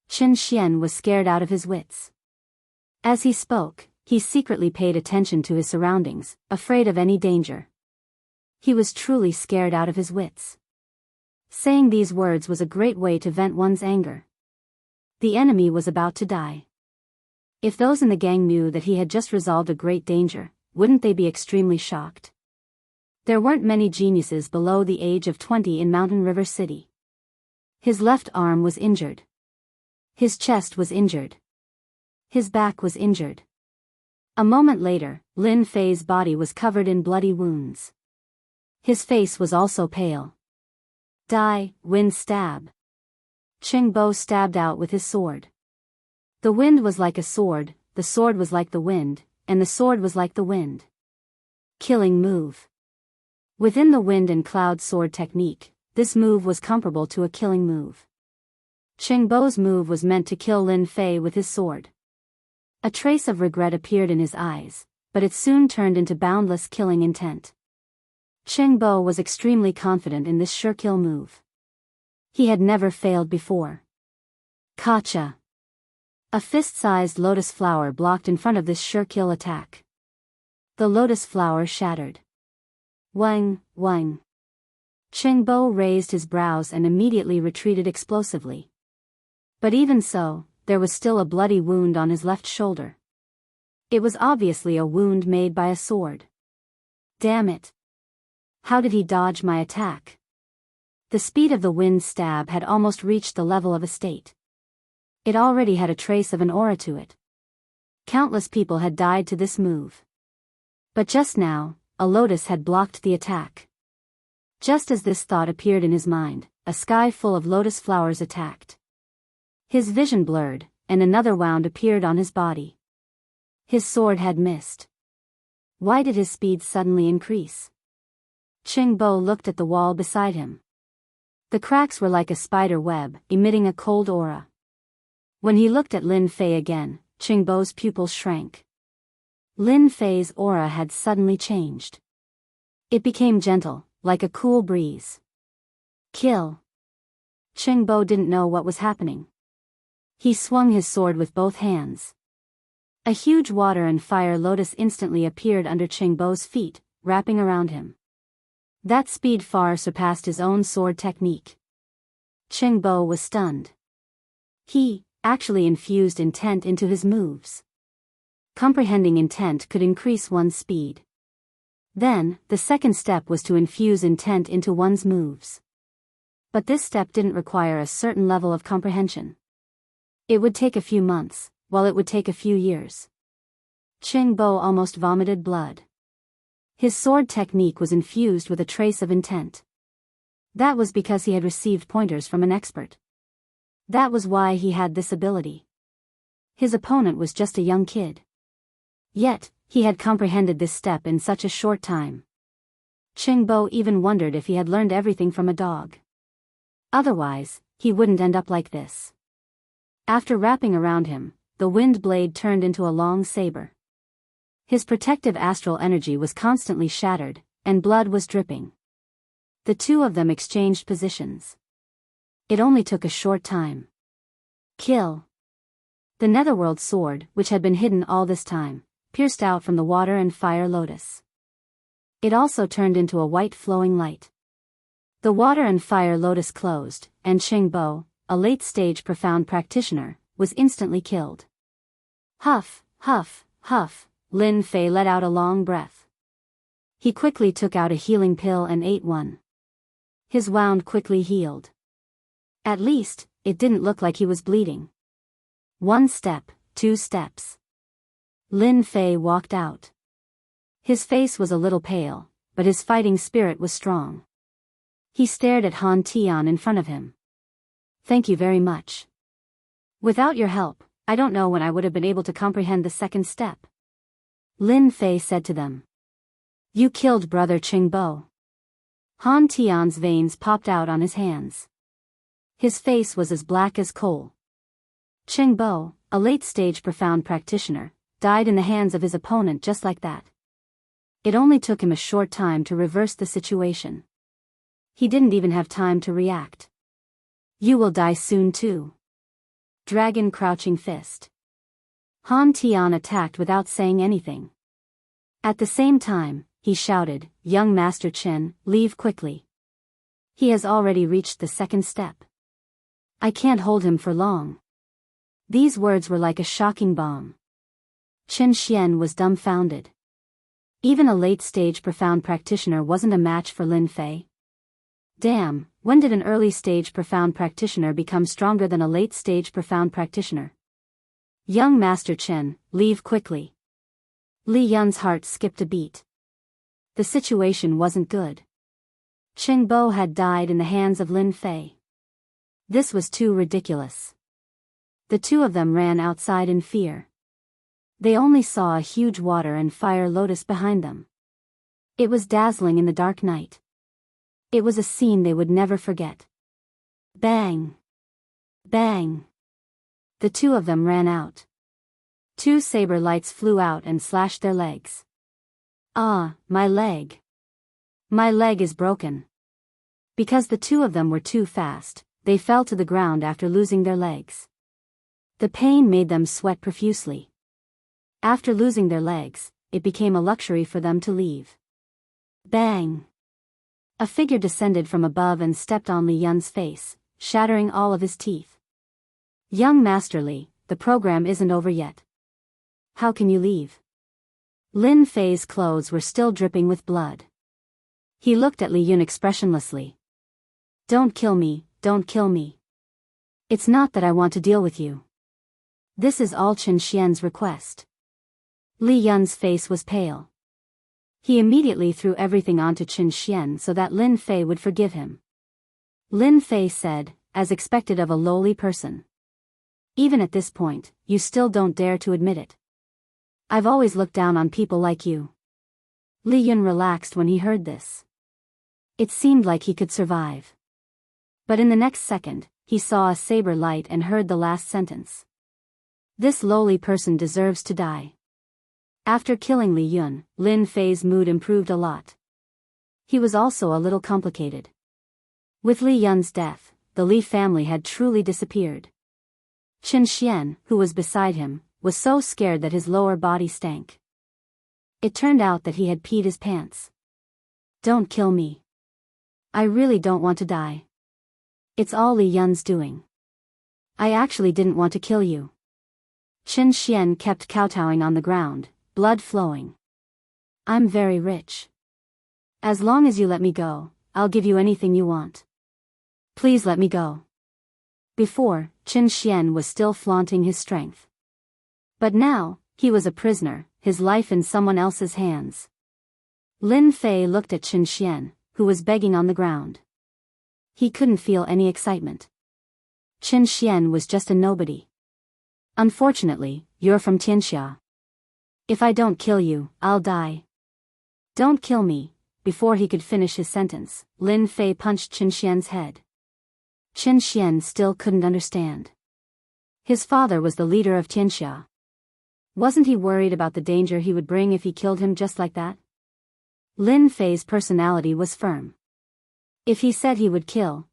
Speaker 1: Chen Xian was scared out of his wits. As he spoke, he secretly paid attention to his surroundings, afraid of any danger. He was truly scared out of his wits. Saying these words was a great way to vent one's anger. The enemy was about to die. If those in the gang knew that he had just resolved a great danger, wouldn't they be extremely shocked? There weren't many geniuses below the age of 20 in Mountain River City. His left arm was injured. His chest was injured. His back was injured. A moment later, Lin Fei's body was covered in bloody wounds. His face was also pale. Die, wind stab. Qing Bo stabbed out with his sword. The wind was like a sword, the sword was like the wind, and the sword was like the wind. Killing move. Within the wind and cloud sword technique, this move was comparable to a killing move. Qing Bo's move was meant to kill Lin Fei with his sword. A trace of regret appeared in his eyes, but it soon turned into boundless killing intent. Qing Bo was extremely confident in this sure kill move. He had never failed before. Kacha. A fist-sized lotus flower blocked in front of this sure kill attack. The lotus flower shattered. Wang, wang. Qing Bo raised his brows and immediately retreated explosively. But even so, there was still a bloody wound on his left shoulder. It was obviously a wound made by a sword. Damn it. How did he dodge my attack? The speed of the wind stab had almost reached the level of a state. It already had a trace of an aura to it. Countless people had died to this move. But just now, a lotus had blocked the attack. Just as this thought appeared in his mind, a sky full of lotus flowers attacked. His vision blurred, and another wound appeared on his body. His sword had missed. Why did his speed suddenly increase? Qingbo looked at the wall beside him. The cracks were like a spider web, emitting a cold aura. When he looked at Lin Fei again, Qingbo's pupils shrank. Lin Fei's aura had suddenly changed. It became gentle, like a cool breeze. Kill. Qingbo didn't know what was happening. He swung his sword with both hands. A huge water and fire lotus instantly appeared under Qingbo's feet, wrapping around him. That speed far surpassed his own sword technique. Qingbo was stunned. He actually infused intent into his moves. Comprehending intent could increase one's speed. Then, the second step was to infuse intent into one's moves. But this step didn't require a certain level of comprehension. It would take a few months, while it would take a few years. Qingbo almost vomited blood. His sword technique was infused with a trace of intent. That was because he had received pointers from an expert. That was why he had this ability. His opponent was just a young kid. Yet, he had comprehended this step in such a short time. Qingbo even wondered if he had learned everything from a dog. Otherwise, he wouldn't end up like this. After wrapping around him, the wind blade turned into a long saber. His protective astral energy was constantly shattered, and blood was dripping. The two of them exchanged positions. It only took a short time. Kill. The netherworld sword, which had been hidden all this time, pierced out from the water and fire lotus. It also turned into a white flowing light. The water and fire lotus closed, and Qingbo, a late-stage profound practitioner, was instantly killed. Huff, huff, huff, Lin Fei let out a long breath. He quickly took out a healing pill and ate one. His wound quickly healed. At least, it didn't look like he was bleeding. 1 step, 2 steps. Lin Fei walked out. His face was a little pale, but his fighting spirit was strong. He stared at Han Tian in front of him. Thank you very much. Without your help, I don't know when I would have been able to comprehend the second step. Lin Fei said to them. You killed brother Qingbo. Han Tian's veins popped out on his hands. His face was as black as coal. Qingbo, a late-stage profound practitioner, died in the hands of his opponent just like that. It only took him a short time to reverse the situation. He didn't even have time to react. You will die soon too. Dragon crouching fist. Han Tian attacked without saying anything. At the same time, he shouted, Young Master Chen, leave quickly. He has already reached the second step. I can't hold him for long. These words were like a shocking bomb. Chen Xian was dumbfounded. Even a late-stage profound practitioner wasn't a match for Lin Fei. Damn, when did an early-stage profound practitioner become stronger than a late-stage profound practitioner? Young Master Chen, leave quickly. Li Yun's heart skipped a beat. The situation wasn't good. Qingbo had died in the hands of Lin Fei. This was too ridiculous. The two of them ran outside in fear. They only saw a huge water and fire lotus behind them. It was dazzling in the dark night. It was a scene they would never forget. Bang! Bang! The two of them ran out. 2 saber lights flew out and slashed their legs. Ah, my leg. My leg is broken. Because the two of them were too fast, they fell to the ground after losing their legs. The pain made them sweat profusely. After losing their legs, it became a luxury for them to leave. Bang! A figure descended from above and stepped on Li Yun's face, shattering all of his teeth. Young Master Li, the program isn't over yet. How can you leave? Lin Fei's clothes were still dripping with blood. He looked at Li Yun expressionlessly. Don't kill me, don't kill me. It's not that I want to deal with you. This is all Chen Xian's request. Li Yun's face was pale. He immediately threw everything onto Qin Xian so that Lin Fei would forgive him. Lin Fei said, as expected of a lowly person. Even at this point, you still don't dare to admit it. I've always looked down on people like you. Li Yun relaxed when he heard this. It seemed like he could survive. But in the next second, he saw a saber light and heard the last sentence. This lowly person deserves to die. After killing Li Yun, Lin Fei's mood improved a lot. He was also a little complicated. With Li Yun's death, the Li family had truly disappeared. Qin Xian, who was beside him, was so scared that his lower body stank. It turned out that he had peed his pants. Don't kill me. I really don't want to die. It's all Li Yun's doing. I actually didn't want to kill you. Qin Xian kept kowtowing on the ground, blood flowing. I'm very rich. As long as you let me go, I'll give you anything you want. Please let me go. Before, Qin Xian was still flaunting his strength. But now, he was a prisoner, his life in someone else's hands. Lin Fei looked at Qin Xian, who was begging on the ground. He couldn't feel any excitement. Qin Xian was just a nobody. Unfortunately, you're from Tianxia. If I don't kill you, I'll die. Don't kill me. Before he could finish his sentence, Lin Fei punched Qin Xian's head. Qin Xian still couldn't understand. His father was the leader of Tianxia. Wasn't he worried about the danger he would bring if he killed him just like that? Lin Fei's personality was firm. If he said he would kill,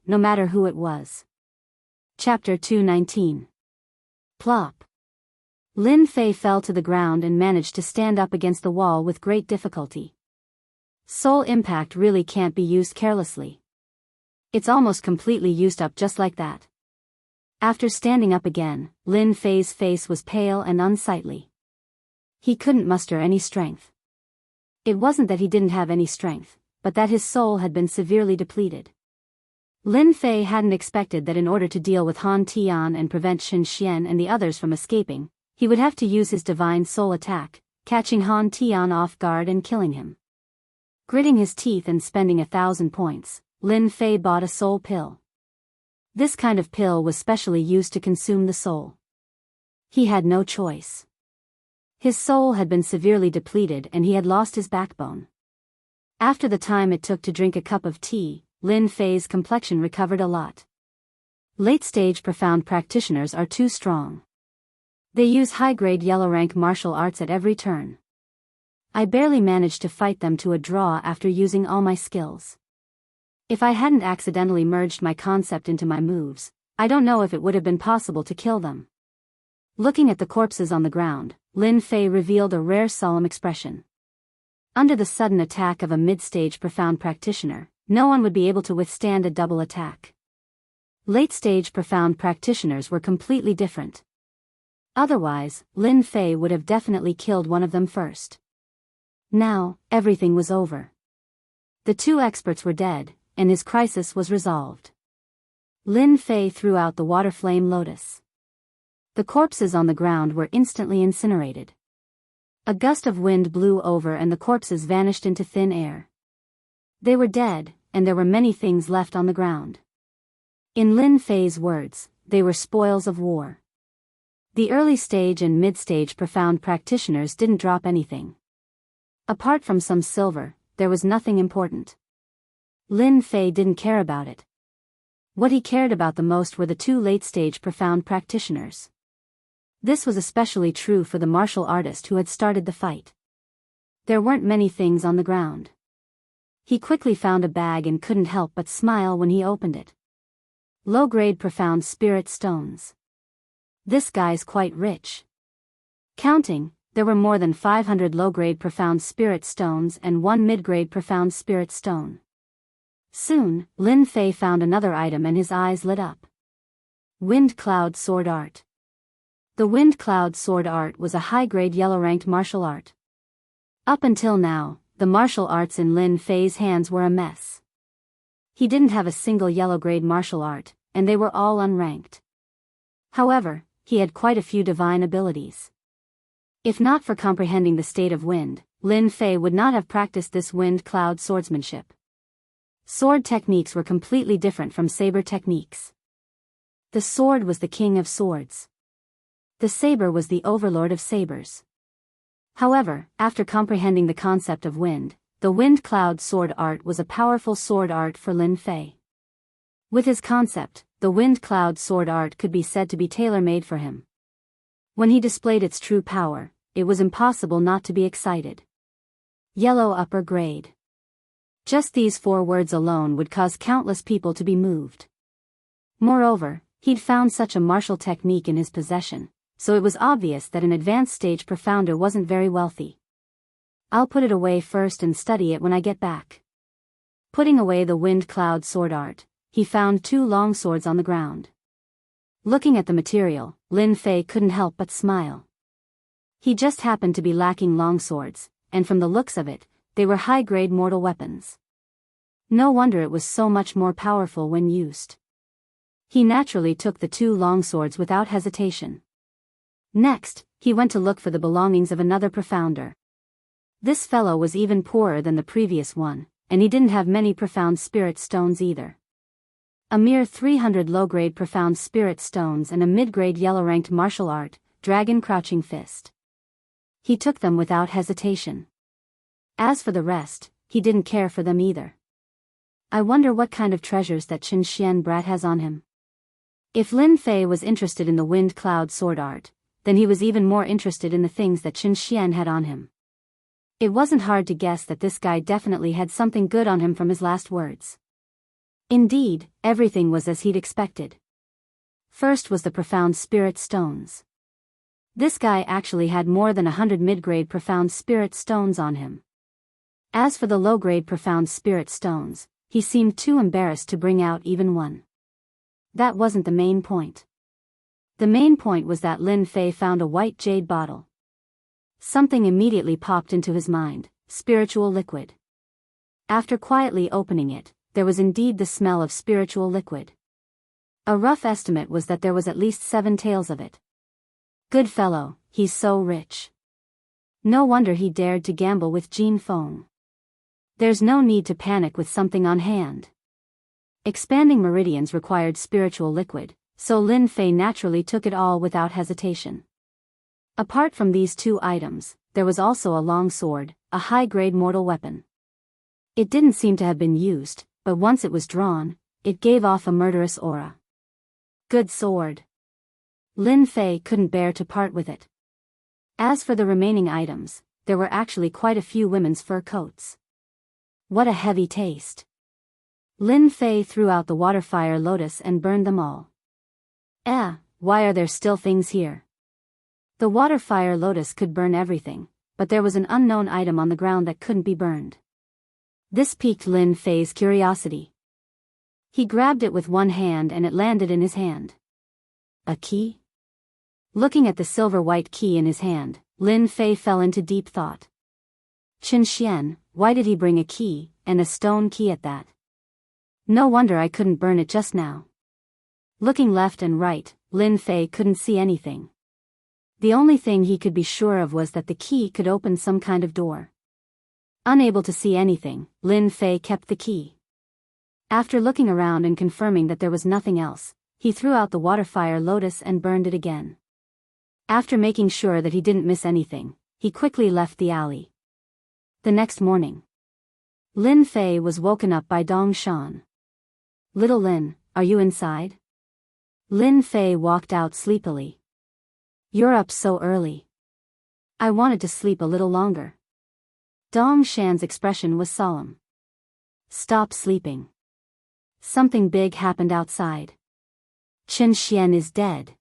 Speaker 1: no matter who it was. Chapter 219. Plop. Lin Fei fell to the ground and managed to stand up against the wall with great difficulty. Soul impact really can't be used carelessly. It's almost completely used up just like that. After standing up again, Lin Fei's face was pale and unsightly. He couldn't muster any strength. It wasn't that he didn't have any strength, but that his soul had been severely depleted. Lin Fei hadn't expected that in order to deal with Han Tian and prevent Qin Xian and the others from escaping, he would have to use his divine soul attack, catching Han Tian off guard and killing him. Gritting his teeth and spending 1,000 points, Lin Fei bought a soul pill. This kind of pill was specially used to consume the soul. He had no choice. His soul had been severely depleted and he had lost his backbone. After the time it took to drink a cup of tea, Lin Fei's complexion recovered a lot. Late-stage profound practitioners are too strong. They use high-grade yellow-rank martial arts at every turn. I barely managed to fight them to a draw after using all my skills. If I hadn't accidentally merged my concept into my moves, I don't know if it would have been possible to kill them. Looking at the corpses on the ground, Lin Fei revealed a rare solemn expression. Under the sudden attack of a mid-stage profound practitioner, no one would be able to withstand a double attack. Late-stage profound practitioners were completely different. Otherwise, Lin Fei would have definitely killed one of them first. Now, everything was over. The two experts were dead, and his crisis was resolved. Lin Fei threw out the water flame lotus. The corpses on the ground were instantly incinerated. A gust of wind blew over and the corpses vanished into thin air. They were dead, and there were many things left on the ground. In Lin Fei's words, they were spoils of war. The early stage and mid-stage profound practitioners didn't drop anything. Apart from some silver, there was nothing important. Lin Fei didn't care about it. What he cared about the most were the two late-stage profound practitioners. This was especially true for the martial artist who had started the fight. There weren't many things on the ground. He quickly found a bag and couldn't help but smile when he opened it. Low-grade profound spirit stones. This guy's quite rich. Counting, there were more than 500 low-grade profound spirit stones and one mid-grade profound spirit stone. Soon, Lin Fei found another item and his eyes lit up. Wind Cloud Sword Art. The Wind Cloud Sword Art was a high-grade yellow-ranked martial art. Up until now, the martial arts in Lin Fei's hands were a mess. He didn't have a single yellow-grade martial art, and they were all unranked. However, he had quite a few divine abilities. If not for comprehending the state of wind, Lin Fei would not have practiced this wind cloud swordsmanship. Sword techniques were completely different from saber techniques. The sword was the king of swords. The saber was the overlord of sabers. However, after comprehending the concept of wind, the wind cloud sword art was a powerful sword art for Lin Fei. With his concept, the wind cloud sword art could be said to be tailor-made for him. When he displayed its true power, it was impossible not to be excited. Yellow upper grade. Just these 4 words alone would cause countless people to be moved. Moreover, he'd found such a martial technique in his possession, so it was obvious that an advanced stage profounder wasn't very wealthy. I'll put it away first and study it when I get back. Putting away the wind cloud sword art, he found 2 long swords on the ground. Looking at the material, Lin Fei couldn't help but smile. He just happened to be lacking long swords, and from the looks of it, they were high-grade mortal weapons. No wonder it was so much more powerful when used. He naturally took the 2 long swords without hesitation. Next, he went to look for the belongings of another profounder. This fellow was even poorer than the previous one, and he didn't have many profound spirit stones either. A mere 300 low-grade profound spirit stones and a mid-grade yellow-ranked martial art, dragon crouching fist. He took them without hesitation. As for the rest, he didn't care for them either. I wonder what kind of treasures that Xianxia brat has on him. If Lin Fei was interested in the wind cloud sword art, then he was even more interested in the things that Xianxia had on him. It wasn't hard to guess that this guy definitely had something good on him from his last words. Indeed, everything was as he'd expected. First was the profound spirit stones. This guy actually had more than 100 mid-grade profound spirit stones on him. As for the low-grade profound spirit stones, he seemed too embarrassed to bring out even one. That wasn't the main point. The main point was that Lin Fei found a white jade bottle. Something immediately popped into his mind: spiritual liquid. After quietly opening it, there was indeed the smell of spiritual liquid. A rough estimate was that there was at least 7 taels of it. Good fellow, he's so rich. No wonder he dared to gamble with Jin Feng. There's no need to panic with something on hand. Expanding meridians required spiritual liquid, so Lin Fei naturally took it all without hesitation. Apart from these 2 items, there was also a long sword, a high-grade mortal weapon. It didn't seem to have been used, but once it was drawn, it gave off a murderous aura. Good sword. Lin Fei couldn't bear to part with it. As for the remaining items, there were actually quite a few women's fur coats. What a heavy taste. Lin Fei threw out the water fire lotus and burned them all. Why are there still things here? The water fire lotus could burn everything, but there was an unknown item on the ground that couldn't be burned. This piqued Lin Fei's curiosity. He grabbed it with one hand and it landed in his hand. A key? Looking at the silver-white key in his hand, Lin Fei fell into deep thought. Xianxia, why did he bring a key, and a stone key at that? No wonder I couldn't burn it just now. Looking left and right, Lin Fei couldn't see anything. The only thing he could be sure of was that the key could open some kind of door. Unable to see anything, Lin Fei kept the key. After looking around and confirming that there was nothing else, he threw out the water fire lotus and burned it again. After making sure that he didn't miss anything, he quickly left the alley. The next morning, Lin Fei was woken up by Dong Shan. Little Lin, are you inside? Lin Fei walked out sleepily. You're up so early. I wanted to sleep a little longer. Dong Shan's expression was solemn. Stop sleeping. Something big happened outside. Xianxia is dead.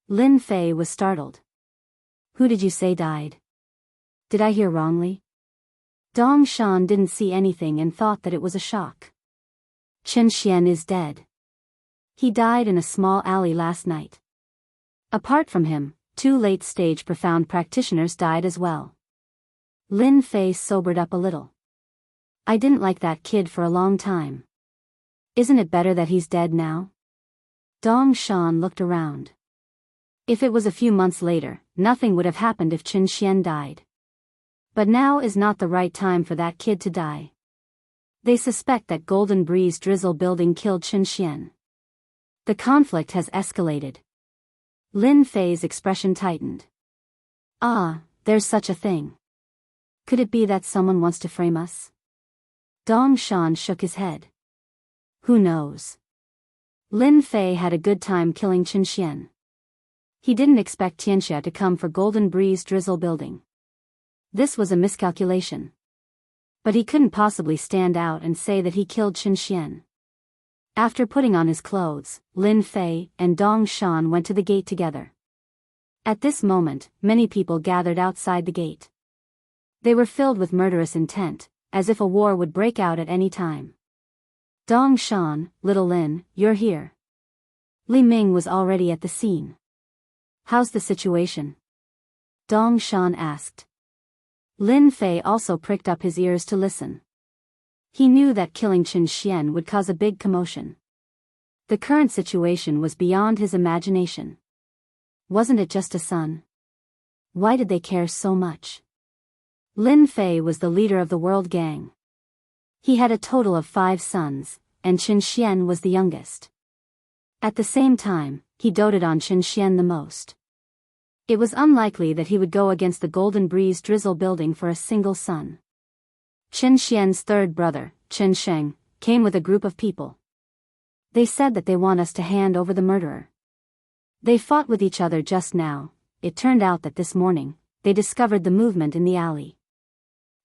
Speaker 1: Lin Fei was startled. Who did you say died? Did I hear wrongly? Dong Shan didn't see anything and thought that it was a shock. Xianxia is dead. He died in a small alley last night. Apart from him, 2 late-stage profound practitioners died as well. Lin Fei sobered up a little. I didn't like that kid for a long time. Isn't it better that he's dead now? Dong Shan looked around. If it was a few months later, nothing would have happened if Xianxia died. But now is not the right time for that kid to die. They suspect that Golden Breeze Drizzle building killed Xianxia. The conflict has escalated. Lin Fei's expression tightened. Ah, there's such a thing. Could it be that someone wants to frame us? Dong Shan shook his head. Who knows? Lin Fei had a good time killing Xianxia. He didn't expect Xianxia to come for Golden Breeze Drizzle building. This was a miscalculation. But he couldn't possibly stand out and say that he killed Xianxia. After putting on his clothes, Lin Fei and Dong Shan went to the gate together. At this moment, many people gathered outside the gate. They were filled with murderous intent, as if a war would break out at any time. Dong Shan, little Lin, you're here. Li Ming was already at the scene. How's the situation? Dong Shan asked. Lin Fei also pricked up his ears to listen. He knew that killing Xianxia would cause a big commotion. The current situation was beyond his imagination. Wasn't it just a son? Why did they care so much? Lin Fei was the leader of the world gang. He had a total of 5 sons, and Xianxia was the youngest. At the same time, he doted on Xianxia the most. It was unlikely that he would go against the Golden Breeze Drizzle building for a single son. Xianxia's third brother, Sheng, came with a group of people. They said that they want us to hand over the murderer. They fought with each other just now. It turned out that this morning, they discovered the movement in the alley.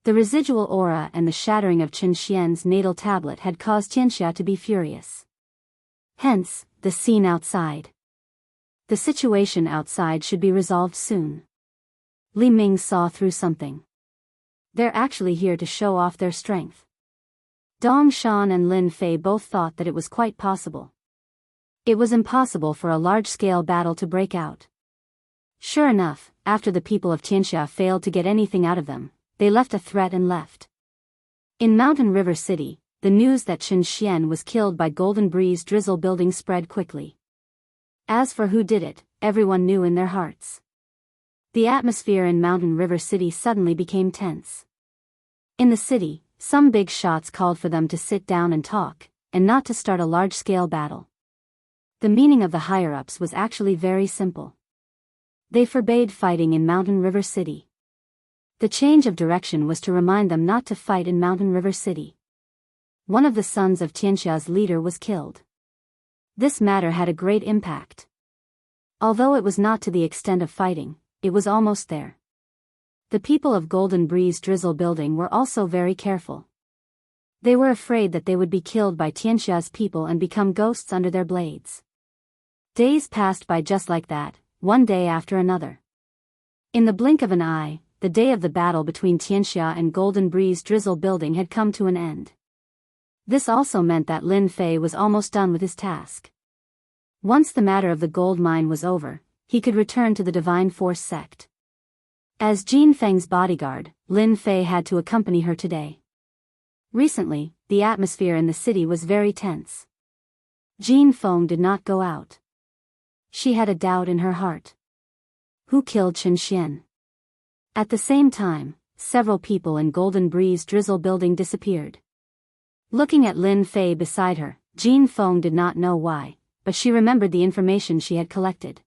Speaker 1: The residual aura and the shattering of Xianxia's natal tablet had caused Xianxia to be furious. Hence, the scene outside. The situation outside should be resolved soon. Li Ming saw through something. They're actually here to show off their strength. Dong Shan and Lin Fei both thought that it was quite possible. It was impossible for a large-scale battle to break out. Sure enough, after the people of Xianxia failed to get anything out of them, they left a threat and left. In Mountain River City, the news that Xianxia was killed by Golden Breeze Drizzle building spread quickly. As for who did it, everyone knew in their hearts. The atmosphere in Mountain River City suddenly became tense. In the city, some big shots called for them to sit down and talk, and not to start a large-scale battle. The meaning of the higher-ups was actually very simple. They forbade fighting in Mountain River City. The change of direction was to remind them not to fight in Mountain River City. One of the sons of Xianxia's leader was killed. This matter had a great impact. Although it was not to the extent of fighting, it was almost there. The people of Golden Breeze Drizzle building were also very careful. They were afraid that they would be killed by Xianxia's people and become ghosts under their blades. Days passed by just like that, one day after another. In the blink of an eye, the day of the battle between Xianxia and Golden Breeze Drizzle building had come to an end. This also meant that Lin Fei was almost done with his task. Once the matter of the gold mine was over, he could return to the Divine Force sect. As Jin Feng's bodyguard, Lin Fei had to accompany her today. Recently, the atmosphere in the city was very tense. Jin Feng did not go out. She had a doubt in her heart. Who killed Xianxia? At the same time, several people in Golden Breeze Drizzle building disappeared. Looking at Lin Fei beside her, Jin Feng did not know why, but she remembered the information she had collected.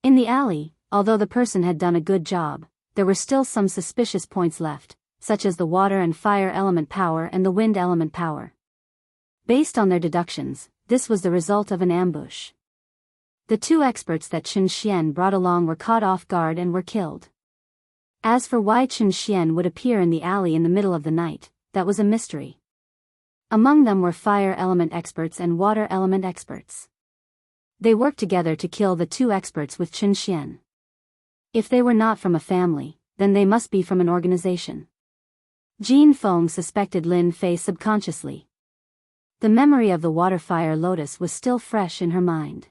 Speaker 1: In the alley, although the person had done a good job, there were still some suspicious points left, such as the water and fire element power and the wind element power. Based on their deductions, this was the result of an ambush. The 2 experts that Xianxia brought along were caught off guard and were killed. As for why Xianxia would appear in the alley in the middle of the night, that was a mystery. Among them were fire element experts and water element experts. They worked together to kill the 2 experts with Xianxia. If they were not from a family, then they must be from an organization. Jin Feng suspected Lin Fei subconsciously. The memory of the water fire lotus was still fresh in her mind.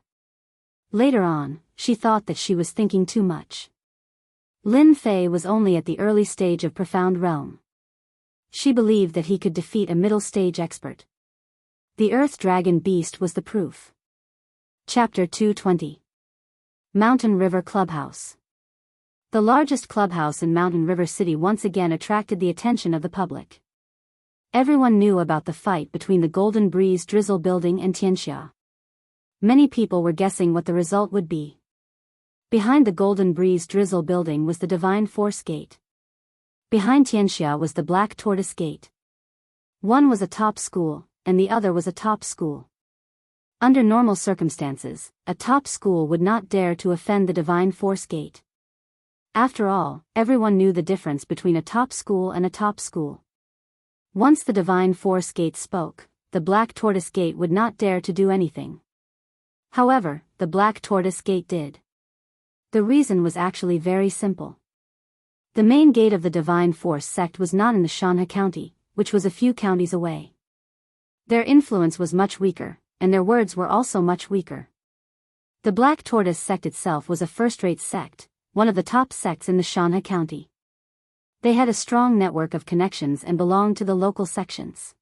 Speaker 1: Later on, she thought that she was thinking too much. Lin Fei was only at the early stage of Profound Realm. She believed that he could defeat a middle stage expert. The Earth Dragon Beast was the proof. Chapter 220. Mountain River Clubhouse. The largest clubhouse in Mountain River City once again attracted the attention of the public. Everyone knew about the fight between the Golden Breeze Drizzle Building and Xianxia. Many people were guessing what the result would be. Behind the Golden Breeze Drizzle Building was the Divine Force Gate. Behind Xianxia was the Black Tortoise Gate. One was a top school, and the other was a top school. Under normal circumstances, a top school would not dare to offend the Divine Force Gate. After all, everyone knew the difference between a top school and a top school. Once the Divine Force Gate spoke, the Black Tortoise Gate would not dare to do anything. However, the Black Tortoise Gate did. The reason was actually very simple. The main gate of the Divine Force sect was not in the Shanha County, which was a few counties away. Their influence was much weaker, and their words were also much weaker. The Black Tortoise sect itself was a first-rate sect, one of the top sects in the Shanha County. They had a strong network of connections and belonged to the local sections.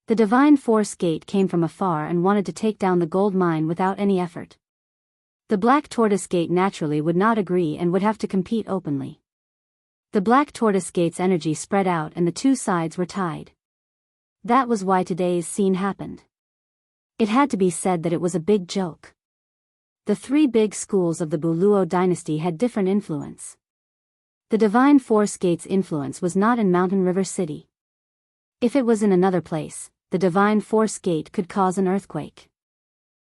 Speaker 1: The Divine Force Gate came from afar and wanted to take down the gold mine without any effort. The Black Tortoise Gate naturally would not agree and would have to compete openly. The Black Tortoise Gate's energy spread out and the two sides were tied. That was why today's scene happened. It had to be said that it was a big joke. The three big schools of the Buluo dynasty had different influence. The Divine Force Gate's influence was not in Mountain River City. If it was in another place, the Divine Force Gate could cause an earthquake.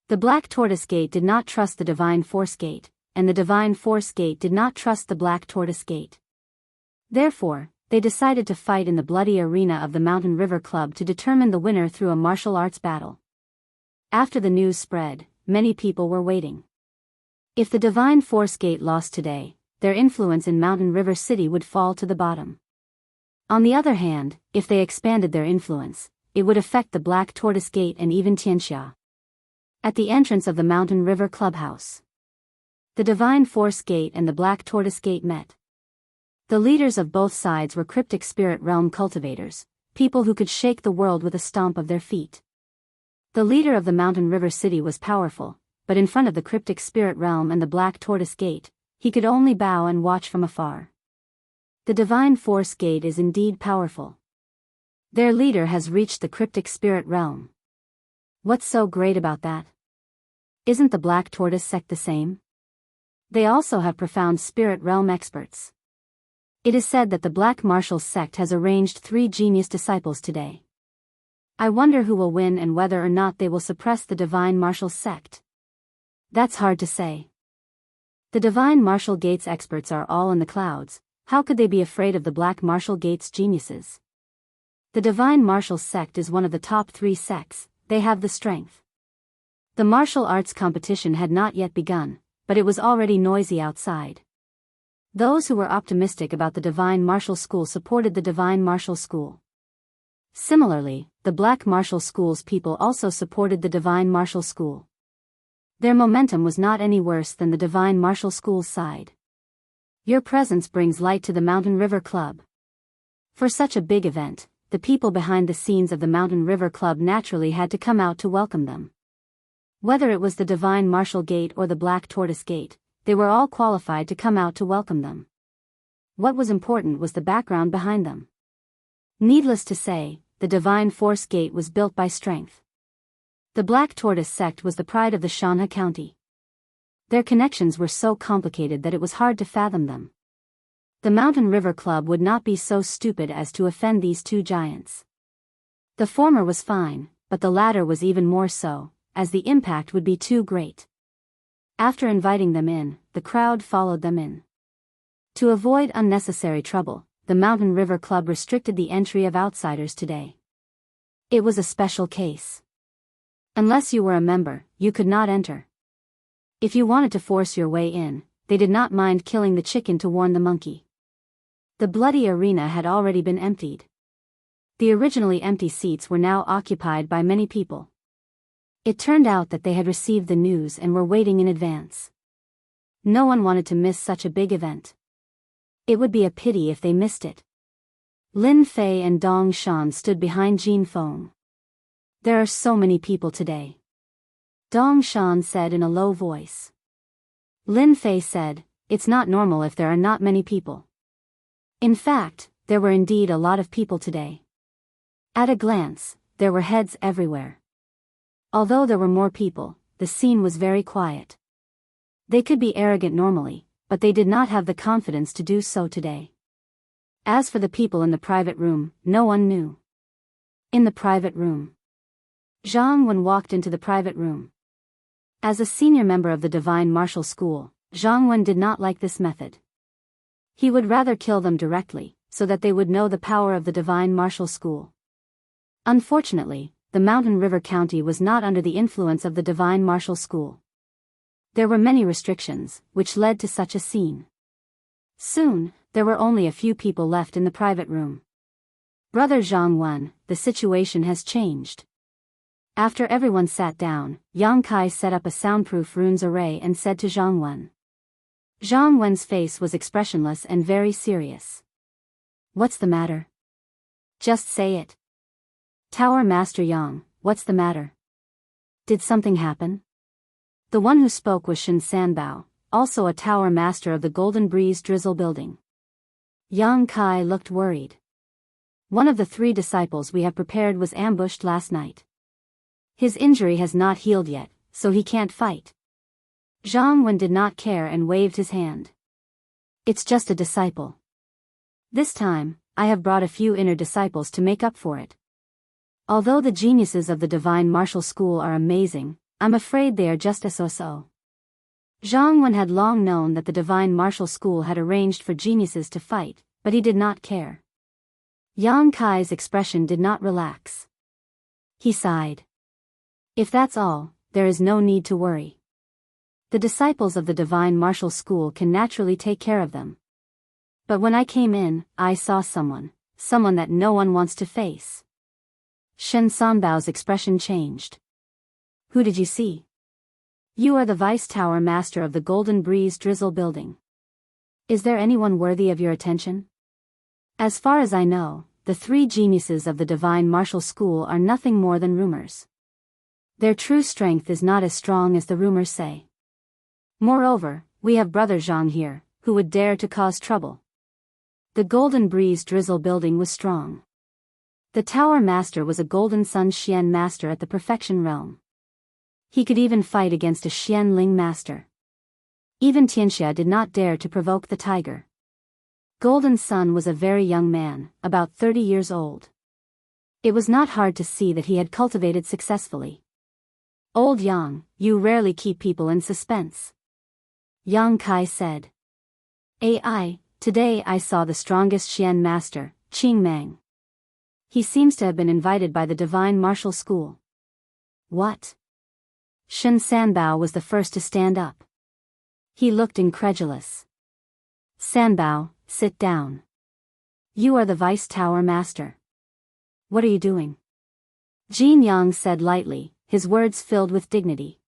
Speaker 1: The Black Tortoise Gate did not trust the Divine Force Gate, and the Divine Force Gate did not trust the Black Tortoise Gate. Therefore, they decided to fight in the bloody arena of the Mountain River Club to determine the winner through a martial arts battle. After the news spread, many people were waiting. If the Divine Force Gate lost today, their influence in Mountain River City would fall to the bottom. On the other hand, if they expanded their influence, it would affect the Black Tortoise Gate and even Xianxia. At the entrance of the Mountain River Clubhouse, the Divine Force Gate and the Black Tortoise Gate met. The leaders of both sides were cryptic spirit realm cultivators, people who could shake the world with a stomp of their feet. The leader of the Mountain River City was powerful, but in front of the cryptic spirit realm and the Black Tortoise Gate, he could only bow and watch from afar. The Divine Force Gate is indeed powerful. Their leader has reached the cryptic spirit realm. What's so great about that? Isn't the Black Tortoise sect the same? They also have profound spirit realm experts. It is said that the Black Martial sect has arranged 3 genius disciples today. I wonder who will win and whether or not they will suppress the Divine Martial sect. That's hard to say. The Divine Martial Gate's experts are all in the clouds. How could they be afraid of the Black Martial Gate's geniuses? The Divine Martial sect is one of the top 3 sects. They have the strength. The martial arts competition had not yet begun, but it was already noisy outside. Those who were optimistic about the Divine Martial School supported the Divine Martial School. Similarly, the Black Martial School's people also supported the Divine Martial School. Their momentum was not any worse than the Divine Martial School's side. Your presence brings light to the Mountain River Club. For such a big event, the people behind the scenes of the Mountain River Club naturally had to come out to welcome them. Whether it was the Divine Martial Gate or the Black Tortoise Gate, they were all qualified to come out to welcome them. What was important was the background behind them. Needless to say, the Divine Force Gate was built by strength. The Black Tortoise sect was the pride of the Shanha County. Their connections were so complicated that it was hard to fathom them. The Mountain River Club would not be so stupid as to offend these 2 giants. The former was fine, but the latter was even more so, as the impact would be too great. After inviting them in, the crowd followed them in. To avoid unnecessary trouble, the Mountain River Club restricted the entry of outsiders today. It was a special case. Unless you were a member, you could not enter. If you wanted to force your way in, they did not mind killing the chicken to warn the monkey. The bloody arena had already been emptied. The originally empty seats were now occupied by many people. It turned out that they had received the news and were waiting in advance. No one wanted to miss such a big event. It would be a pity if they missed it. Lin Fei and Dong Shan stood behind Jin Feng. There are so many people today, Dong Shan said in a low voice. Lin Fei said, it's not normal if there are not many people. In fact, there were indeed a lot of people today. At a glance, there were heads everywhere. Although there were more people, the scene was very quiet. They could be arrogant normally, but they did not have the confidence to do so today. As for the people in the private room, no one knew. In the private room. Zhang Wen walked into the private room. As a senior member of the Divine Martial School, Zhang Wen did not like this method. He would rather kill them directly, so that they would know the power of the Divine Martial School. Unfortunately, the Mountain River County was not under the influence of the Divine Martial School. There were many restrictions, which led to such a scene. Soon, there were only a few people left in the private room. Brother Zhang Wen, the situation has changed. After everyone sat down, Yang Kai set up a soundproof runes array and said to Zhang Wen. Zhang Wen's face was expressionless and very serious. What's the matter? Just say it. Tower Master Yang, what's the matter? Did something happen? The one who spoke was Shen Sanbao, also a tower master of the Golden Breeze Drizzle building. Yang Kai looked worried. One of the 3 disciples we have prepared was ambushed last night. His injury has not healed yet, so he can't fight. Zhang Wen did not care and waved his hand. It's just a disciple. This time, I have brought a few inner disciples to make up for it. Although the geniuses of the Divine Martial School are amazing, I'm afraid they are just a so-so. Zhang Wen had long known that the Divine Martial School had arranged for geniuses to fight, but he did not care. Yang Kai's expression did not relax. He sighed. If that's all, there is no need to worry. The disciples of the Divine Martial School can naturally take care of them. But when I came in, I saw someone that no one wants to face. Shen Sanbao's expression changed. Who did you see? You are the Vice Tower Master of the Golden Breeze Drizzle building. Is there anyone worthy of your attention? As far as I know, the 3 geniuses of the Divine Martial School are nothing more than rumors. Their true strength is not as strong as the rumors say. Moreover, we have Brother Zhang here, who would dare to cause trouble. The Golden Breeze Drizzle building was strong. The Tower Master was a Golden Sun Xian Master at the Perfection Realm. He could even fight against a Xian Ling Master. Even Xianxia did not dare to provoke the tiger. Golden Sun was a very young man, about 30 years old. It was not hard to see that he had cultivated successfully. Old Yang, you rarely keep people in suspense. Yang Kai said. Today I saw the strongest Xian Master, Qing Mang. He seems to have been invited by the Divine Martial School. What? Shen Sanbao was the first to stand up. He looked incredulous. Sanbao, sit down. You are the Vice Tower Master. What are you doing? Jin Yang said lightly, his words filled with dignity.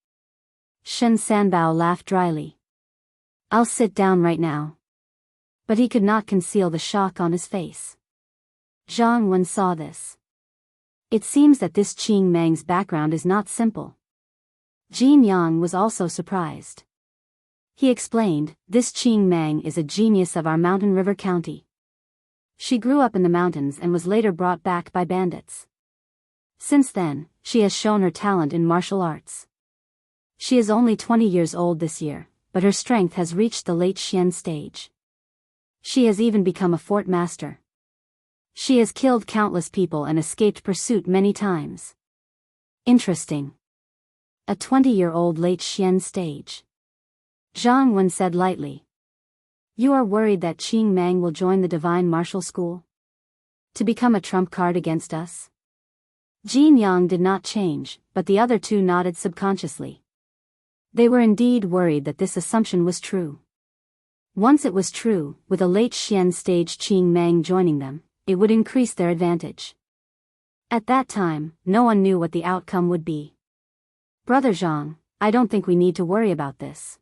Speaker 1: Shen Sanbao laughed dryly. I'll sit down right now. But he could not conceal the shock on his face. Zhang Wen saw this. It seems that this Qing Mang's background is not simple. Jin Yang was also surprised. He explained, this Qing Mang is a genius of our Mountain River County. She grew up in the mountains and was later brought back by bandits. Since then, she has shown her talent in martial arts. She is only 20 years old this year, but her strength has reached the late Xian stage. She has even become a fort master. She has killed countless people and escaped pursuit many times. Interesting. A 20-year-old late Xian stage. Zhang Wen said lightly. You are worried that Qing Mang will join the Divine Martial School? To become a trump card against us? Jin Yang did not change, but the other 2 nodded subconsciously. They were indeed worried that this assumption was true. Once it was true, with a late Xian stage Qing Mang joining them, it would increase their advantage. At that time, no one knew what the outcome would be. Brother Zhang, I don't think we need to worry about this.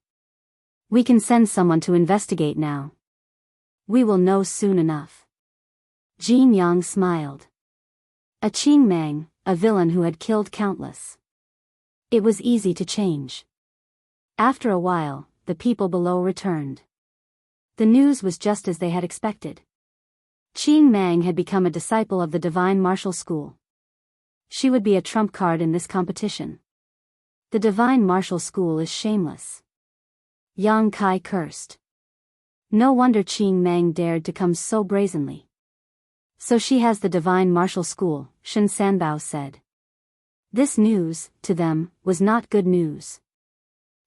Speaker 1: We can send someone to investigate now. We will know soon enough. Jin Yang smiled. A Qing Mang, a villain who had killed countless. It was easy to change. After a while, the people below returned. The news was just as they had expected. Qing Mang had become a disciple of the divine martial school. She would be a trump card in this competition. The divine martial school is shameless. Yang Kai cursed. No wonder Qing Mang dared to come so brazenly. So she has the divine martial school, Shen Sanbao said. This news, to them, was not good news.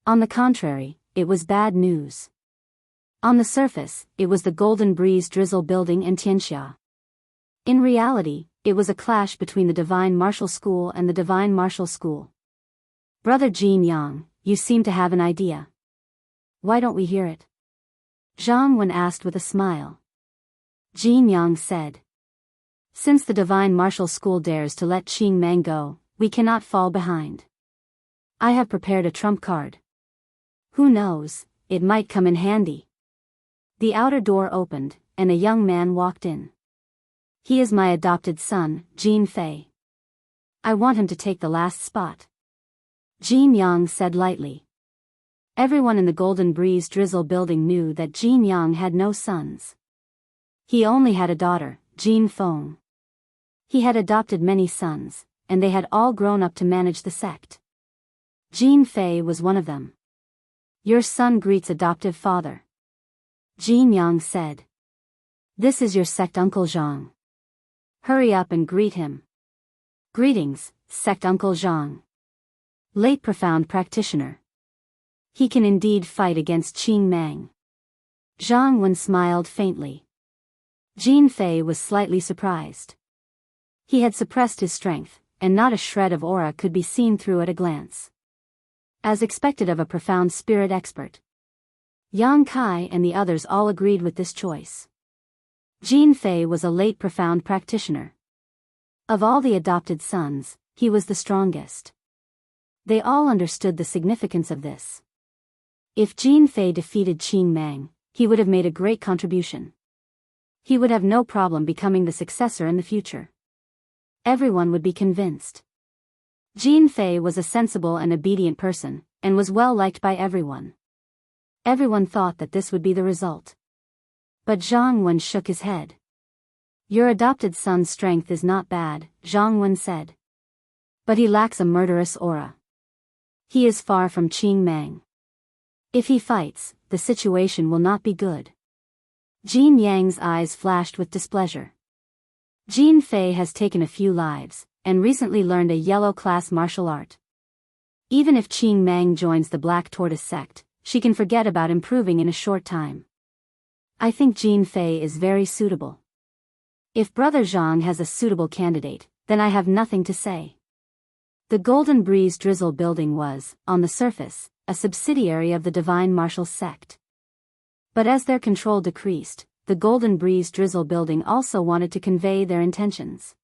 Speaker 1: On the contrary, it was bad news. On the surface, it was the Golden Breeze Drizzle Building in Xianxia. In reality, it was a clash between the divine martial school and the divine martial school. Brother Jin Yang, you seem to have an idea. Why don't we hear it? Zhang Wen asked with a smile. Jin Yang said. Since the divine martial school dares to let Qing Mang go, we cannot fall behind. I have prepared a trump card. Who knows, it might come in handy. The outer door opened, and a young man walked in. He is my adopted son, Jin Fei. I want him to take the last spot. Jin Yang said lightly. Everyone in the Golden Breeze Drizzle building knew that Jin Yang had no sons. He only had a daughter, Jin Feng. He had adopted many sons, and they had all grown up to manage the sect. Jin Fei was one of them. Your son greets adoptive father. Jin Yang said. This is your sect Uncle Zhang. Hurry up and greet him. Greetings, sect Uncle Zhang. Late profound practitioner. He can indeed fight against Qing Mang. Zhang Wen smiled faintly. Jin Fei was slightly surprised. He had suppressed his strength, and not a shred of aura could be seen through at a glance. As expected of a profound spirit expert. Yang Kai and the others all agreed with this choice. Jin Fei was a late profound practitioner. Of all the adopted sons, he was the strongest. They all understood the significance of this. If Jin Fei defeated Qing Mang, he would have made a great contribution. He would have no problem becoming the successor in the future. Everyone would be convinced. Jin Fei was a sensible and obedient person, and was well liked by everyone. Everyone thought that this would be the result. But Zhang Wen shook his head. Your adopted son's strength is not bad, Zhang Wen said. But he lacks a murderous aura. He is far from Qing Mang. If he fights, the situation will not be good. Jin Yang's eyes flashed with displeasure. Jin Fei has taken a few lives, and recently learned a yellow-class martial art. Even if Qing Mang joins the Black Tortoise sect, she can forget about improving in a short time. I think Jin Fei is very suitable. If Brother Zhang has a suitable candidate, then I have nothing to say. The Golden Breeze Drizzle building was, on the surface, a subsidiary of the Divine Martial sect. But as their control decreased, the Golden Breeze Drizzle building also wanted to convey their intentions.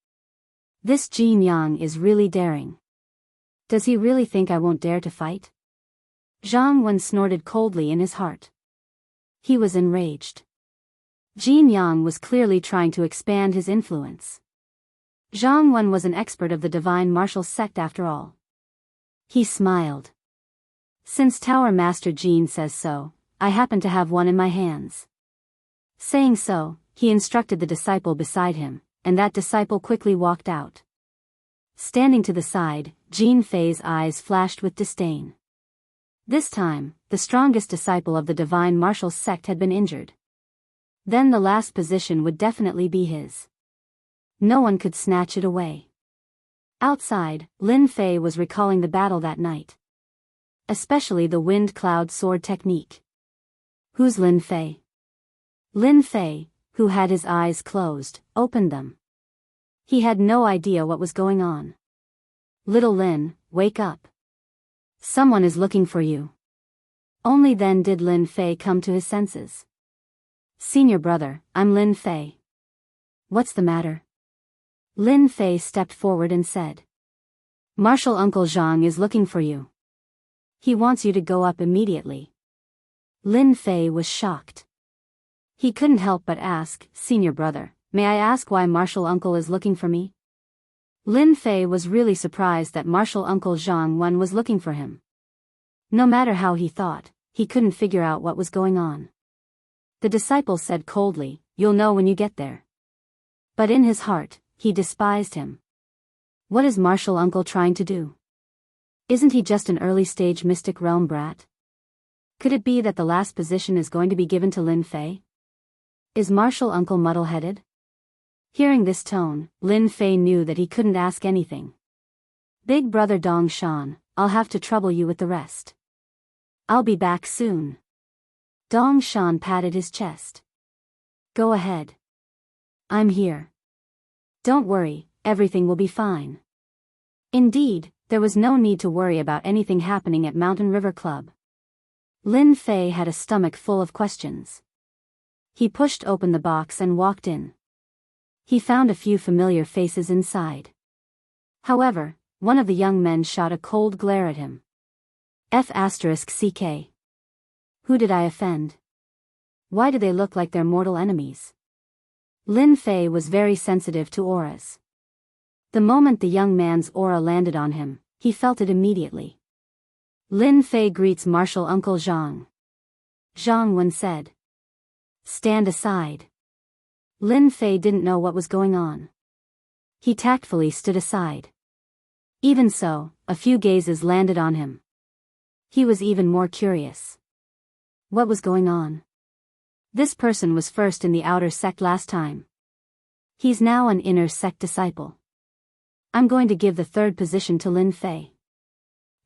Speaker 1: This Jin Yang is really daring. Does he really think I won't dare to fight? Zhang Wen snorted coldly in his heart. He was enraged. Jin Yang was clearly trying to expand his influence. Zhang Wen was an expert of the Divine Martial sect after all. He smiled. Since Tower Master Jin says so, I happen to have one in my hands. Saying so, he instructed the disciple beside him, and that disciple quickly walked out. Standing to the side, Jin Fei's eyes flashed with disdain. This time, the strongest disciple of the Divine Martial sect had been injured. Then the last position would definitely be his. No one could snatch it away. Outside, Lin Fei was recalling the battle that night. Especially the wind cloud sword technique. Who's Lin Fei? Lin Fei, who had his eyes closed, opened them. He had no idea what was going on. Little Lin, wake up. Someone is looking for you. Only then did Lin Fei come to his senses. Senior brother, I'm Lin Fei. What's the matter? Lin Fei stepped forward and said. Martial Uncle Zhang is looking for you. He wants you to go up immediately. Lin Fei was shocked. He couldn't help but ask, Senior brother, may I ask why Martial Uncle is looking for me? Lin Fei was really surprised that Martial Uncle Zhang Wen was looking for him. No matter how he thought, he couldn't figure out what was going on. The disciple said coldly, "You'll know when you get there." But in his heart, he despised him. What is martial uncle trying to do? Isn't he just an early-stage mystic realm brat? Could it be that the last position is going to be given to Lin Fei? Is martial uncle muddle-headed? Hearing this tone, Lin Fei knew that he couldn't ask anything. Big brother Dong Shan, I'll have to trouble you with the rest. I'll be back soon. Dong Shan patted his chest. Go ahead. I'm here. Don't worry, everything will be fine. Indeed, there was no need to worry about anything happening at Mountain River Club. Lin Fei had a stomach full of questions. He pushed open the box and walked in. He found a few familiar faces inside. However, one of the young men shot a cold glare at him. F***CK. Who did I offend? Why do they look like they're mortal enemies? Lin Fei was very sensitive to auras. The moment the young man's aura landed on him, he felt it immediately. Lin Fei greets martial uncle Zhang. Zhang Wen said. Stand aside. Lin Fei didn't know what was going on. He tactfully stood aside. Even so, a few gazes landed on him. He was even more curious. What was going on? This person was first in the outer sect last time. He's now an inner sect disciple. I'm going to give the third position to Lin Fei.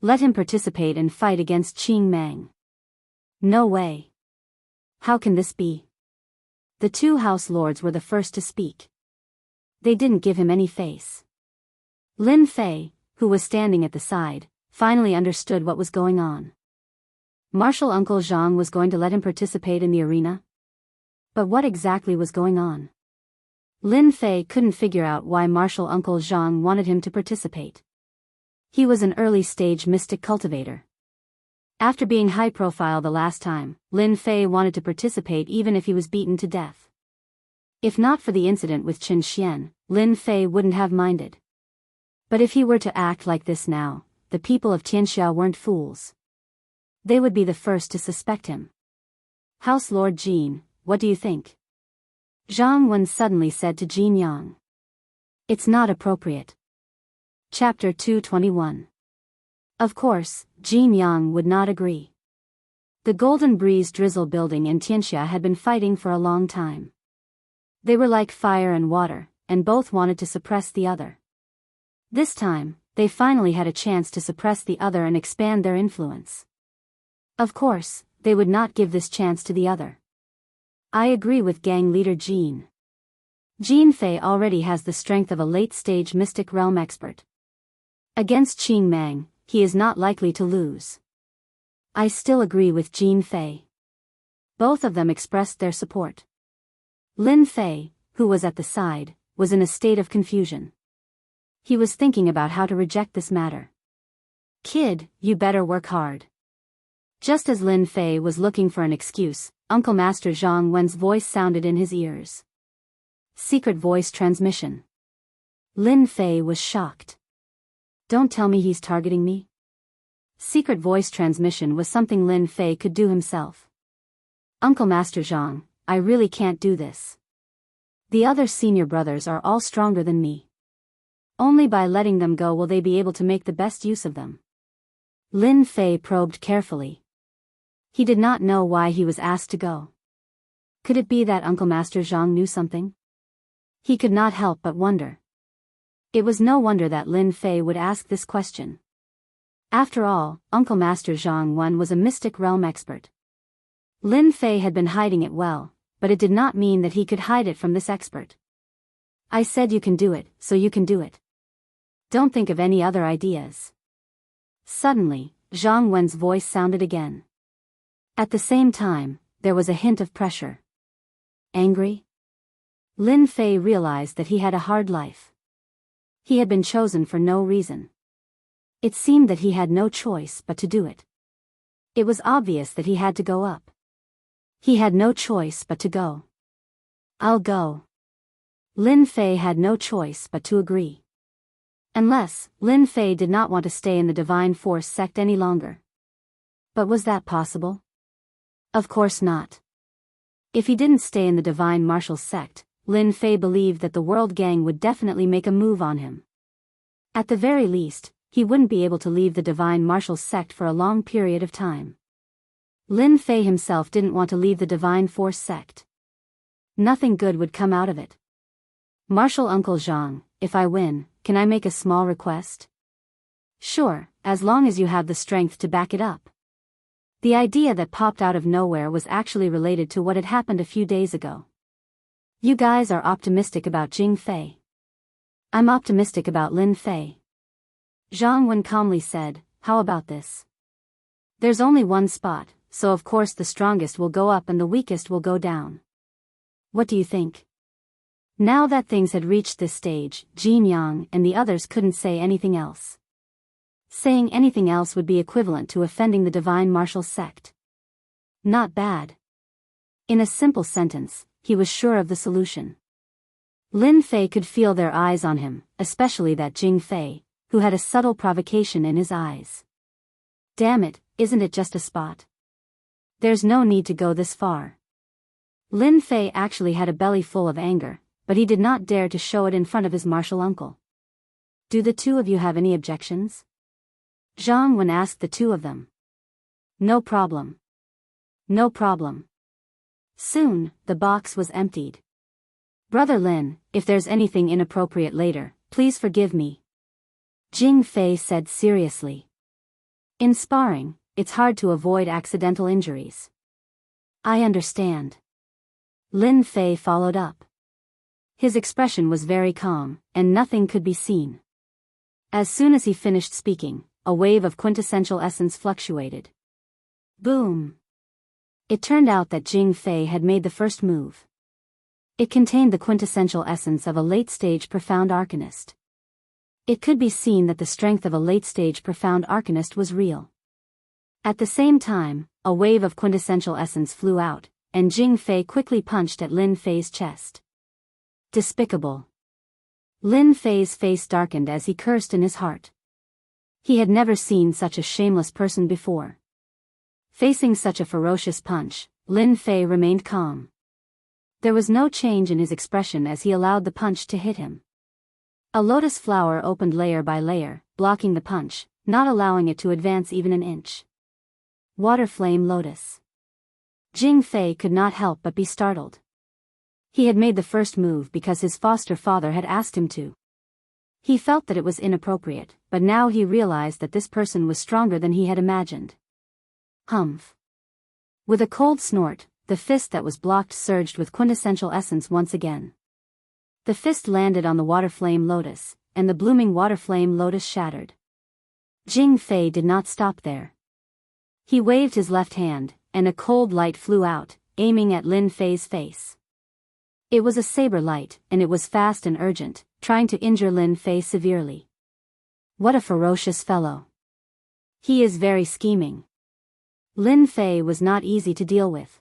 Speaker 1: Let him participate and fight against Qing Mang. No way. How can this be? The two house lords were the first to speak. They didn't give him any face. Lin Fei, who was standing at the side, finally understood what was going on. Martial uncle Zhang was going to let him participate in the arena? But what exactly was going on? Lin Fei couldn't figure out why martial uncle Zhang wanted him to participate. He was an early-stage mystic cultivator. After being high-profile the last time, Lin Fei wanted to participate even if he was beaten to death. If not for the incident with Qin Xian, Lin Fei wouldn't have minded. But if he were to act like this now, the people of Tianxia weren't fools. They would be the first to suspect him. House Lord Jin, what do you think? Zhang Wen suddenly said to Jin Yang. It's not appropriate. Chapter 221. Of course, Jin Yang would not agree. The Golden Breeze Drizzle building in Tianxia had been fighting for a long time. They were like fire and water, and both wanted to suppress the other. This time, they finally had a chance to suppress the other and expand their influence. Of course, they would not give this chance to the other. I agree with gang leader Jin. Jin Fei already has the strength of a late-stage mystic realm expert. Against Qing Mang, he is not likely to lose. I still agree with Jin Fei. Both of them expressed their support. Lin Fei, who was at the side, was in a state of confusion. He was thinking about how to reject this matter. Kid, you better work hard. Just as Lin Fei was looking for an excuse, Uncle Master Zhang Wen's voice sounded in his ears. Secret voice transmission. Lin Fei was shocked. Don't tell me he's targeting me. Secret voice transmission was something Lin Fei could do himself. Uncle Master Zhang, I really can't do this. The other senior brothers are all stronger than me. Only by letting them go will they be able to make the best use of them. Lin Fei probed carefully. He did not know why he was asked to go. Could it be that Uncle Master Zhang knew something? He could not help but wonder. It was no wonder that Lin Fei would ask this question. After all, Uncle Master Zhang Wen was a mystic realm expert. Lin Fei had been hiding it well, but it did not mean that he could hide it from this expert. I said you can do it, so you can do it. Don't think of any other ideas. Suddenly, Zhang Wen's voice sounded again. At the same time, there was a hint of pressure. Angry? Lin Fei realized that he had a hard life. He had been chosen for no reason. It seemed that he had no choice but to do it. It was obvious that he had to go up. He had no choice but to go. I'll go. Lin Fei had no choice but to agree. Unless, Lin Fei did not want to stay in the Divine Force sect any longer. But was that possible? Of course not. If he didn't stay in the divine martial sect, Lin Fei believed that the World Gang would definitely make a move on him. At the very least, he wouldn't be able to leave the divine martial sect for a long period of time. Lin Fei himself didn't want to leave the divine force sect. Nothing good would come out of it. Martial Uncle Zhang, if I win, can I make a small request? Sure, as long as you have the strength to back it up. The idea that popped out of nowhere was actually related to what had happened a few days ago. You guys are optimistic about Jing Fei. I'm optimistic about Lin Fei. Zhang Wen calmly said, how about this? There's only one spot, so of course the strongest will go up and the weakest will go down. What do you think? Now that things had reached this stage, Jin Yang and the others couldn't say anything else. Saying anything else would be equivalent to offending the divine martial sect. Not bad. In a simple sentence, he was sure of the solution. Lin Fei could feel their eyes on him, especially that Jing Fei, who had a subtle provocation in his eyes. Damn it, isn't it just a spot? There's no need to go this far. Lin Fei actually had a belly full of anger, but he did not dare to show it in front of his martial uncle. Do the two of you have any objections? Zhang Wen asked the two of them. No problem. No problem. Soon, the box was emptied. Brother Lin, if there's anything inappropriate later, please forgive me. Jing Fei said seriously. In sparring, it's hard to avoid accidental injuries. I understand. Lin Fei followed up. His expression was very calm, and nothing could be seen. As soon as he finished speaking, a wave of quintessential essence fluctuated. Boom! It turned out that Jing Fei had made the first move. It contained the quintessential essence of a late-stage profound arcanist. It could be seen that the strength of a late-stage profound arcanist was real. At the same time, a wave of quintessential essence flew out, and Jing Fei quickly punched at Lin Fei's chest. Despicable. Lin Fei's face darkened as he cursed in his heart. He had never seen such a shameless person before. Facing such a ferocious punch, Lin Fei remained calm. There was no change in his expression as he allowed the punch to hit him. A lotus flower opened layer by layer, blocking the punch, not allowing it to advance even an inch. Water flame lotus. Jing Fei could not help but be startled. He had made the first move because his foster father had asked him to. He felt that it was inappropriate, but now he realized that this person was stronger than he had imagined. Humph. With a cold snort, the fist that was blocked surged with quintessential essence once again. The fist landed on the water flame lotus, and the blooming water flame lotus shattered. Jing Fei did not stop there. He waved his left hand, and a cold light flew out, aiming at Lin Fei's face. It was a saber light, and it was fast and urgent, trying to injure Lin Fei severely. What a ferocious fellow. He is very scheming. Lin Fei was not easy to deal with.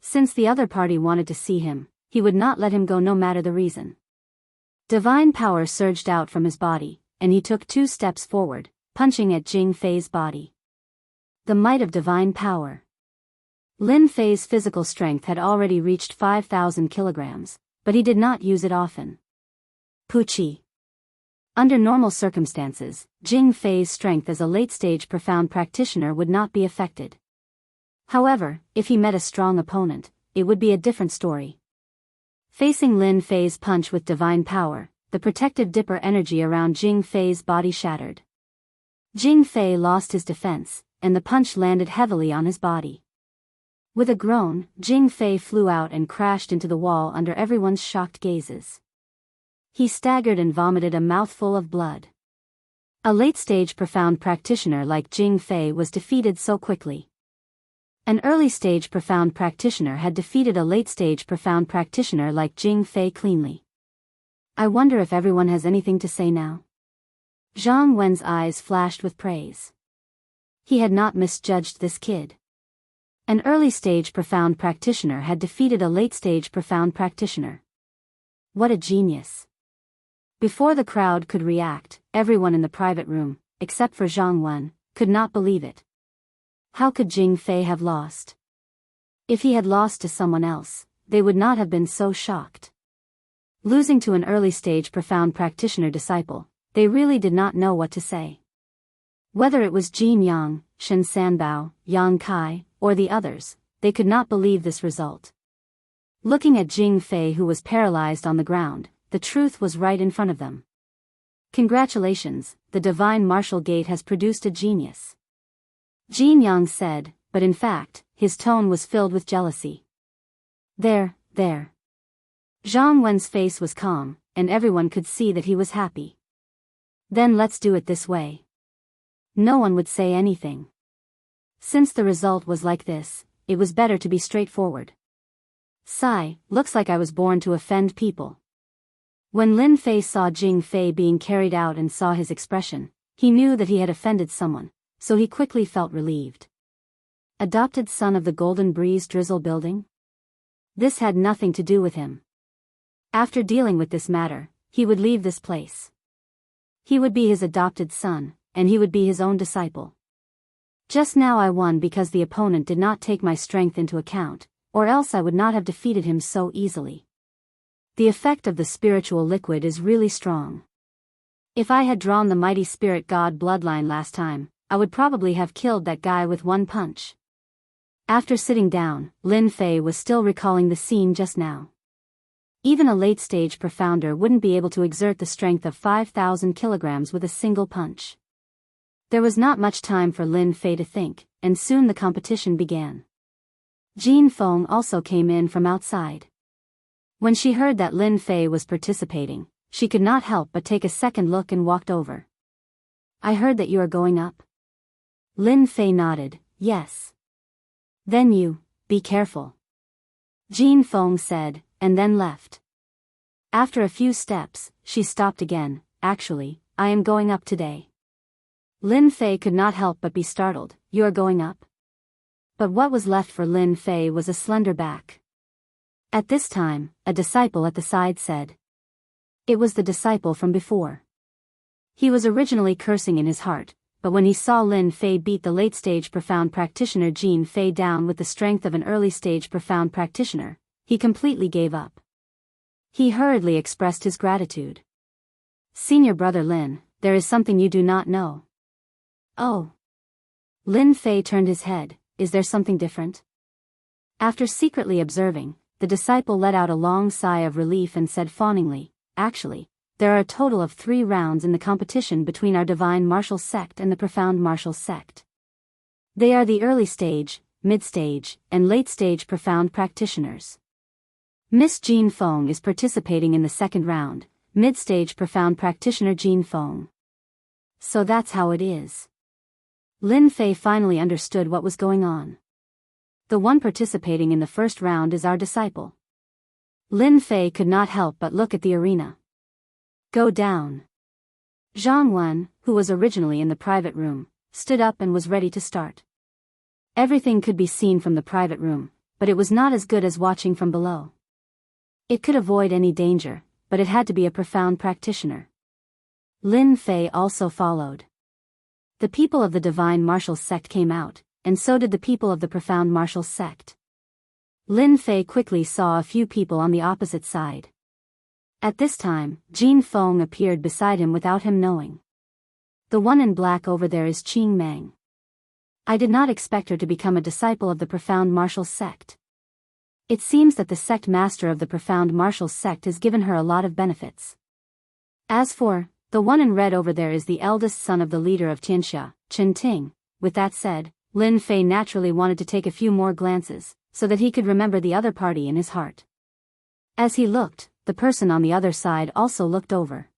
Speaker 1: Since the other party wanted to see him, he would not let him go no matter the reason. Divine power surged out from his body, and he took 2 steps forward, punching at Jing Fei's body. The might of divine power. Lin Fei's physical strength had already reached 5,000 kilograms, but he did not use it often. Puchi. Under normal circumstances, Jing Fei's strength as a late-stage profound practitioner would not be affected. However, if he met a strong opponent, it would be a different story. Facing Lin Fei's punch with divine power, the protective dipper energy around Jing Fei's body shattered. Jing Fei lost his defense, and the punch landed heavily on his body. With a groan, Jing Fei flew out and crashed into the wall under everyone's shocked gazes. He staggered and vomited a mouthful of blood. A late-stage profound practitioner like Jing Fei was defeated so quickly. An early-stage profound practitioner had defeated a late-stage profound practitioner like Jing Fei cleanly. I wonder if everyone has anything to say now. Zhang Wen's eyes flashed with praise. He had not misjudged this kid. An early-stage profound practitioner had defeated a late-stage profound practitioner. What a genius. Before the crowd could react, everyone in the private room, except for Zhang Wen, could not believe it. How could Jing Fei have lost? If he had lost to someone else, they would not have been so shocked. Losing to an early-stage profound practitioner disciple, they really did not know what to say. Whether it was Jin Yang, Shen Sanbao, Yang Kai, or the others, they could not believe this result. Looking at Jing Fei, who was paralyzed on the ground, the truth was right in front of them. Congratulations, the divine martial gate has produced a genius. Jin Yang said, but in fact, his tone was filled with jealousy. There. Zhang Wen's face was calm, and everyone could see that he was happy. Then let's do it this way. No one would say anything. Since the result was like this, it was better to be straightforward. Sigh, looks like I was born to offend people. When Lin Fei saw Jing Fei being carried out and saw his expression, he knew that he had offended someone, so he quickly felt relieved. Adopted son of the Golden Breeze Drizzle building? This had nothing to do with him. After dealing with this matter, he would leave this place. He would be his adopted son, and he would be his own disciple. Just now I won because the opponent did not take my strength into account, or else I would not have defeated him so easily. The effect of the spiritual liquid is really strong. If I had drawn the mighty spirit god bloodline last time, I would probably have killed that guy with one punch. After sitting down, Lin Fei was still recalling the scene just now. Even a late-stage profounder wouldn't be able to exert the strength of 5,000 kilograms with a single punch. There was not much time for Lin Fei to think, and soon the competition began. Jin Feng also came in from outside. When she heard that Lin Fei was participating, she could not help but take a second look and walked over. I heard that you are going up. Lin Fei nodded, yes. Then you, be careful. Jin Feng said, and then left. After a few steps, she stopped again. Actually, I am going up today. Lin Fei could not help but be startled. You are going up? But what was left for Lin Fei was a slender back. At this time, a disciple at the side said. It was the disciple from before. He was originally cursing in his heart, but when he saw Lin Fei beat the late-stage profound practitioner Jin Fei down with the strength of an early-stage profound practitioner, he completely gave up. He hurriedly expressed his gratitude. Senior brother Lin, there is something you do not know. Oh. Lin Fei turned his head. Is there something different? After secretly observing, the disciple let out a long sigh of relief and said fawningly, actually, there are a total of 3 rounds in the competition between our divine martial sect and the profound martial sect. They are the early stage, mid-stage, and late-stage profound practitioners. Miss Jin Feng is participating in the second round, mid-stage profound practitioner Jin Feng. So that's how it is. Lin Fei finally understood what was going on. The one participating in the first round is our disciple. Lin Fei could not help but look at the arena. Go down. Zhang Wen, who was originally in the private room, stood up and was ready to start. Everything could be seen from the private room, but it was not as good as watching from below. It could avoid any danger, but it had to be a profound practitioner. Lin Fei also followed. The people of the divine martial sect came out, and so did the people of the profound martial sect. Lin Fei quickly saw a few people on the opposite side. At this time, Jin Feng appeared beside him without him knowing. The one in black over there is Qing Meng. I did not expect her to become a disciple of the profound martial sect. It seems that the sect master of the profound martial sect has given her a lot of benefits. As for, the one in red over there is the eldest son of the leader of Xianxia, Chen Ting. With that said, Lin Fei naturally wanted to take a few more glances, so that he could remember the other party in his heart. As he looked, the person on the other side also looked over.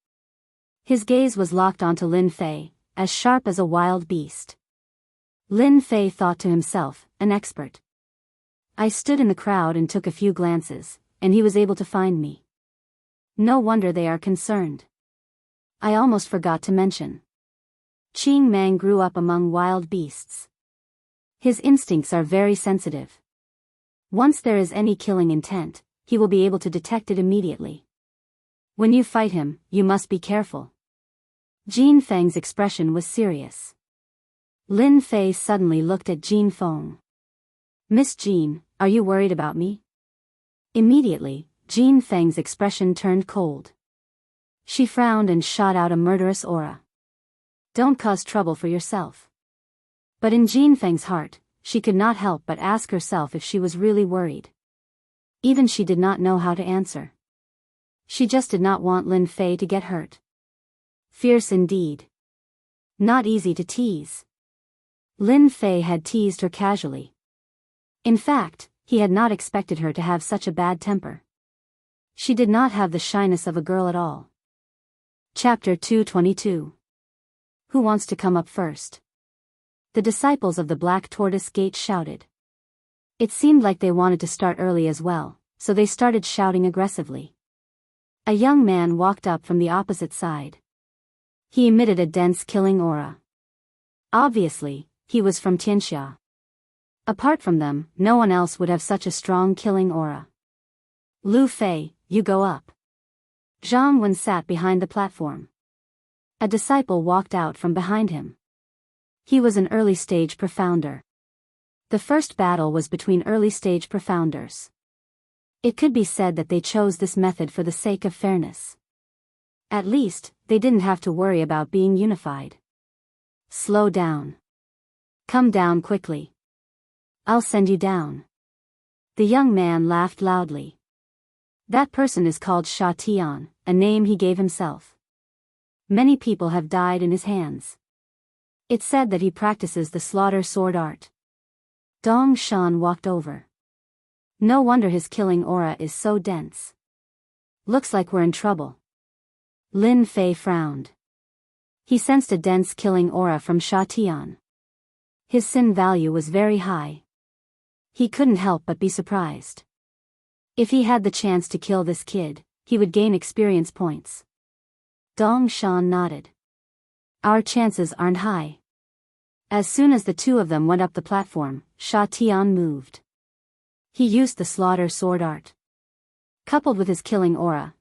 Speaker 1: His gaze was locked onto Lin Fei, as sharp as a wild beast. Lin Fei thought to himself, an expert. I stood in the crowd and took a few glances, and he was able to find me. No wonder they are concerned. I almost forgot to mention. Qing Meng grew up among wild beasts. His instincts are very sensitive. Once there is any killing intent, he will be able to detect it immediately. When you fight him, you must be careful. Jin Feng's expression was serious. Lin Fei suddenly looked at Jin Feng. Miss Jin, are you worried about me? Immediately, Jin Feng's expression turned cold. She frowned and shot out a murderous aura. Don't cause trouble for yourself. But in Jin Feng's heart, she could not help but ask herself if she was really worried. Even she did not know how to answer. She just did not want Lin Fei to get hurt. Fierce indeed. Not easy to tease. Lin Fei had teased her casually. In fact, he had not expected her to have such a bad temper. She did not have the shyness of a girl at all. Chapter 222. Who wants to come up first? The disciples of the Black Tortoise Gate shouted. It seemed like they wanted to start early as well, so they started shouting aggressively. A young man walked up from the opposite side. He emitted a dense killing aura. Obviously, he was from Xianxia. Apart from them, no one else would have such a strong killing aura. Lu Fei, you go up. Zhang Wen sat behind the platform. A disciple walked out from behind him. He was an early-stage profounder. The first battle was between early-stage profounders. It could be said that they chose this method for the sake of fairness. At least, they didn't have to worry about being unified. Slow down. Come down quickly. I'll send you down. The young man laughed loudly. That person is called Sha Tian, a name he gave himself. Many people have died in his hands. It's said that he practices the slaughter sword art. Dong Shan walked over. No wonder his killing aura is so dense. Looks like we're in trouble. Lin Fei frowned. He sensed a dense killing aura from Sha Tian. His sin value was very high. He couldn't help but be surprised. If he had the chance to kill this kid, he would gain experience points. Dong Shan nodded. Our chances aren't high. As soon as the two of them went up the platform, Sha Tian moved. He used the slaughter sword art. Coupled with his killing aura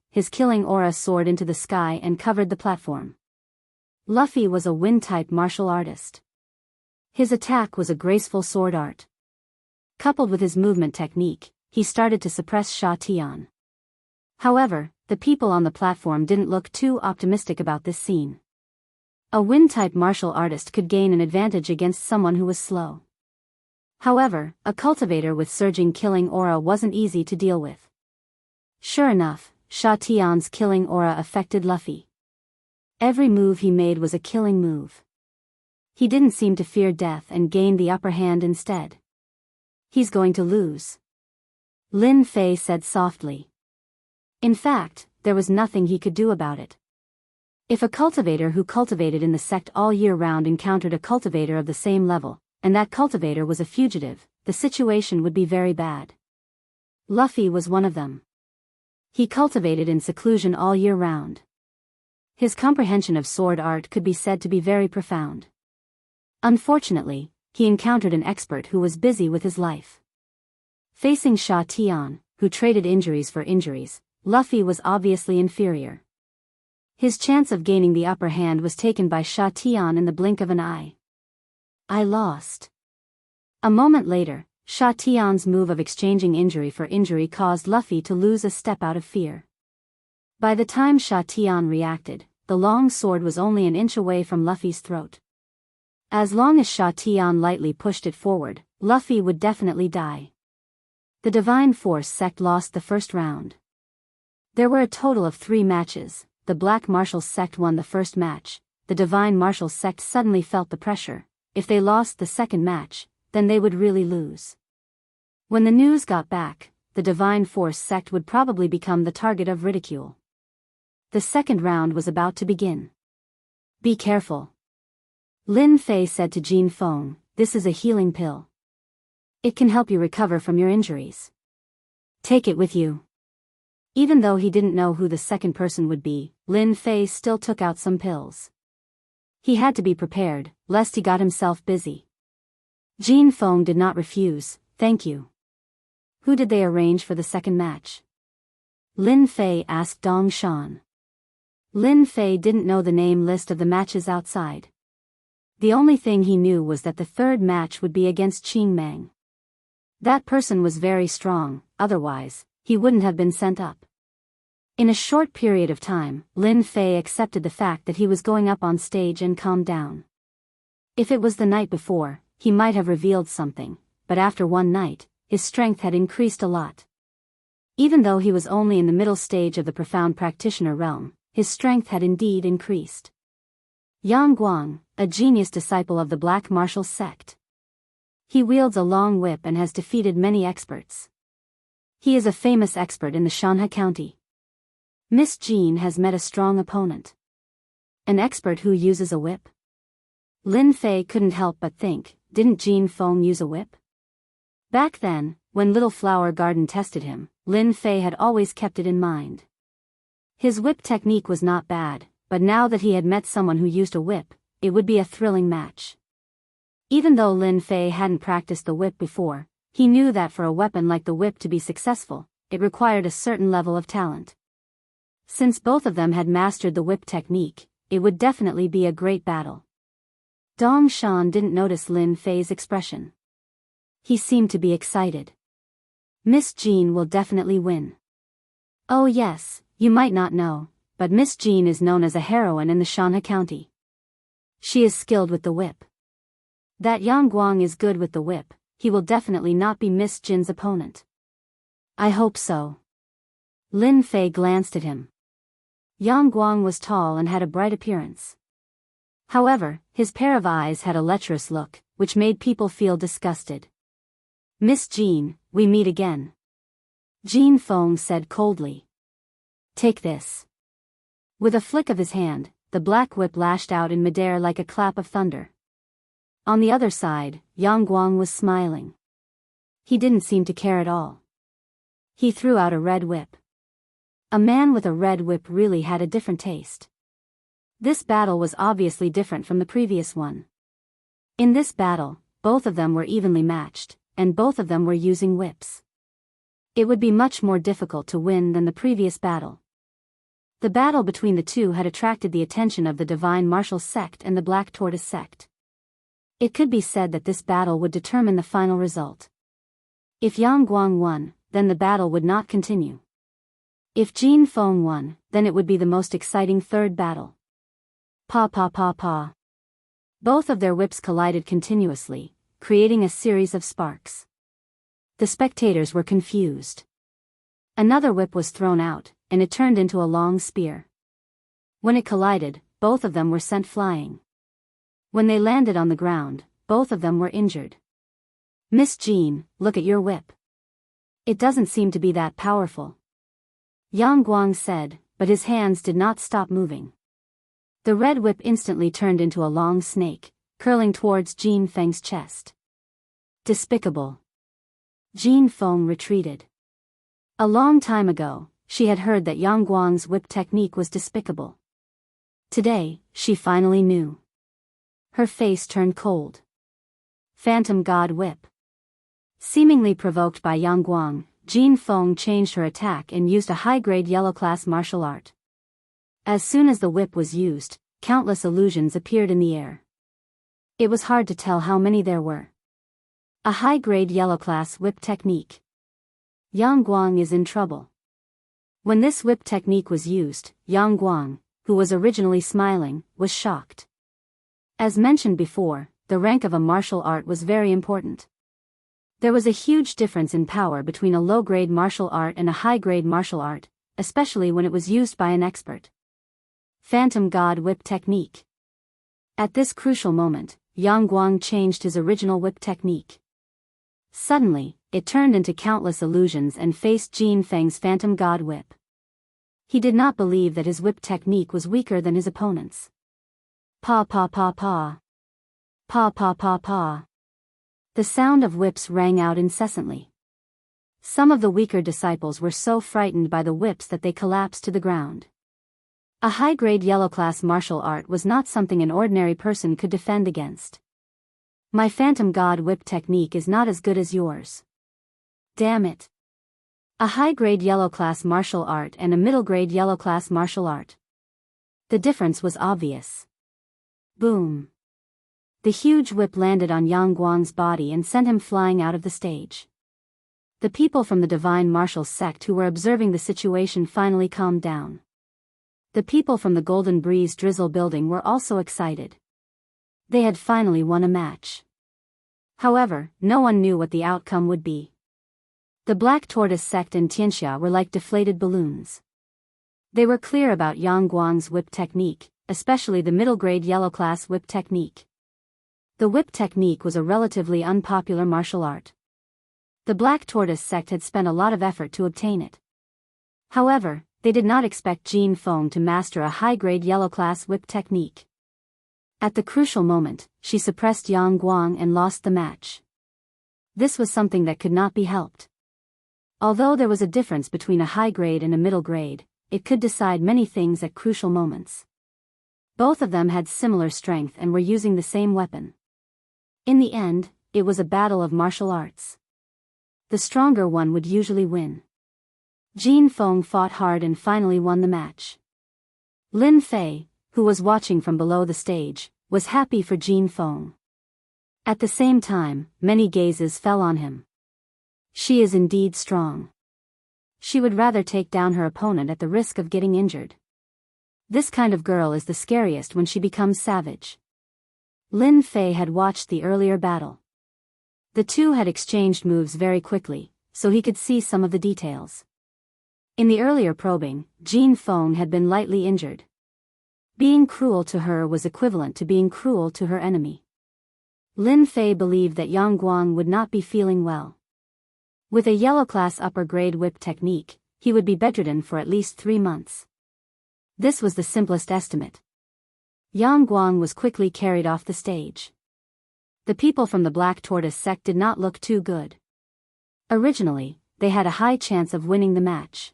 Speaker 1: soared into the sky and covered the platform. Luffy was a wind-type martial artist. His attack was a graceful sword art. Coupled with his movement technique, he started to suppress Sha Tian. However, the people on the platform didn't look too optimistic about this scene. A wind-type martial artist could gain an advantage against someone who was slow. However, a cultivator with surging killing aura wasn't easy to deal with. Sure enough, Sha Tian's killing aura affected Luffy. Every move he made was a killing move. He didn't seem to fear death and gained the upper hand instead. He's going to lose. Lin Fei said softly. In fact, there was nothing he could do about it. If a cultivator who cultivated in the sect all year round encountered a cultivator of the same level, and that cultivator was a fugitive, the situation would be very bad. Luffy was one of them. He cultivated in seclusion all year round. His comprehension of sword art could be said to be very profound. Unfortunately, he encountered an expert who was busy with his life. Facing Sha Tian, who traded injuries for injuries, Luffy was obviously inferior. His chance of gaining the upper hand was taken by Sha Tian in the blink of an eye. I lost. A moment later, Sha Tian's move of exchanging injury for injury caused Luffy to lose a step out of fear. By the time Sha Tian reacted, the long sword was only an inch away from Luffy's throat. As long as Sha Tian lightly pushed it forward, Luffy would definitely die. The Divine Force sect lost the first round. There were a total of 3 matches. The Black Martial sect won the first match. The Divine Martial sect suddenly felt the pressure. If they lost the second match, then they would really lose. When the news got back, the Divine Force sect would probably become the target of ridicule. The second round was about to begin. Be careful. Lin Fei said to Jin Feng, this is a healing pill. It can help you recover from your injuries. Take it with you. Even though he didn't know who the second person would be, Lin Fei still took out some pills. He had to be prepared, lest he got himself busy. Jin Feng did not refuse, thank you. Who did they arrange for the second match? Lin Fei asked Dong Shan. Lin Fei didn't know the name list of the matches outside. The only thing he knew was that the third match would be against Qing Mang. That person was very strong, otherwise, he wouldn't have been sent up. In a short period of time, Lin Fei accepted the fact that he was going up on stage and calmed down. If it was the night before, he might have revealed something, but after one night, his strength had increased a lot. Even though he was only in the middle stage of the profound practitioner realm, his strength had indeed increased. Yang Guang, a genius disciple of the Black Martial sect. He wields a long whip and has defeated many experts. He is a famous expert in the Shanha County. Miss Jean has met a strong opponent. An expert who uses a whip? Lin Fei couldn't help but think, didn't Jean Feng use a whip? Back then, when Little Flower Garden tested him, Lin Fei had always kept it in mind. His whip technique was not bad, but now that he had met someone who used a whip, it would be a thrilling match. Even though Lin Fei hadn't practiced the whip before, he knew that for a weapon like the whip to be successful, it required a certain level of talent. Since both of them had mastered the whip technique, it would definitely be a great battle. Dong Shan didn't notice Lin Fei's expression. He seemed to be excited. Miss Jean will definitely win. Oh yes, you might not know, but Miss Jean is known as a heroine in the Shanha County. She is skilled with the whip. That Yang Guang is good with the whip, he will definitely not be Miss Jin's opponent. I hope so. Lin Fei glanced at him. Yang Guang was tall and had a bright appearance. However, his pair of eyes had a lecherous look, which made people feel disgusted. Miss Jean, we meet again. Jean Feng said coldly. Take this. With a flick of his hand, the black whip lashed out in midair like a clap of thunder. On the other side, Yang Guang was smiling. He didn't seem to care at all. He threw out a red whip. A man with a red whip really had a different taste. This battle was obviously different from the previous one. In this battle, both of them were evenly matched, and both of them were using whips. It would be much more difficult to win than the previous battle. The battle between the two had attracted the attention of the Divine Martial sect and the Black Tortoise sect. It could be said that this battle would determine the final result. If Yang Guang won, then the battle would not continue. If Jean Feng won, then it would be the most exciting third battle. Pa pa pa pa. Both of their whips collided continuously, creating a series of sparks. The spectators were confused. Another whip was thrown out, and it turned into a long spear. When it collided, both of them were sent flying. When they landed on the ground, both of them were injured. Miss Jean, look at your whip. It doesn't seem to be that powerful. Yang Guang said, but his hands did not stop moving. The red whip instantly turned into a long snake, curling towards Jean Feng's chest. Despicable. Jean Feng retreated. A long time ago, she had heard that Yang Guang's whip technique was despicable. Today, she finally knew. Her face turned cold. Phantom God Whip. Seemingly provoked by Yang Guang, Jean Feng changed her attack and used a high-grade yellow-class martial art. As soon as the whip was used, countless illusions appeared in the air. It was hard to tell how many there were. A high-grade yellow-class whip technique. Yang Guang is in trouble. When this whip technique was used, Yang Guang, who was originally smiling, was shocked. As mentioned before, the rank of a martial art was very important. There was a huge difference in power between a low-grade martial art and a high-grade martial art, especially when it was used by an expert. Phantom God Whip Technique. At this crucial moment, Yang Guang changed his original whip technique. Suddenly, it turned into countless illusions and faced Jean Feng's Phantom God Whip. He did not believe that his whip technique was weaker than his opponent's. Pa pa pa pa. Pa pa pa pa. The sound of whips rang out incessantly. Some of the weaker disciples were so frightened by the whips that they collapsed to the ground. A high-grade yellow-class martial art was not something an ordinary person could defend against. My Phantom God Whip technique is not as good as yours. Damn it. A high-grade yellow-class martial art and a middle-grade yellow-class martial art. The difference was obvious. Boom. The huge whip landed on Yang Guang's body and sent him flying out of the stage. The people from the divine martial sect who were observing the situation finally calmed down. The people from the Golden Breeze Drizzle building were also excited. They had finally won a match. However, no one knew what the outcome would be. The Black Tortoise sect and Xianxia were like deflated balloons. They were clear about Yang Guang's whip technique, especially the middle-grade yellow-class whip technique. The whip technique was a relatively unpopular martial art. The Black Tortoise sect had spent a lot of effort to obtain it. However, they did not expect Jin Feng to master a high-grade yellow-class whip technique. At the crucial moment, she suppressed Yang Guang and lost the match. This was something that could not be helped. Although there was a difference between a high grade and a middle grade, it could decide many things at crucial moments. Both of them had similar strength and were using the same weapon. In the end, it was a battle of martial arts. The stronger one would usually win. Jin Feng fought hard and finally won the match. Lin Fei, who was watching from below the stage, was happy for Jin Feng. At the same time, many gazes fell on him. She is indeed strong. She would rather take down her opponent at the risk of getting injured. This kind of girl is the scariest when she becomes savage. Lin Fei had watched the earlier battle. The two had exchanged moves very quickly, so he could see some of the details. In the earlier probing, Jin Feng had been lightly injured. Being cruel to her was equivalent to being cruel to her enemy. Lin Fei believed that Yang Guang would not be feeling well. With a yellow-class upper-grade whip technique, he would be bedridden for at least 3 months. This was the simplest estimate. Yang Guang was quickly carried off the stage. The people from the Black Tortoise sect did not look too good. Originally, they had a high chance of winning the match.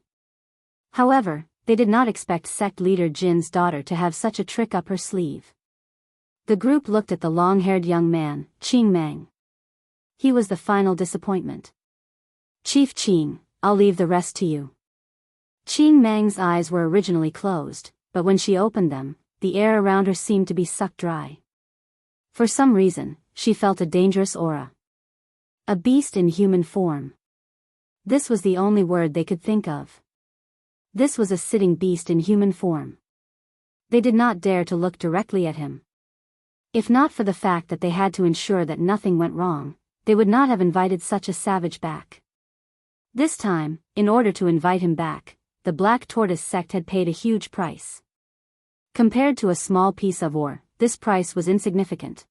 Speaker 1: However, they did not expect sect leader Jin's daughter to have such a trick up her sleeve. The group looked at the long-haired young man, Qing Mang. He was the final disappointment. Chief Qing, I'll leave the rest to you. Qing Mang's eyes were originally closed, but when she opened them, the air around her seemed to be sucked dry. For some reason, she felt a dangerous aura. A beast in human form. This was the only word they could think of. This was a sitting beast in human form. They did not dare to look directly at him. If not for the fact that they had to ensure that nothing went wrong, they would not have invited such a savage back. This time, in order to invite him back, the Black Tortoise sect had paid a huge price. Compared to a small piece of ore, this price was insignificant.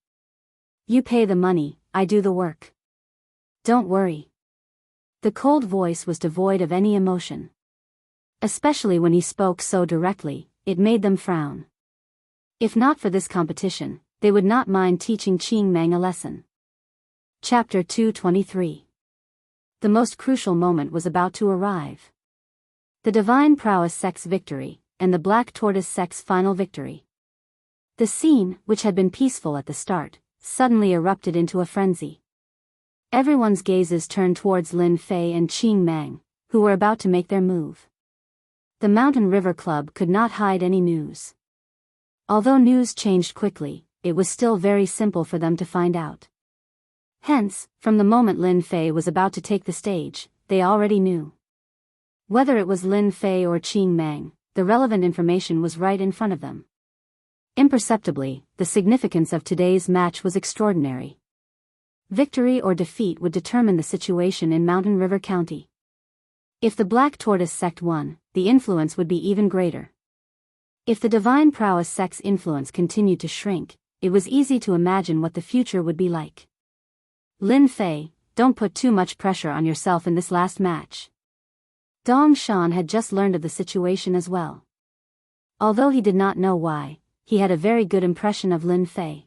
Speaker 1: You pay the money, I do the work. Don't worry. The cold voice was devoid of any emotion. Especially when he spoke so directly, it made them frown. If not for this competition, they would not mind teaching Qing Mang a lesson. Chapter 223. The most crucial moment was about to arrive. The Divine Prowess sect's victory, and the Black Tortoise sect's final victory. The scene, which had been peaceful at the start, suddenly erupted into a frenzy. Everyone's gazes turned towards Lin Fei and Qing Mang, who were about to make their move. The Mountain River Club could not hide any news. Although news changed quickly, it was still very simple for them to find out. Hence, from the moment Lin Fei was about to take the stage, they already knew. Whether it was Lin Fei or Qing Mang, the relevant information was right in front of them. Imperceptibly, the significance of today's match was extraordinary. Victory or defeat would determine the situation in Mountain River County. If the Black Tortoise sect won, the influence would be even greater. If the Divine Prowess sect's influence continued to shrink, it was easy to imagine what the future would be like. Lin Fei, don't put too much pressure on yourself in this last match. Dong Shan had just learned of the situation as well. Although he did not know why, he had a very good impression of Lin Fei.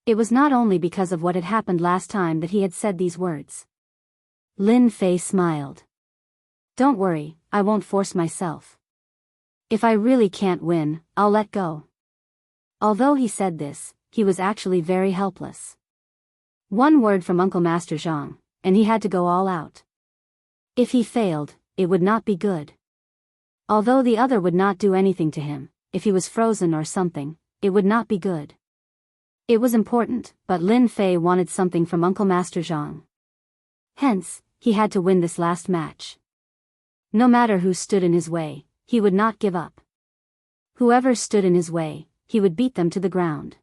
Speaker 1: It was not only because of what had happened last time that he had said these words. Lin Fei smiled. Don't worry, I won't force myself. If I really can't win, I'll let go. Although he said this, he was actually very helpless. One word from Uncle Master Zhang, and he had to go all out. If he failed, it would not be good. Although the other would not do anything to him, if he was frozen or something, it would not be good. It was important, but Lin Fei wanted something from Uncle Master Zhang. Hence, he had to win this last match. No matter who stood in his way, he would not give up. Whoever stood in his way, he would beat them to the ground.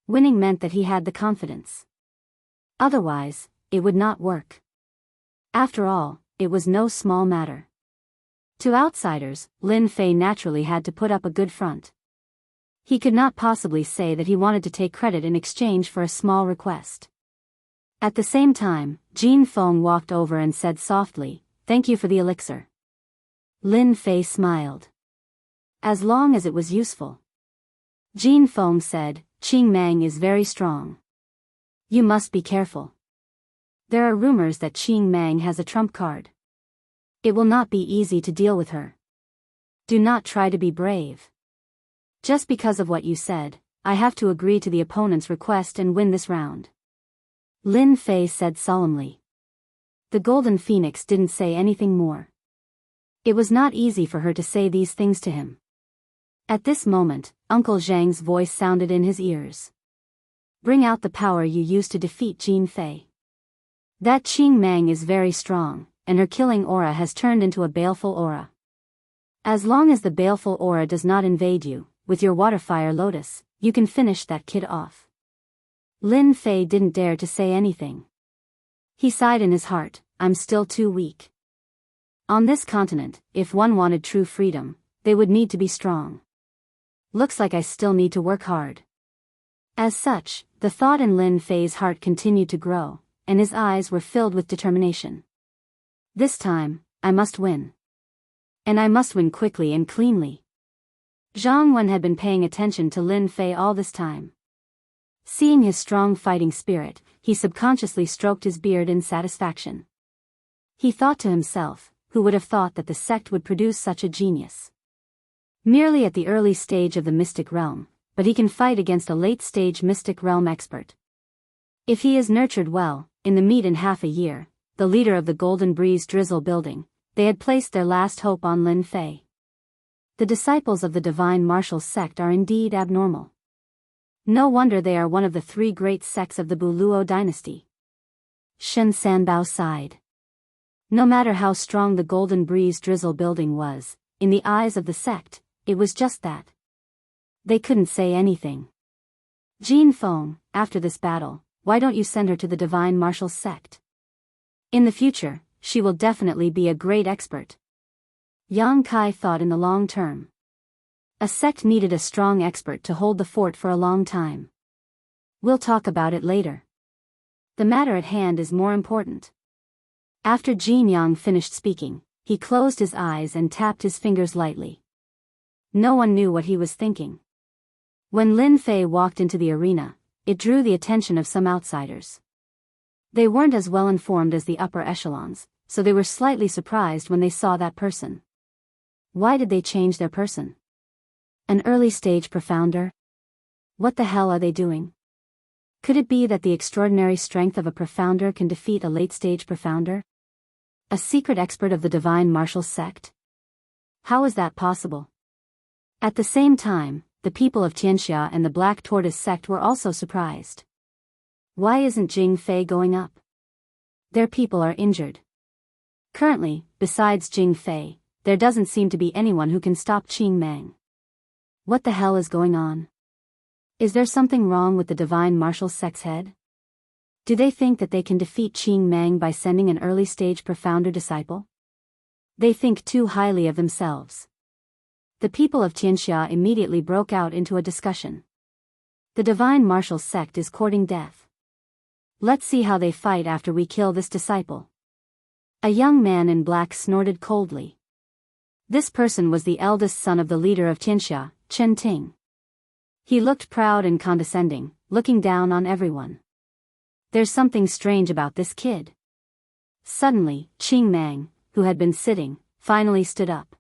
Speaker 1: Winning meant that he had the confidence. Otherwise, it would not work. After all, it was no small matter. To outsiders, Lin Fei naturally had to put up a good front. He could not possibly say that he wanted to take credit in exchange for a small request. At the same time, Jin Feng walked over and said softly, "Thank you for the elixir." Lin Fei smiled. As long as it was useful. Jin Feng said, "Qing Mang is very strong. You must be careful. There are rumors that Qing Mang has a trump card. It will not be easy to deal with her. Do not try to be brave. Just because of what you said, I have to agree to the opponent's request and win this round." Lin Fei said solemnly. The Golden Phoenix didn't say anything more. It was not easy for her to say these things to him. At this moment, Uncle Zhang's voice sounded in his ears. "Bring out the power you used to defeat Jin Fei. That Qing Mang is very strong, and her killing aura has turned into a baleful aura. As long as the baleful aura does not invade you, with your water fire lotus, you can finish that kid off." Lin Fei didn't dare to say anything. He sighed in his heart, "I'm still too weak. On this continent, if one wanted true freedom, they would need to be strong. Looks like I still need to work hard." As such, the thought in Lin Fei's heart continued to grow, and his eyes were filled with determination. This time, I must win. And I must win quickly and cleanly. Zhang Wen had been paying attention to Lin Fei all this time. Seeing his strong fighting spirit, he subconsciously stroked his beard in satisfaction. He thought to himself, who would have thought that the sect would produce such a genius? Merely at the early stage of the mystic realm, but he can fight against a late-stage mystic realm expert. If he is nurtured well, in the meet in half a year, the leader of the Golden Breeze Drizzle building, they had placed their last hope on Lin Fei. The disciples of the Divine Martial Sect are indeed abnormal. No wonder they are one of the three great sects of the Buluo dynasty. Shen Sanbao sighed. No matter how strong the Golden Breeze Drizzle building was, in the eyes of the sect, it was just that. They couldn't say anything. Jin Feng, after this battle, why don't you send her to the Divine Martial Sect? In the future, she will definitely be a great expert. Yang Kai thought in the long term. A sect needed a strong expert to hold the fort for a long time. We'll talk about it later. The matter at hand is more important. After Jin Yang finished speaking, he closed his eyes and tapped his fingers lightly. No one knew what he was thinking. When Lin Fei walked into the arena, it drew the attention of some outsiders. They weren't as well informed as the upper echelons, so they were slightly surprised when they saw that person. Why did they change their person? An early-stage profounder? What the hell are they doing? Could it be that the extraordinary strength of a profounder can defeat a late-stage profounder? A secret expert of the Divine Martial Sect? How is that possible? At the same time, the people of Xianxia and the Black Tortoise Sect were also surprised. Why isn't Jing Fei going up? Their people are injured. Currently, besides Jing Fei, there doesn't seem to be anyone who can stop Qing Mang. What the hell is going on? Is there something wrong with the Divine Martial Sect's head? Do they think that they can defeat Qing Mang by sending an early-stage profounder disciple? They think too highly of themselves. The people of Xianxia immediately broke out into a discussion. The Divine Martial Sect is courting death. Let's see how they fight after we kill this disciple. A young man in black snorted coldly. This person was the eldest son of the leader of Xianxia, Chen Ting. He looked proud and condescending, looking down on everyone. There's something strange about this kid. Suddenly, Qing Mang, who had been sitting, finally stood up.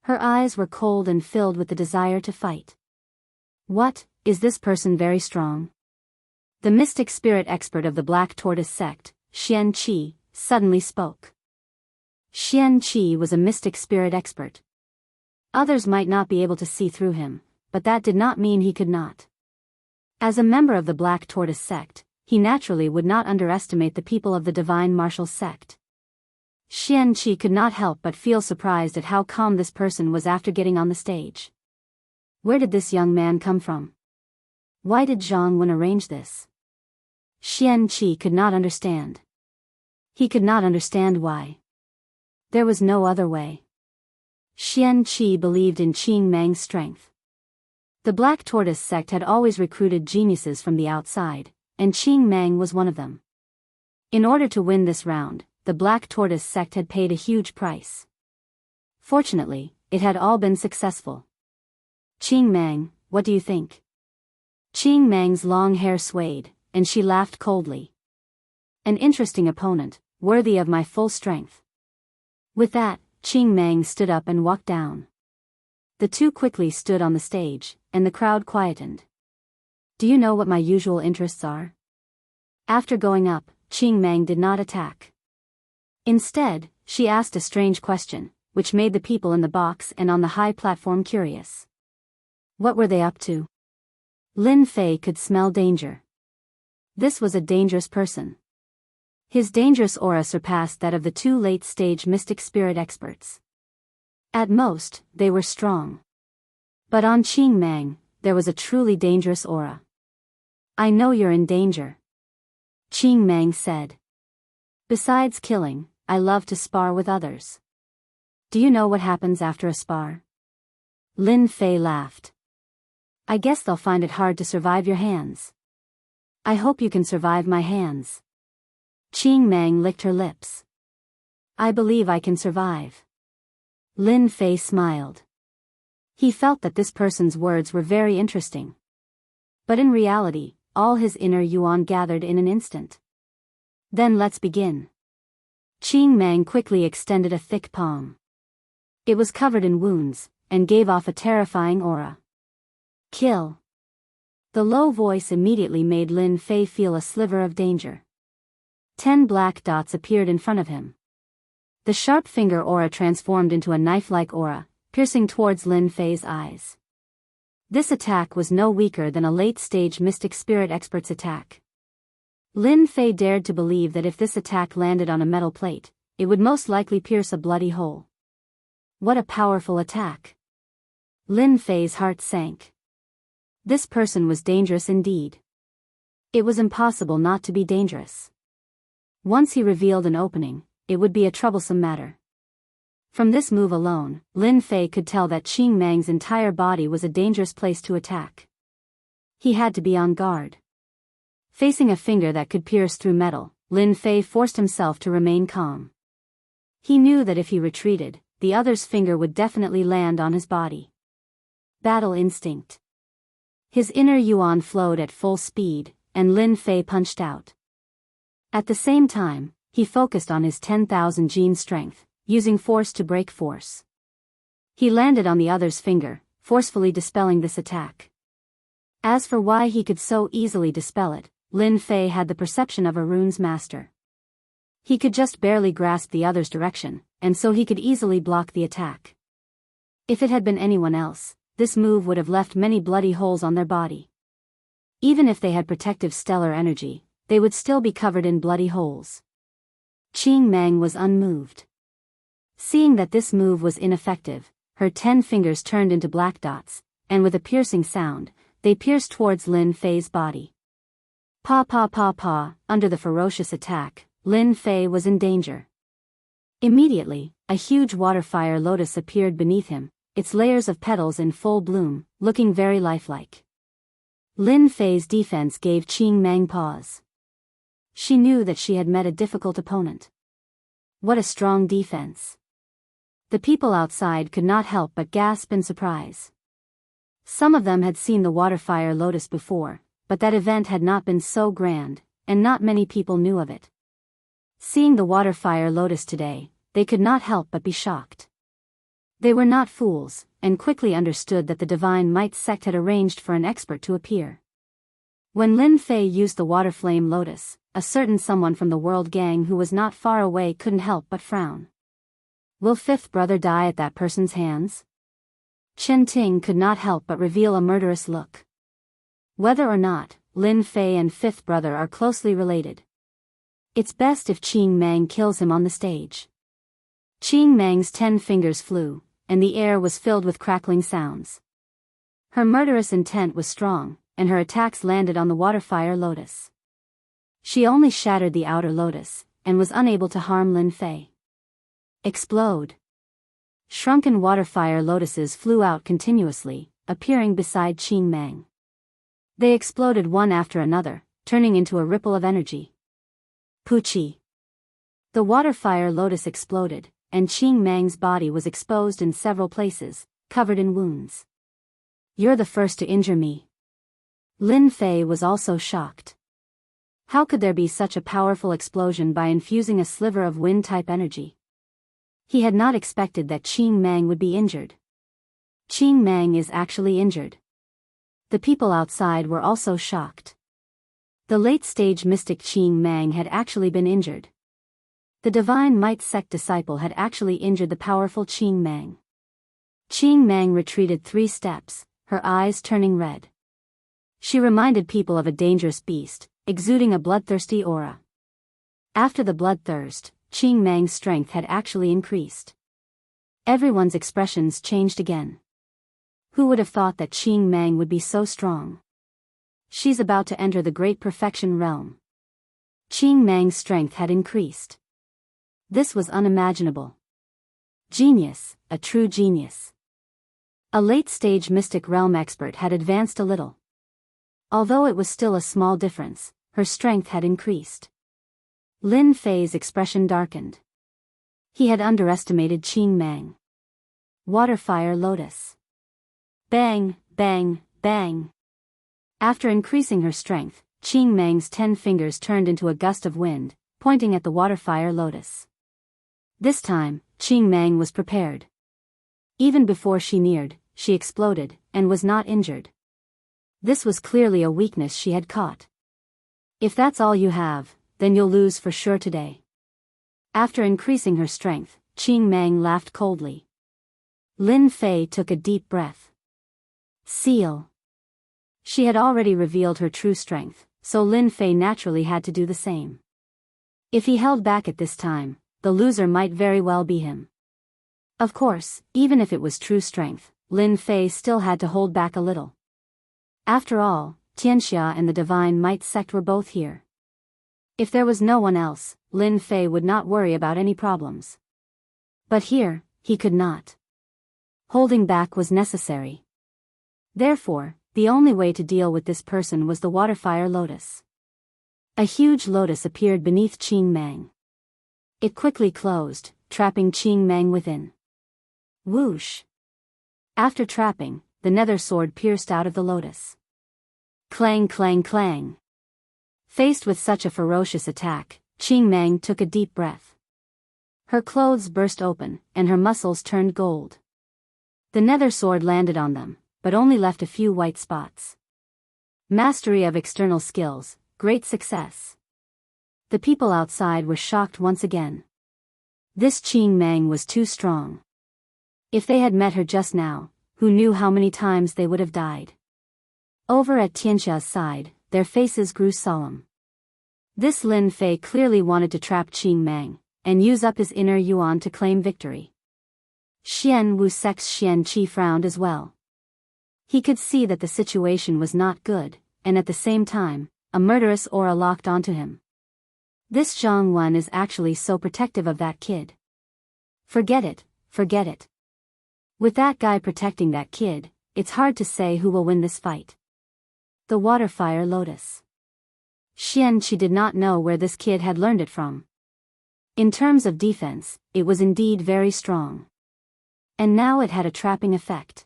Speaker 1: Her eyes were cold and filled with the desire to fight. What, is this person very strong? The mystic spirit expert of the Black Tortoise Sect, Xian Qi, suddenly spoke. Xian Qi was a mystic spirit expert. Others might not be able to see through him, but that did not mean he could not. As a member of the Black Tortoise Sect, he naturally would not underestimate the people of the divine martial sect. Xianxia could not help but feel surprised at how calm this person was after getting on the stage. Where did this young man come from? Why did Jianghu arrange this? Xianxia could not understand. He could not understand why. There was no other way. Xianxia believed in Qing Mang's strength. The Black Tortoise sect had always recruited geniuses from the outside, and Qing Mang was one of them. In order to win this round, the Black Tortoise sect had paid a huge price. Fortunately, it had all been successful. Qing Mang, what do you think? Qing Mang's long hair swayed, and she laughed coldly. An interesting opponent, worthy of my full strength. With that, Qing Mang stood up and walked down. The two quickly stood on the stage, and the crowd quietened. Do you know what my usual interests are? After going up, Qing Mang did not attack. Instead, she asked a strange question, which made the people in the box and on the high platform curious. What were they up to? Lin Fei could smell danger. This was a dangerous person. His dangerous aura surpassed that of the two late-stage mystic spirit experts. At most, they were strong. But on Qing Mang, there was a truly dangerous aura. I know you're in danger, Qing Mang said. Besides killing, I love to spar with others. Do you know what happens after a spar? Lin Fei laughed. I guess they'll find it hard to survive your hands. I hope you can survive my hands. Qing Mang licked her lips. I believe I can survive. Lin Fei smiled. He felt that this person's words were very interesting. But in reality, all his inner yuan gathered in an instant. Then let's begin. Qing Mang quickly extended a thick palm. It was covered in wounds, and gave off a terrifying aura. Kill. The low voice immediately made Lin Fei feel a sliver of danger. 10 black dots appeared in front of him. The sharp finger aura transformed into a knife-like aura, piercing towards Lin Fei's eyes. This attack was no weaker than a late-stage mystic spirit expert's attack. Lin Fei dared to believe that if this attack landed on a metal plate, it would most likely pierce a bloody hole. What a powerful attack! Lin Fei's heart sank. This person was dangerous indeed. It was impossible not to be dangerous. Once he revealed an opening, it would be a troublesome matter. From this move alone, Lin Fei could tell that Qing Mang's entire body was a dangerous place to attack. He had to be on guard. Facing a finger that could pierce through metal, Lin Fei forced himself to remain calm. He knew that if he retreated, the other's finger would definitely land on his body. Battle instinct. His inner yuan flowed at full speed, and Lin Fei punched out. At the same time, he focused on his 10,000 gene strength, using force to break force. He landed on the other's finger, forcefully dispelling this attack. As for why he could so easily dispel it, Lin Fei had the perception of a rune's master. He could just barely grasp the other's direction, and so he could easily block the attack. If it had been anyone else, this move would have left many bloody holes on their body. Even if they had protective stellar energy, they would still be covered in bloody holes. Qing Mang was unmoved. Seeing that this move was ineffective, her 10 fingers turned into black dots, and with a piercing sound, they pierced towards Lin Fei's body. Pa pa pa pa, under the ferocious attack, Lin Fei was in danger. Immediately, a huge water-fire lotus appeared beneath him, its layers of petals in full bloom, looking very lifelike. Lin Fei's defense gave Qing Mang pause. She knew that she had met a difficult opponent. What a strong defense. The people outside could not help but gasp in surprise. Some of them had seen the water-fire lotus before, but that event had not been so grand, and not many people knew of it. Seeing the water-fire lotus today, they could not help but be shocked. They were not fools, and quickly understood that the Divine Might sect had arranged for an expert to appear. When Lin Fei used the water flame lotus, a certain someone from the World Gang who was not far away couldn't help but frown. Will fifth brother die at that person's hands? Chen Ting could not help but reveal a murderous look. Whether or not, Lin Fei and fifth brother are closely related. It's best if Qing Mang kills him on the stage. Qing Mang's 10 fingers flew, and the air was filled with crackling sounds. Her murderous intent was strong, and her attacks landed on the water-fire lotus. She only shattered the outer lotus, and was unable to harm Lin Fei. Explode! Shrunken water-fire lotuses flew out continuously, appearing beside Qing Mang. They exploded one after another, turning into a ripple of energy. Puchi! The water-fire lotus exploded, and Qing Mang's body was exposed in several places, covered in wounds. You're the first to injure me. Lin Fei was also shocked. How could there be such a powerful explosion by infusing a sliver of wind-type energy? He had not expected that Qing Mang would be injured. Qing Mang is actually injured. The people outside were also shocked. The late-stage mystic Qing Mang had actually been injured. The Divine Might sect disciple had actually injured the powerful Qing Mang. Qing Mang retreated 3 steps, her eyes turning red. She reminded people of a dangerous beast, exuding a bloodthirsty aura. After the bloodthirst, Qing Mang's strength had actually increased. Everyone's expressions changed again. Who would have thought that Qing Mang would be so strong? She's about to enter the great perfection realm. Qing Mang's strength had increased. This was unimaginable. Genius, a true genius. A late-stage mystic realm expert had advanced a little. Although it was still a small difference, her strength had increased. Lin Fei's expression darkened. He had underestimated Qing Mang. Water-fire lotus. Bang, bang, bang. After increasing her strength, Qing Mang's 10 fingers turned into a gust of wind, pointing at the water-fire lotus. This time, Qing Mang was prepared. Even before she neared, she exploded, and was not injured. This was clearly a weakness she had caught. If that's all you have, then you'll lose for sure today. After increasing her strength, Qing Mang laughed coldly. Lin Fei took a deep breath. Seal. She had already revealed her true strength, so Lin Fei naturally had to do the same. If he held back at this time, the loser might very well be him. Of course, even if it was true strength, Lin Fei still had to hold back a little. After all, Xianxia and the Divine Might sect were both here. If there was no one else, Lin Fei would not worry about any problems. But here, he could not. Holding back was necessary. Therefore, the only way to deal with this person was the water-fire lotus. A huge lotus appeared beneath Qing Mang. It quickly closed, trapping Qing Mang within. Whoosh! After trapping, the nether sword pierced out of the lotus. Clang clang clang. Faced with such a ferocious attack, Qing Mang took a deep breath. Her clothes burst open, and her muscles turned gold. The nether sword landed on them, but only left a few white spots. Mastery of external skills, great success. The people outside were shocked once again. This Qing Mang was too strong. If they had met her just now, who knew how many times they would have died. Over at Tianxia's side, their faces grew solemn. This Lin Fei clearly wanted to trap Qing Mang, and use up his inner yuan to claim victory. Wuxia Xianxia frowned as well. He could see that the situation was not good, and at the same time, a murderous aura locked onto him. This Jianghu is actually so protective of that kid. Forget it, forget it. With that guy protecting that kid, it's hard to say who will win this fight. The water-fire lotus. Xianxia did not know where this kid had learned it from. In terms of defense, it was indeed very strong. And now it had a trapping effect.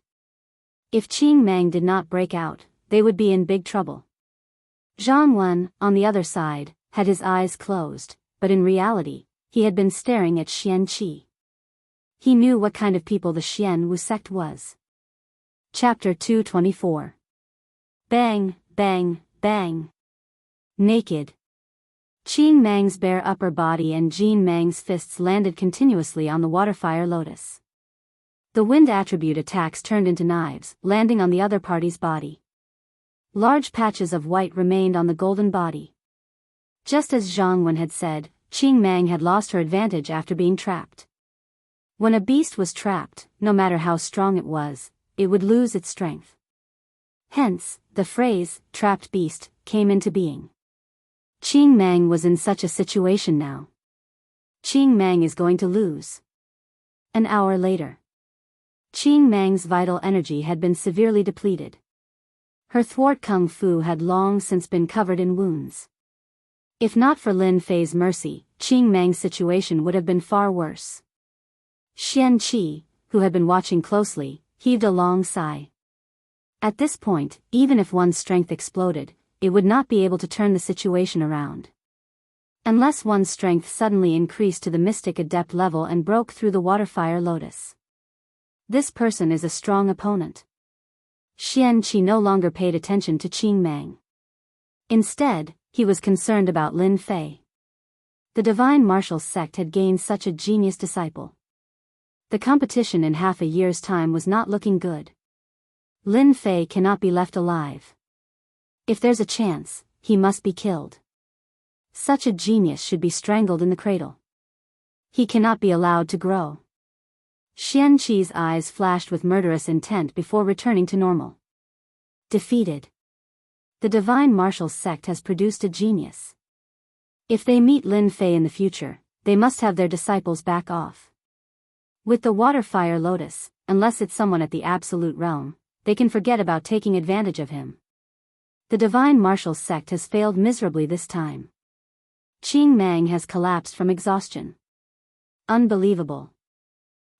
Speaker 1: If Qing Mang did not break out, they would be in big trouble. Jianghu, on the other side, had his eyes closed, but in reality, he had been staring at Xianxia. He knew what kind of people the Xianwu sect was. Chapter 224. Bang, bang, bang. Naked. Qing Mang's bare upper body and Jin Mang's fists landed continuously on the water-fire lotus. The wind attribute attacks turned into knives, landing on the other party's body. Large patches of white remained on the golden body. Just as Zhang Wen had said, Qing Mang had lost her advantage after being trapped. When a beast was trapped, no matter how strong it was, it would lose its strength. Hence, the phrase, trapped beast, came into being. Qing Mang was in such a situation now. Qing Mang is going to lose. An hour later. Qing Mang's vital energy had been severely depleted. Her thwart kung fu had long since been covered in wounds. If not for Lin Fei's mercy, Qing Mang's situation would have been far worse. Xian Qi, who had been watching closely, heaved a long sigh. At this point, even if one's strength exploded, it would not be able to turn the situation around. Unless one's strength suddenly increased to the mystic adept level and broke through the water-fire lotus. This person is a strong opponent. Xian Qi no longer paid attention to Qing Mang. Instead, he was concerned about Lin Fei. The divine martial sect had gained such a genius disciple. The competition in half a year's time was not looking good. Lin Fei cannot be left alive. If there's a chance, he must be killed. Such a genius should be strangled in the cradle. He cannot be allowed to grow. Xian Qi's eyes flashed with murderous intent before returning to normal. Defeated. The divine martial sect has produced a genius. If they meet Lin Fei in the future, they must have their disciples back off. With the water-fire lotus, unless it's someone at the absolute realm, they can forget about taking advantage of him. The divine martial sect has failed miserably this time. Qing Mang has collapsed from exhaustion. Unbelievable.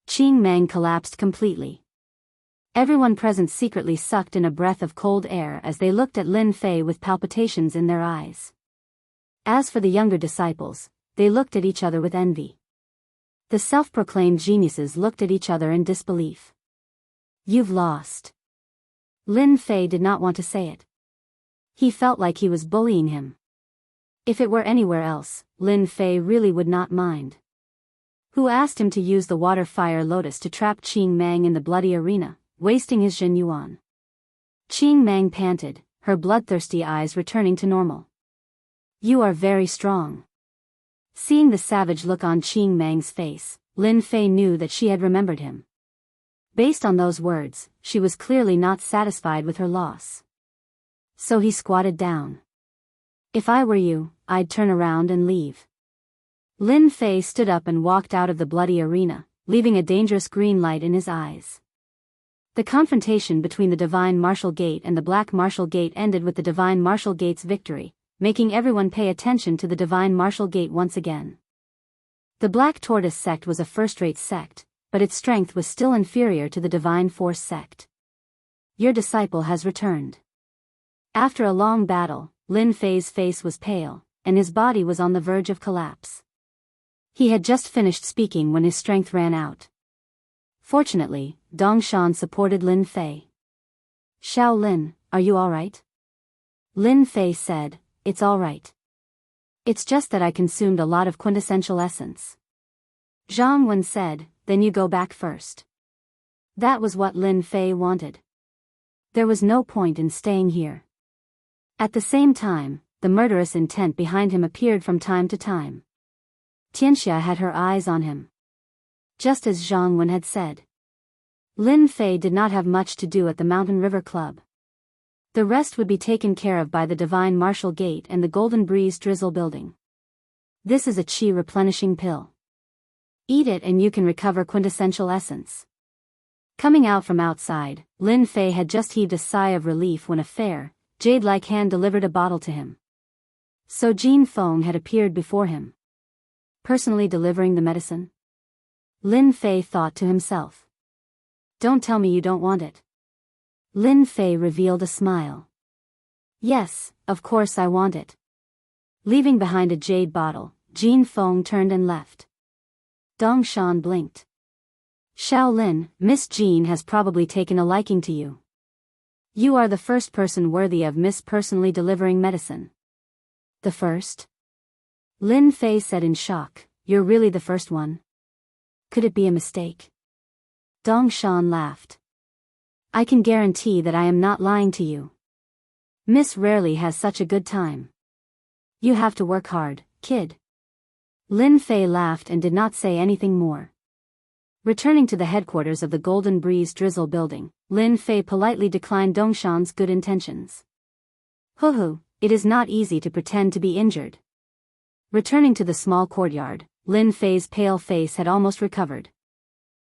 Speaker 1: Qing Mang collapsed completely. Everyone present secretly sucked in a breath of cold air as they looked at Lin Fei with palpitations in their eyes. As for the younger disciples, they looked at each other with envy. The self-proclaimed geniuses looked at each other in disbelief. You've lost. Lin Fei did not want to say it. He felt like he was bullying him. If it were anywhere else, Lin Fei really would not mind. Who asked him to use the water-fire lotus to trap Qing Mang in the bloody arena, wasting his Zhen Yuan? Qing Mang panted, her bloodthirsty eyes returning to normal. You are very strong. Seeing the savage look on Qing Mang's face, Lin Fei knew that she had remembered him. Based on those words, she was clearly not satisfied with her loss. So he squatted down. If I were you, I'd turn around and leave. Lin Fei stood up and walked out of the bloody arena, leaving a dangerous green light in his eyes. The confrontation between the Divine Martial Gate and the Black Martial Gate ended with the Divine Martial Gate's victory, making everyone pay attention to the Divine Martial Gate once again. The Black Tortoise sect was a first-rate sect, but its strength was still inferior to the Divine Force sect. Your disciple has returned. After a long battle, Lin Fei's face was pale, and his body was on the verge of collapse. He had just finished speaking when his strength ran out. Fortunately, Dongshan supported Lin Fei. Xiao Lin, are you alright? Lin Fei said, it's alright. It's just that I consumed a lot of quintessential essence. Zhang Wen said, then you go back first. That was what Lin Fei wanted. There was no point in staying here. At the same time, the murderous intent behind him appeared from time to time. Xianxia had her eyes on him. Just as Zhang Wen had said. Lin Fei did not have much to do at the Mountain River Club. The rest would be taken care of by the Divine Martial Gate and the Golden Breeze Drizzle Building. This is a chi replenishing pill. Eat it and you can recover quintessential essence. Coming out from outside, Lin Fei had just heaved a sigh of relief when a fair, jade-like hand delivered a bottle to him. So Jin Feng had appeared before him. Personally delivering the medicine? Lin Fei thought to himself. Don't tell me you don't want it. Lin Fei revealed a smile. Yes, of course I want it. Leaving behind a jade bottle, Jin Feng turned and left. Dongshan blinked. Xiao Lin, Miss Jean has probably taken a liking to you. You are the first person worthy of Miss personally delivering medicine. The first? Lin Fei said in shock, you're really the first one? Could it be a mistake? Dongshan laughed. I can guarantee that I am not lying to you. Miss rarely has such a good time. You have to work hard, kid. Lin Fei laughed and did not say anything more. Returning to the headquarters of the Golden Breeze Drizzle building, Lin Fei politely declined Dongshan's good intentions. Hoo, it is not easy to pretend to be injured. Returning to the small courtyard, Lin Fei's pale face had almost recovered.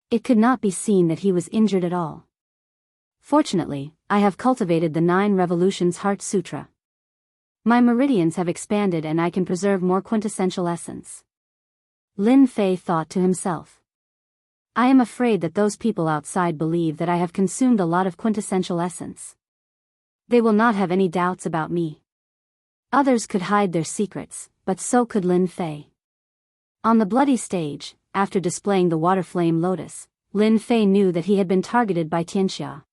Speaker 1: It could not be seen that he was injured at all. Fortunately, I have cultivated the 9 Revolutions Heart Sutra. My meridians have expanded and I can preserve more quintessential essence. Lin Fei thought to himself. I am afraid that those people outside believe that I have consumed a lot of quintessential essence. They will not have any doubts about me. Others could hide their secrets, but so could Lin Fei. On the bloody stage, after displaying the water flame lotus, Lin Fei knew that he had been targeted by Xianxia.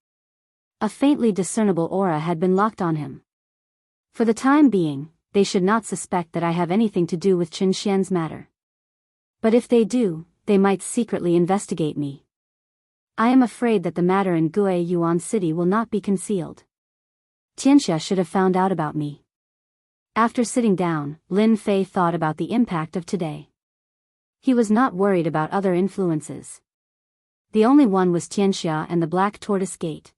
Speaker 1: A faintly discernible aura had been locked on him. For the time being, they should not suspect that I have anything to do with Qin Xian's matter. But if they do, they might secretly investigate me. I am afraid that the matter in Gue Yuan City will not be concealed. Xianxia should have found out about me. After sitting down, Lin Fei thought about the impact of today. He was not worried about other influences. The only one was Xianxia and the Black Tortoise Gate.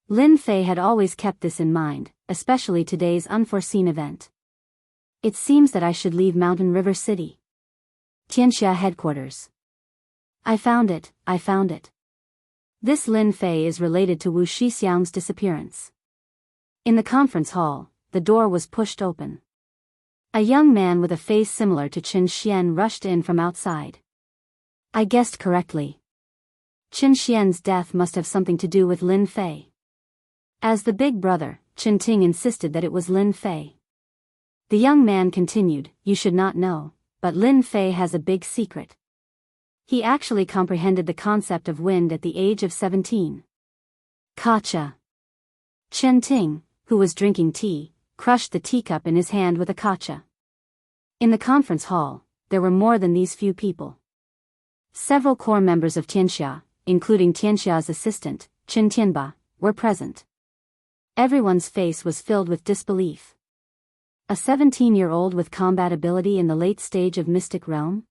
Speaker 1: Lin Fei had always kept this in mind, especially today's unforeseen event. It seems that I should leave Mountain River City. Xianxia headquarters. I found it. This Lin Fei is related to Wuxia Xianxia's disappearance. In the conference hall, the door was pushed open. A young man with a face similar to Qin Xian rushed in from outside. I guessed correctly. Qin Xian's death must have something to do with Lin Fei. As the big brother, Qin Ting insisted that it was Lin Fei. The young man continued, you should not know, but Lin Fei has a big secret. He actually comprehended the concept of wind at the age of 17. Gotcha. Qin Ting, who was drinking tea, crushed the teacup in his hand with a gotcha. In the conference hall, there were more than these few people. Several core members of Xianxia, including Xianxia's assistant, Qin Tianba, were present. Everyone's face was filled with disbelief. A 17-year-old with combat ability in the late stage of Mystic Realm?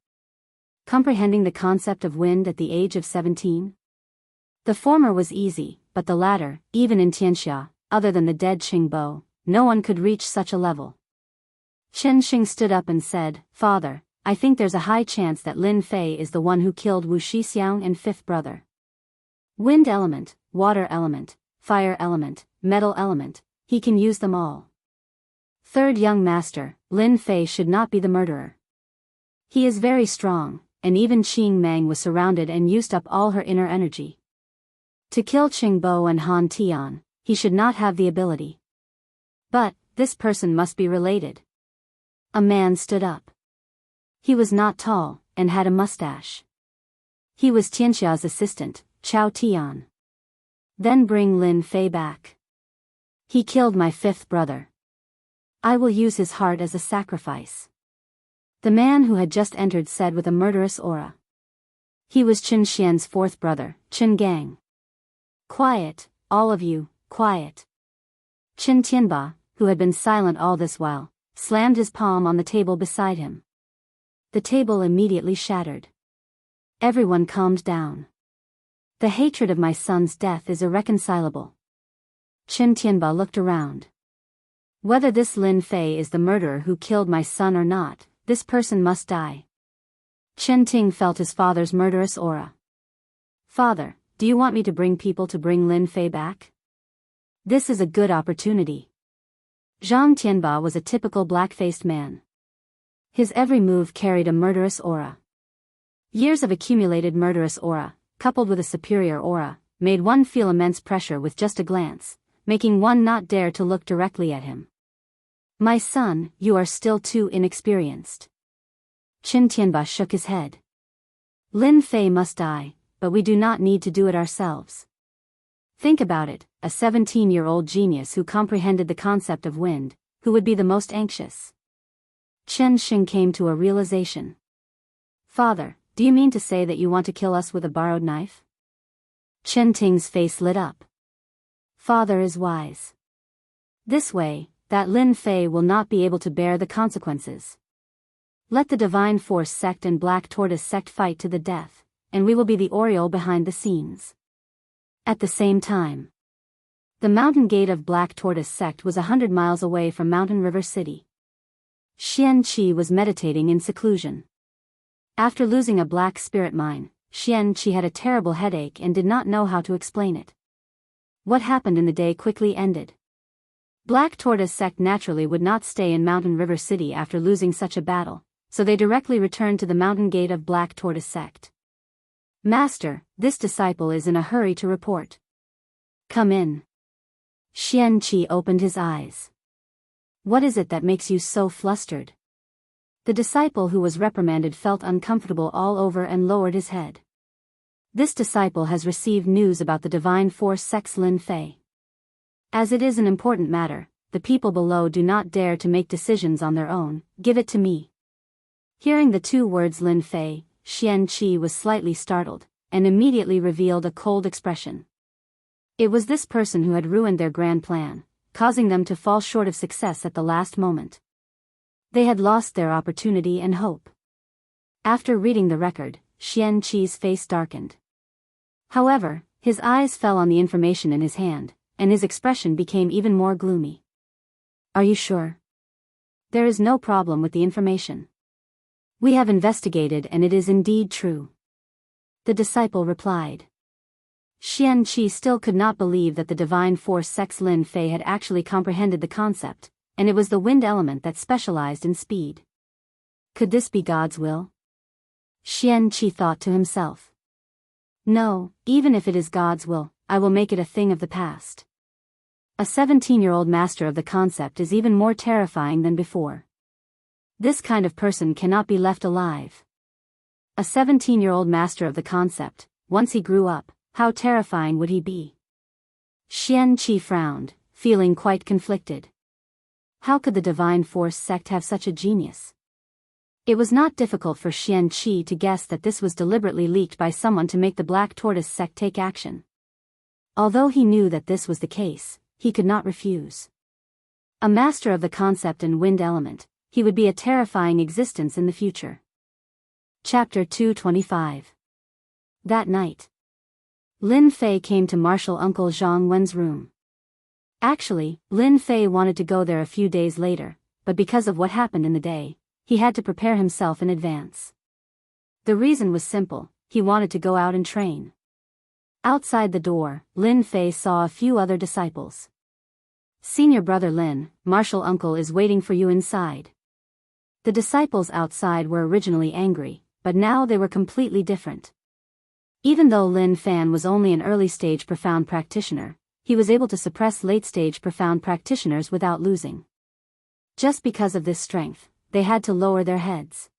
Speaker 1: Comprehending the concept of wind at the age of 17? The former was easy, but the latter, even in Xianxia, other than the dead Qingbo, no one could reach such a level. Chen Xing stood up and said, Father, I think there's a high chance that Lin Fei is the one who killed Wuxia Xianxia and fifth brother. Wind element, water element, fire element, metal element, he can use them all. Third young master, Lin Fei should not be the murderer. He is very strong, and even Qing Meng was surrounded and used up all her inner energy. To kill Qingbo and Han Tian, he should not have the ability. But, this person must be related. A man stood up. He was not tall, and had a mustache. He was Xianxia's assistant, Chao Tian. Then bring Lin Fei back. He killed my fifth brother. I will use his heart as a sacrifice. The man who had just entered said with a murderous aura. He was Qin Xian's fourth brother, Qin Gang. Quiet, all of you, quiet. Qin Tianba, who had been silent all this while, slammed his palm on the table beside him. The table immediately shattered. Everyone calmed down. The hatred of my son's death is irreconcilable. Qin Tianba looked around. Whether this Lin Fei is the murderer who killed my son or not, this person must die. Qin Ting felt his father's murderous aura. Father, do you want me to bring people to bring Lin Fei back? This is a good opportunity. Zhang Tianba was a typical black-faced man. His every move carried a murderous aura. Years of accumulated murderous aura, coupled with a superior aura, made one feel immense pressure with just a glance, making one not dare to look directly at him. My son, you are still too inexperienced. Qin Tianba shook his head. Lin Fei must die, but we do not need to do it ourselves. Think about it, a 17-year-old genius who comprehended the concept of wind, who would be the most anxious? Chen Xing came to a realization. Father, do you mean to say that you want to kill us with a borrowed knife? Chen Ting's face lit up. Father is wise. This way, that Lin Fei will not be able to bear the consequences. Let the Divine Force sect and Black Tortoise sect fight to the death, and we will be the Oriole behind the scenes. At the same time, the mountain gate of Black Tortoise sect was 100 miles away from Mountain River City. Xianqi was meditating in seclusion. After losing a black spirit mine, Xianqi had a terrible headache and did not know how to explain it. What happened in the day quickly ended. Black Tortoise sect naturally would not stay in Mountain River City after losing such a battle, so they directly returned to the mountain gate of Black Tortoise sect. Master, this disciple is in a hurry to report. Come in. Xianqi opened his eyes. What is it that makes you so flustered? The disciple who was reprimanded felt uncomfortable all over and lowered his head. This disciple has received news about the Divine Force sect's Lin Fei. As it is an important matter, the people below do not dare to make decisions on their own. Give it to me. Hearing the two words Lin Fei, Xianqi was slightly startled, and immediately revealed a cold expression. It was this person who had ruined their grand plan, causing them to fall short of success at the last moment. They had lost their opportunity and hope. After reading the record, Xianqi's face darkened. However, his eyes fell on the information in his hand, and his expression became even more gloomy. Are you sure? There is no problem with the information. We have investigated and it is indeed true. The disciple replied. Xianqi still could not believe that the Divine Force sect's Lin Fei had actually comprehended the concept, and it was the wind element that specialized in speed. Could this be God's will? Xianqi thought to himself. No, even if it is God's will, I will make it a thing of the past. A 17-year-old master of the concept is even more terrifying than before. This kind of person cannot be left alive. A 17-year-old master of the concept, once he grew up, how terrifying would he be? Xianqi frowned, feeling quite conflicted. How could the Divine Force sect have such a genius? It was not difficult for Xianqi to guess that this was deliberately leaked by someone to make the Black Tortoise sect take action. Although he knew that this was the case, he could not refuse. A master of the concept and wind element, he would be a terrifying existence in the future. Chapter 225. That night, Lin Fei came to Martial Uncle Zhang Wen's room. Actually, Lin Fei wanted to go there a few days later, but because of what happened in the day, he had to prepare himself in advance. The reason was simple, he wanted to go out and train. Outside the door, Lin Fei saw a few other disciples. Senior brother Lin, Martial Uncle is waiting for you inside. The disciples outside were originally angry, but now they were completely different. Even though Lin Fan was only an early-stage profound practitioner, he was able to suppress late-stage profound practitioners without losing. Just because of this strength, they had to lower their heads.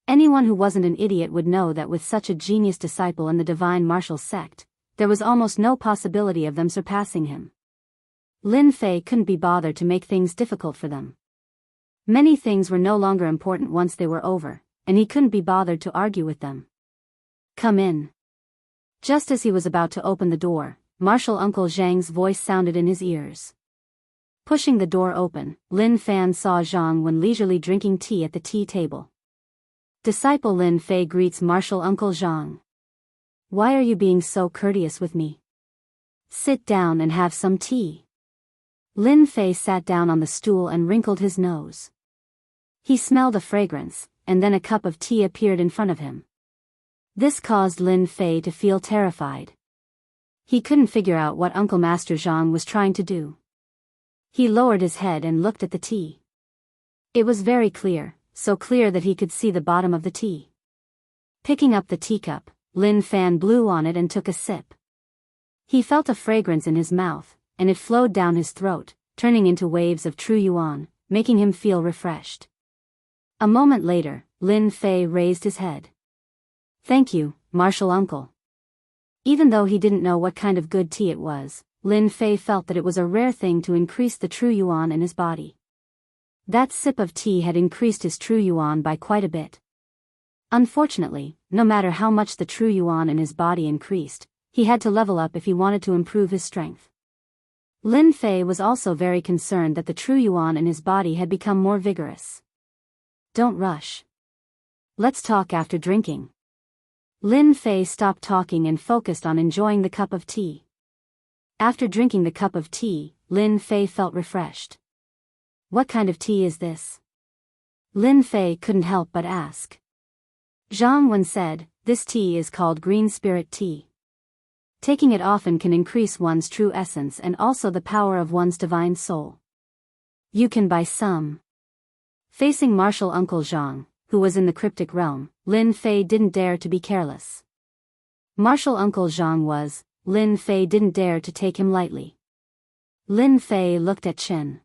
Speaker 1: Anyone who wasn't an idiot would know that with such a genius disciple in the Divine Martial sect, there was almost no possibility of them surpassing him. Lin Fei couldn't be bothered to make things difficult for them. Many things were no longer important once they were over, and he couldn't be bothered to argue with them. Come in. Just as he was about to open the door, Martial Uncle Zhang's voice sounded in his ears. Pushing the door open, Lin Fan saw Zhang Wen leisurely drinking tea at the tea table. Disciple Lin Fei greets Martial Uncle Zhang. Why are you being so courteous with me? Sit down and have some tea. Lin Fei sat down on the stool and wrinkled his nose. He smelled a fragrance, and then a cup of tea appeared in front of him. This caused Lin Fei to feel terrified. He couldn't figure out what Uncle Master Zhang was trying to do. He lowered his head and looked at the tea. It was very clear, so clear that he could see the bottom of the tea. Picking up the teacup, Lin Fan blew on it and took a sip. He felt a fragrance in his mouth, and it flowed down his throat, turning into waves of true yuan, making him feel refreshed. A moment later, Lin Fei raised his head. Thank you, Martial Uncle. Even though he didn't know what kind of good tea it was, Lin Fei felt that it was a rare thing to increase the true yuan in his body. That sip of tea had increased his true yuan by quite a bit. Unfortunately, no matter how much the true yuan in his body increased, he had to level up if he wanted to improve his strength. Lin Fei was also very concerned that the true yuan in his body had become more vigorous. Don't rush. Let's talk after drinking. Lin Fei stopped talking and focused on enjoying the cup of tea. After drinking the cup of tea, Lin Fei felt refreshed. What kind of tea is this? Lin Fei couldn't help but ask. Zhang Wen said, this tea is called green spirit tea. Taking it often can increase one's true essence and also the power of one's divine soul. You can buy some. Facing martial Uncle Zhang, who was in the cryptic realm, Lin Fei didn't dare to be careless. Martial Uncle Zhang was, Lin Fei didn't dare to take him lightly. Lin Fei looked at Chen.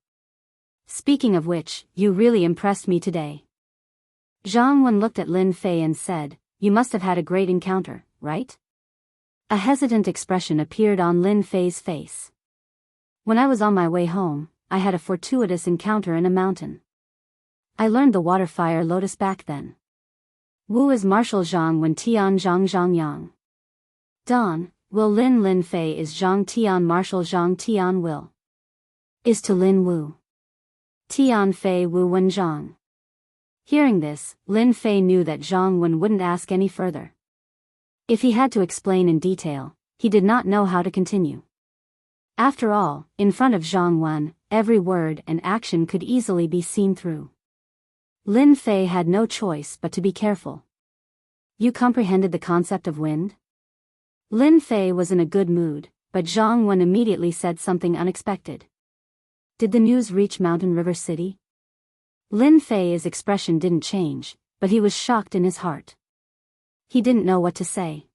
Speaker 1: Speaking of which, you really impressed me today. Zhang Wen looked at Lin Fei and said, you must have had a great encounter, right? A hesitant expression appeared on Lin Fei's face. When I was on my way home, I had a fortuitous encounter in a mountain. I learned the water fire lotus back then. Wu is martial Zhang Wen Tian Zhang Zhang Yang. Don, Will Lin Fei is Zhang Tian martial Zhang Tian Will. Is to Lin Wu. Tian Fei Wu Wen Zhang. Hearing this, Lin Fei knew that Zhang Wen wouldn't ask any further. If he had to explain in detail, he did not know how to continue. After all, in front of Zhang Wen, every word and action could easily be seen through. Lin Fei had no choice but to be careful. You comprehended the concept of wind? Lin Fei was in a good mood, but Zhang Wen immediately said something unexpected. Did the news reach Mountain River City? Lin Fei's expression didn't change, but he was shocked in his heart. He didn't know what to say.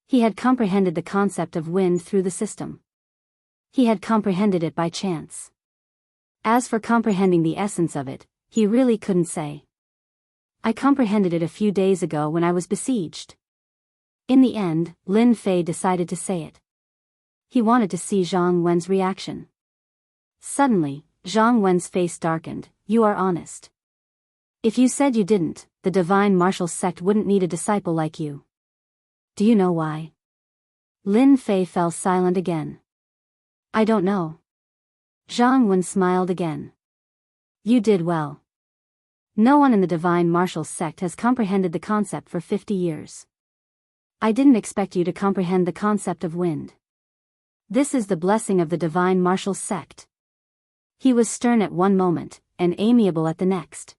Speaker 1: He had comprehended the concept of wind through the system. He had comprehended it by chance. As for comprehending the essence of it, he really couldn't say. I comprehended it a few days ago when I was besieged. In the end, Lin Fei decided to say it. He wanted to see Zhang Wen's reaction. Suddenly, Zhang Wen's face darkened. You are honest. If you said you didn't, the divine martial sect wouldn't need a disciple like you. Do you know why? Lin Fei fell silent again. I don't know. Zhang Wen smiled again. You did well. No one in the divine martial sect has comprehended the concept for 50 years. I didn't expect you to comprehend the concept of wind. This is the blessing of the divine martial sect. He was stern at one moment, and amiable at the next.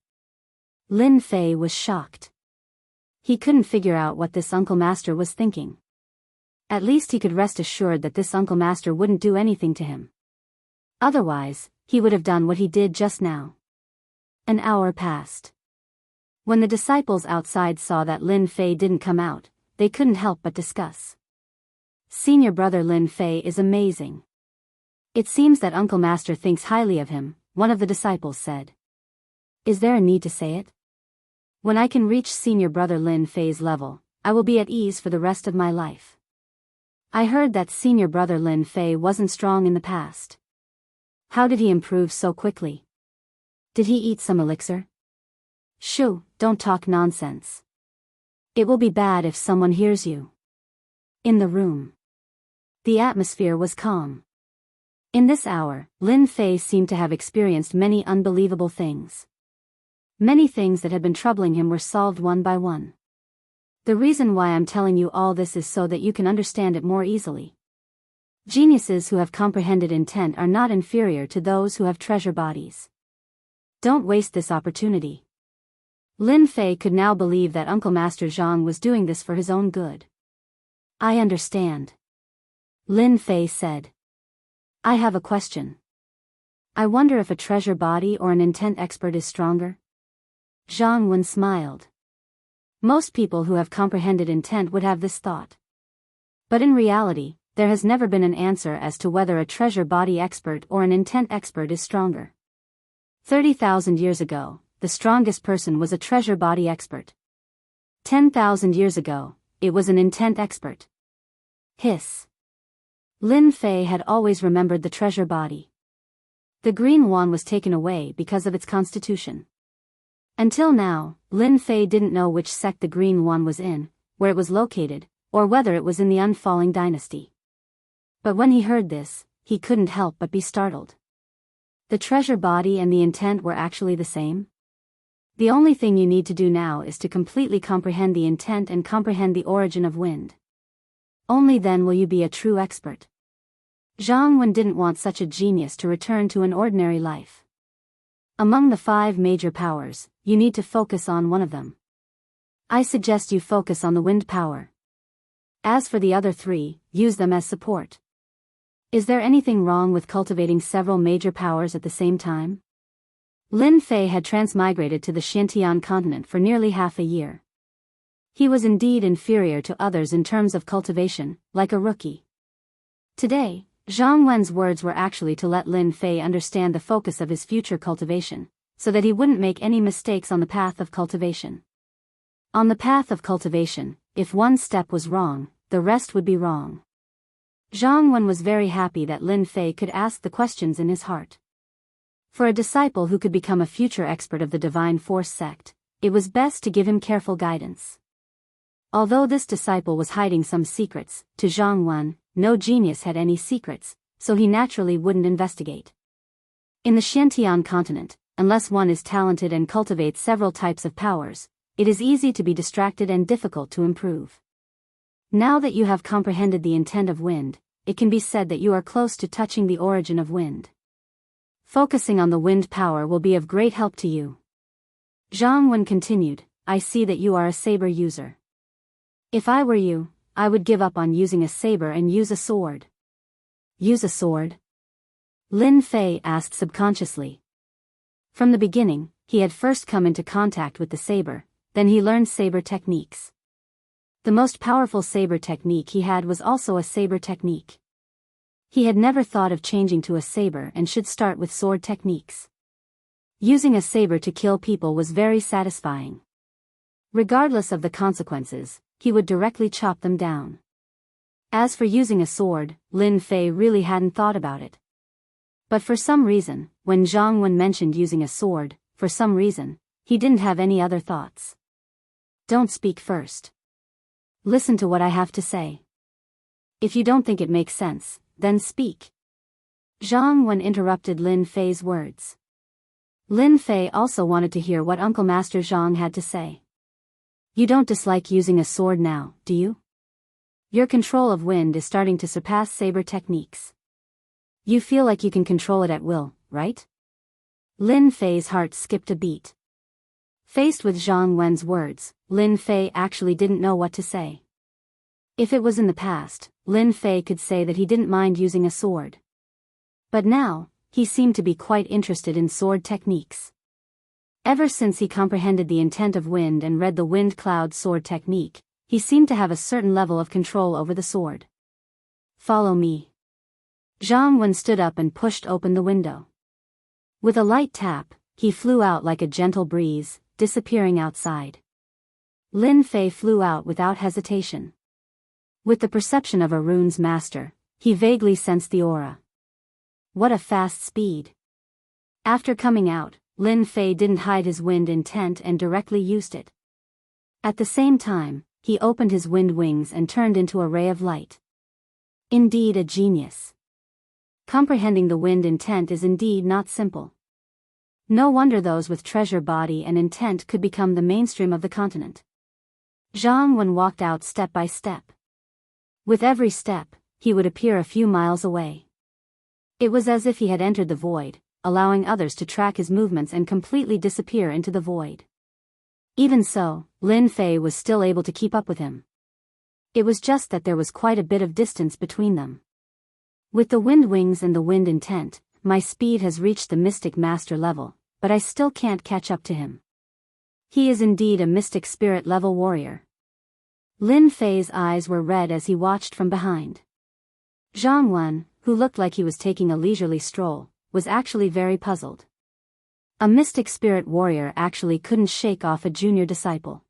Speaker 1: Lin Fei was shocked. He couldn't figure out what this Uncle Master was thinking. At least he could rest assured that this Uncle Master wouldn't do anything to him. Otherwise, he would have done what he did just now. An hour passed. When the disciples outside saw that Lin Fei didn't come out, they couldn't help but discuss. Senior brother Lin Fei is amazing. It seems that Uncle Master thinks highly of him, one of the disciples said. Is there a need to say it? When I can reach senior brother Lin Fei's level, I will be at ease for the rest of my life. I heard that senior brother Lin Fei wasn't strong in the past. How did he improve so quickly? Did he eat some elixir? Shoo, don't talk nonsense. It will be bad if someone hears you. In the room. The atmosphere was calm. In this hour, Lin Fei seemed to have experienced many unbelievable things. Many things that had been troubling him were solved one by one. The reason why I'm telling you all this is so that you can understand it more easily. Geniuses who have comprehended intent are not inferior to those who have treasure bodies. Don't waste this opportunity. Lin Fei could now believe that Uncle Master Zhang was doing this for his own good. I understand. Lin Fei said. I have a question. I wonder if a treasure body or an intent expert is stronger? Zhang Wen smiled. Most people who have comprehended intent would have this thought. But in reality, there has never been an answer as to whether a treasure body expert or an intent expert is stronger. 30,000 years ago, the strongest person was a treasure body expert. 10,000 years ago, it was an intent expert. Hiss. Lin Fei had always remembered the treasure body. The green wand was taken away because of its constitution. Until now, Lin Fei didn't know which sect the green wand was in, where it was located, or whether it was in the unfalling dynasty. But when he heard this, he couldn't help but be startled. The treasure body and the intent were actually the same? The only thing you need to do now is to completely comprehend the intent and comprehend the origin of wind. Only then will you be a true expert. Jiang Wen didn't want such a genius to return to an ordinary life. Among the 5 major powers, you need to focus on one of them. I suggest you focus on the wind power. As for the other 3, use them as support. Is there anything wrong with cultivating several major powers at the same time? Lin Fei had transmigrated to the Xintian continent for nearly half a year. He was indeed inferior to others in terms of cultivation, like a rookie. Today, Jiang Wen's words were actually to let Lin Fei understand the focus of his future cultivation, so that he wouldn't make any mistakes on the path of cultivation. On the path of cultivation, if one step was wrong, the rest would be wrong. Jiang Wen was very happy that Lin Fei could ask the questions in his heart. For a disciple who could become a future expert of the Divine Force sect, it was best to give him careful guidance. Although this disciple was hiding some secrets, to Jiang Wen, no genius had any secrets, so he naturally wouldn't investigate. In the Xintian continent, unless one is talented and cultivates several types of powers, it is easy to be distracted and difficult to improve. Now that you have comprehended the intent of wind, it can be said that you are close to touching the origin of wind. Focusing on the wind power will be of great help to you. Jiang Wen continued, I see that you are a saber user. If I were you, I would give up on using a saber and use a sword. Use a sword? Lin Fei asked subconsciously. From the beginning, he had first come into contact with the saber, then he learned saber techniques. The most powerful saber technique he had was also a saber technique. He had never thought of changing to a saber and should start with sword techniques. Using a saber to kill people was very satisfying. Regardless of the consequences, he would directly chop them down. As for using a sword, Lin Fei really hadn't thought about it. But for some reason, when Jiang Wen mentioned using a sword, for some reason, he didn't have any other thoughts. Don't speak first. Listen to what I have to say. If you don't think it makes sense, then speak. Jiang Wen interrupted Lin Fei's words. Lin Fei also wanted to hear what Uncle Master Zhang had to say. You don't dislike using a sword now, do you? Your control of wind is starting to surpass saber techniques. You feel like you can control it at will, right? Lin Fei's heart skipped a beat. Faced with Jiang Wen's words, Lin Fei actually didn't know what to say. If it was in the past, Lin Fei could say that he didn't mind using a sword. But now, he seemed to be quite interested in sword techniques. Ever since he comprehended the intent of wind and read the wind cloud sword technique, he seemed to have a certain level of control over the sword. Follow me. Jiang Wen stood up and pushed open the window. With a light tap, he flew out like a gentle breeze, disappearing outside. Lin Fei flew out without hesitation. With the perception of a rune's master, he vaguely sensed the aura. What a fast speed! After coming out, Lin Fei didn't hide his wind intent and directly used it. At the same time, he opened his wind wings and turned into a ray of light. Indeed a genius. Comprehending the wind intent is indeed not simple. No wonder those with treasure body and intent could become the mainstream of the continent. Jiang Wen walked out step by step. With every step, he would appear a few miles away. It was as if he had entered the void, allowing others to track his movements and completely disappear into the void. Even so, Lin Fei was still able to keep up with him. It was just that there was quite a bit of distance between them. With the wind wings and the wind intent, my speed has reached the mystic master level, but I still can't catch up to him. He is indeed a mystic spirit level warrior. Lin Fei's eyes were red as he watched from behind. Jiang Wen, who looked like he was taking a leisurely stroll, was actually very puzzled. A mystic spirit warrior actually couldn't shake off a junior disciple.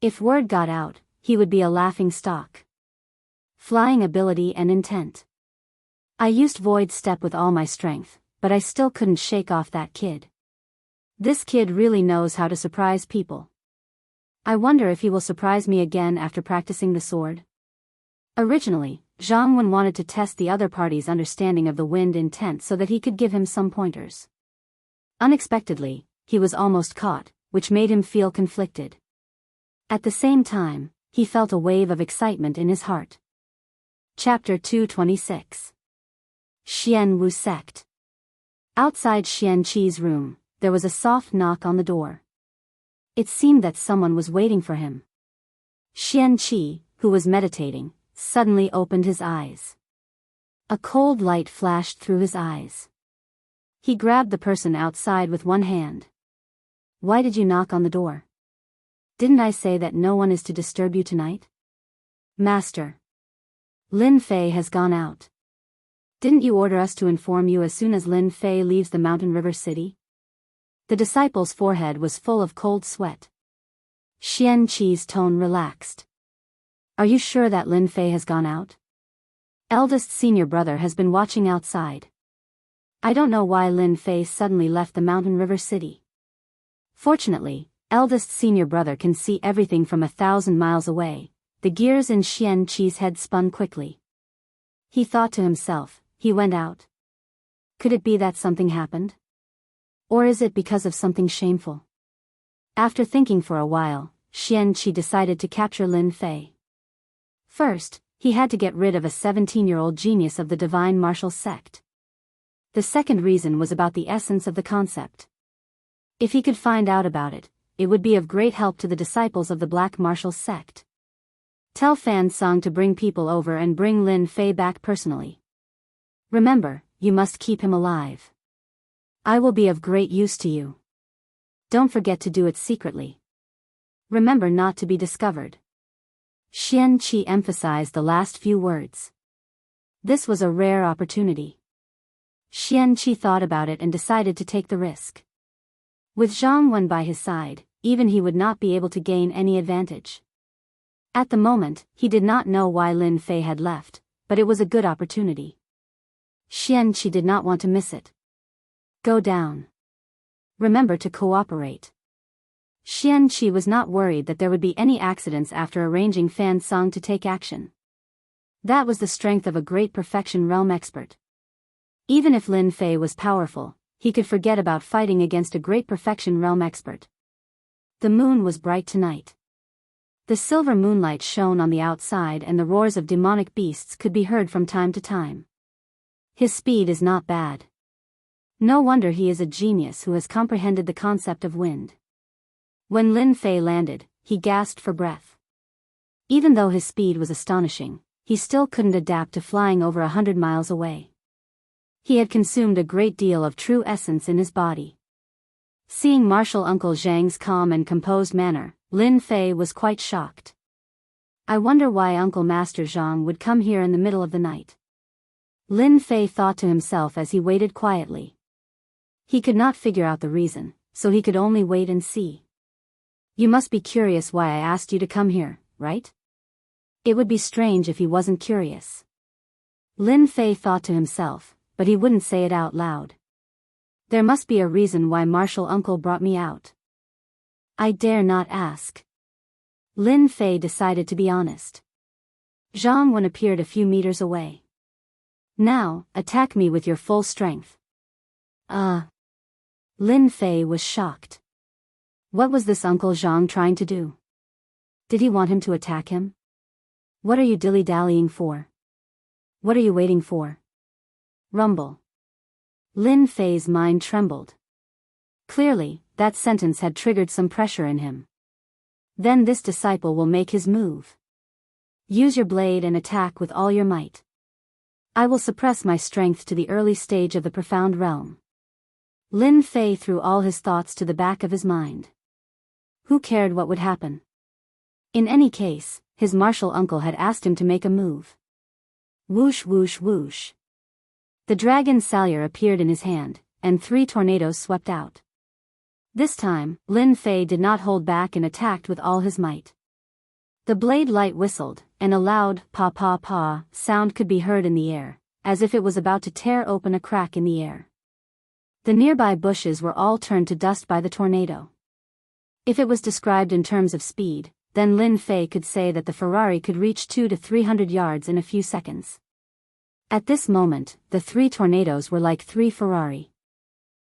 Speaker 1: If word got out, he would be a laughing stock. Flying ability and intent. I used void step with all my strength, but I still couldn't shake off that kid. This kid really knows how to surprise people. I wonder if he will surprise me again after practicing the sword. Originally, Jianghu wanted to test the other party's understanding of the wind intent so that he could give him some pointers. Unexpectedly, he was almost caught, which made him feel conflicted. At the same time, he felt a wave of excitement in his heart. Chapter 226. Xianwu Sect. Outside Xianqi's room, there was a soft knock on the door. It seemed that someone was waiting for him. Xianqi, who was meditating, suddenly opened his eyes. A cold light flashed through his eyes. He grabbed the person outside with one hand. "Why did you knock on the door? Didn't I say that no one is to disturb you tonight?" "Master, Lin Fei has gone out. Didn't you order us to inform you as soon as Lin Fei leaves the mountain river city?" The disciple's forehead was full of cold sweat. Xianqi's tone relaxed. "Are you sure that Lin Fei has gone out? Eldest senior brother has been watching outside. I don't know why Lin Fei suddenly left the mountain river city. Fortunately, eldest senior brother can see everything from 1,000 miles away." The gears in Xianqi's head spun quickly. He thought to himself, he went out. Could it be that something happened? Or is it because of something shameful? After thinking for a while, Xianqi decided to capture Lin Fei. First, he had to get rid of a 17-year-old genius of the divine martial sect. The second reason was about the essence of the concept. If he could find out about it, it would be of great help to the disciples of the black martial sect. Tell Fan Song to bring people over and bring Lin Fei back personally. Remember, you must keep him alive. I will be of great use to you. Don't forget to do it secretly. Remember not to be discovered. Xianqi emphasized the last few words. This was a rare opportunity. Xianqi thought about it and decided to take the risk. With Jianghu by his side, even he would not be able to gain any advantage. At the moment, he did not know why Lin Fei had left, but it was a good opportunity. Xianqi did not want to miss it. Go down. Remember to cooperate. Xianqi was not worried that there would be any accidents after arranging Fan Song to take action. That was the strength of a great perfection realm expert. Even if Lin Fei was powerful, he could forget about fighting against a great perfection realm expert. The moon was bright tonight. The silver moonlight shone on the outside and the roars of demonic beasts could be heard from time to time. His speed is not bad. No wonder he is a genius who has comprehended the concept of wind. When Lin Fei landed, he gasped for breath. Even though his speed was astonishing, he still couldn't adapt to flying over 100 miles away. He had consumed a great deal of true essence in his body. Seeing martial Uncle Zhang's calm and composed manner, Lin Fei was quite shocked. I wonder why Uncle Master Zhang would come here in the middle of the night. Lin Fei thought to himself as he waited quietly. He could not figure out the reason, so he could only wait and see. You must be curious why I asked you to come here, right? It would be strange if he wasn't curious. Lin Fei thought to himself, but he wouldn't say it out loud. There must be a reason why Martial Uncle brought me out. I dare not ask. Lin Fei decided to be honest. Jianghu appeared a few meters away. Now, attack me with your full strength. Lin Fei was shocked. What was this Uncle Zhang trying to do? Did he want him to attack him? What are you dilly-dallying for? What are you waiting for? Rumble. Lin Fei's mind trembled. Clearly, that sentence had triggered some pressure in him. Then this disciple will make his move. Use your blade and attack with all your might. I will suppress my strength to the early stage of the profound realm. Lin Fei threw all his thoughts to the back of his mind. Who cared what would happen? In any case, his martial uncle had asked him to make a move. Whoosh whoosh whoosh. The dragon salure appeared in his hand, and 3 tornadoes swept out. This time, Lin Fei did not hold back and attacked with all his might. The blade light whistled, and a loud pa-pa-pa sound could be heard in the air, as if it was about to tear open a crack in the air. The nearby bushes were all turned to dust by the tornado. If it was described in terms of speed, then Lin Fei could say that the Ferrari could reach 200 to 300 yards in a few seconds. At this moment, the 3 tornadoes were like 3 Ferrari.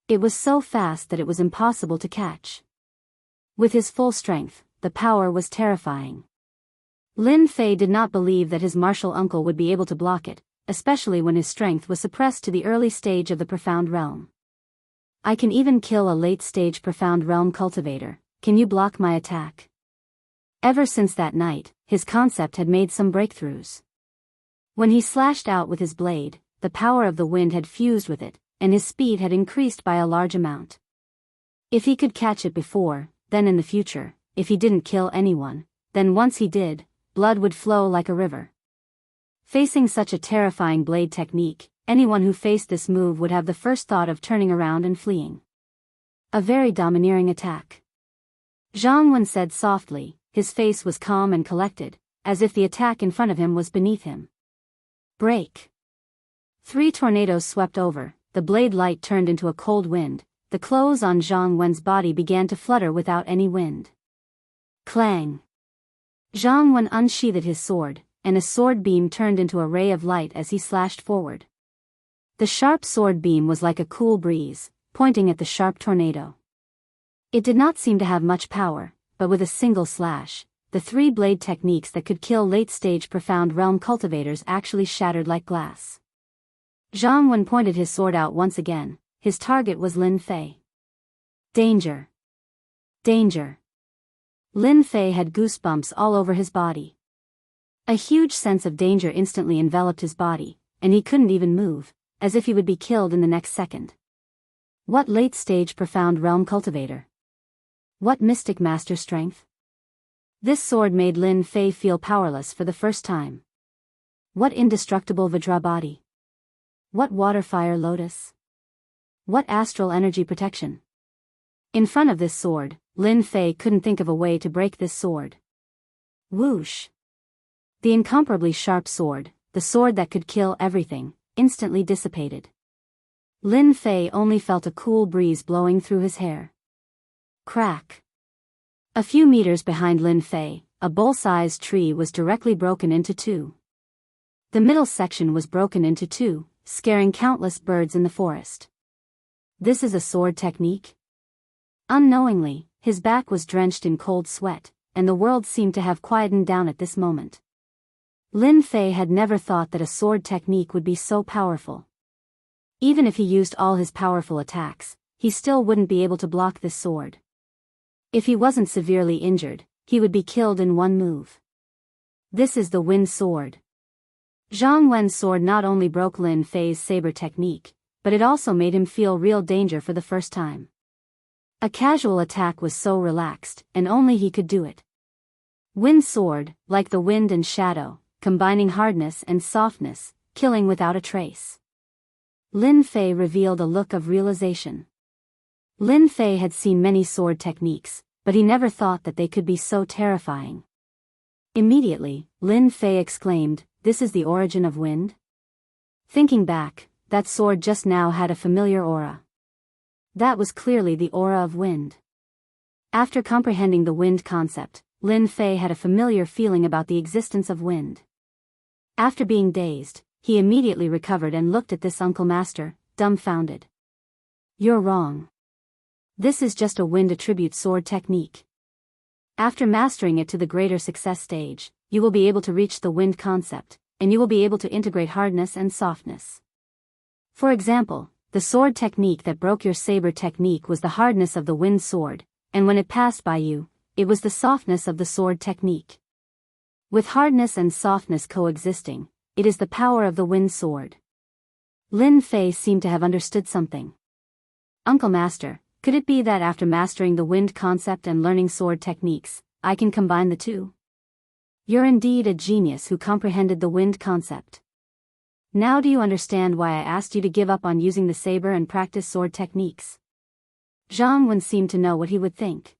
Speaker 1: It was so fast that it was impossible to catch. With his full strength, the power was terrifying. Lin Fei did not believe that his martial uncle would be able to block it, especially when his strength was suppressed to the early stage of the Profound Realm. I can even kill a late-stage Profound Realm cultivator. Can you block my attack? Ever since that night, his concept had made some breakthroughs. When he slashed out with his blade, the power of the wind had fused with it, and his speed had increased by a large amount. If he could catch it before, then in the future, if he didn't kill anyone, then once he did, blood would flow like a river. Facing such a terrifying blade technique, anyone who faced this move would have the first thought of turning around and fleeing. A very domineering attack. Jianghu said softly, his face was calm and collected, as if the attack in front of him was beneath him. Break. 3 tornadoes swept over, the blade light turned into a cold wind, the clothes on Zhang Wen's body began to flutter without any wind. Clang. Zhang Wen unsheathed his sword, and a sword beam turned into a ray of light as he slashed forward. The sharp sword beam was like a cool breeze, pointing at the sharp tornado. It did not seem to have much power, but with a single slash, the 3 blade techniques that could kill late-stage Profound Realm cultivators actually shattered like glass. Zhang Wen pointed his sword out once again. His target was Lin Fei. Danger! Danger! Lin Fei had goosebumps all over his body. A huge sense of danger instantly enveloped his body, and he couldn't even move, as if he would be killed in the next second. What late-stage Profound Realm cultivator? What mystic master strength? This sword made Lin Fei feel powerless for the first time. What indestructible Vajra body? What water-fire lotus? What astral energy protection? In front of this sword, Lin Fei couldn't think of a way to break this sword. Whoosh! The incomparably sharp sword, the sword that could kill everything, instantly dissipated. Lin Fei only felt a cool breeze blowing through his hair. Crack! A few meters behind Lin Fei, a bowl-sized tree was directly broken into 2. The middle section was broken into 2, scaring countless birds in the forest. This is a sword technique? Unknowingly, his back was drenched in cold sweat, and the world seemed to have quietened down at this moment. Lin Fei had never thought that a sword technique would be so powerful. Even if he used all his powerful attacks, he still wouldn't be able to block this sword. If he wasn't severely injured, he would be killed in one move. This is the wind sword. Zhang Wen's sword not only broke Lin Fei's saber technique, but it also made him feel real danger for the first time. A casual attack was so relaxed, and only he could do it. Wind sword, like the wind and shadow, combining hardness and softness, killing without a trace. Lin Fei revealed a look of realization. Lin Fei had seen many sword techniques, but he never thought that they could be so terrifying. Immediately, Lin Fei exclaimed, "This is the origin of wind?" Thinking back, that sword just now had a familiar aura. That was clearly the aura of wind. After comprehending the wind concept, Lin Fei had a familiar feeling about the existence of wind. After being dazed, he immediately recovered and looked at this uncle master, dumbfounded. "You're wrong. This is just a wind attribute sword technique. After mastering it to the greater success stage, you will be able to reach the wind concept, and you will be able to integrate hardness and softness. For example, the sword technique that broke your saber technique was the hardness of the wind sword, and when it passed by you, it was the softness of the sword technique. With hardness and softness coexisting, it is the power of the wind sword." Lin Fei seemed to have understood something. "Uncle Master, could it be that after mastering the wind concept and learning sword techniques, I can combine the 2? You're indeed a genius who comprehended the wind concept. Now do you understand why I asked you to give up on using the saber and practice sword techniques?" Zhang Wen seemed to know what he would think.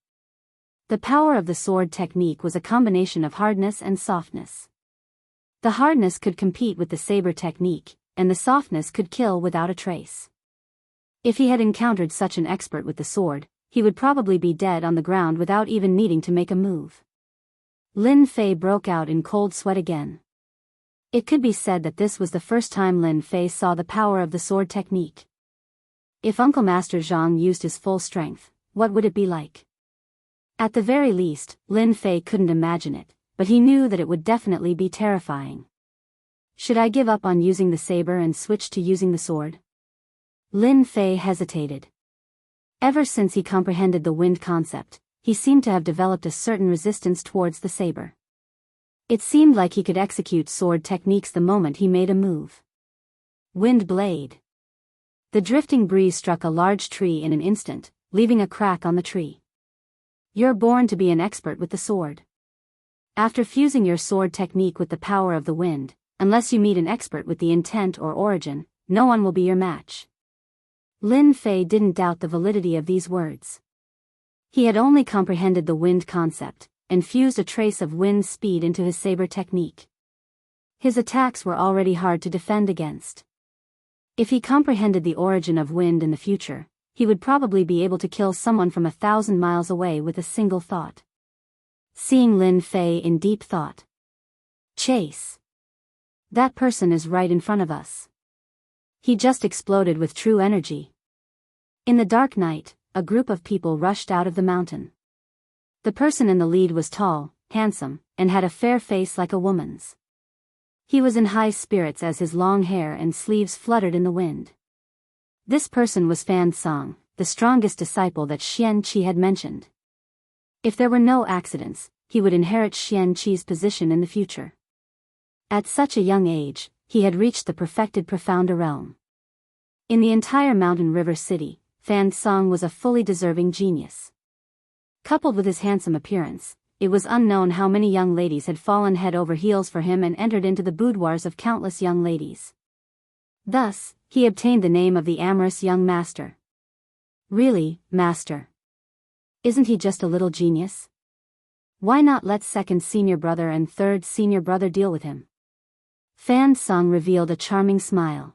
Speaker 1: The power of the sword technique was a combination of hardness and softness. The hardness could compete with the saber technique, and the softness could kill without a trace. If he had encountered such an expert with the sword, he would probably be dead on the ground without even needing to make a move. Lin Fei broke out in cold sweat again. It could be said that this was the first time Lin Fei saw the power of the sword technique. If Uncle Master Zhang used his full strength, what would it be like? At the very least, Lin Fei couldn't imagine it, but he knew that it would definitely be terrifying. Should I give up on using the saber and switch to using the sword? Lin Fei hesitated. Ever since he comprehended the wind concept, he seemed to have developed a certain resistance towards the saber. It seemed like he could execute sword techniques the moment he made a move. Wind blade. The drifting breeze struck a large tree in an instant, leaving a crack on the tree. You're born to be an expert with the sword. After fusing your sword technique with the power of the wind, unless you meet an expert with the intent or origin, no one will be your match. Lin Fei didn't doubt the validity of these words. He had only comprehended the wind concept, and fused a trace of wind speed into his saber technique. His attacks were already hard to defend against. If he comprehended the origin of wind in the future, he would probably be able to kill someone from 1,000 miles away with a single thought. Seeing Lin Fei in deep thought. Chase. That person is right in front of us. He just exploded with true energy. In the dark night, a group of people rushed out of the mountain. The person in the lead was tall, handsome, and had a fair face like a woman's. He was in high spirits as his long hair and sleeves fluttered in the wind. This person was Fan Song, the strongest disciple that Xianqi had mentioned. If there were no accidents, he would inherit Xianqi's position in the future. At such a young age, he had reached the perfected profounder realm. In the entire mountain river city, Fan Song was a fully deserving genius. Coupled with his handsome appearance, it was unknown how many young ladies had fallen head over heels for him and entered into the boudoirs of countless young ladies. Thus, he obtained the name of the amorous young master. Really, master? Isn't he just a little genius? Why not let second senior brother and third senior brother deal with him? Fan Song revealed a charming smile.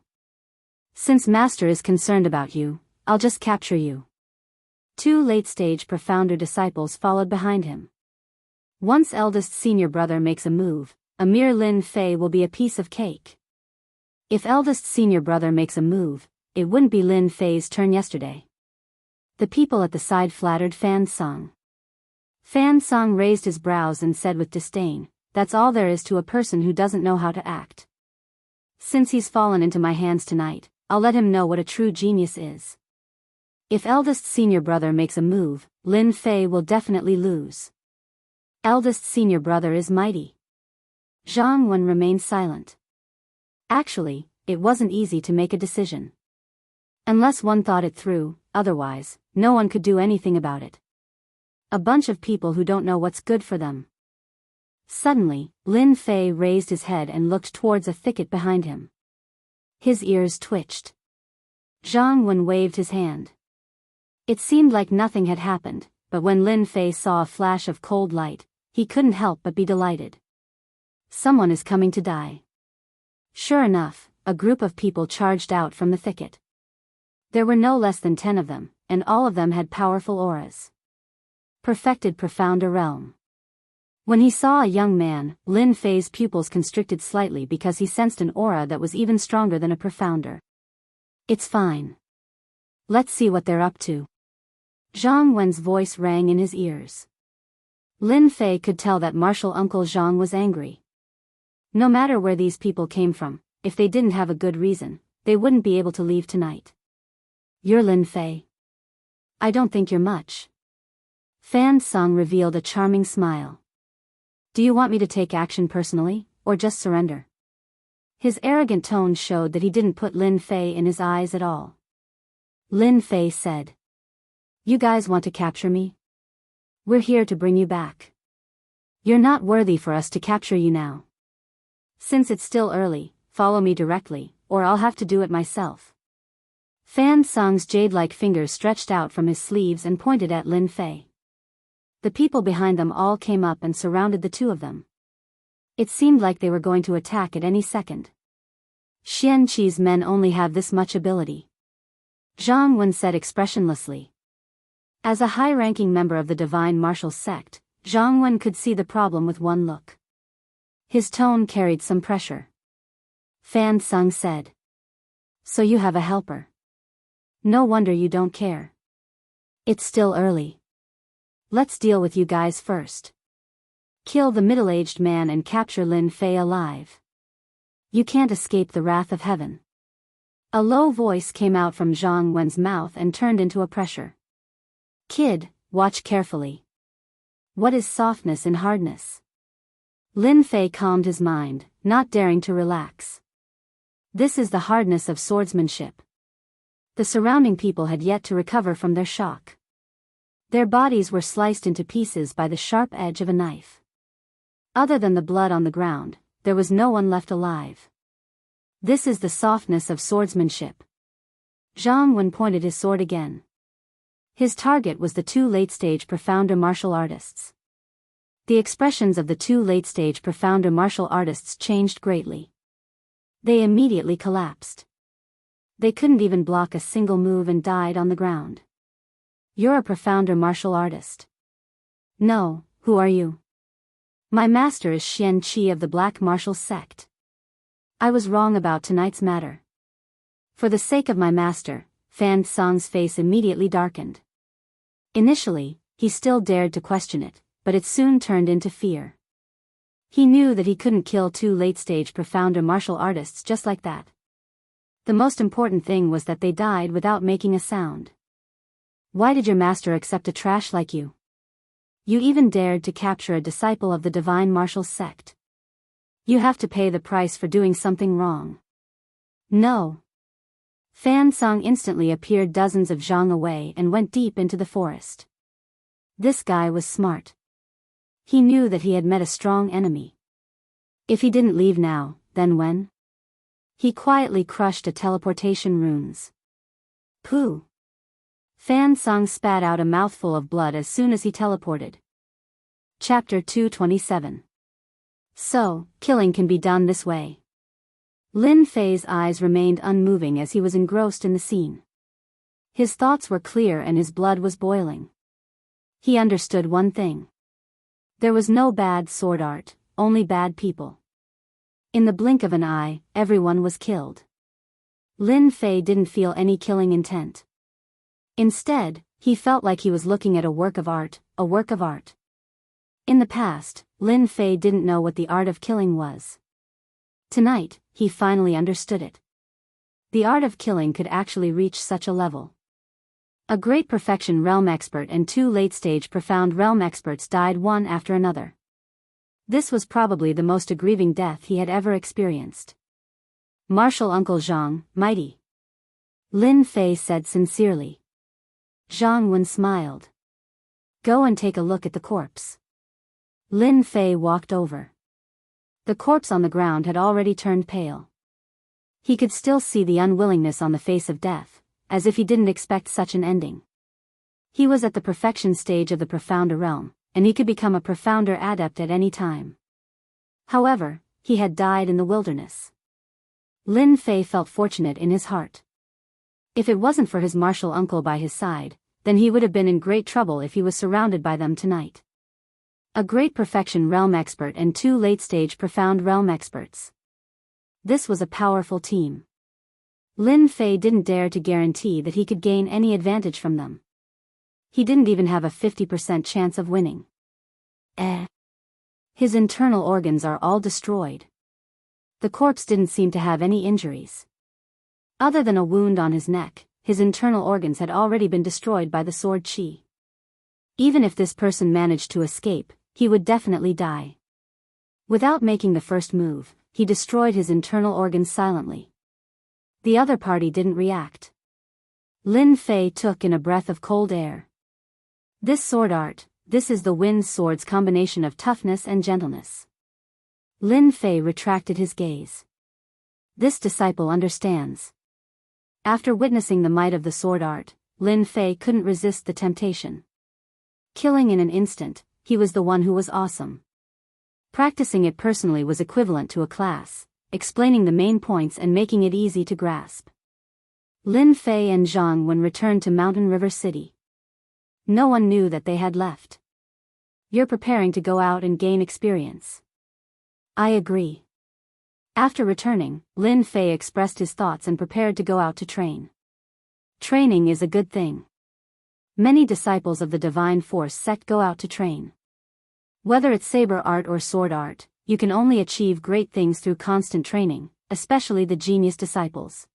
Speaker 1: Since master is concerned about you, I'll just capture you. Two late-stage profounder disciples followed behind him. Once eldest senior brother makes a move, a mere Lin Fei will be a piece of cake. If eldest senior brother makes a move, it wouldn't be Lin Fei's turn yesterday. The people at the side flattered Fan Song. Fan Song raised his brows and said with disdain, "That's all there is to a person who doesn't know how to act. Since he's fallen into my hands tonight, I'll let him know what a true genius is. If eldest senior brother makes a move, Lin Fei will definitely lose. Eldest senior brother is mighty." Zhang Wen remained silent. Actually, it wasn't easy to make a decision. Unless one thought it through, otherwise, no one could do anything about it. A bunch of people who don't know what's good for them. Suddenly, Lin Fei raised his head and looked towards a thicket behind him. His ears twitched. Zhang Wen waved his hand. It seemed like nothing had happened, but when Lin Fei saw a flash of cold light, he couldn't help but be delighted. Someone is coming to die. Sure enough, a group of people charged out from the thicket. There were no less than 10 of them, and all of them had powerful auras. Perfected profounder realm. When he saw a young man, Lin Fei's pupils constricted slightly because he sensed an aura that was even stronger than a profounder. It's fine. Let's see what they're up to. Zhang Wen's voice rang in his ears. Lin Fei could tell that martial uncle Zhang was angry. No matter where these people came from, if they didn't have a good reason, they wouldn't be able to leave tonight. You're Lin Fei? I don't think you're much. Fan Song revealed a charming smile. Do you want me to take action personally, or just surrender? His arrogant tone showed that he didn't put Lin Fei in his eyes at all. Lin Fei said. You guys want to capture me? We're here to bring you back. You're not worthy for us to capture you now. Since it's still early, follow me directly, or I'll have to do it myself. Fan Song's jade-like fingers stretched out from his sleeves and pointed at Lin Fei. The people behind them all came up and surrounded the two of them. It seemed like they were going to attack at any second. Xianqi's men only have this much ability. Zhang Wen said expressionlessly. As a high-ranking member of the divine martial sect, Zhang Wen could see the problem with one look. His tone carried some pressure. Fan Sung said. So you have a helper. No wonder you don't care. It's still early. Let's deal with you guys first. Kill the middle-aged man and capture Lin Fei alive. You can't escape the wrath of heaven. A low voice came out from Zhang Wen's mouth and turned into a pressure. Kid, watch carefully. What is softness in hardness? Lin Fei calmed his mind, not daring to relax. This is the hardness of swordsmanship. The surrounding people had yet to recover from their shock. Their bodies were sliced into pieces by the sharp edge of a knife. Other than the blood on the ground, there was no one left alive. This is the softness of swordsmanship. Zhang Wen pointed his sword again. His target was the two late-stage profounder martial artists. The expressions of the two late-stage profounder martial artists changed greatly. They immediately collapsed. They couldn't even block a single move and died on the ground. You're a profounder martial artist. No, who are you? My master is Xianxia of the Black Martial Sect. I was wrong about tonight's matter. For the sake of my master, Fan Song's face immediately darkened. Initially, he still dared to question it, but it soon turned into fear. He knew that he couldn't kill two late-stage profounder martial artists just like that. The most important thing was that they died without making a sound. Why did your master accept a trash like you? You even dared to capture a disciple of the divine martial sect. You have to pay the price for doing something wrong. No. Fan Song instantly appeared dozens of zhang away and went deep into the forest. This guy was smart. He knew that he had met a strong enemy. If he didn't leave now, then when? He quietly crushed a teleportation runes. Pooh! Fan Song spat out a mouthful of blood as soon as he teleported. Chapter 227. So, killing can be done this way. Lin Fei's eyes remained unmoving as he was engrossed in the scene. His thoughts were clear and his blood was boiling. He understood one thing. There was no bad sword art, only bad people. In the blink of an eye, everyone was killed. Lin Fei didn't feel any killing intent. Instead, he felt like he was looking at a work of art, a work of art. In the past, Lin Fei didn't know what the art of killing was. Tonight, he finally understood it. The art of killing could actually reach such a level. A great perfection realm expert and two late-stage profound realm experts died one after another. This was probably the most aggrieving death he had ever experienced. Martial Uncle Zhang, mighty. Lin Fei said sincerely. Zhang Wen smiled. Go and take a look at the corpse. Lin Fei walked over. The corpse on the ground had already turned pale. He could still see the unwillingness on the face of death, as if he didn't expect such an ending. He was at the perfection stage of the profounder realm, and he could become a profounder adept at any time. However, he had died in the wilderness. Lin Fei felt fortunate in his heart. If it wasn't for his martial uncle by his side, then he would have been in great trouble if he was surrounded by them tonight. A great perfection realm expert and two late-stage profound realm experts. This was a powerful team. Lin Fei didn't dare to guarantee that he could gain any advantage from them. He didn't even have a 50% chance of winning. His internal organs are all destroyed. The corpse didn't seem to have any injuries. Other than a wound on his neck, his internal organs had already been destroyed by the sword qi. Even if this person managed to escape, he would definitely die. Without making the first move, he destroyed his internal organs silently. The other party didn't react. Lin Fei took in a breath of cold air. This sword art, this is the wind sword's combination of toughness and gentleness. Lin Fei retracted his gaze. This disciple understands. After witnessing the might of the sword art, Lin Fei couldn't resist the temptation. Killing in an instant, he was the one who was awesome. Practicing it personally was equivalent to a class, explaining the main points and making it easy to grasp. Lin Fei and Zhang Wen returned to Mountain River City. No one knew that they had left. You're preparing to go out and gain experience. I agree. After returning, Lin Fei expressed his thoughts and prepared to go out to train. Training is a good thing. Many disciples of the Divine Force sect go out to train. Whether it's saber art or sword art, you can only achieve great things through constant training, especially the genius disciples.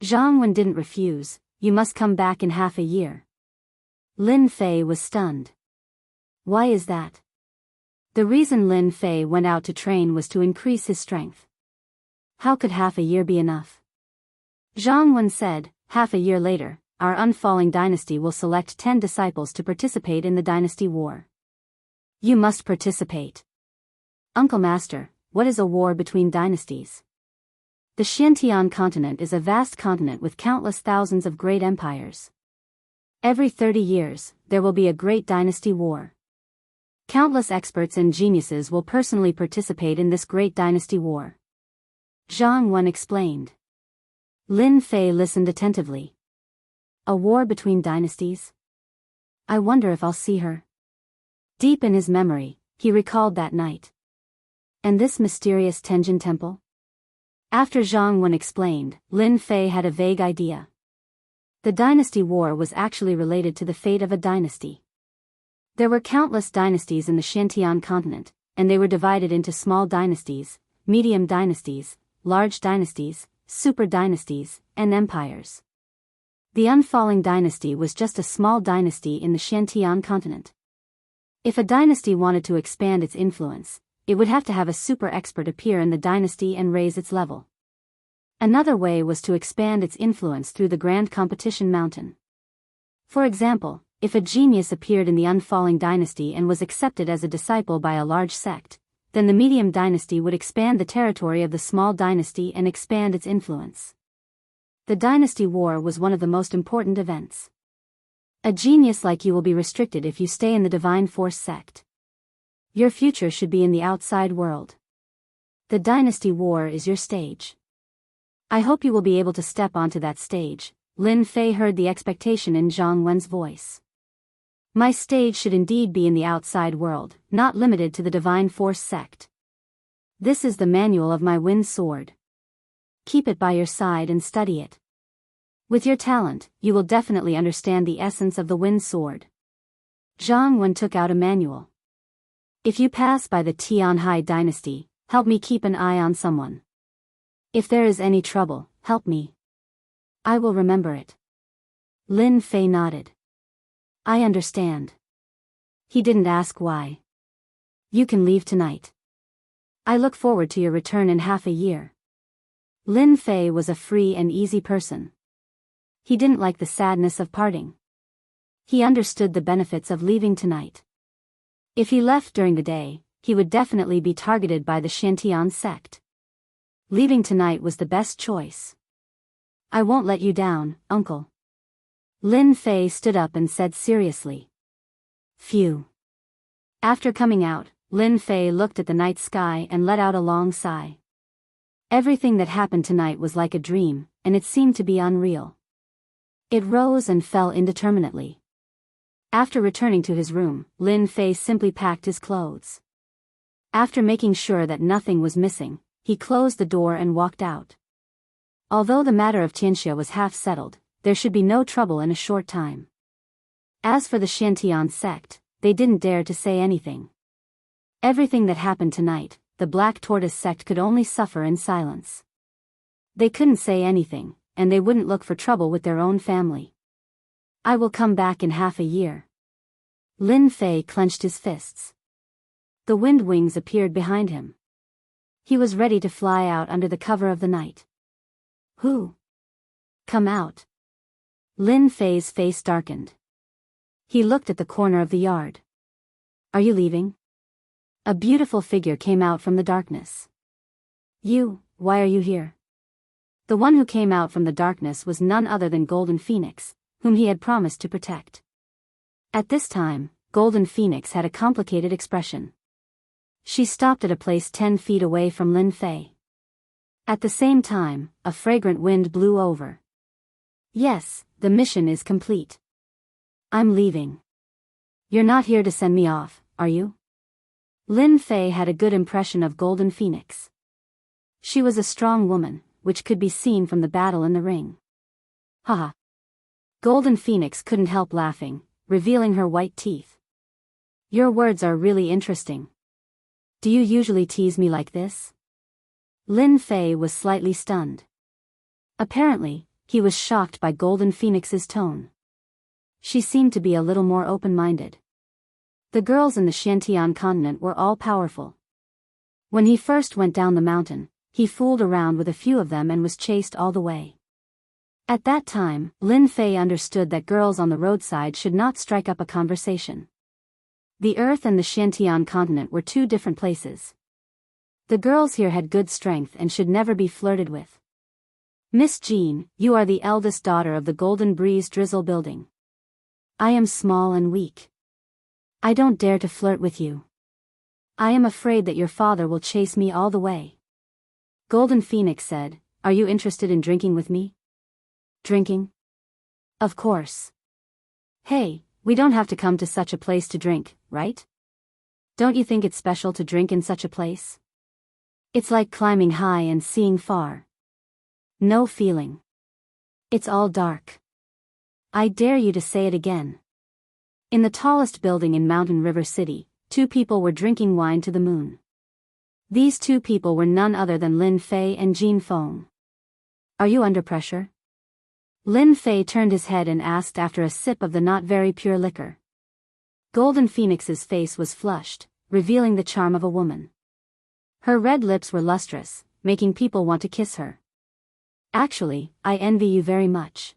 Speaker 1: Zhang Wen didn't refuse. You must come back in half a year. Lin Fei was stunned. Why is that? The reason Lin Fei went out to train was to increase his strength. How could half a year be enough? Zhang Wen said, half a year later, our unfalling dynasty will select 10 disciples to participate in the dynasty war. You must participate. Uncle Master, what is a war between dynasties? The Xiantian continent is a vast continent with countless thousands of great empires. Every 30 years, there will be a great dynasty war. Countless experts and geniuses will personally participate in this great dynasty war. Zhang Wen explained. Lin Fei listened attentively. A war between dynasties? I wonder if I'll see her. Deep in his memory, he recalled that night. And this mysterious Tenjin temple? After Zhang Wen explained, Lin Fei had a vague idea. The dynasty war was actually related to the fate of a dynasty. There were countless dynasties in the Xiantian continent, and they were divided into small dynasties, medium dynasties, large dynasties, super dynasties, and empires. The unfalling dynasty was just a small dynasty in the Xiantian continent. If a dynasty wanted to expand its influence, it would have to have a super expert appear in the dynasty and raise its level. Another way was to expand its influence through the grand competition mountain. For example, if a genius appeared in the unfalling dynasty and was accepted as a disciple by a large sect, then the medium dynasty would expand the territory of the small dynasty and expand its influence. The dynasty war was one of the most important events. A genius like you will be restricted if you stay in the Divine Force sect. Your future should be in the outside world. The dynasty war is your stage. I hope you will be able to step onto that stage. Lin Fei heard the expectation in Zhang Wen's voice. My stage should indeed be in the outside world, not limited to the Divine Force sect. This is the manual of my wind sword. Keep it by your side and study it. With your talent, you will definitely understand the essence of the wind sword. Zhang Wen took out a manual. If you pass by the Tianhai dynasty, help me keep an eye on someone. If there is any trouble, help me. I will remember it. Lin Fei nodded. I understand. He didn't ask why. You can leave tonight. I look forward to your return in half a year. Lin Fei was a free and easy person. He didn't like the sadness of parting. He understood the benefits of leaving tonight. If he left during the day, he would definitely be targeted by the Xiantian sect. Leaving tonight was the best choice. I won't let you down, uncle. Lin Fei stood up and said seriously. Phew. After coming out, Lin Fei looked at the night sky and let out a long sigh. Everything that happened tonight was like a dream, and it seemed to be unreal. It rose and fell indeterminately. After returning to his room, Lin Fei simply packed his clothes. After making sure that nothing was missing, he closed the door and walked out. Although the matter of Xianxia was half settled, there should be no trouble in a short time. As for the Xiantian sect, they didn't dare to say anything. Everything that happened tonight, the Black Tortoise sect could only suffer in silence. They couldn't say anything, and they wouldn't look for trouble with their own family. I will come back in half a year. Lin Fei clenched his fists. The wind wings appeared behind him. He was ready to fly out under the cover of the night. Who? Come out. Lin Fei's face darkened. He looked at the corner of the yard. Are you leaving? A beautiful figure came out from the darkness. Why are you here? The one who came out from the darkness was none other than Golden Phoenix, whom he had promised to protect. At this time, Golden Phoenix had a complicated expression. She stopped at a place 10 feet away from Lin Fei. At the same time, a fragrant wind blew over. Yes, the mission is complete. I'm leaving. You're not here to send me off, are you? Lin Fei had a good impression of Golden Phoenix. She was a strong woman, which could be seen from the battle in the ring. Haha. Golden Phoenix couldn't help laughing, revealing her white teeth. Your words are really interesting. Do you usually tease me like this? Lin Fei was slightly stunned. Apparently, he was shocked by Golden Phoenix's tone. She seemed to be a little more open-minded. The girls in the Xiantian continent were all powerful. When he first went down the mountain, he fooled around with a few of them and was chased all the way. At that time, Lin Fei understood that girls on the roadside should not strike up a conversation. The Earth and the Xiantian continent were two different places. The girls here had good strength and should never be flirted with. Miss Jean, you are the eldest daughter of the Golden Breeze Drizzle building. I am small and weak. I don't dare to flirt with you. I am afraid that your father will chase me all the way. Golden Phoenix said, are you interested in drinking with me? Drinking? Of course. Hey, we don't have to come to such a place to drink, right? Don't you think it's special to drink in such a place? It's like climbing high and seeing far. No feeling. It's all dark. I dare you to say it again. In the tallest building in Mountain River City, two people were drinking wine to the moon. These two people were none other than Lin Fei and Jean Feng. Are you under pressure? Lin Fei turned his head and asked after a sip of the not very pure liquor. Golden Phoenix's face was flushed, revealing the charm of a woman. Her red lips were lustrous, making people want to kiss her. Actually, I envy you very much.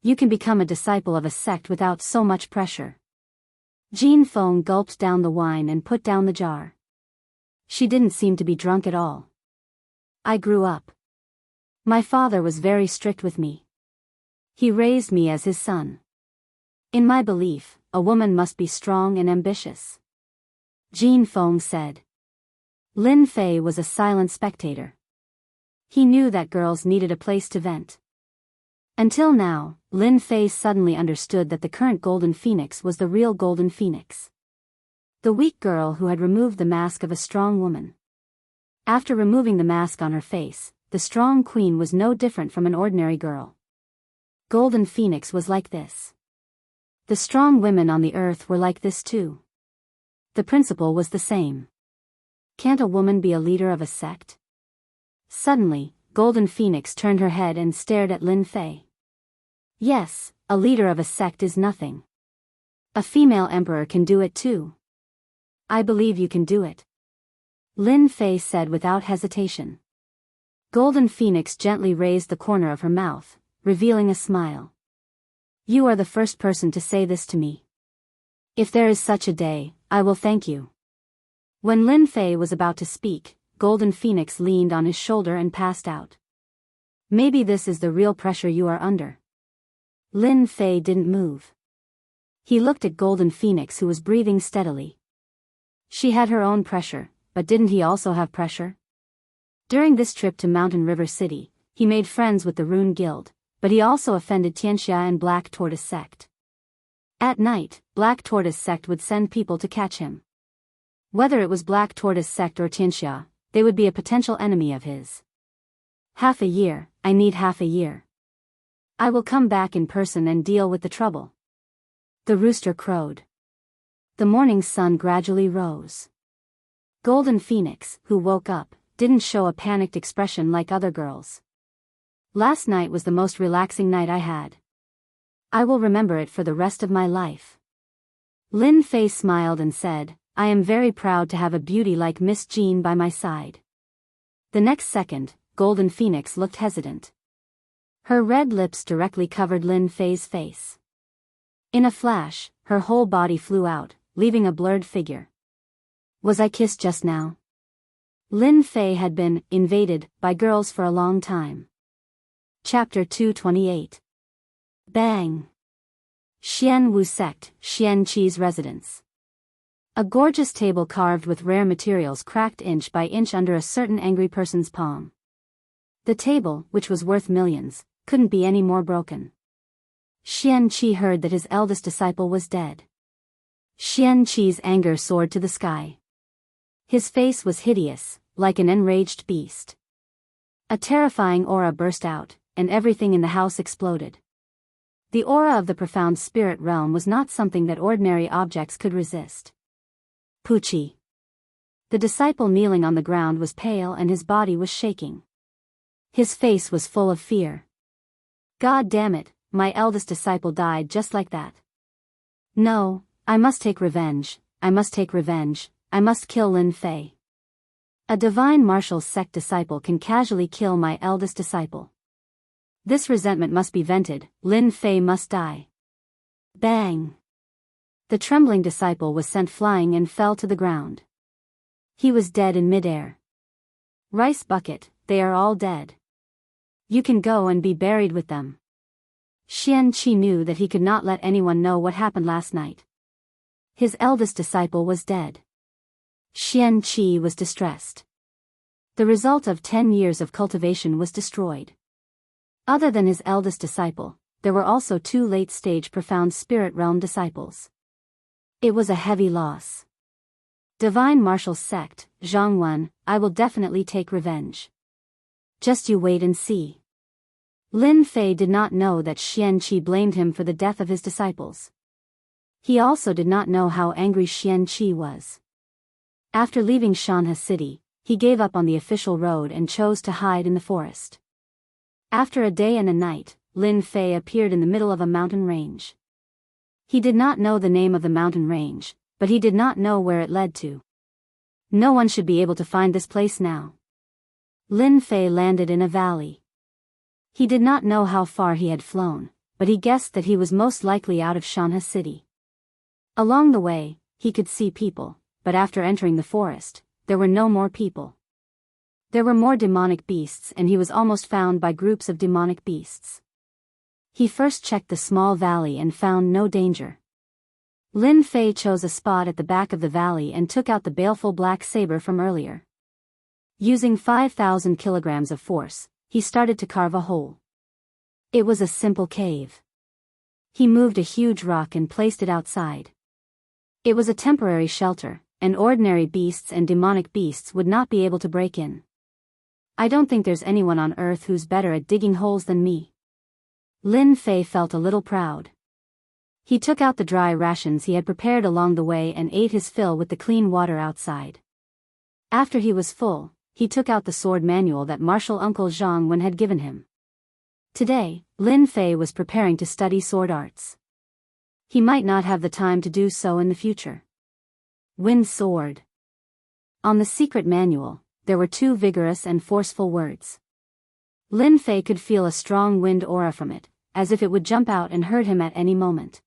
Speaker 1: You can become a disciple of a sect without so much pressure. Jean Feng gulped down the wine and put down the jar. She didn't seem to be drunk at all. I grew up. My father was very strict with me. He raised me as his son. In my belief, a woman must be strong and ambitious. Jean Feng said. Lin Fei was a silent spectator. He knew that girls needed a place to vent. Until now, Lin Fei suddenly understood that the current Golden Phoenix was the real Golden Phoenix. The weak girl who had removed the mask of a strong woman. After removing the mask on her face, the strong queen was no different from an ordinary girl. Golden Phoenix was like this. The strong women on the earth were like this too. The principle was the same. Can't a woman be a leader of a sect? Suddenly, Golden Phoenix turned her head and stared at Lin Fei. Yes, a leader of a sect is nothing. A female emperor can do it too. I believe you can do it. Lin Fei said without hesitation. Golden Phoenix gently raised the corner of her mouth, revealing a smile. You are the first person to say this to me. If there is such a day, I will thank you. When Lin Fei was about to speak, Golden Phoenix leaned on his shoulder and passed out. Maybe this is the real pressure you are under. Lin Fei didn't move. He looked at Golden Phoenix who was breathing steadily. She had her own pressure, but didn't he also have pressure? During this trip to Mountain River City, he made friends with the Rune Guild, but he also offended Xianxia and Black Tortoise Sect. At night, Black Tortoise Sect would send people to catch him. Whether it was Black Tortoise Sect or Xianxia, they would be a potential enemy of his. Half a year, I need half a year. I will come back in person and deal with the trouble. The rooster crowed. The morning sun gradually rose. Golden Phoenix, who woke up, didn't show a panicked expression like other girls. Last night was the most relaxing night I had. I will remember it for the rest of my life. Lin Fei smiled and said, I am very proud to have a beauty like Miss Jean by my side. The next second, Golden Phoenix looked hesitant. Her red lips directly covered Lin Fei's face. In a flash, her whole body flew out, leaving a blurred figure. Was I kissed just now? Lin Fei had been invaded by girls for a long time. Chapter 228. Bang! Xianwu Sect, Xianqi's residence. A gorgeous table carved with rare materials cracked inch by inch under a certain angry person's palm. The table, which was worth millions, couldn't be any more broken. Xianqi heard that his eldest disciple was dead. Xianxi's anger soared to the sky. His face was hideous, like an enraged beast. A terrifying aura burst out, and everything in the house exploded. The aura of the profound spirit realm was not something that ordinary objects could resist. Pucci. The disciple kneeling on the ground was pale and his body was shaking. His face was full of fear. God damn it, my eldest disciple died just like that. No, I must take revenge, I must take revenge, I must kill Lin Fei. A divine martial sect disciple can casually kill my eldest disciple. This resentment must be vented, Lin Fei must die. Bang! The trembling disciple was sent flying and fell to the ground. He was dead in midair. Rice bucket, they are all dead. You can go and be buried with them. Xianxia knew that he could not let anyone know what happened last night. His eldest disciple was dead. Xianxia was distressed. The result of 10 years of cultivation was destroyed. Other than his eldest disciple, there were also 2 late-stage profound spirit realm disciples. It was a heavy loss. Divine martial sect, Jianghu, I will definitely take revenge. Just you wait and see. Lin Fei did not know that Xianxia blamed him for the death of his disciples. He also did not know how angry Xianxia was. After leaving Shanhe City, he gave up on the official road and chose to hide in the forest. After a day and a night, Lin Fei appeared in the middle of a mountain range. He did not know the name of the mountain range, but he did not know where it led to. No one should be able to find this place now. Lin Fei landed in a valley. He did not know how far he had flown, but he guessed that he was most likely out of Shanhe City. Along the way, he could see people, but after entering the forest, there were no more people. There were more demonic beasts and he was almost found by groups of demonic beasts. He first checked the small valley and found no danger. Lin Fei chose a spot at the back of the valley and took out the baleful black saber from earlier. Using 5,000 kilograms of force, he started to carve a hole. It was a simple cave. He moved a huge rock and placed it outside. It was a temporary shelter, and ordinary beasts and demonic beasts would not be able to break in. I don't think there's anyone on Earth who's better at digging holes than me. Lin Fei felt a little proud. He took out the dry rations he had prepared along the way and ate his fill with the clean water outside. After he was full, he took out the sword manual that martial uncle Jianghu had given him. Today, Lin Fei was preparing to study sword arts. He might not have the time to do so in the future. Wind sword. On the secret manual, there were 2 vigorous and forceful words. Lin Fei could feel a strong wind aura from it, as if it would jump out and hurt him at any moment.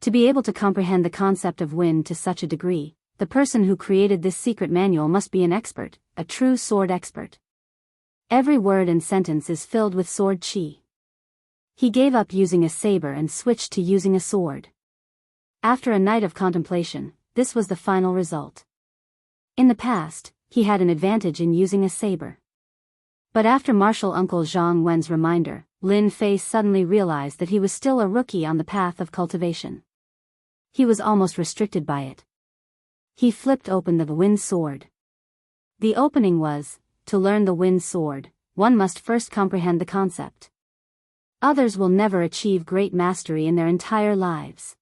Speaker 1: To be able to comprehend the concept of wind to such a degree, the person who created this secret manual must be an expert, a true sword expert. Every word and sentence is filled with sword chi. He gave up using a saber and switched to using a sword. After a night of contemplation, this was the final result. In the past, he had an advantage in using a saber. But after martial uncle Jianghu's reminder, Lin Fei suddenly realized that he was still a rookie on the path of cultivation. He was almost restricted by it. He flipped open the wind sword. The opening was, to learn the wind sword, one must first comprehend the concept. Others will never achieve great mastery in their entire lives.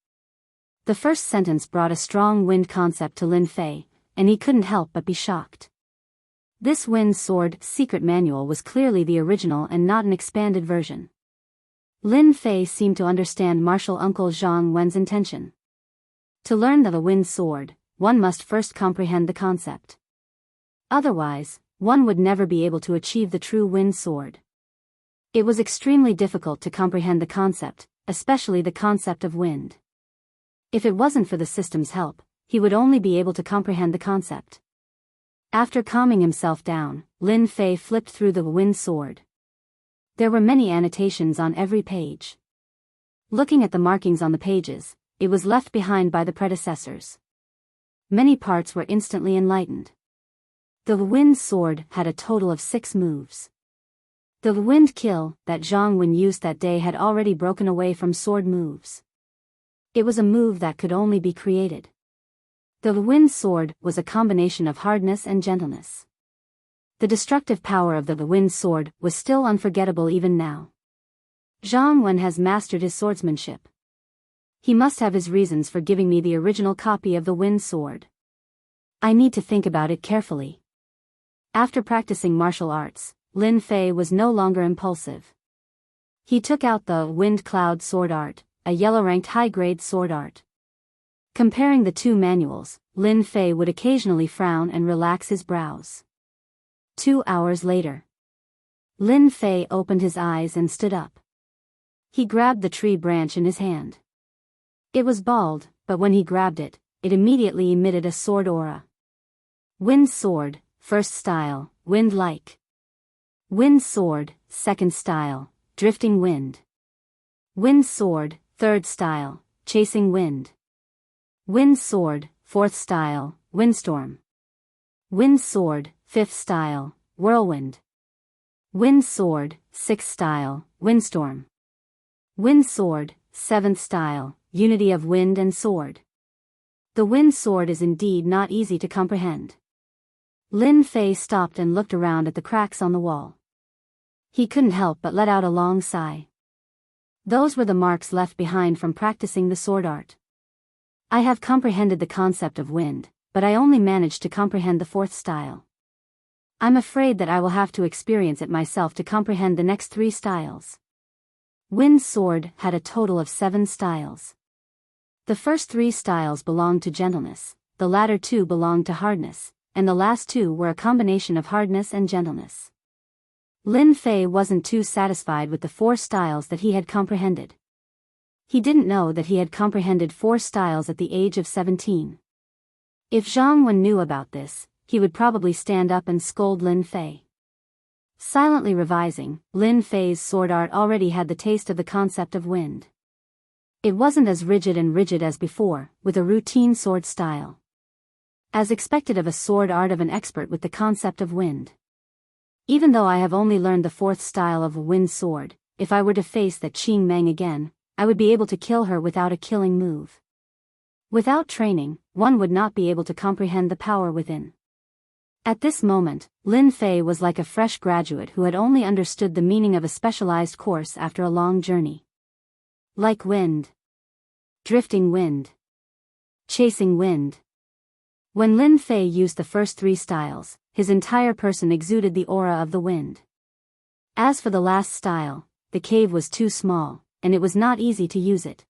Speaker 1: The first sentence brought a strong wind concept to Lin Fei, and he couldn't help but be shocked. This wind sword secret manual was clearly the original and not an expanded version. Lin Fei seemed to understand martial uncle Jianghu's intention. To learn the wind sword, one must first comprehend the concept. Otherwise, one would never be able to achieve the true wind sword. It was extremely difficult to comprehend the concept, especially the concept of wind. If it wasn't for the system's help, he would only be able to comprehend the concept. After calming himself down, Lin Fei flipped through the wind sword. There were many annotations on every page. Looking at the markings on the pages, it was left behind by the predecessors. Many parts were instantly enlightened. The wind sword had a total of 6 moves. The wind kill that Jianghu used that day had already broken away from sword moves. It was a move that could only be created. The wind sword was a combination of hardness and gentleness. The destructive power of the wind sword was still unforgettable even now. Zhang Wen has mastered his swordsmanship. He must have his reasons for giving me the original copy of the wind sword. I need to think about it carefully. After practicing martial arts, Lin Fei was no longer impulsive. He took out the Wind Cloud Sword Art, a yellow-ranked high-grade sword art. Comparing the two manuals, Lin Fei would occasionally frown and relax his brows. 2 hours later. Lin Fei opened his eyes and stood up. He grabbed the tree branch in his hand. It was bald, but when he grabbed it, it immediately emitted a sword aura. Wind Sword, first style, wind-like. Wind Sword, second style, drifting wind. Wind Sword, third style, chasing wind. Wind Sword, fourth style, windstorm. Wind Sword, fifth style, whirlwind. Wind Sword, sixth style, windstorm. Wind Sword, seventh style, unity of wind and sword. The wind sword is indeed not easy to comprehend. Lin Fei stopped and looked around at the cracks on the wall. He couldn't help but let out a long sigh. Those were the marks left behind from practicing the sword art. I have comprehended the concept of wind, but I only managed to comprehend the fourth style. I'm afraid that I will have to experience it myself to comprehend the next 3 styles. Wind Sword had a total of 7 styles. The first 3 styles belonged to gentleness, the latter 2 belonged to hardness, and the last 2 were a combination of hardness and gentleness. Lin Fei wasn't too satisfied with the 4 styles that he had comprehended. He didn't know that he had comprehended 4 styles at the age of 17. If Zhang Wen knew about this, he would probably stand up and scold Lin Fei. Silently revising, Lin Fei's sword art already had the taste of the concept of wind. It wasn't as rigid as before, with a routine sword style. As expected of a sword art of an expert with the concept of wind. Even though I have only learned the 4th style of a wind sword, if I were to face that Qing Meng again, I would be able to kill her without a killing move. Without training, one would not be able to comprehend the power within. At this moment, Lin Fei was like a fresh graduate who had only understood the meaning of a specialized course after a long journey. Like wind. Drifting wind. Chasing wind. When Lin Fei used the first 3 styles, his entire person exuded the aura of the wind. As for the last style, the cave was too small, and it was not easy to use it.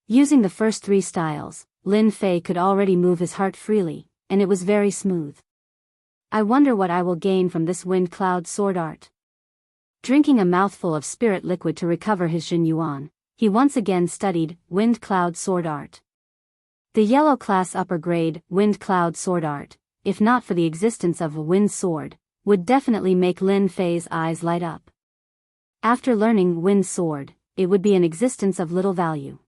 Speaker 1: Using the first 3 styles, Lin Fei could already move his heart freely, and it was very smooth. I wonder what I will gain from this wind cloud sword art. Drinking a mouthful of spirit liquid to recover his Jin Yuan, he once again studied Wind Cloud Sword Art. The yellow class upper grade Wind Cloud Sword Art, if not for the existence of a wind sword, would definitely make Lin Fei's eyes light up. After learning Wind Sword, it would be an existence of little value.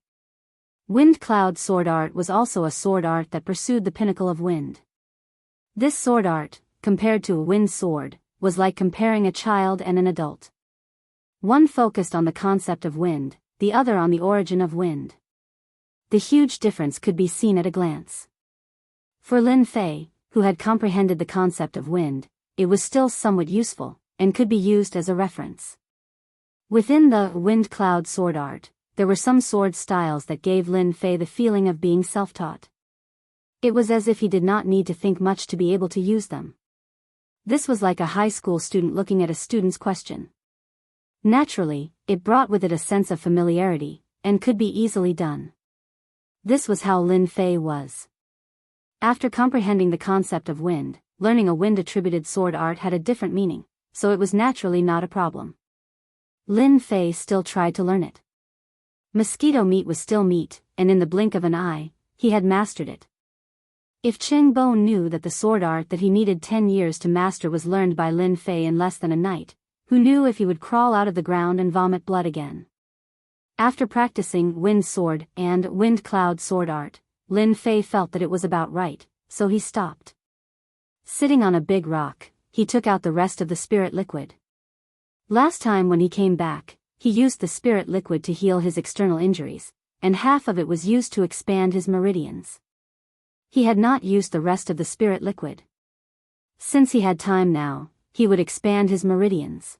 Speaker 1: Wind Cloud Sword Art was also a sword art that pursued the pinnacle of wind. This sword art, compared to a wind sword, was like comparing a child and an adult. One focused on the concept of wind, the other on the origin of wind. The huge difference could be seen at a glance. For Lin Fei, who had comprehended the concept of wind, it was still somewhat useful, and could be used as a reference. Within the Wind Cloud Sword Art, there were some sword styles that gave Lin Fei the feeling of being self-taught. It was as if he did not need to think much to be able to use them. This was like a high school student looking at a student's question. Naturally, it brought with it a sense of familiarity, and could be easily done. This was how Lin Fei was. After comprehending the concept of wind, learning a wind-attributed sword art had a different meaning, so it was naturally not a problem. Lin Fei still tried to learn it. Mosquito meat was still meat, and in the blink of an eye, he had mastered it. If Cheng Bo knew that the sword art that he needed 10 years to master was learned by Lin Fei in less than a night, who knew if he would crawl out of the ground and vomit blood again? After practicing Wind Sword and Wind Cloud Sword Art, Lin Fei felt that it was about right, so he stopped. Sitting on a big rock, he took out the rest of the spirit liquid. Last time when he came back, he used the spirit liquid to heal his external injuries, and half of it was used to expand his meridians. He had not used the rest of the spirit liquid. Since he had time now, he would expand his meridians.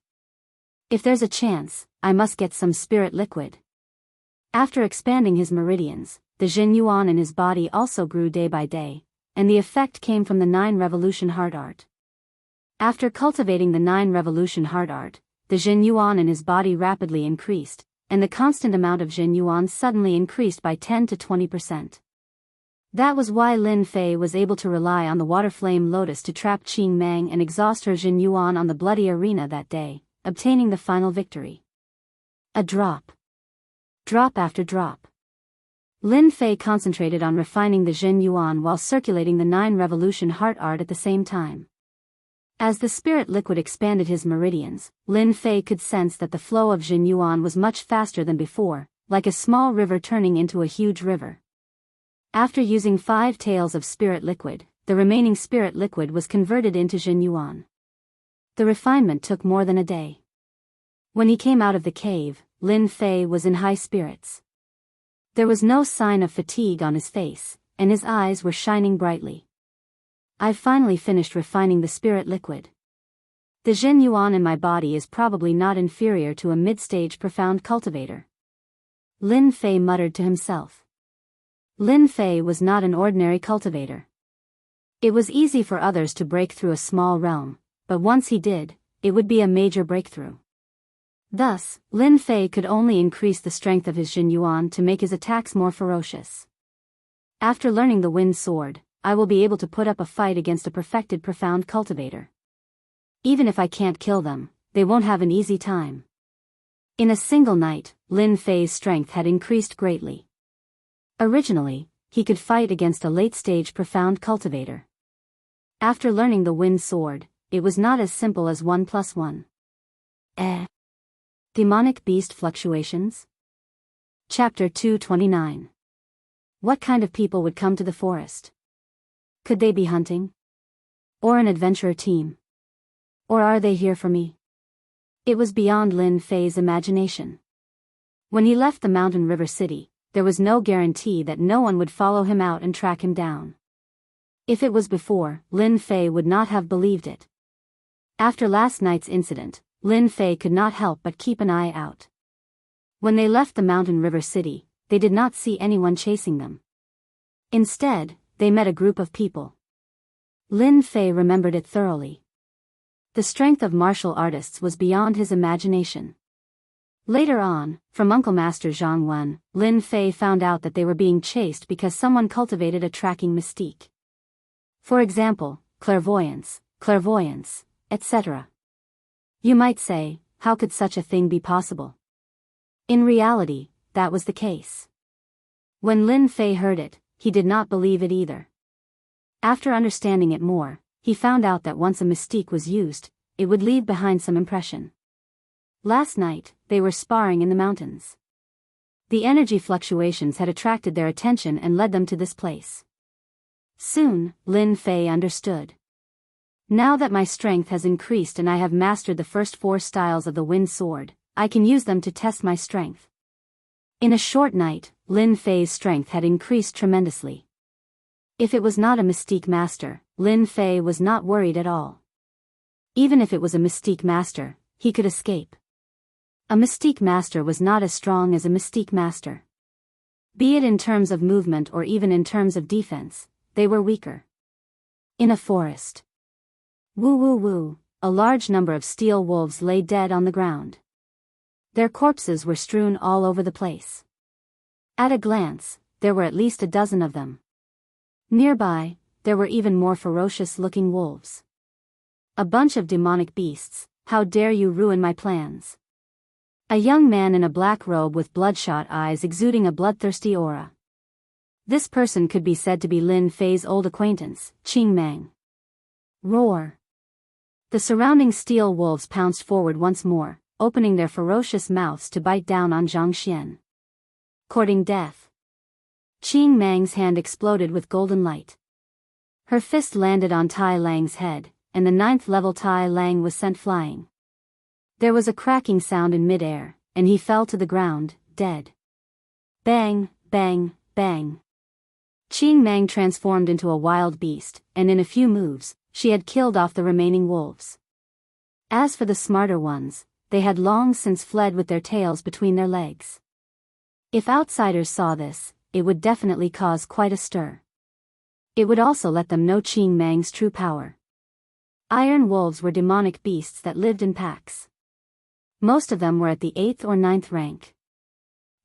Speaker 1: If there's a chance, I must get some spirit liquid. After expanding his meridians, the Jin Yuan in his body also grew day by day, and the effect came from the 9 revolution heart art. After cultivating the 9 revolution heart art, the Jin Yuan in his body rapidly increased, and the constant amount of Jin Yuan suddenly increased by 10 to 20%. That was why Lin Fei was able to rely on the water flame lotus to trap Qing Mang and exhaust her Jin Yuan on the bloody arena that day, obtaining the final victory. A drop. Drop after drop. Lin Fei concentrated on refining the Jin Yuan while circulating the 9 revolution heart art at the same time. As the spirit liquid expanded his meridians, Lin Fei could sense that the flow of Jin Yuan was much faster than before, like a small river turning into a huge river. After using 5 taels of spirit liquid, the remaining spirit liquid was converted into Jin Yuan. The refinement took more than a day. When he came out of the cave, Lin Fei was in high spirits. There was no sign of fatigue on his face, and his eyes were shining brightly. I've finally finished refining the spirit liquid. The Jin Yuan in my body is probably not inferior to a mid-stage profound cultivator. Lin Fei muttered to himself. Lin Fei was not an ordinary cultivator. It was easy for others to break through a small realm, but once he did, it would be a major breakthrough. Thus, Lin Fei could only increase the strength of his Jin Yuan to make his attacks more ferocious. After learning the wind sword, I will be able to put up a fight against a perfected profound cultivator. Even if I can't kill them, they won't have an easy time. In a single night, Lin Fei's strength had increased greatly. Originally, he could fight against a late-stage profound cultivator. After learning the wind sword, it was not as simple as 1 + 1. Demonic Beast Fluctuations? Chapter 229. What kind of people would come to the forest? Could they be hunting? Or an adventurer team? Or are they here for me? It was beyond Lin Fei's imagination. When he left the mountain river city, there was no guarantee that no one would follow him out and track him down. If it was before, Lin Fei would not have believed it. After last night's incident, Lin Fei could not help but keep an eye out. When they left the mountain river city, they did not see anyone chasing them. Instead, they met a group of people. Lin Fei remembered it thoroughly. The strength of martial artists was beyond his imagination. Later on, from Uncle Master Zhang Wen, Lin Fei found out that they were being chased because someone cultivated a tracking mystique. For example, clairvoyance, etc. You might say, how could such a thing be possible? In reality, that was the case. When Lin Fei heard it, he did not believe it either. After understanding it more, he found out that once a mystique was used, it would leave behind some impression. Last night, they were sparring in the mountains. The energy fluctuations had attracted their attention and led them to this place. Soon, Lin Fei understood. Now that my strength has increased and I have mastered the first 4 styles of the wind sword, I can use them to test my strength. In a short night, Lin Fei's strength had increased tremendously. If it was not a mystique master, Lin Fei was not worried at all. Even if it was a mystique master, he could escape. A mystique master was not as strong as a mystique master. Be it in terms of movement or even in terms of defense, they were weaker. In a forest. Woo woo woo, a large number of steel wolves lay dead on the ground. Their corpses were strewn all over the place. At a glance, there were at least a dozen of them. Nearby, there were even more ferocious-looking wolves. A bunch of demonic beasts, how dare you ruin my plans? A young man in a black robe with bloodshot eyes exuding a bloodthirsty aura. This person could be said to be Lin Fei's old acquaintance, Qing Mang. Roar! The surrounding steel wolves pounced forward once more, opening their ferocious mouths to bite down on Zhang Xian. Courting death. Qing Mang's hand exploded with golden light. Her fist landed on Tai Lang's head, and the 9th level Tai Lang was sent flying. There was a cracking sound in mid-air, and he fell to the ground, dead. Bang, bang, bang. Qing Mang transformed into a wild beast, and in a few moves, she had killed off the remaining wolves. As for the smarter ones, they had long since fled with their tails between their legs. If outsiders saw this, it would definitely cause quite a stir. It would also let them know Qing Mang's true power. Iron wolves were demonic beasts that lived in packs. Most of them were at the 8th or 9th rank.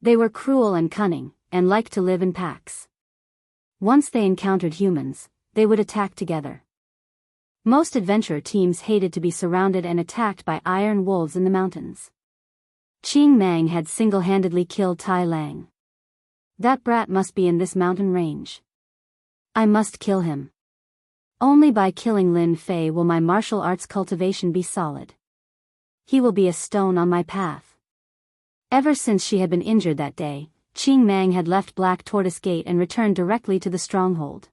Speaker 1: They were cruel and cunning, and liked to live in packs. Once they encountered humans, they would attack together. Most adventure teams hated to be surrounded and attacked by iron wolves in the mountains. Qing Mang had single-handedly killed Tai Lang. That brat must be in this mountain range. I must kill him. Only by killing Lin Fei will my martial arts cultivation be solid. He will be a stone on my path. Ever since she had been injured that day, Qing Mang had left Black Tortoise Gate and returned directly to the stronghold.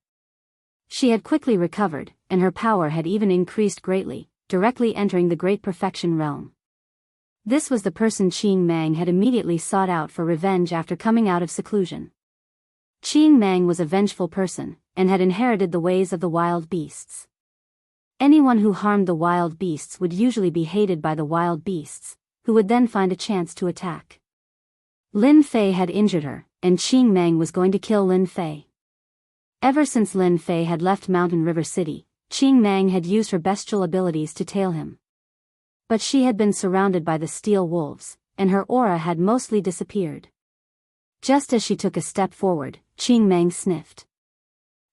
Speaker 1: She had quickly recovered, and her power had even increased greatly, directly entering the Great Perfection realm. This was the person Qing Mang had immediately sought out for revenge after coming out of seclusion. Qing Mang was a vengeful person, and had inherited the ways of the wild beasts. Anyone who harmed the wild beasts would usually be hated by the wild beasts, who would then find a chance to attack. Lin Fei had injured her, and Qing Mang was going to kill Lin Fei. Ever since Lin Fei had left Mountain River City, Qing Mang had used her bestial abilities to tail him. But she had been surrounded by the steel wolves, and her aura had mostly disappeared. Just as she took a step forward, Qing Mang sniffed.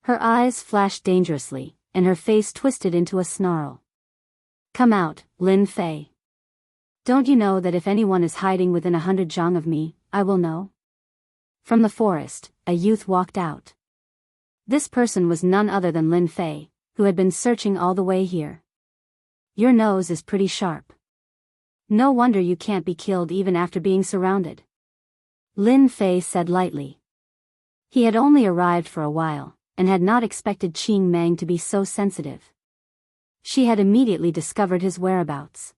Speaker 1: Her eyes flashed dangerously, and her face twisted into a snarl. Come out, Lin Fei. Don't you know that if anyone is hiding within 100 zhang of me, I will know? From the forest, a youth walked out. This person was none other than Lin Fei, who had been searching all the way here. Your nose is pretty sharp. No wonder you can't be killed even after being surrounded. Lin Fei said lightly. He had only arrived for a while, and had not expected Qing Mang to be so sensitive. She had immediately discovered his whereabouts.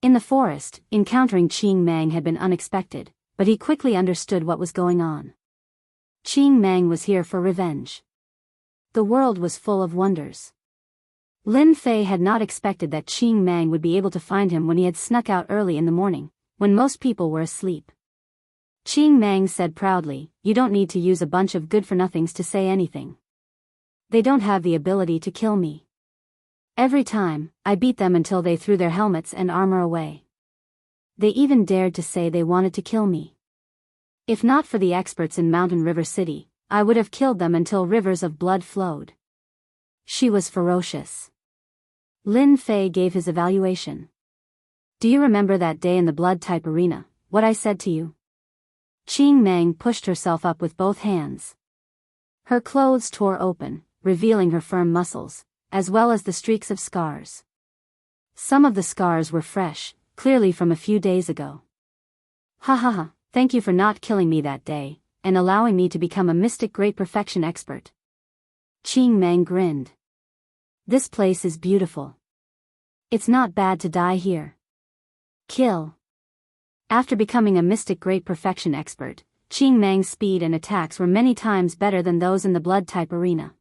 Speaker 1: In the forest, encountering Qing Mang had been unexpected, but he quickly understood what was going on. Qing Mang was here for revenge. The world was full of wonders. Lin Fei had not expected that Qing Mang would be able to find him when he had snuck out early in the morning, when most people were asleep. Qing Mang said proudly, "You don't need to use a bunch of good-for-nothings to say anything. They don't have the ability to kill me. Every time, I beat them until they threw their helmets and armor away. They even dared to say they wanted to kill me. If not for the experts in Mountain River City, I would have killed them until rivers of blood flowed." She was ferocious. Lin Fei gave his evaluation. "Do you remember that day in the blood-type arena, what I said to you?" Qing Mang pushed herself up with both hands. Her clothes tore open, revealing her firm muscles, as well as the streaks of scars. Some of the scars were fresh, clearly from a few days ago. "Ha ha ha, thank you for not killing me that day, and allowing me to become a mystic great perfection expert." Qing Mang grinned. "This place is beautiful. It's not bad to die here. Kill." After becoming a mystic great perfection expert, Qing Mang's speed and attacks were many times better than those in the blood-type arena.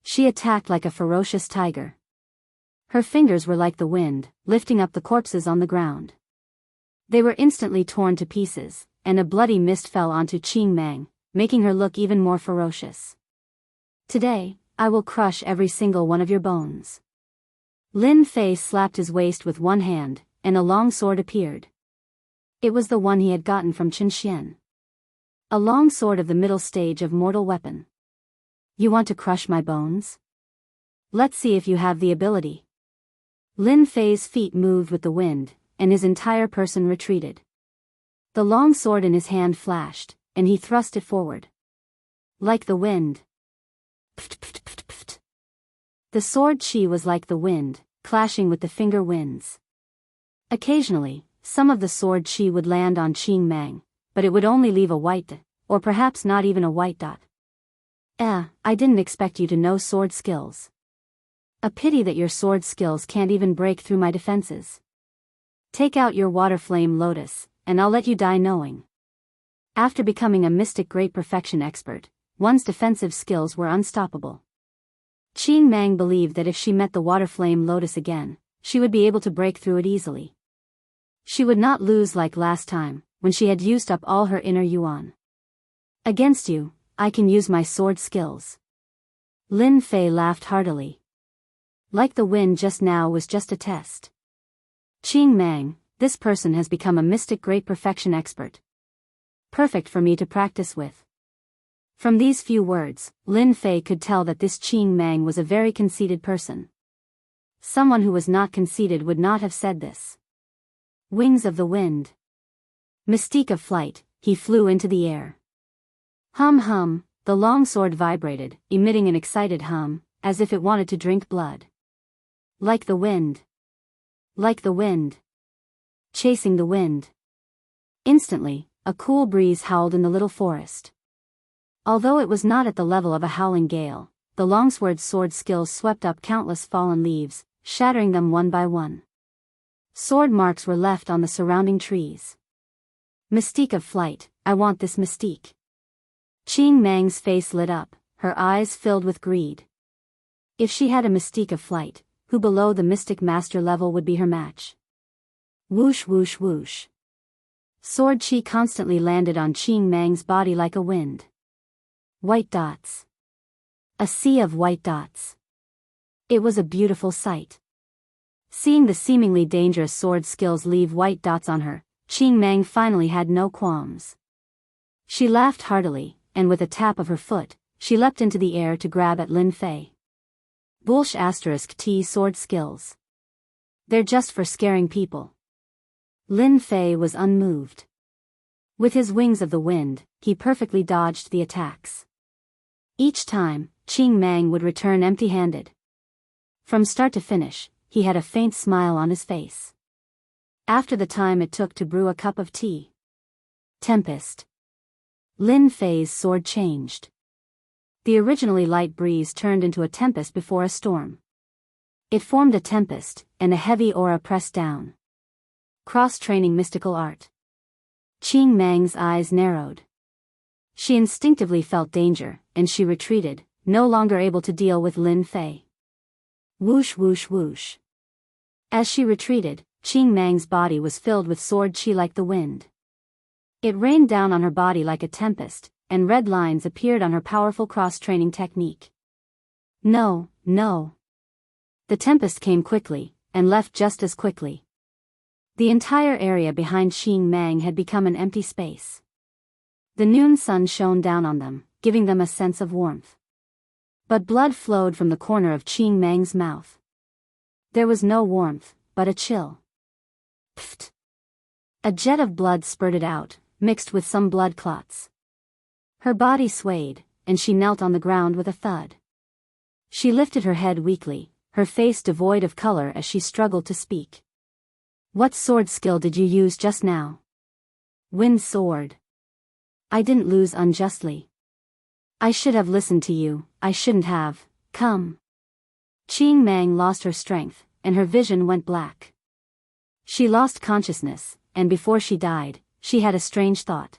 Speaker 1: She attacked like a ferocious tiger. Her fingers were like the wind, lifting up the corpses on the ground. They were instantly torn to pieces, and a bloody mist fell onto Qing Mang, making her look even more ferocious. "Today, I will crush every single one of your bones." Lin Fei slapped his waist with one hand, and a long sword appeared. It was the one he had gotten from Chen Xian. A long sword of the middle stage of mortal weapon. "You want to crush my bones? Let's see if you have the ability." Lin Fei's feet moved with the wind, and his entire person retreated. The long sword in his hand flashed, and he thrust it forward. Like the wind. Pft, pft, pft, pft. The sword chi was like the wind, clashing with the finger winds. Occasionally, some of the sword chi would land on Qing Mang, but it would only leave a white dot, or perhaps not even a white dot. I didn't expect you to know sword skills. A pity that your sword skills can't even break through my defenses. Take out your water flame lotus, and I'll let you die knowing." After becoming a mystic great perfection expert, one's defensive skills were unstoppable. Qing Mang believed that if she met the water flame lotus again, she would be able to break through it easily. She would not lose like last time, when she had used up all her inner yuan. Against you, I can use my sword skills. Lin Fei laughed heartily. Like the wind just now was just a test. Qing Mang, this person has become a mystic great perfection expert. Perfect for me to practice with. From these few words, Lin Fei could tell that this Qing Mang was a very conceited person. Someone who was not conceited would not have said this. Wings of the wind. Mystique of flight, he flew into the air. Hum hum, the long sword vibrated, emitting an excited hum, as if it wanted to drink blood. Like the wind. Like the wind. Chasing the wind. Instantly, a cool breeze howled in the little forest. Although it was not at the level of a howling gale, the longsword's sword skills swept up countless fallen leaves, shattering them one by one. Sword marks were left on the surrounding trees. Mystique of flight, I want this mystique. Qing Mang's face lit up, her eyes filled with greed. If she had a mystique of flight, who below the mystic master level would be her match? Whoosh whoosh whoosh. Sword chi constantly landed on Qing Mang's body like a wind. White dots. A sea of white dots. It was a beautiful sight. Seeing the seemingly dangerous sword skills leave white dots on her, Qing Mang finally had no qualms. She laughed heartily, and with a tap of her foot, she leapt into the air to grab at Lin Fei. Bullsh *T sword skills. They're just for scaring people. Lin Fei was unmoved. With his wings of the wind, he perfectly dodged the attacks. Each time, Qing Mang would return empty-handed. From start to finish, he had a faint smile on his face. After the time it took to brew a cup of tea. Tempest. Lin Fei's sword changed. The originally light breeze turned into a tempest before a storm. It formed a tempest, and a heavy aura pressed down. Cross-training mystical art. Qing Mang's eyes narrowed. She instinctively felt danger, and she retreated, no longer able to deal with Lin Fei. Whoosh whoosh whoosh. As she retreated, Qing Mang's body was filled with sword chi like the wind. It rained down on her body like a tempest, and red lines appeared on her powerful cross-training technique. No, no. The tempest came quickly, and left just as quickly. The entire area behind Qing Mang had become an empty space. The noon sun shone down on them, giving them a sense of warmth. But blood flowed from the corner of Qing Mang's mouth. There was no warmth, but a chill. Pfft. A jet of blood spurted out, mixed with some blood clots. Her body swayed, and she knelt on the ground with a thud. She lifted her head weakly, her face devoid of color as she struggled to speak. What sword skill did you use just now? Wind sword. I didn't lose unjustly. I should have listened to you, I shouldn't have, come. Qing Mang lost her strength, and her vision went black. She lost consciousness, and before she died, she had a strange thought.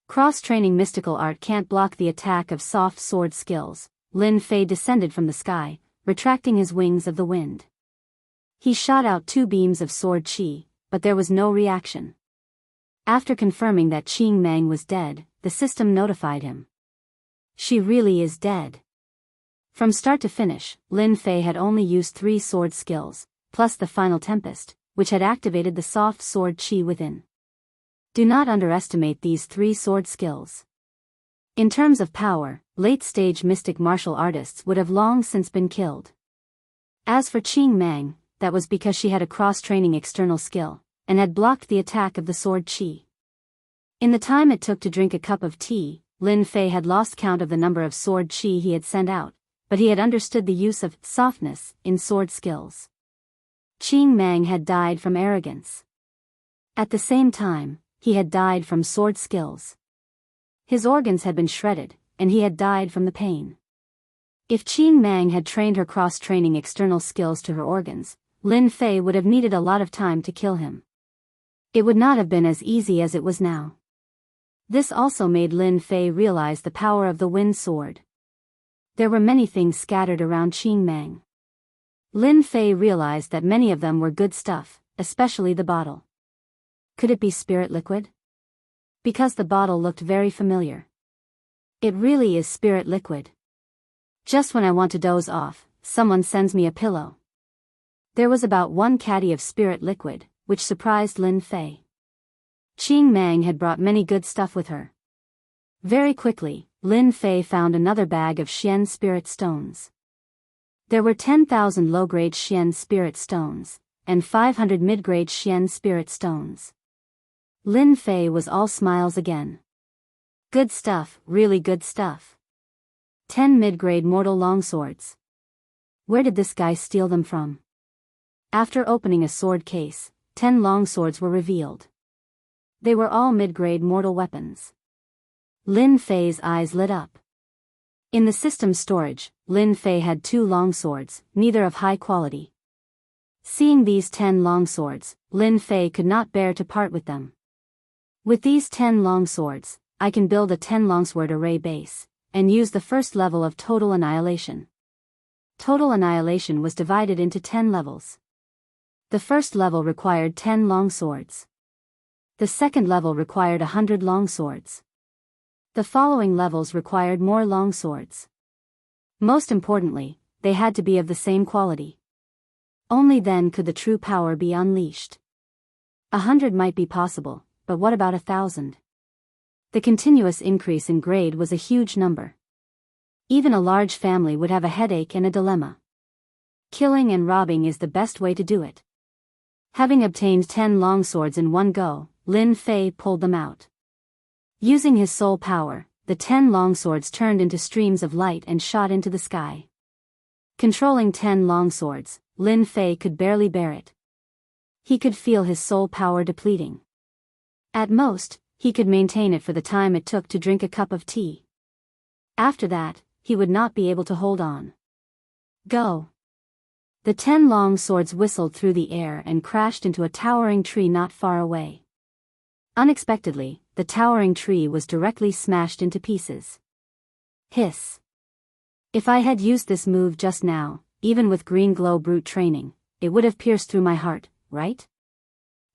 Speaker 1: Cross-training mystical art can't block the attack of soft sword skills. Lin Fei descended from the sky, retracting his wings of the wind. He shot out 2 beams of sword chi, but there was no reaction. After confirming that Qing Mang was dead, the system notified him. She really is dead. From start to finish, Lin Fei had only used 3 sword skills, plus the final tempest, which had activated the soft sword chi within. Do not underestimate these 3 sword skills. In terms of power, late-stage mystic martial artists would have long since been killed. As for Qing Mang, that was because she had a cross-training external skill, and had blocked the attack of the sword chi. In the time it took to drink a cup of tea, Lin Fei had lost count of the number of sword chi he had sent out, but he had understood the use of softness in sword skills. Qing Mang had died from arrogance. At the same time, he had died from sword skills. His organs had been shredded, and he had died from the pain. If Qing Mang had trained her cross-training external skills to her organs, Lin Fei would have needed a lot of time to kill him. It would not have been as easy as it was now. This also made Lin Fei realize the power of the wind sword. There were many things scattered around Qingmang. Lin Fei realized that many of them were good stuff, especially the bottle. Could it be spirit liquid? Because the bottle looked very familiar. It really is spirit liquid. Just when I want to doze off, someone sends me a pillow. There was about 1 caddy of spirit liquid, which surprised Lin Fei. Qingmang had brought many good stuff with her. Very quickly, Lin Fei found another bag of Xian spirit stones. There were 10,000 low-grade Xian spirit stones, and 500 mid-grade Xian spirit stones. Lin Fei was all smiles again. Good stuff, really good stuff. 10 mid-grade mortal longswords. Where did this guy steal them from? After opening a sword case, 10 longswords were revealed. They were all mid-grade mortal weapons. Lin Fei's eyes lit up. In the system storage, Lin Fei had 2 longswords, neither of high quality. Seeing these 10 longswords, Lin Fei could not bear to part with them. With these 10 longswords, I can build a 10 longsword array base, and use the first level of Total Annihilation. Total Annihilation was divided into 10 levels. The first level required 10 longswords. The second level required 100 longswords. The following levels required more longswords. Most importantly, they had to be of the same quality. Only then could the true power be unleashed. 100 might be possible, but what about 1,000? The continuous increase in grade was a huge number. Even a large family would have a headache and a dilemma. Killing and robbing is the best way to do it. Having obtained 10 longswords in one go, Lin Fei pulled them out. Using his soul power, the 10 longswords turned into streams of light and shot into the sky. Controlling 10 longswords, Lin Fei could barely bear it. He could feel his soul power depleting. At most, he could maintain it for the time it took to drink a cup of tea. After that, he would not be able to hold on. Go! The 10 long swords whistled through the air and crashed into a towering tree not far away. Unexpectedly, the towering tree was directly smashed into pieces. Hiss! If I had used this move just now, even with green glow brute training, it would have pierced through my heart, right?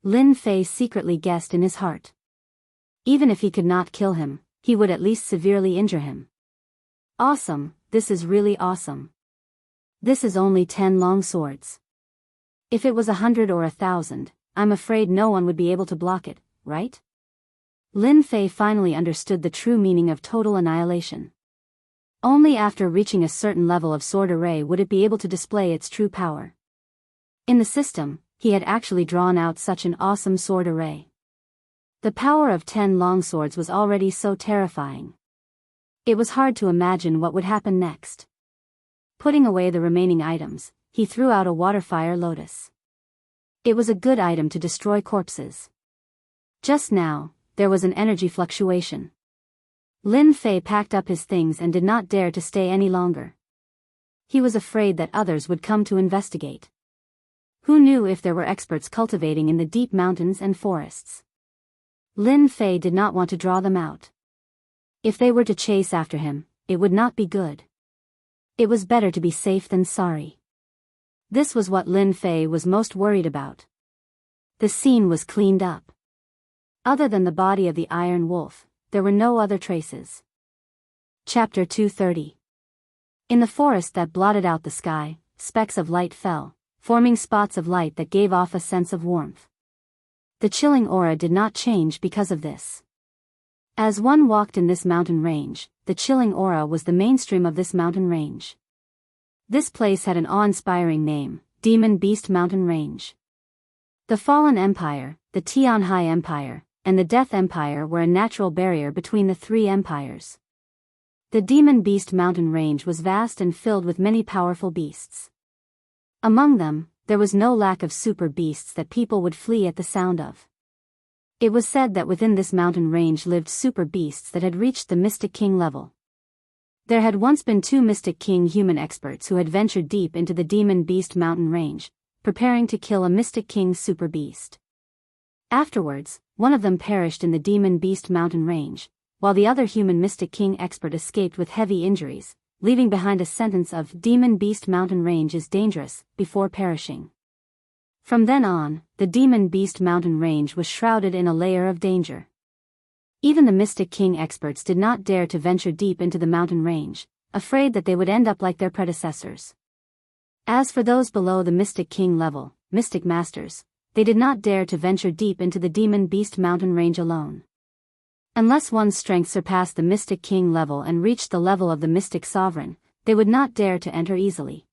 Speaker 1: Lin Fei secretly guessed in his heart. Even if he could not kill him, he would at least severely injure him. Awesome, this is really awesome. This is only 10 long swords. If it was 100 or 1,000, I'm afraid no one would be able to block it, right? Lin Fei finally understood the true meaning of total annihilation. Only after reaching a certain level of sword array would it be able to display its true power. In the system, he had actually drawn out such an awesome sword array. The power of 10 long swords was already so terrifying. It was hard to imagine what would happen next. Putting away the remaining items, he threw out a water-fire lotus. It was a good item to destroy corpses. Just now, there was an energy fluctuation. Lin Fei packed up his things and did not dare to stay any longer. He was afraid that others would come to investigate. Who knew if there were experts cultivating in the deep mountains and forests? Lin Fei did not want to draw them out. If they were to chase after him, it would not be good. It was better to be safe than sorry. This was what Lin Fei was most worried about. The scene was cleaned up. Other than the body of the Iron Wolf, there were no other traces. Chapter 230. In the forest that blotted out the sky, specks of light fell, forming spots of light that gave off a sense of warmth. The chilling aura did not change because of this. As one walked in this mountain range, the chilling aura was the mainstream of this mountain range. This place had an awe-inspiring name, Demon Beast Mountain Range. The Fallen Empire, the Tianhai Empire, and the Death Empire were a natural barrier between the three empires. The Demon Beast Mountain Range was vast and filled with many powerful beasts. Among them, there was no lack of super beasts that people would flee at the sound of. It was said that within this mountain range lived super beasts that had reached the Mystic King level. There had once been 2 Mystic King human experts who had ventured deep into the Demon Beast Mountain Range, preparing to kill a Mystic King super beast. Afterwards, one of them perished in the Demon Beast mountain range, while the other human Mystic King expert escaped with heavy injuries, leaving behind a sentence of Demon Beast mountain range is dangerous, before perishing. From then on, the Demon Beast mountain range was shrouded in a layer of danger. Even the Mystic King experts did not dare to venture deep into the mountain range, afraid that they would end up like their predecessors. As for those below the Mystic King level, Mystic Masters, they did not dare to venture deep into the Demon Beast mountain range alone. Unless one's strength surpassed the Mystic King level and reached the level of the Mystic Sovereign, they would not dare to enter easily.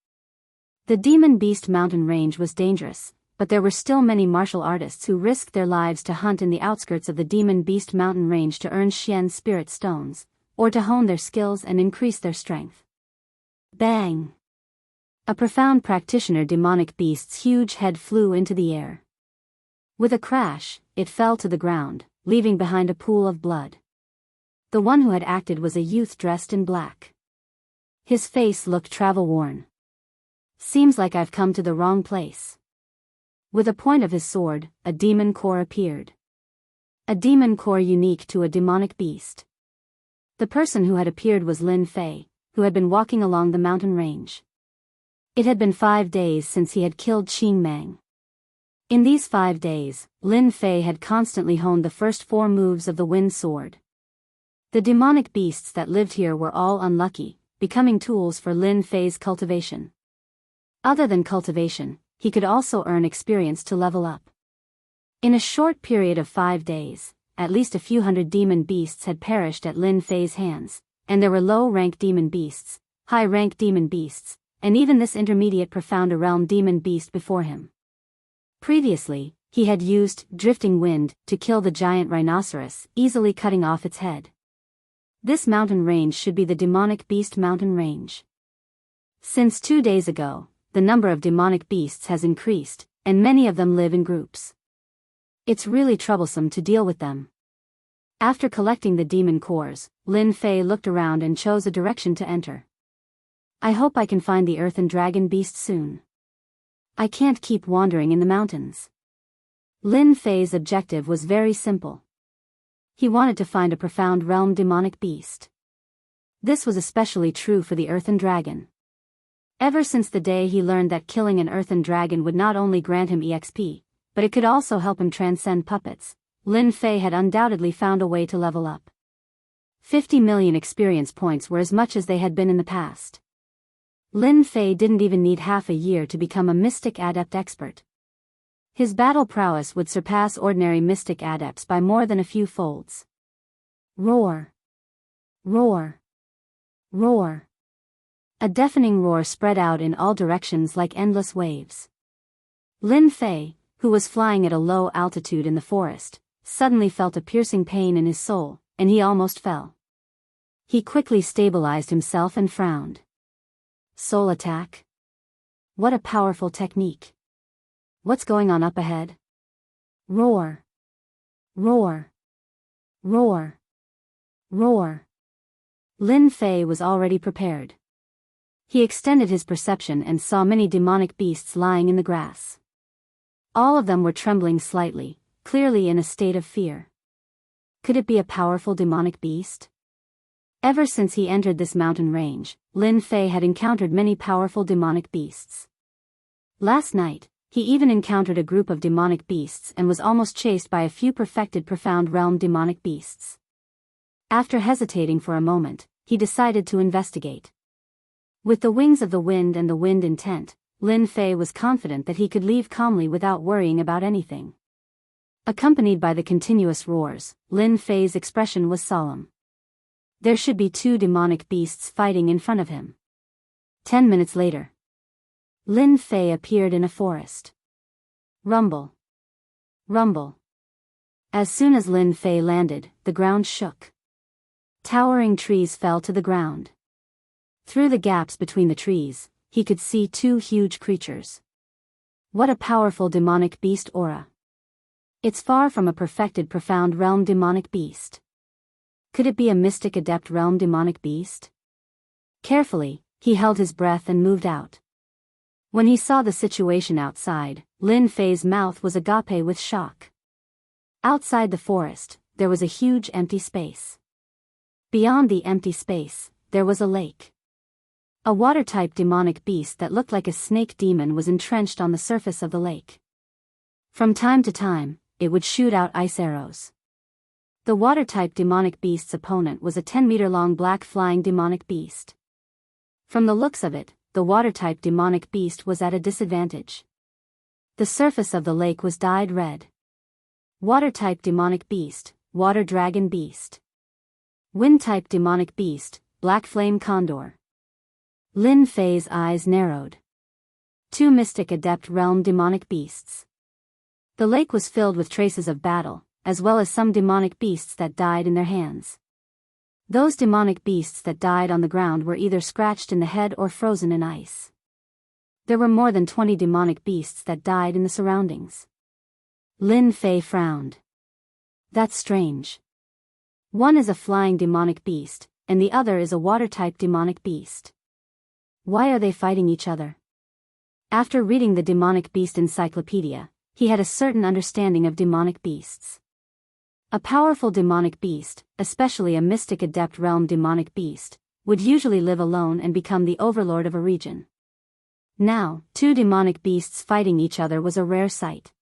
Speaker 1: The Demon Beast mountain range was dangerous, but there were still many martial artists who risked their lives to hunt in the outskirts of the Demon Beast mountain range to earn Xian spirit stones, or to hone their skills and increase their strength. Bang! A profound practitioner demonic beast's huge head flew into the air. With a crash, it fell to the ground, leaving behind a pool of blood. The one who had acted was a youth dressed in black. His face looked travel-worn. Seems like I've come to the wrong place. With a point of his sword, a demon core appeared. A demon core unique to a demonic beast. The person who had appeared was Lin Fei, who had been walking along the mountain range. It had been 5 days since he had killed Qing Mang. In these 5 days, Lin Fei had constantly honed the first 4 moves of the wind sword. The demonic beasts that lived here were all unlucky, becoming tools for Lin Fei's cultivation. Other than cultivation, he could also earn experience to level up. In a short period of 5 days, at least a few hundred demon beasts had perished at Lin Fei's hands, and there were low-rank demon beasts, high-rank demon beasts, and even this intermediate profound realm demon beast before him. Previously, he had used drifting wind to kill the giant rhinoceros, easily cutting off its head. This mountain range should be the demonic beast mountain range. Since 2 days ago, the number of demonic beasts has increased, and many of them live in groups. It's really troublesome to deal with them. After collecting the demon cores, Lin Fei looked around and chose a direction to enter. I hope I can find the earthen dragon beast soon. I can't keep wandering in the mountains. Lin Fei's objective was very simple. He wanted to find a profound realm demonic beast. This was especially true for the earthen dragon. Ever since the day he learned that killing an earthen dragon would not only grant him EXP, but it could also help him transcend puppets, Lin Fei had undoubtedly found a way to level up. 50 million experience points were as much as they had been in the past. Lin Fei didn't even need half a year to become a mystic adept expert. His battle prowess would surpass ordinary mystic adepts by more than a few folds. Roar! Roar! Roar! A deafening roar spread out in all directions like endless waves. Lin Fei, who was flying at a low altitude in the forest, suddenly felt a piercing pain in his soul, and he almost fell. He quickly stabilized himself and frowned. Soul attack? What a powerful technique. What's going on up ahead? Roar! Roar! Roar! Roar! Lin Fei was already prepared. He extended his perception and saw many demonic beasts lying in the grass. All of them were trembling slightly, clearly in a state of fear. Could it be a powerful demonic beast? Ever since he entered this mountain range, Lin Fei had encountered many powerful demonic beasts. Last night, he even encountered a group of demonic beasts and was almost chased by a few perfected profound realm demonic beasts. After hesitating for a moment, he decided to investigate. With the wings of the wind and the wind intent, Lin Fei was confident that he could leave calmly without worrying about anything. Accompanied by the continuous roars, Lin Fei's expression was solemn. There should be 2 demonic beasts fighting in front of him. 10 minutes later, Lin Fei appeared in a forest. Rumble. Rumble. As soon as Lin Fei landed, the ground shook. Towering trees fell to the ground. Through the gaps between the trees, he could see 2 huge creatures. What a powerful demonic beast aura. It's far from a perfected profound realm demonic beast. Could it be a mystic adept realm demonic beast? Carefully, he held his breath and moved out. When he saw the situation outside, Lin Fei's mouth was agape with shock. Outside the forest, there was a huge empty space. Beyond the empty space, there was a lake. A water-type demonic beast that looked like a snake demon was entrenched on the surface of the lake. From time to time, it would shoot out ice arrows. The water-type demonic beast's opponent was a 10-meter-long black flying demonic beast. From the looks of it, the water-type demonic beast was at a disadvantage. The surface of the lake was dyed red. Water-type demonic beast, water dragon beast. Wind-type demonic beast, black flame condor. Lin Fei's eyes narrowed. 2 mystic adept realm demonic beasts. The lake was filled with traces of battle, as well as some demonic beasts that died in their hands. Those demonic beasts that died on the ground were either scratched in the head or frozen in ice. There were more than 20 demonic beasts that died in the surroundings. Lin Fei frowned. That's strange. One is a flying demonic beast, and the other is a water-type demonic beast. Why are they fighting each other? After reading the Demonic Beast Encyclopedia, he had a certain understanding of demonic beasts. A powerful demonic beast, especially a mystic adept realm demonic beast, would usually live alone and become the overlord of a region. Now, 2 demonic beasts fighting each other was a rare sight.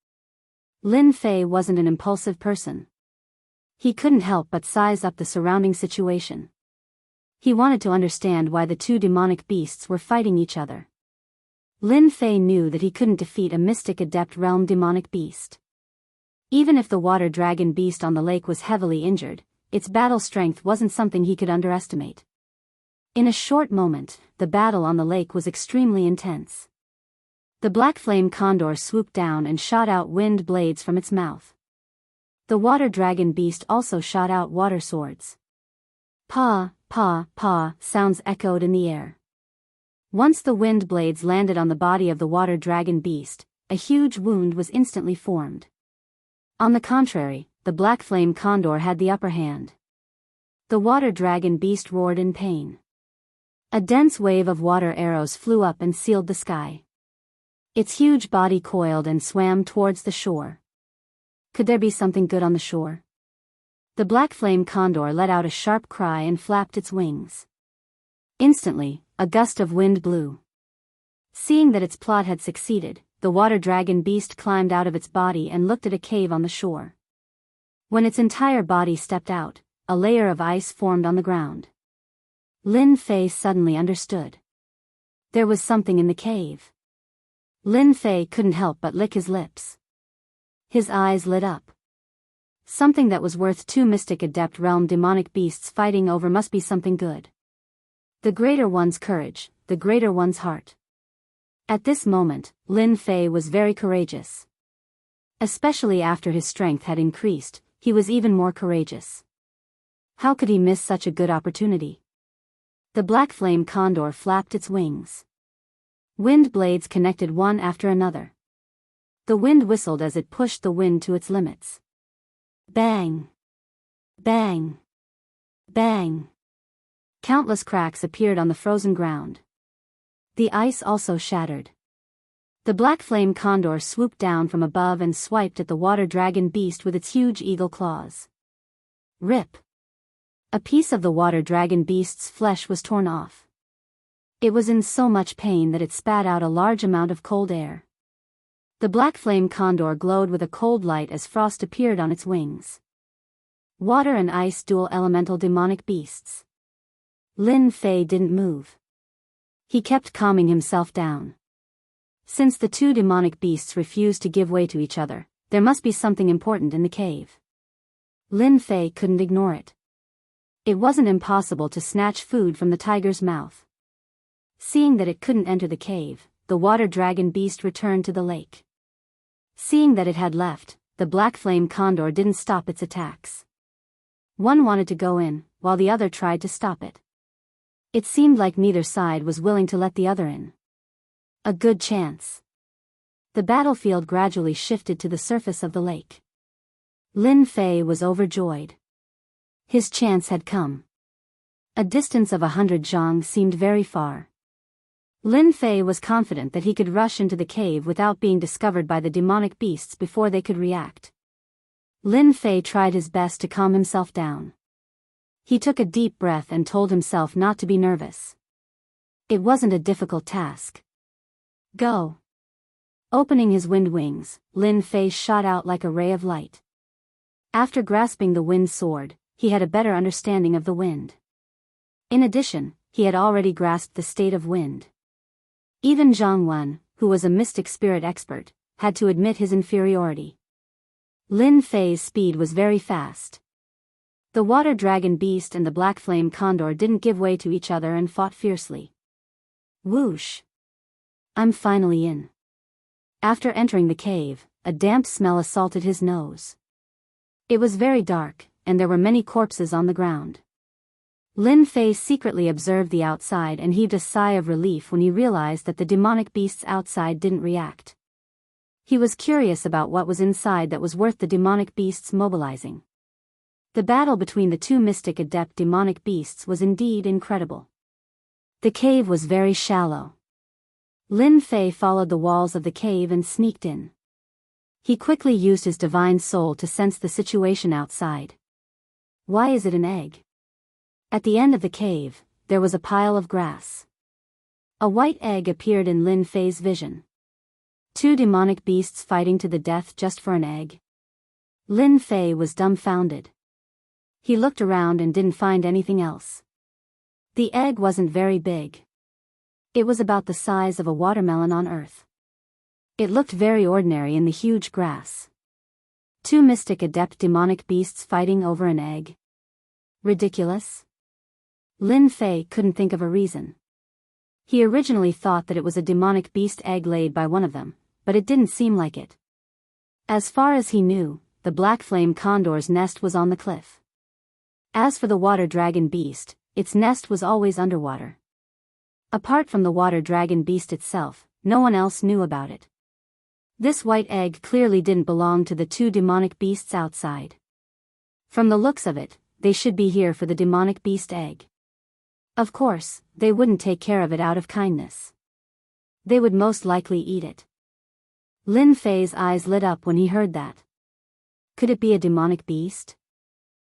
Speaker 1: Lin Fei wasn't an impulsive person. He couldn't help but size up the surrounding situation. He wanted to understand why the 2 demonic beasts were fighting each other. Lin Fei knew that he couldn't defeat a mystic adept realm demonic beast. Even if the water dragon beast on the lake was heavily injured, its battle strength wasn't something he could underestimate. In a short moment, the battle on the lake was extremely intense. The black flame condor swooped down and shot out wind blades from its mouth. The water dragon beast also shot out water swords. Pa, pa, pa sounds echoed in the air. Once the wind blades landed on the body of the water dragon beast, a huge wound was instantly formed. On the contrary, the black flame condor had the upper hand. The water dragon beast roared in pain. A dense wave of water arrows flew up and sealed the sky. Its huge body coiled and swam towards the shore. Could there be something good on the shore? The black flame condor let out a sharp cry and flapped its wings. Instantly, a gust of wind blew. Seeing that its plot had succeeded, the water dragon beast climbed out of its body and looked at a cave on the shore. When its entire body stepped out, a layer of ice formed on the ground. Lin Fei suddenly understood. There was something in the cave. Lin Fei couldn't help but lick his lips. His eyes lit up. Something that was worth 2 mystic adept realm demonic beasts fighting over must be something good. The greater one's courage, the greater one's heart. At this moment, Lin Fei was very courageous. Especially after his strength had increased, he was even more courageous. How could he miss such a good opportunity? The black flame condor flapped its wings. Wind blades connected one after another. The wind whistled as it pushed the wind to its limits. Bang! Bang! Bang! Countless cracks appeared on the frozen ground. The ice also shattered. The black flame condor swooped down from above and swiped at the water dragon beast with its huge eagle claws. Rip! A piece of the water dragon beast's flesh was torn off. It was in so much pain that it spat out a large amount of cold air. The black flame condor glowed with a cold light as frost appeared on its wings. Water and ice dual elemental demonic beasts. Lin Fei didn't move. He kept calming himself down. Since the 2 demonic beasts refused to give way to each other, there must be something important in the cave. Lin Fei couldn't ignore it. It wasn't impossible to snatch food from the tiger's mouth. Seeing that it couldn't enter the cave, the water dragon beast returned to the lake. Seeing that it had left, the black flame condor didn't stop its attacks. One wanted to go in, while the other tried to stop it. It seemed like neither side was willing to let the other in. A good chance. The battlefield gradually shifted to the surface of the lake. Lin Fei was overjoyed. His chance had come. A distance of 100 zhang seemed very far. Lin Fei was confident that he could rush into the cave without being discovered by the demonic beasts before they could react. Lin Fei tried his best to calm himself down. He took a deep breath and told himself not to be nervous. It wasn't a difficult task. Go. Opening his wind wings, Lin Fei shot out like a ray of light. After grasping the wind sword, he had a better understanding of the wind. In addition, he had already grasped the state of wind. Even Zhang Wen, who was a mystic spirit expert, had to admit his inferiority. Lin Fei's speed was very fast. The water dragon beast and the black flame condor didn't give way to each other and fought fiercely. Whoosh! I'm finally in. After entering the cave, a damp smell assaulted his nose. It was very dark, and there were many corpses on the ground. Lin Fei secretly observed the outside and heaved a sigh of relief when he realized that the demonic beasts outside didn't react. He was curious about what was inside that was worth the demonic beasts mobilizing. The battle between the two mystic adept demonic beasts was indeed incredible. The cave was very shallow. Lin Fei followed the walls of the cave and sneaked in. He quickly used his divine soul to sense the situation outside. Why is it an egg? At the end of the cave, there was a pile of grass. A white egg appeared in Lin Fei's vision. Two demonic beasts fighting to the death just for an egg. Lin Fei was dumbfounded. He looked around and didn't find anything else. The egg wasn't very big. It was about the size of a watermelon on Earth. It looked very ordinary in the huge grass. Two mystic adept demonic beasts fighting over an egg. Ridiculous? Lin Fei couldn't think of a reason. He originally thought that it was a demonic beast egg laid by one of them, but it didn't seem like it. As far as he knew, the black flame condor's nest was on the cliff. As for the water dragon beast, its nest was always underwater. Apart from the water dragon beast itself, no one else knew about it. This white egg clearly didn't belong to the two demonic beasts outside. From the looks of it, they should be here for the demonic beast egg. Of course, they wouldn't take care of it out of kindness. They would most likely eat it. Lin Fei's eyes lit up when he heard that. Could it be a demonic beast?